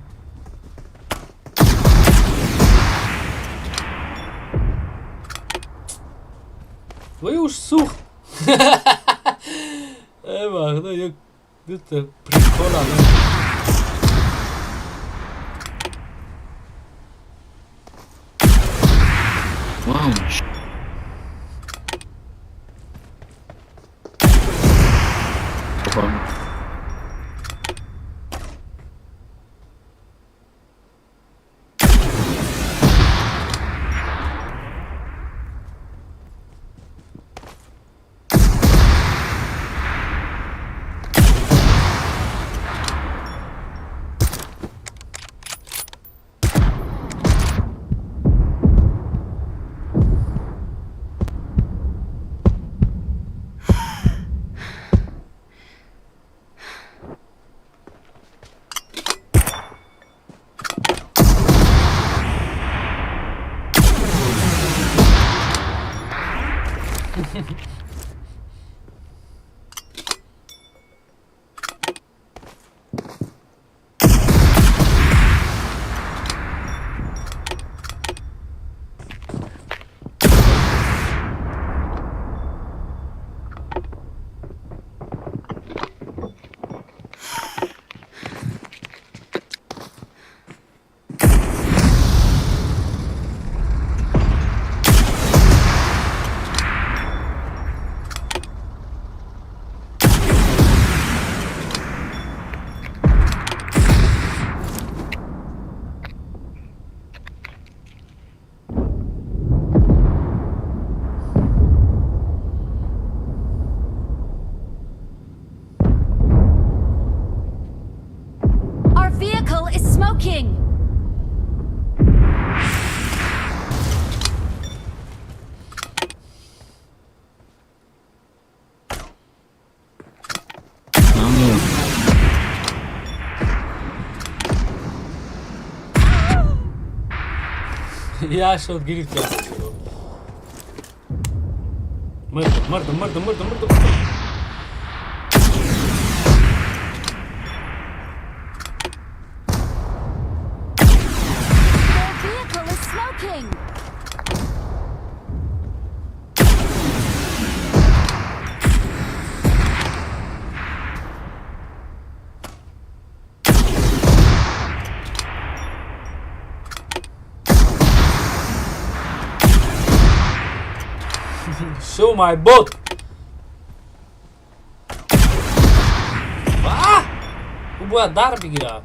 وای اوش سوخت ای وقتا یک دوتا پریکول آمد Wow. یا شد گرفت مردم Their vehicle is smoking. Show my boat. او باید در بگیره.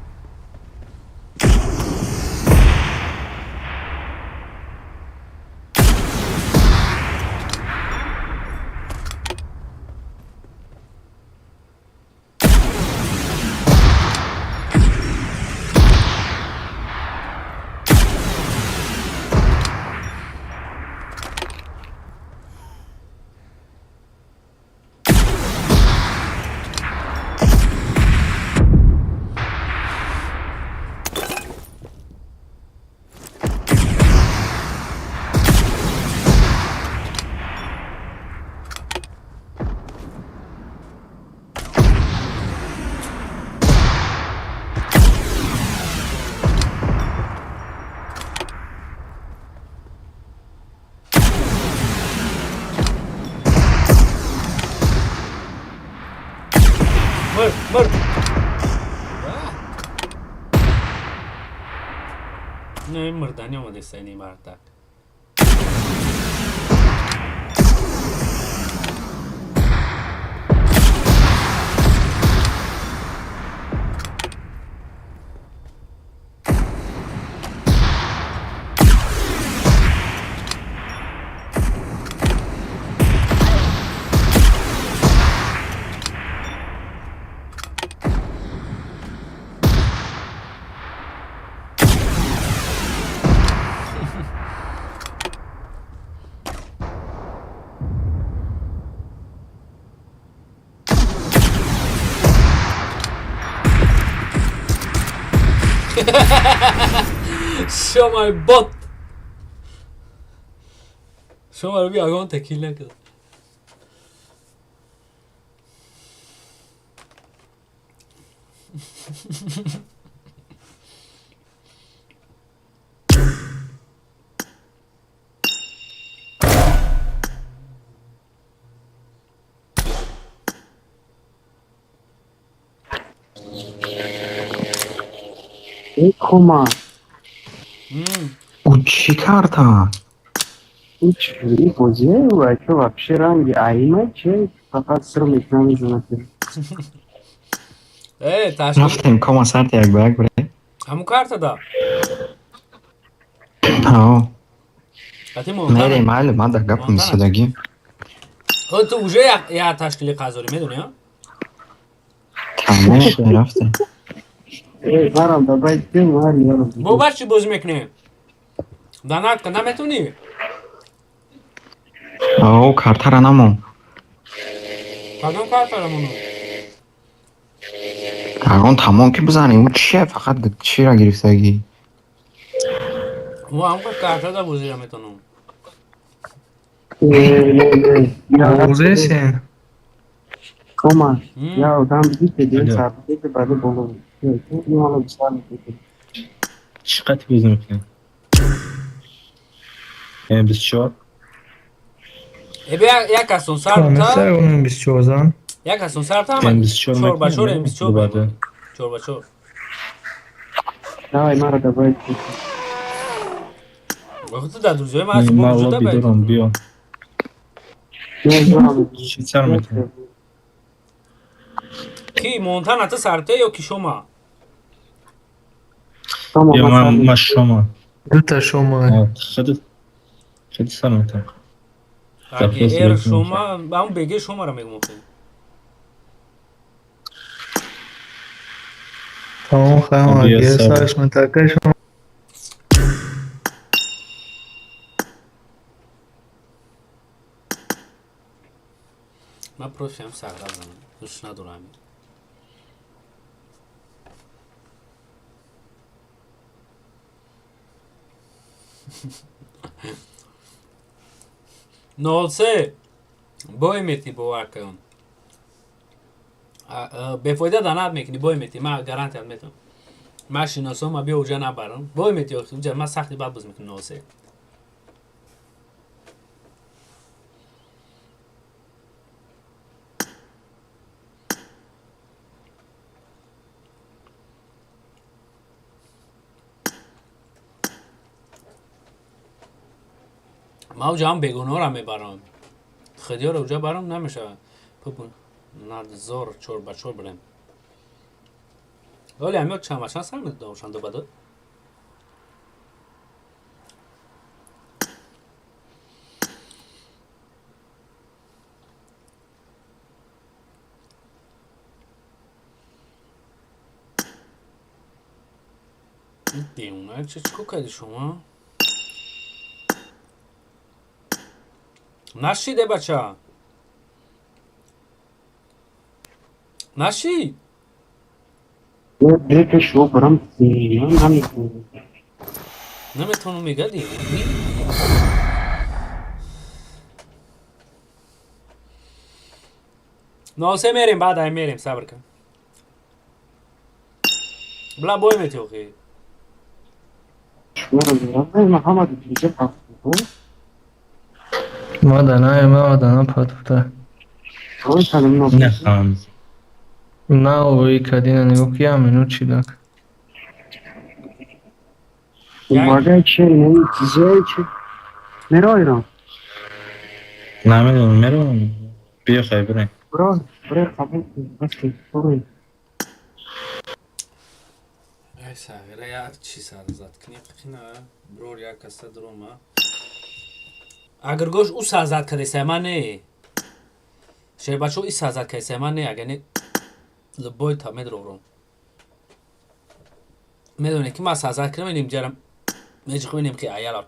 مرد نه این مردنی آمده سینی مرد Show my butt. شما رو بی آگان تکیل نکرد. کما او چی کارتا؟ او چی بازیه و که вообще رنگ ایمه چه فقط سر میکنه میزنه رفتیم کما سرت یک برگ بره همون کارت دا ها میره معلوم من در گپ میستدگی تو اوجه یه تشکیل قضاری میدونی ها؟ تمام رفته برام دا باید بیم هر یارو با بر چی بازی میکنی؟ دانات که نمیتونی؟ او کارتا را نمون کدوم کارت رمونو؟ اگران تمام که بزنی اون چیه فقط چی را گرفتگی؟ او همون کارت دا بازی را میتونم بوزه سین کما یا آدم بیت دیگه سرده که برای بولو این حالا بسار میکنه چقدر بازی میکنی؟ 24 یک کسون سر اونم 24 یک کسون سر تا هم چور بچور این 24 چور بچور نه مرا دا باید وقتی در دوزیوی ما هستی با وجود باید بیا چی سر میکنی؟ کی مونتان اتا سرته یا کی شما؟ یا من شما دو تا شما خیلی سر میکنی اگه ایر شما با اون بگه شما را میگم تمام خواهم اگه سرش منطقه شما من پروشم سرده زنم دوست ندارم نولسه بای میتی باور کن بفایده دانات میکنی بای میتی من گارانتی میتونم من شناسم ما بیا اوجا نبرم بای میتی اوجا من سختی بعد باز میکنم نولسه ما اوجا هم بگونه را میبرم خیلی را اوجا برم نمیشه پپون نادزار چور بچور بریم ولی همیت چند بچه سر میده داشتن دو بده دیونه چیکار کردی شما؟ نشیده بچه نشید بریک شو برام نمیتونم نمیتونم میگه دیگه ناسه میریم بعد هم میریم صبر کن بلا بای میتیو خیلی محمد دیگه پاکو ما دانا پاتوتا نه خان نه اوی کدینا نگو کیا منو چی داک ماده چه این چیزه چه میرا ایران نمیدونم میرم بیا خیلی بریم برای قبول کنی برای ای ساغره یا چی سر زد کنی قینا برور یا کسته دروما اگر گوش او سر زد کدی سیمانه شیر بچه او ای سر زد کدی سیمانه اگر نی لبای تا میدرورم میدونه که ما سر زد کنم اینیم جرم میجی خوی نیم که ایالا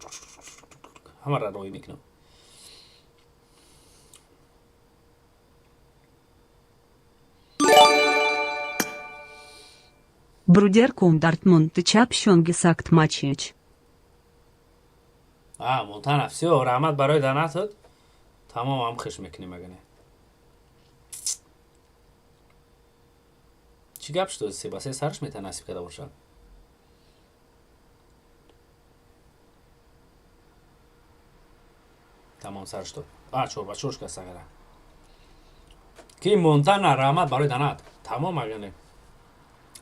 همه را روی میکنم Bruder cum Dartmund çap şongi sakt maçiç. مونتانا все رحمت برای داناتت تمام هم خش میکنیم اگه نه چی گپ شد سه سرش میتونه نصیب کرده باشه تمام سرش تو چور بچورش که سگره که مونتانا رحمت برای دانات تمام اگه نه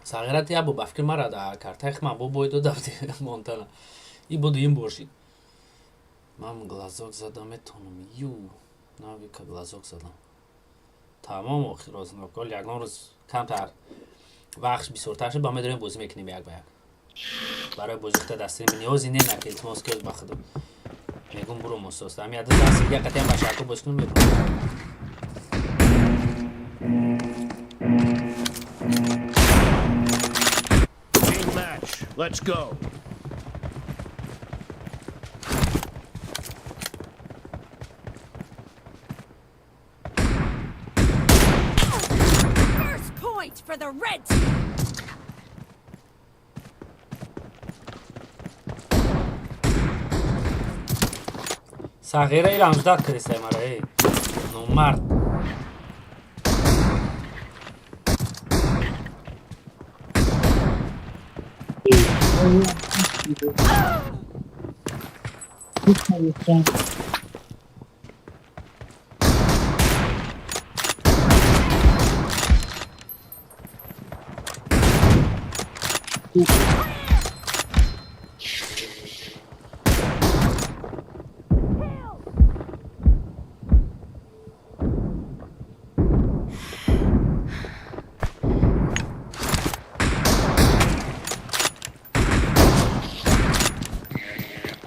سگره تیا بو بفکر مرا دا کارتخ من بو بویدو دفتی مونتانا ای بودو این بورشید من глазок زدم میتونم ناوی که глазок زدم تمام آخی روز نکل یکان روز کمتر وقت بیسورتر شد با ما داریم بازی میکنیم یک با یک برای بزرگتر دستیم نیازی نه که التماس کرد بخدم میگم برو مستوست هم یاد دست یک قطعه هم بشرکو باز کنم میکنم Let's go. First point for the red team. صغیره ای رمزداد کردیسته مرا نو مرد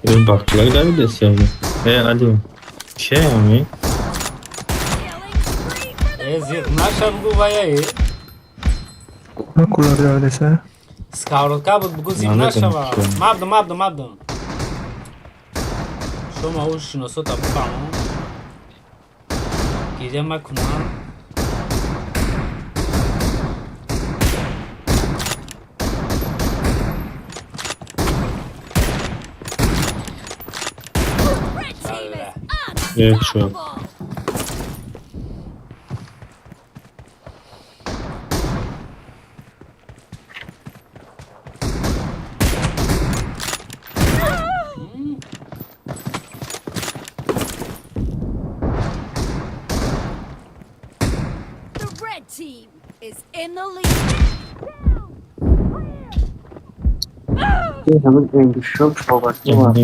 این baktılar da bir de sevdi. Hadi. Şey mi? زیر نشم گو بایایی ما کلا بیادسه سکاورتکا بود بگو زیر نشم مبدم شما او شناسو تا بفهمم گیره مکنم یک شد. The red team is in the lead. این همه انگشتر صحبتی var.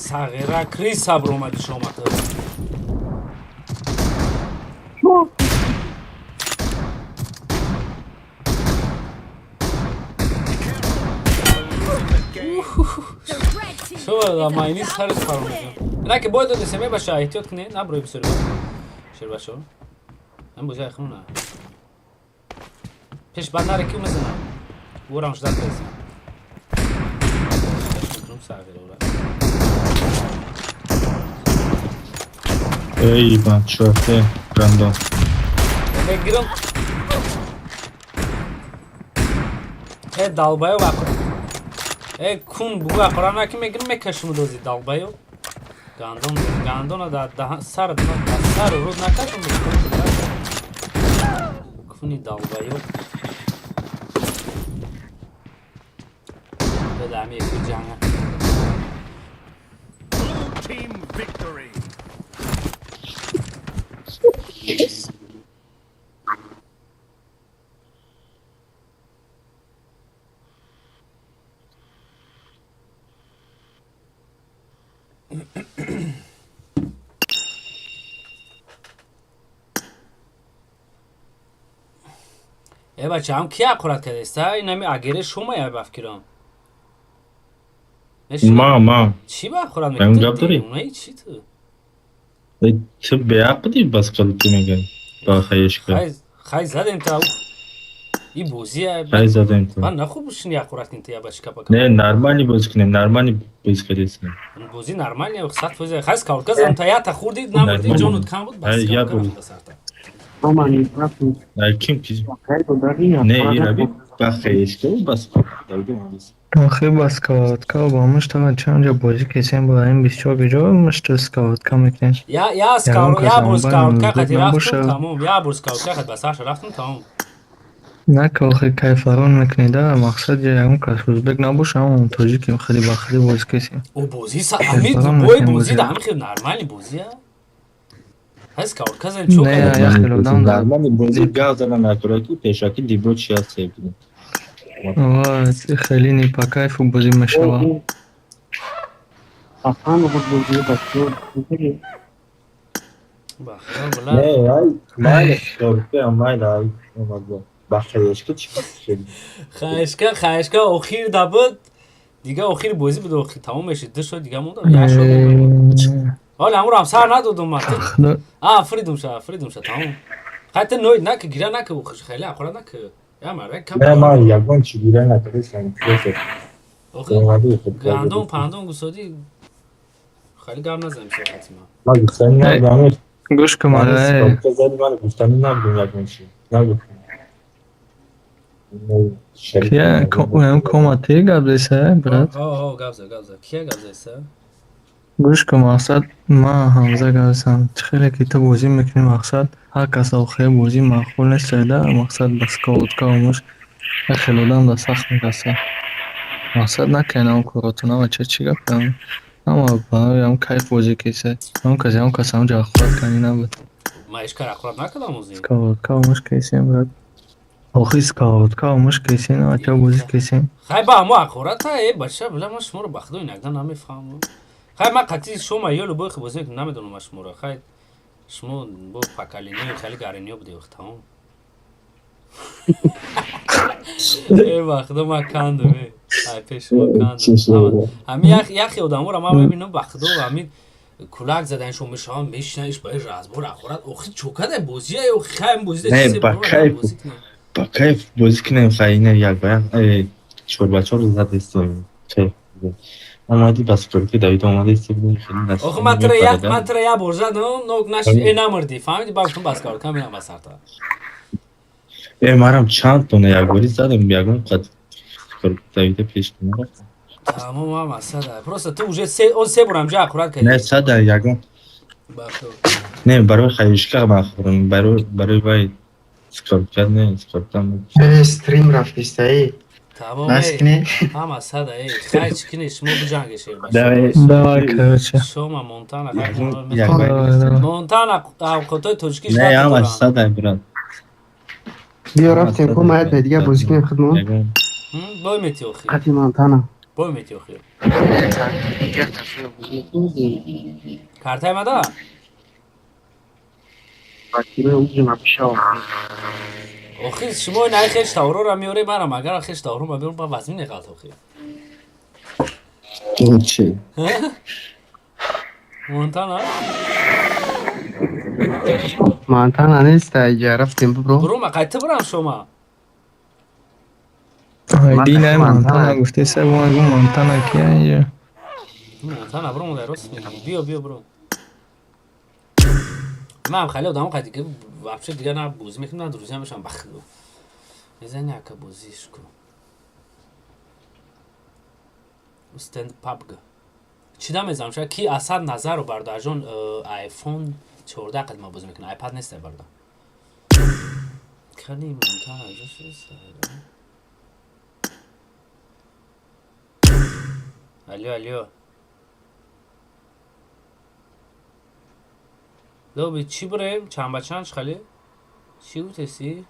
صغیره کریس صبر اومدی شما شو ما اینی سرش فراموش نه که باید دسمه باشه احتیاط کنی نبروی بسوری شیر باشو هم بوجه خونه پیش بعد نره کیو میزنم ورانش داد بزن ای من شوفته رندم بگیرم dalbayı bak. Kun bu Kur'an'a kim egin mekaşımı dozi dalbayı. Gandona da daha sarı ruz nakaşım bu. Kuni dalbayı. Bedami ekeceğine. Team victory. بچه هم کی اقرات کرده است؟ این همی اگره شما یا بفکرم ما چی با اقرات میکنی؟ من گفت داری؟ اونایی چی تو؟ چه بیاقدی بس قلبی میگن با خیش کرد خیلی زدیم تا این بوزیه خیلی زدیم تا من نخوبش نی اقرات نیتی یا بچه کپا نه نرمالی بوز کنیم نرمالی بوز کردیم بوزی نرمالی یا خصت بوزی خیلی کار کردم تا یا تا خوردید نمیدی جانت کم بود بس کار kim ki? Ne İrabi? Bakayış ki bas. آخه با سکاوت کا با مش تا چند جا بازی کسیم با این 24 جا مش تو سکاوت کا میکنن یا سکاوت یا بر سکاوت کا قدی رفتم تمام یا بر سکاوت کا قد بساش رفتم تمام نه که آخه کیفرون میکنی ده مقصد یا اون کس اوزبک نباشه اون تاجیکی خیلی با خیلی بازی کسیم او بازی امید بوی بازی ده همین خیلی نرمالی بازیه هست کاور کازن چوک نه یا خیلی دام ده نرمالی بازی گاز دارن نکراکی پیشاکی دیبرو چی هست سیبیدیم آه خیلی نیپا کیف و بازی مشوا افهم بود بازی بچه نه ای مایل شورپه مایل ای بخیشکه چی خیشکه اخیر ده بود دیگه اخیر بازی بود اخیر تمام میشید دو شد دیگه موندم یا شد حالا همون هم سر ندادم من فریدم شد تمام خیلی نوید نه که گیره نه که بخش خیلی اقرار نه که یا مرد کم نه ما یکون چی گیره نکرده سنگیده گندم پندم گوسادی خیلی گرم نزنیم صحبتی ما گوستانی نبودم گوش کماره من گوستانی نبودم یکون چی نبودم کیا کوماتی گابزه برات ها گابزه کیا گابزه گوش که مقصد ما همزه گرسم خیلی که تو بازی میکنی مقصد هر کس خیلی بازی معقول نیست ده مقصد بس کود که هموش خیلی دام ده سخت میکسه مقصد نکنه اون کاراتونا و چی گفتم اما هم کیف بازی کیسه هم کسی هم کسی هم جا خورد کنی نبود ما اشکال اخورد نکردم موزی سکاوت کا مش کیسی هم برد آخی سکاوت کا مش کیسی نه چه بازی کیسی خیلی با همو اخورد تا ای بچه بله ما شما رو بخدو این اگه نمیفهمم خیلی من قطعی شما یالو باید خیلی بازی کنم نمیدونم شما رو خیلی شما با پاکالینی خیلی گارینیو بودی وقت هم ای بخدو ما کندم ای پیش ما کندم همین یخی آدم رو ما ببینم بخدو همین کلاک زدنشون میشه هم میشنیش باید رازبور اخورد اوخی چوکده بازی ای اوخی خیلی بازی نه با کیف بازی کنیم خیلی یک باید چور بچه رو زد استویم کیف اومدی بس کرد دایید اومدی استویم خیلی دست آخه من تره یک بار زدم نوک نشد ای نمردی فهمیدی باکتون بس کار کنم اینم بسر تا ای مرم چند تونه یک باری زدم یکم قد دایید پیش کنم تمام هم اصلا پروسته تو اوجه سه بارم جا اخورد کردی نه صد یکم نه برای خیلیش که بخورم برای باید سکرپ کرد نه سکرپ کردم استریم رفت ای تمام هم اصلا ای خیلی چکنیش مو بجنگش دوائی کرچه شما مونتانا مونتانا اوقاتای ترکیش نه هم اصلا برد بیا رفتیم که ماید دیگه بازی کنیم خدمون بای میتی اخیر قطعی مانتانا بای میتی اخیر کارتای مدا اخیر شما نه خیش تاورو را میوره برام اگر خیش تاورو ما بیرون با وزمین نقاط اخیر چی؟ مانتانا نیست ایجا رفتیم برو ما قیطه برام شما دی نه مانتانا گفته سه بانگو مانتانا کیا اینجا مانتانا برو مده راست میگی بیا برو من هم خیلی آدم قدی که وابشه دیگه نه بوزی میکنم نه دروزی همشم بخلو میزنی اکا بوزیش کن استند پابگه چی دا میزنم شاید کی اصد نظر رو برده جون آیفون 14 قد ما بوزی میکنه آیپد نیسته برده خیلی مانتانا جوش نیسته الو لو چی بریم؟ چند با چند خالی؟ چی بود هستی؟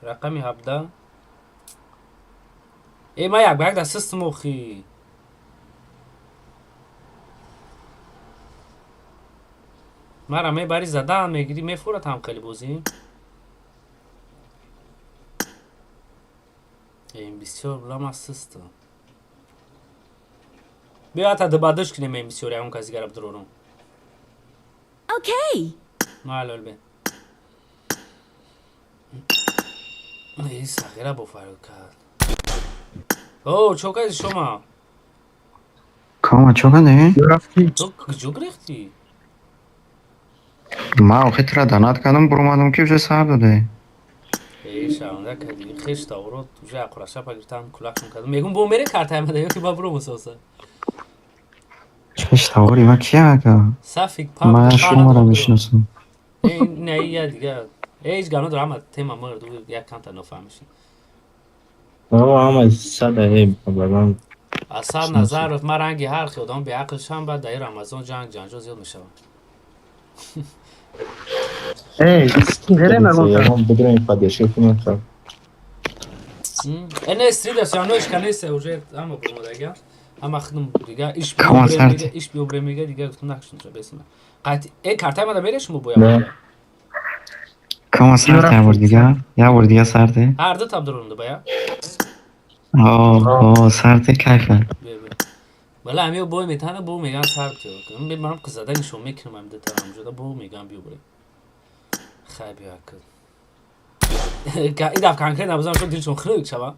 رقمی 17 ای ما یک برگ در سیستم اخی ما را می باری زدن میگیری میفورد هم خیلی بوزیم این بسیار بلام از سیستم بیا تا دبادش کنیم این بسیاری همون کسی گرب درونم Okay. معلول بین ای سخیره با فرق کرد اوه چوکه شما کاما چوکه نه؟ تو کجا گرفتی؟ ما آخه ترا دانات کردم برو مادم که بشه سر داده ای شاونده کردی خیش تاورو توشه اقراشا پا گرفتم کلاکشون کردم میگم با میره کارت همه دیگه که با برو مساسه چش تاوری ما کیه اکا؟ صفیق پاپ ما شما را میشناسم این نه یه دیگه ایج گانو درام تیما مرد یک کانتا نفهمشین هم صد ای بابام اصلا نظر ما رنگی هر خودم به عقلش هم بعد در رمضان جنگ زیاد میشه ای گره نگم بدون پادشه کنم خب این استرید است یا نوش کنیسه اوجه اما برمودگه اما خدم دیگه ایش بیوبره میگه دیگه گفتم نکشون شو بسم قطعی ای کارتای ما دا میره شما بویا کما سرده یه بار دیگه سرده هر دو تاب درونده بایا آه سرده کیفه بله همیو بوی میتانه بو میگن سرد که من بیمارم که زدنشو میکنم هم دیتا همجوده بو میگن بیوبره خیلی بیا که ای دف کنکه نبزم شد دیلشون خلوک شبا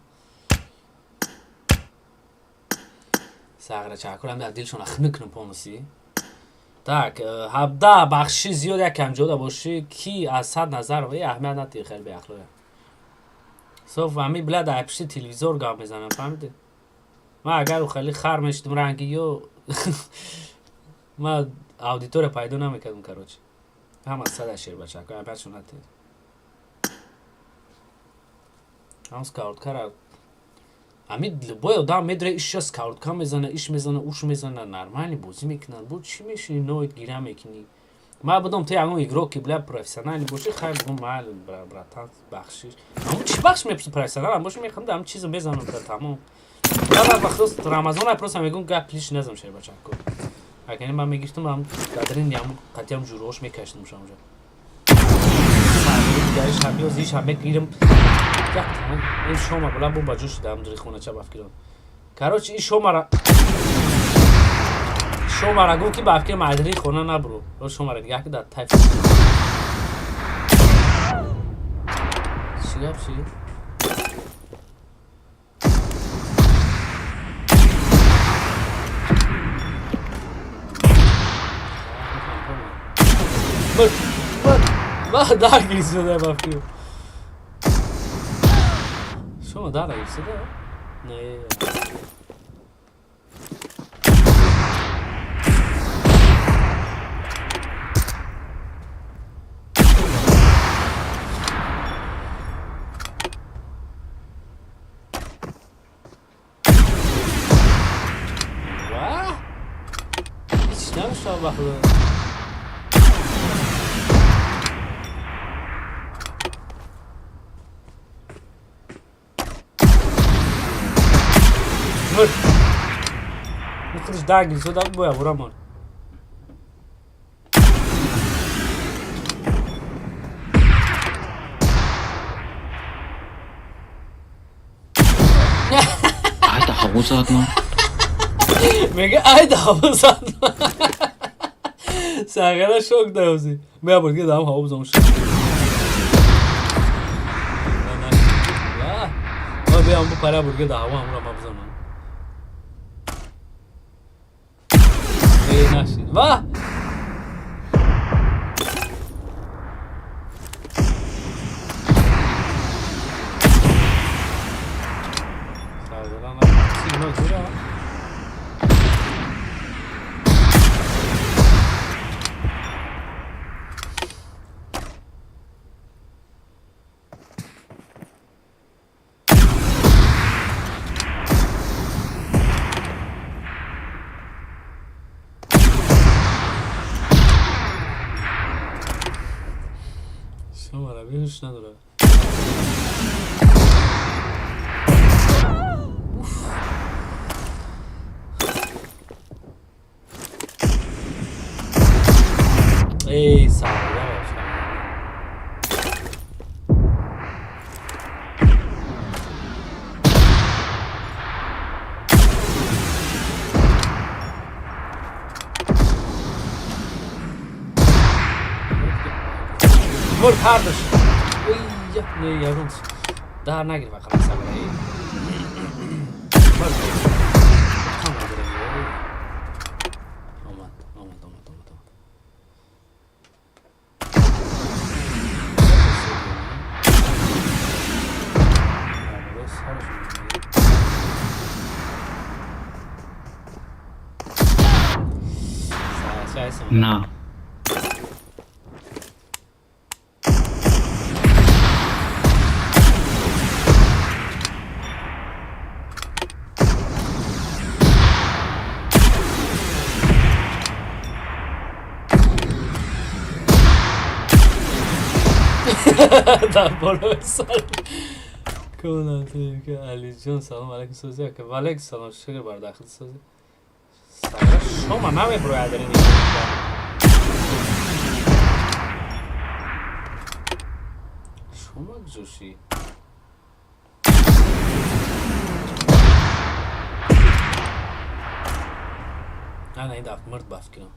ساغره چاکر هم دیلشون اخنک نپونسی tak 17 بخشی زیاد یک کم جدا باشی کی از صد نظر و اهمیت نداری خیلی به اخلاقه صرف همی بلد اپشی تلویزور گام میزنم فهمیده ما اگر او خیلی خر میشتم رنگی و ما اودیتور پیدا نمیکردم کروچی هم از صد شیر بچه که اپشون نداری هم سکاوت کرد Амид любой одам медре иш скаутка мезана, иш мезана, уш мезана, нормально бозӣ мекунад. Бо чӣ мешини ноид гира мекунӣ? Ма будам то ягон игрок ки бля профессионали боши, хай бигум мал братан бахшиш. Аммо чӣ бахш мепурси профессионал боши мехам ам чизо мезанам да тамом. Ва вахтос Рамазон ай просто мегум гап лиш назам шер бачако. Акани ман мегиштам ам кадрин ям қатям журош мекаштам шамжа. Гайш хабио зиш хабе гирам. این شما بلا بو باجوش دام دری خونه چه بافکران کاروچ این شما را گو کی بافکر مادری خونه نبرو رو شما را دیگه که داد تایپ چی گپ چی ما داگی شده بافکر شما داره ایسته نه واه hiç ne sabahlı Vur. Bu kılıç daha güzel da bu ya vuramam. Hayda havuz atma. Mega ayda havuz atma. Sagara şok da olsun. Ben burada daha havuz olmuş. Ya. Ama ben bu para burada daha havuz olmuş. نشید واه سیگنال داره هیچ نداره ای ساده Vur kardeş. Ne yavrum. Daha ne gibi bakalım sen burayı. No. در بالا سال کنم که علی جان سلام علیکم سوزی که ولیک سلام شکر بر داخل سوزی سلام شما نمی برای دارین شما جوشی نه این دفت مرد بفت کنم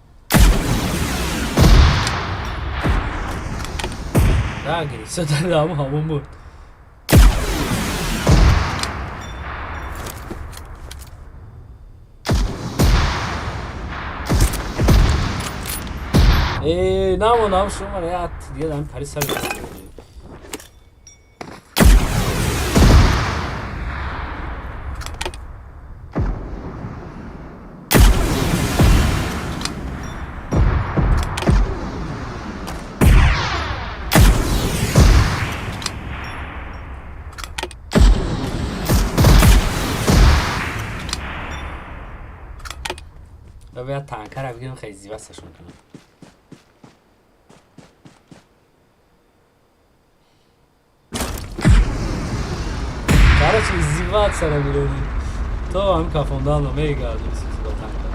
daha gelirse de ama hamam bu. Nam şu var ya diye ben Paris sarı. باید تانکر رو بگیرم خیلی زیبستش میکنم. برای چی زیبت سره میرونی تو هم کافوندان رو میگردی سیزی با تانکر.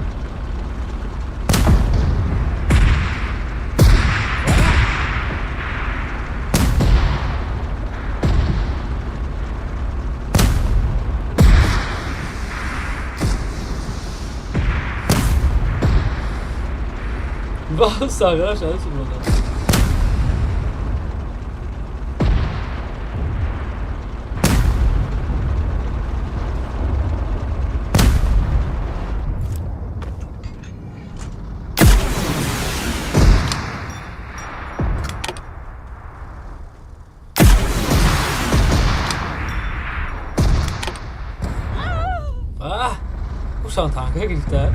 با ساگرش هست چی بودن خوشان تانکه گرفته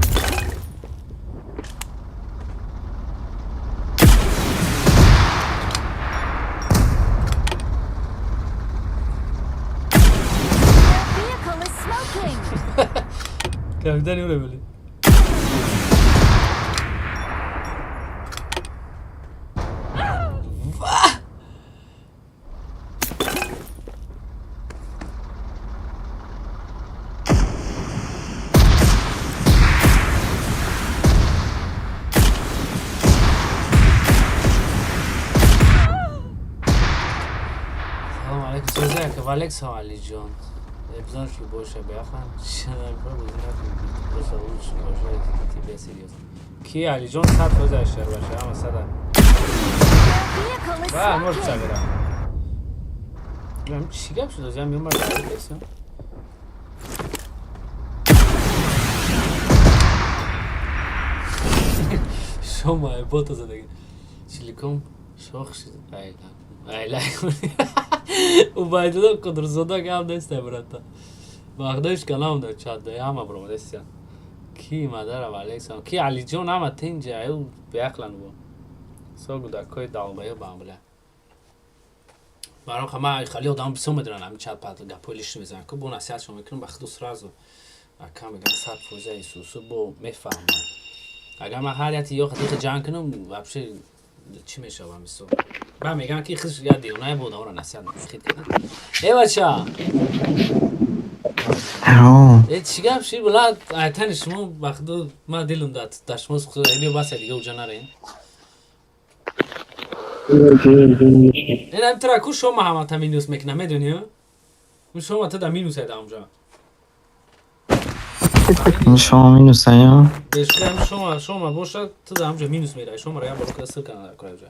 کامیدن یوره بلی سلام علیکم سوزه که والکس هم علی جان ابزار شو باشه بیاخن شنر پر بودی نکنید باشه اون شو باشه تی بسیریوس کی علی جان صد روز اشتر باشه اما صد با مر چاگرا من چی گپ شد زمین میومد درست شما بوت زدگی سیلیکون شاخ شد ایلا و باید دو قدر زده که هم دسته برده باقدایش کلام در چاد ده همه برو دستیان کی مادر و علیکسان کی علی جون همه تینجه ایو بیاقلن بو سوگو در کوی دالبایو بامبله برام خما خالی آدم بسیار میدونن همین چاد پاتل گپولیش میزنن که بو نصیحت شما میکنم بخدوس رازو اکم بگن صد فوزه ایسوسو بو میفهمن اگر من هر یتی یا خطیق جان کنم وابشه چی میشه با میسو با میگن که خیش یاد دیونه بود اون نصیحت میخید کنن ای بچه ای چی گپ شیر بلاد ایتن شما بخدو ما دلم داد داشموز خود ایلیو باسه دیگه اوجا نرین این هم ترا کو شما همه تا مینوس میکنه میدونی اون شما تا دا مینوس هیده همجا شما مینوس ها؟ شما باشه تا دا همجا مینوس میره شما را یا برو کسر کنه کنه جا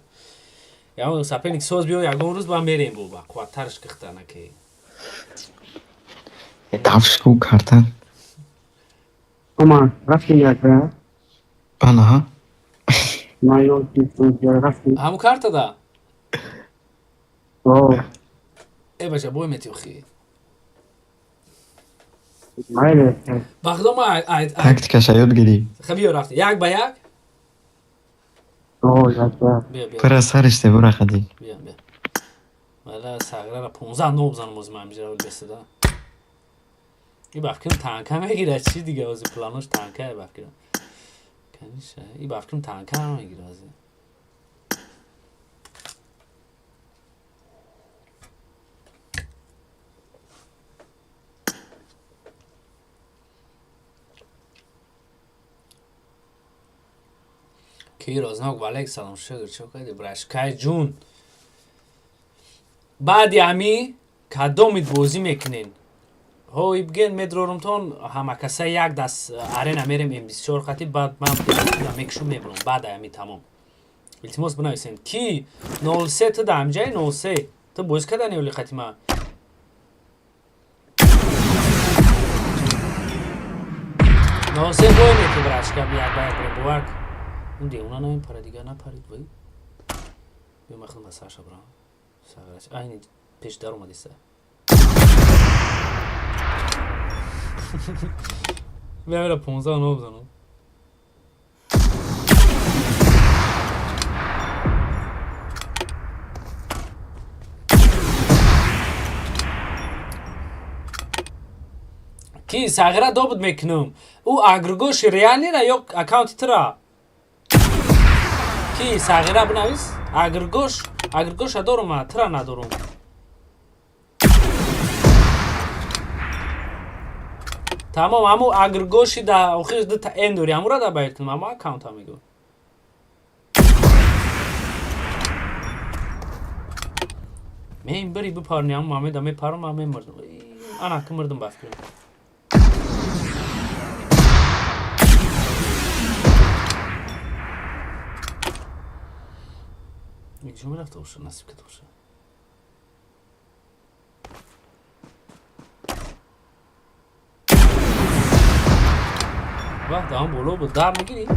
یا اون سپینیک سوز بیو یا گون روز با میریم بو با قواترش کخته نکی تفشکو کردن اما رفتی یاد باید آنها ها؟ ما یون تیستون رفتی همو کارتا دا اوه ای بچه بوی میتیو خی مایله بخدا ما تکتیکش یاد گیری خبیو رفتی یک با یک اوه یاد باید بیا بیا پر از سرشته برو خدی بیا بیا والا ساگره را 15 نو بزنم از من میجره ولی بسته دا ای بافکرم تانکه میگیره چی دیگه وزی پلانوش تانکه بافکرم کنیشه ای بافکرم تانکه میگیره وزی کی رازناک والیک سلام شگر چو کدی براشکای جون بعد یامی کدومید بازی میکنین هو یبگن مدرورمتون همه کسا یک دست آرنا میرم ام 24 خاطی بعد من میکشم میبرم بعد یامی تمام التماس بنویسین کی 03 تا دام جای 03 تو بوز کدانی ولی خاطی ما No se vuole che brasca via vai per buak. Un dia una non para diga na parit voi. Io ma khna Sasha bra. Sagash ayni pesh dar omadisa. Bia 15 no bzano. کی صغیره دو بود میکنم او اگرگوش ریالی را یک اکاونت ترا کی صغیره بنویس اگرگوش دارم ترا ندارم تمام همو اگرگوشی دا آخرش دو تا این دوری همو را دا باید کنم همو اکاونت ها میگو این بری بپارنی همو همه دا میپارم همه مردم انا که مردم بفکرم یک جمعه رفته باشه نصیب کده باشه وقت هم بولو بود در نگیری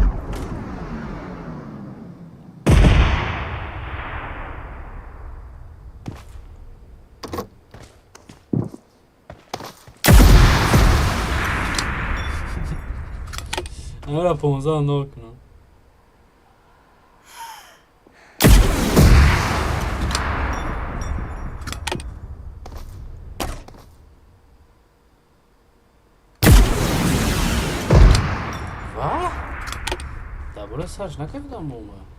Ahora 15 نو کنم Dabura sarj nakardam buma.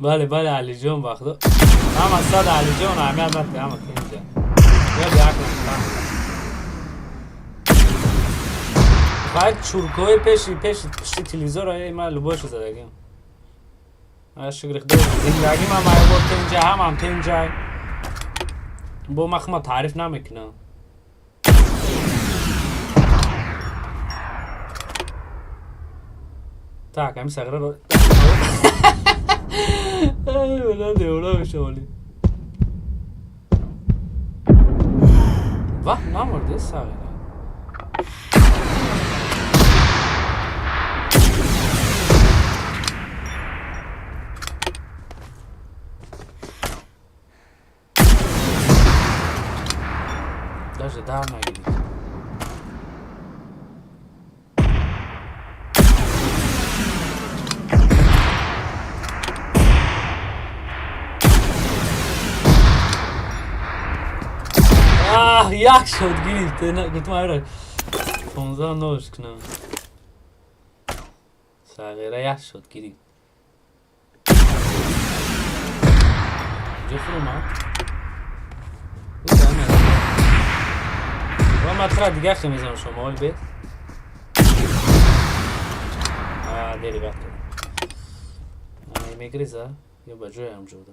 بله بله علی جون وقتا هم از ساد علی جون همه هم رفتی همه که اینجا یا بیاکنم باید چورکوی پشتی تلیزور های من لباشو زدگیم شکر خدا زندگی من مایه بود تینجا هم تینجا با مخمه تعریف نمیکنم tak kami sagara lo wala de wala sholi va na morde sagara даже да магии یک شد گیرید گفتم آره 15 نوش کنم صغیره یک شد گیرید جفرو ما و مطرح دیگه خیلی میزنم شما های بید دیری بخت میگریزه یا بجوی هم جوده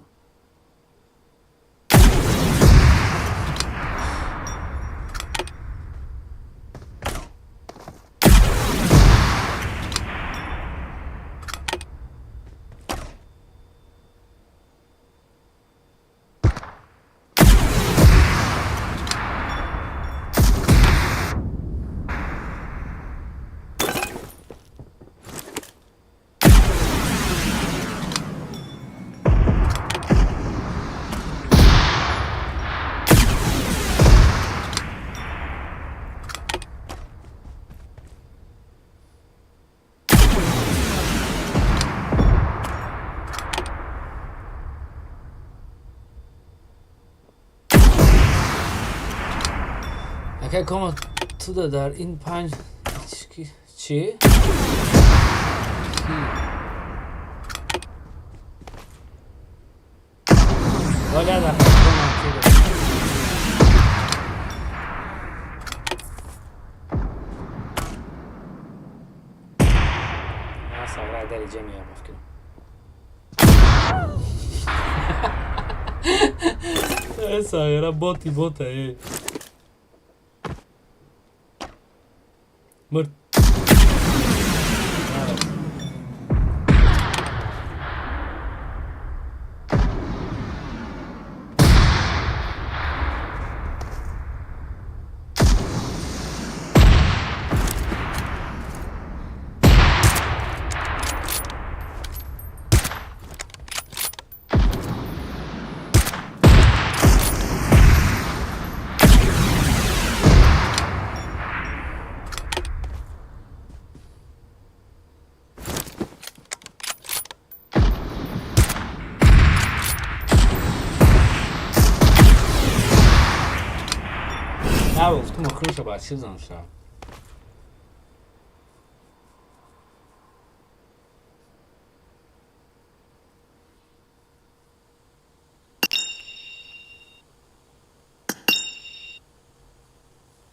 اگه کما تو در این 5 چی؟ ولی در صغره داری جمعی هم بفکنم صغره بوته مرد نه گفتم آخرش باید چیز نمیشه.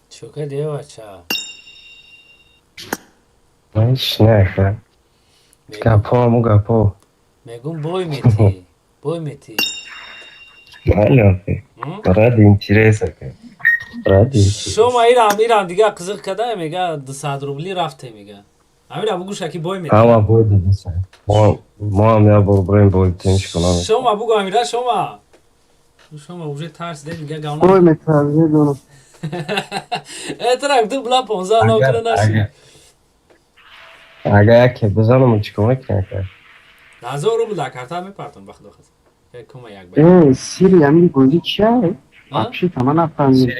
چوکه دیگه بچه هیچ نه گپا همو گپا میگم بوی میتی بوی میتی بله رد اینتیرسه که رد اینتیرسه شما ایران دیگه قزق کده میگه 200 روبلی رفته میگه همین بگو شکی بوی میتی همه بوی دیدیسه ما هم یا بریم بوی تنش کنم شما بگو امیره شما اوجه ترس ده دیگه گاونه بوی میترازی دونم اترک دو بلا 15 نوکره نشی اگه که بزنم چیکونه کنه 1000 روبل در کارتا میپرتم وقت داخل کم یک باید سیری همین بازی چیه؟ بخشی تمام نفهمید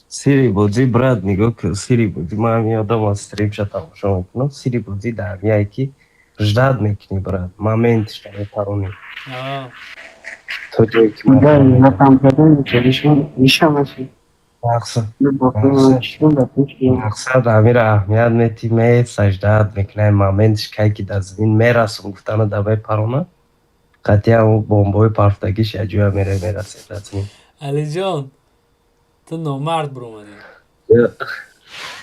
سیری بازی براد میگو که سیری بازی ما هم یادم از استریم شدم شما کنم سیری بازی در میایی که رجداد میکنی براد مامنتش پرونی تو جایی که نفهم کردن میشه ماشی مقصد امیر اهمیت میتی می سجداد میکنه مامنتش که در زمین میرسون گفتن دبای پرونه قطعی همون بمبای پرفتگیش اجوه میرسه در زمین علی جان تو نامرد برومدی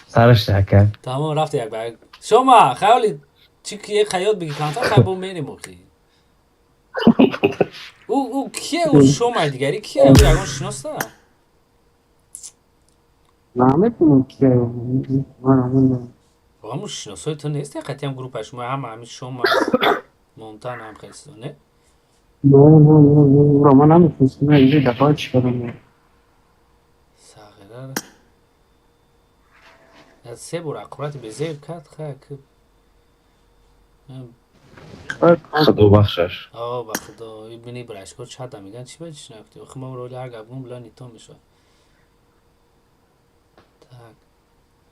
سرش نکن تمام رفت یک برگ شما خیالی چی که یک خیاط بگی کنتا خیلی میریم موقعی او کیه او شما دیگری کیه او یکان شناسته نمیتونم که با همون شناسای تو نیست قطعی هم گروپش ما همین شما مونتان هم خیلی سونه نه روما نمیتونستم اینجا دفعه چی کنم ساغره از 3 بار اقرات به زیر کت خیلی خدا بخشش با خدا بینی برشکار چه میگن چی بچش نفتی آخه ما روی هر گبون بلا نیتا میشه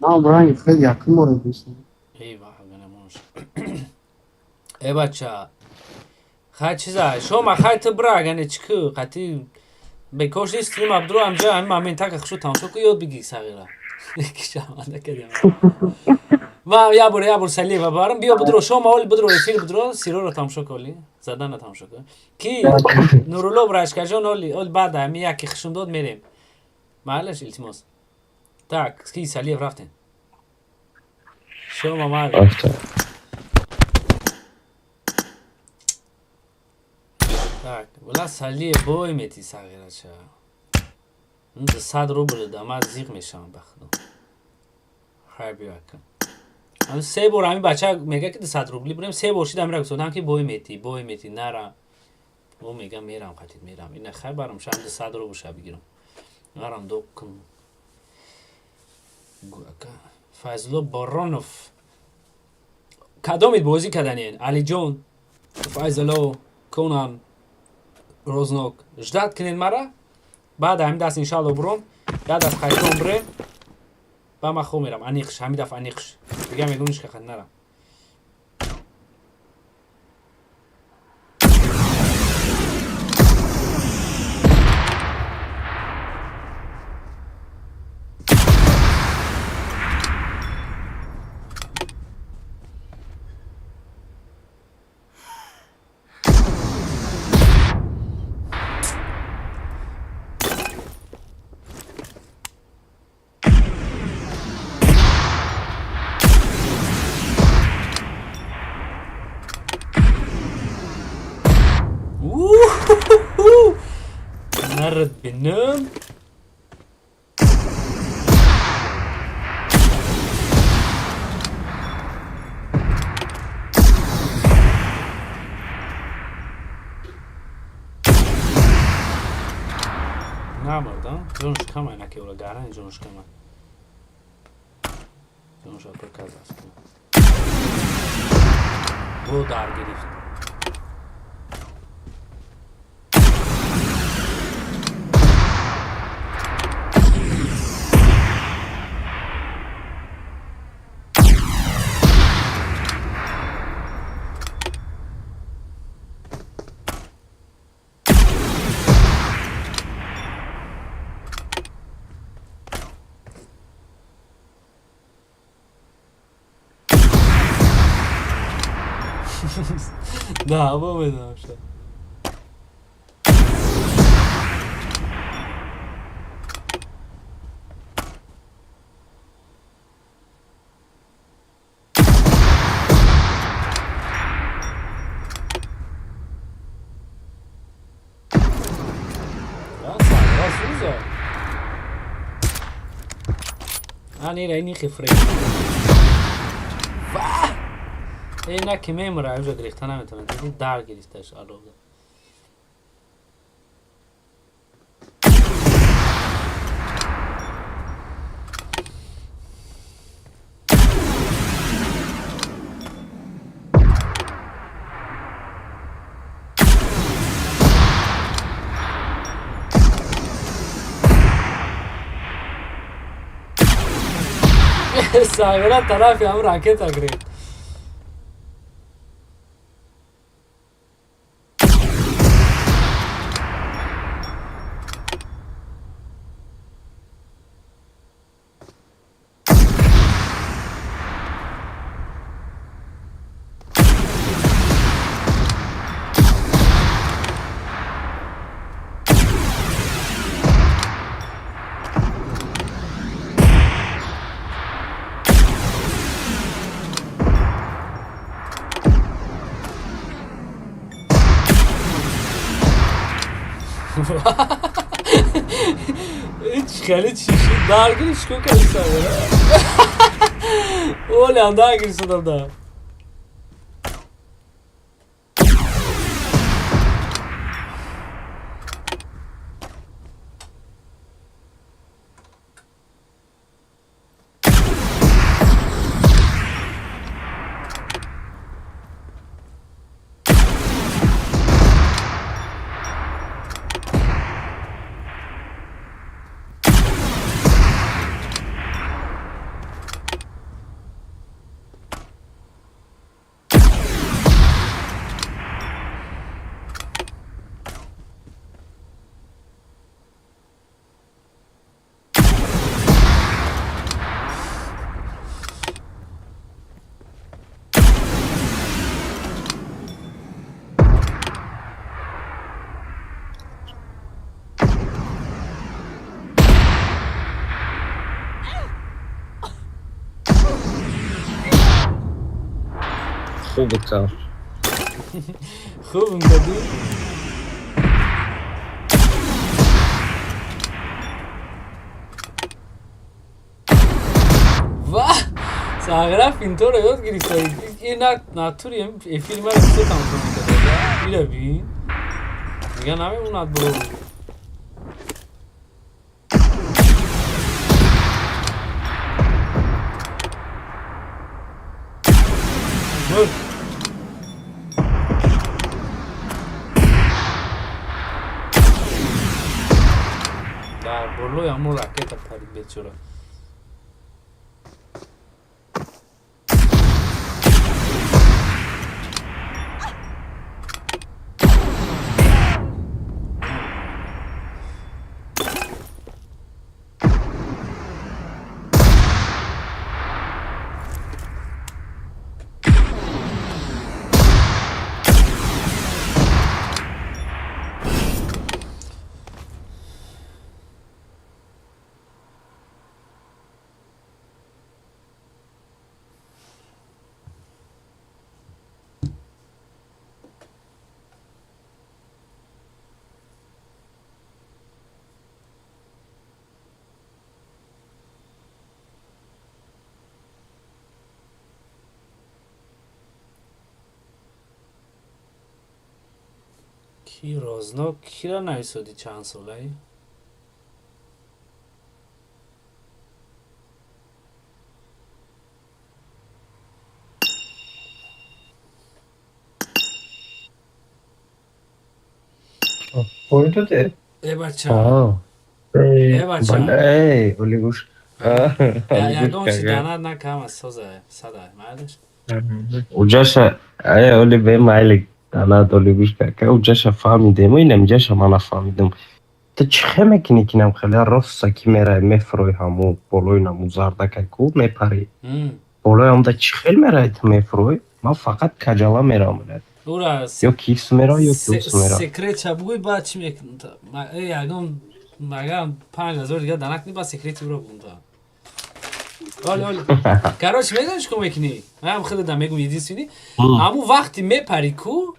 نه برای خیلی یکی مورد بیستم ای واه گنمونش ای بچه خیلی چیزه شما خیلی تبرا اگه چکه قطعی بکاش استریم عبدالو همجا همین مامین تک اخشو تماشا که یاد بگی صغیره یکی شمانده کدیم ما یا بور سلی و بارم بیا بدرو شما اول بدرو فیل بدرو سیرو رو تماشا کلی زدن تماشا کن کی نورولو برایش کجان اول بعد همی یکی خشم داد میریم معلش التماس تاک کی سلی رفتن شما مال تاک ولی سلی بوی میتی صغیره چه اون 200 روبل داماد زیغ میشم بخدا خیر بیا کن هم 3 بار همین بچه میگه که 200 روبلی بریم 3 بار شدم میرم گفتم که بوی میتی نرا او میگه میرم قطعی میرم این خیر برام شام 200 روبل شب بگیرم نرم دوکم فضلو بارانوف کدامید بازی کردنین علی جون فضلو کونان روزنوک جداد کنین مرا بعد همین دست انشالله برم بعد از خیلی بریم با ما خو میرم انیقش همین دفعه انیقش دیگه میگونش که خد نرم نرد بنام نمردم جونش کم اینکه اولا گرن جونش کم جونش اکر کز است او در گرفت دعوا بدم شد Era این خفره اینا که میمره اینجا گریخته نمیتونه دیدی در گریفتش الان ساغره طرفی هم راکت اگرید hiç خیلی چیشی درگیرش کن که ساغره اولی هم درگیر شدم در خوبه کار خوب میدادی؟ واه ساغره فینتور رو یاد گریفته این ناتوری هم فیلم رو بسه تماشا میکنه بیره بین میگه نمیموند برو برو در برلوی همون راکت پرید بیچاره کی رازناک کی را نویسودی چند ساله ای؟ پوینتو ده ای بچه ای بچه ای اولی گوش یکم چی داند نکم از سازه صده مردش اوجاشه ای اولی به مایلی داند اولی گوش که اوجاشه فهمیدم و اینم جاشه من فهمیدم تو چه میکنی که نم خیلی راست کی میره میفروی همو بولوی نمو زرده که کو میپری بولوی هم دا چه خیلی میره تو میفروی ما فقط کجالا میرم Ura Yok Kiev Sumera yok Sumera. секрет чабуи ба чӣ мекунем то ягон магар 5000 дига данак ба секрети уро бунда оли короче медонӣ чӣ кор мекунӣ ман худ да мегум единствени аму вақти мепари ку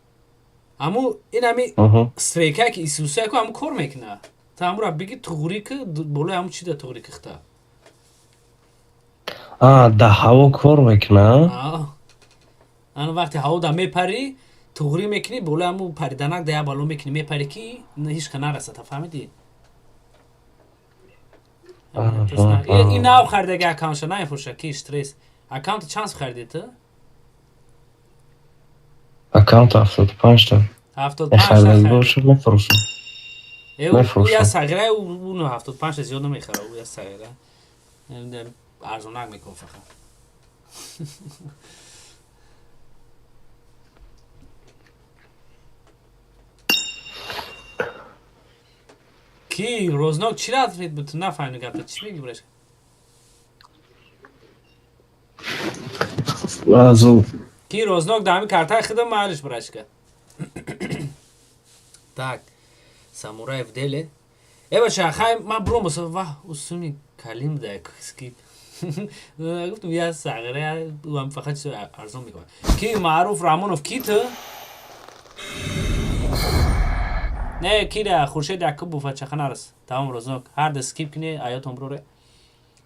аму ин ами стрейка ки исусия ку аму кор мекуна та амура биги туғри ки болои аму чӣ да туғри кихта Да ҳаво кор мекуна? ан вақти ҳаво да мепарӣ туғри мекунӣ болои аму париданак да я бало мекунӣ мепарӣ ки ҳеҷ ка нараса та фаҳмидӣ ин нав харидаги аккаунтша намефурӯша ки стресс аккаунти чанд сом харидӣ ту Аккаунт 75 та 75 боша мефурӯшам я сағира уно 75 зиёд намехара я сағира арзонак мекун фақат ки рознок чӣ рафт буд нафаҳмидам гапа чӣ меги браш ки рознок да ҳамин картаи худам маҳалиш брашка так самурай в деле баша хай ман буром боса ва усуни калим да скип гуфтам я сағира ам фақат арзон мекунад ки маъруф рамонов ки ту не кида хуршед якубов чаханарас тамом рознок ҳар да скип кини аётон буроре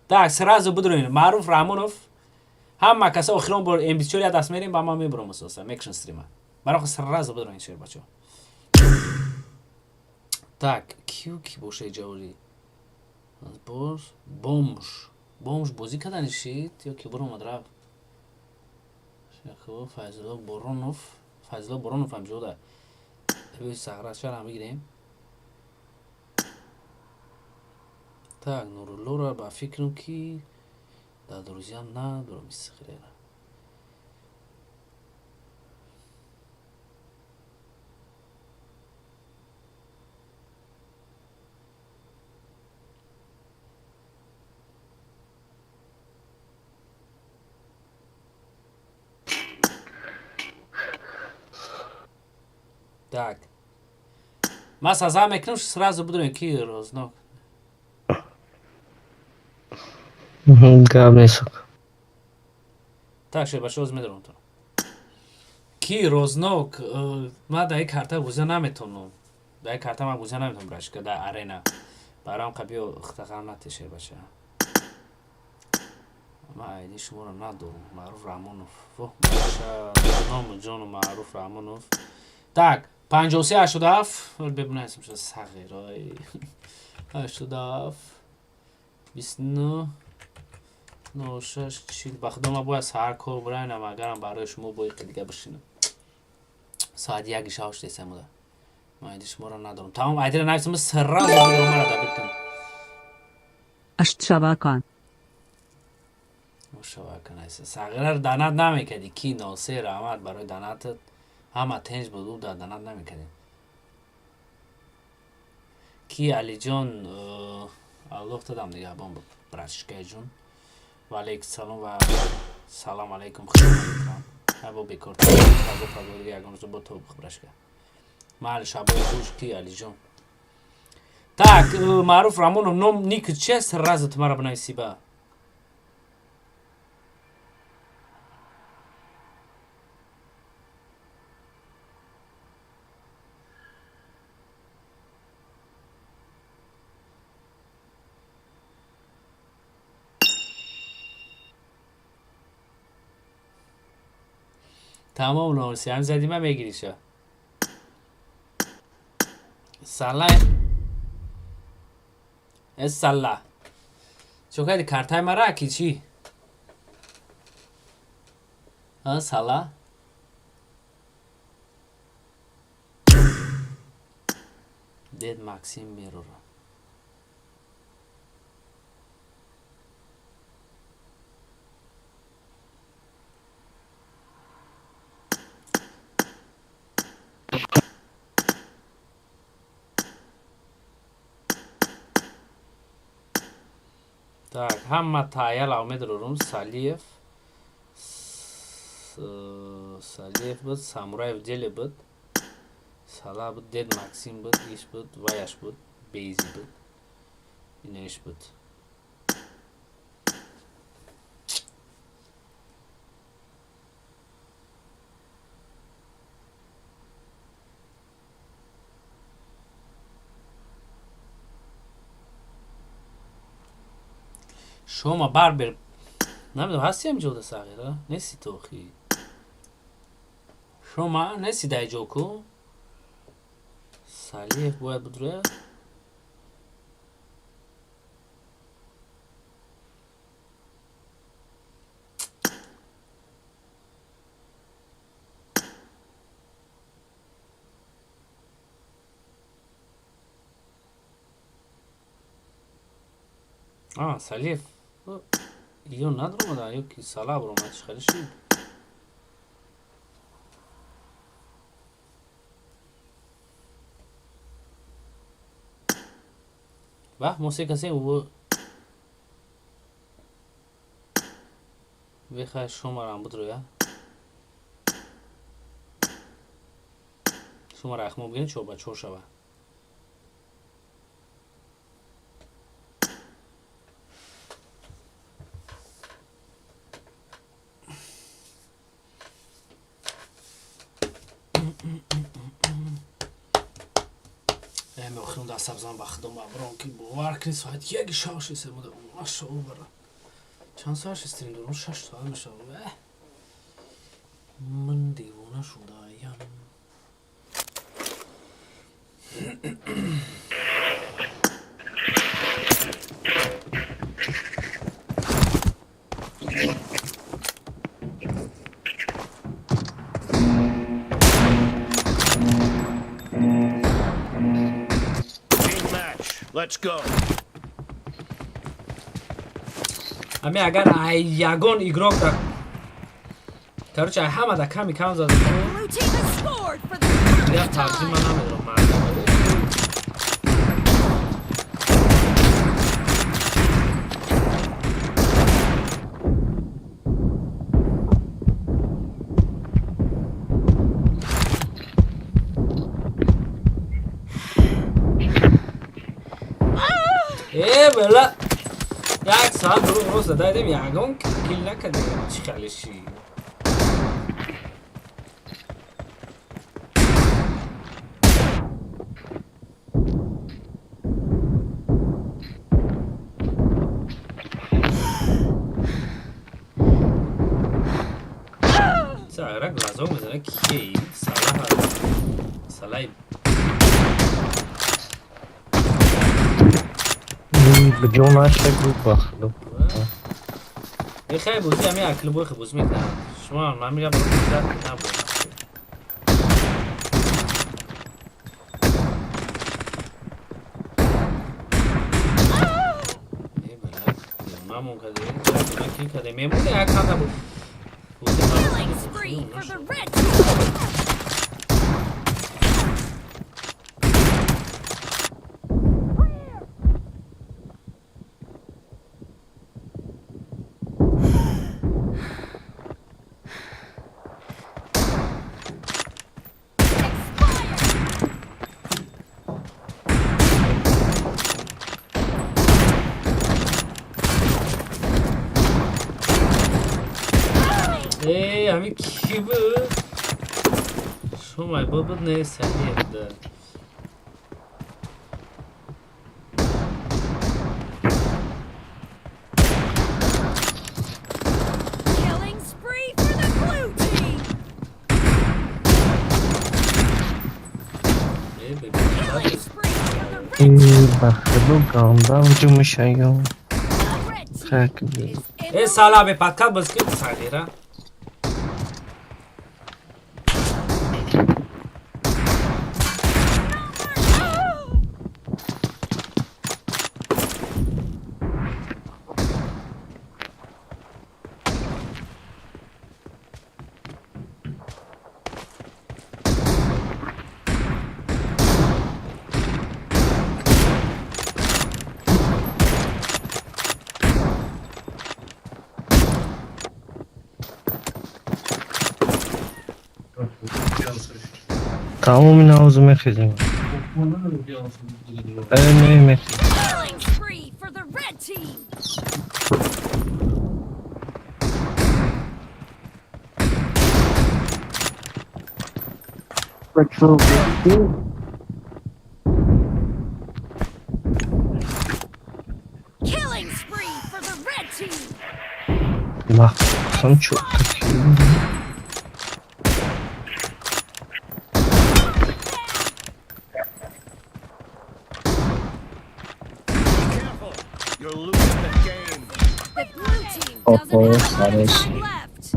так сразу будроин маъруф рамонов ҳама каса охирон бор м24 я даст мерем ба ман мебурам асоса мекшн стрима барои сразу будроин шер бачо так киё ки боша ҷаволи боз бомж бозӣ кардани шид ё ки буромад рафт файзулло боронов ҳам ҷода сағрашара мегирем так нуруллора ба фикрам ки да друзья надорам исхирера так ман саза мекунам сразу будем ки рознок так ше башоз медорам то ки рознок ман дар карта буза наметонам дар карта ман буза наметонам брашка дар арена барам қабиё ихтақар натеше баша ман айди шуморо надорам маъруф рамонов баша ному ҷону маъруф рамонов так 5387 бебинем шо сағирой 87 29 06 40 ба худо ман бояд саҳар кор бураинам агарам барои шумо бо иқи дига бишинам соати 1 шавш десам буда ман айди шуморо надорам тамом айдиро нависам сразу будорам мара дабит кунам Аштшавакан мушавакан айса сағираро данат намекарди ки носир аҳмад барои данатат ҳама тенҷ буду да данат намекардем ки алиҷон аллоҳ дадам дига абон братишкаи ҷон ва алейкумсалом ва салом алейкум худматам або бекор дига ягон рӯза бо тобух брашка маҳали шабои хуш ки алиҷон так маъруф рамонов ном ник чест сразу ту мара бинависӣ ба тамом номерси ҳам задӣ ма мегирӣ шо салла салла чо карди картаи мара ки чӣ салла дед максим мерора так ҳама таъял медорум салиев Saliyev bud, Samurayev Deli bud. Salah bud, Dead Maxim bud, iş bud, Vayash bud, Beyzi bud. Yine iş bud. شما بر نمیدونم هستی هم جوده صغیره نسی تو خی شما نسی دای جوکو سالیف باید بدره سالیف یو ندارم دا یو کی سالا برو ماچ خریشی و موسیقی کسی و بخواه شما رام بود رو یا شما را اخمو بگیرین چوبا چور شبا میخوام دست سبزان بخدم برام که باور کنی ساعت یک شاش است مده ماشه او برا چند ساعت استریم دارم 6 ساعت میشه من دیوانه شدایم Let's go. امی اگر یگان ایگراک در ترچه همه در کمی کم زده دیگر ترجیم من نمیدارم بله یک ساعت رو زده دیم یگان کل نکده چی خیلیشی سعرک لازم میزنه کی سلای بجون عشق بود بخلو ای خیلی بوزی همی اکل بوی خیلی بوز میکنم شما من میرم برو بودر نبود ای بله دیونمون کده من کی کده میمونه یک خانده بود همی کی بود؟ شما بود نیست همی بوده بخلو گاندا وجو میشه خاک بید ای سالا به پتکت بز که سالیره تمام نوازو میخیزیم میخیزیم Killing spree for the red team. Killing spree for the red team. مخصوصا çok kötü. Careful. You're losing the game. The blue team doesn't have a lot of time left.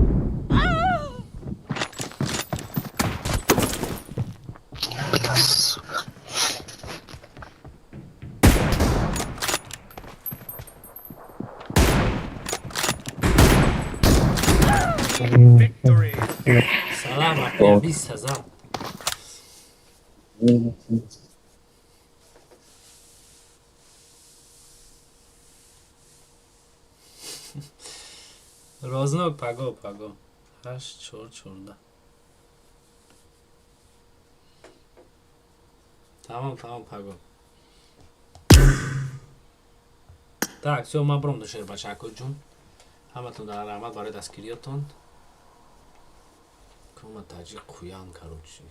Victory. سلام رفتی 20000 Roznok pago. 8-4-14. Tamam pago. Так, все, мабром до Шербачако ҷун. Ҳаматон дар раҳмат барои дастгириятон. Кума таҷи қуян карочи.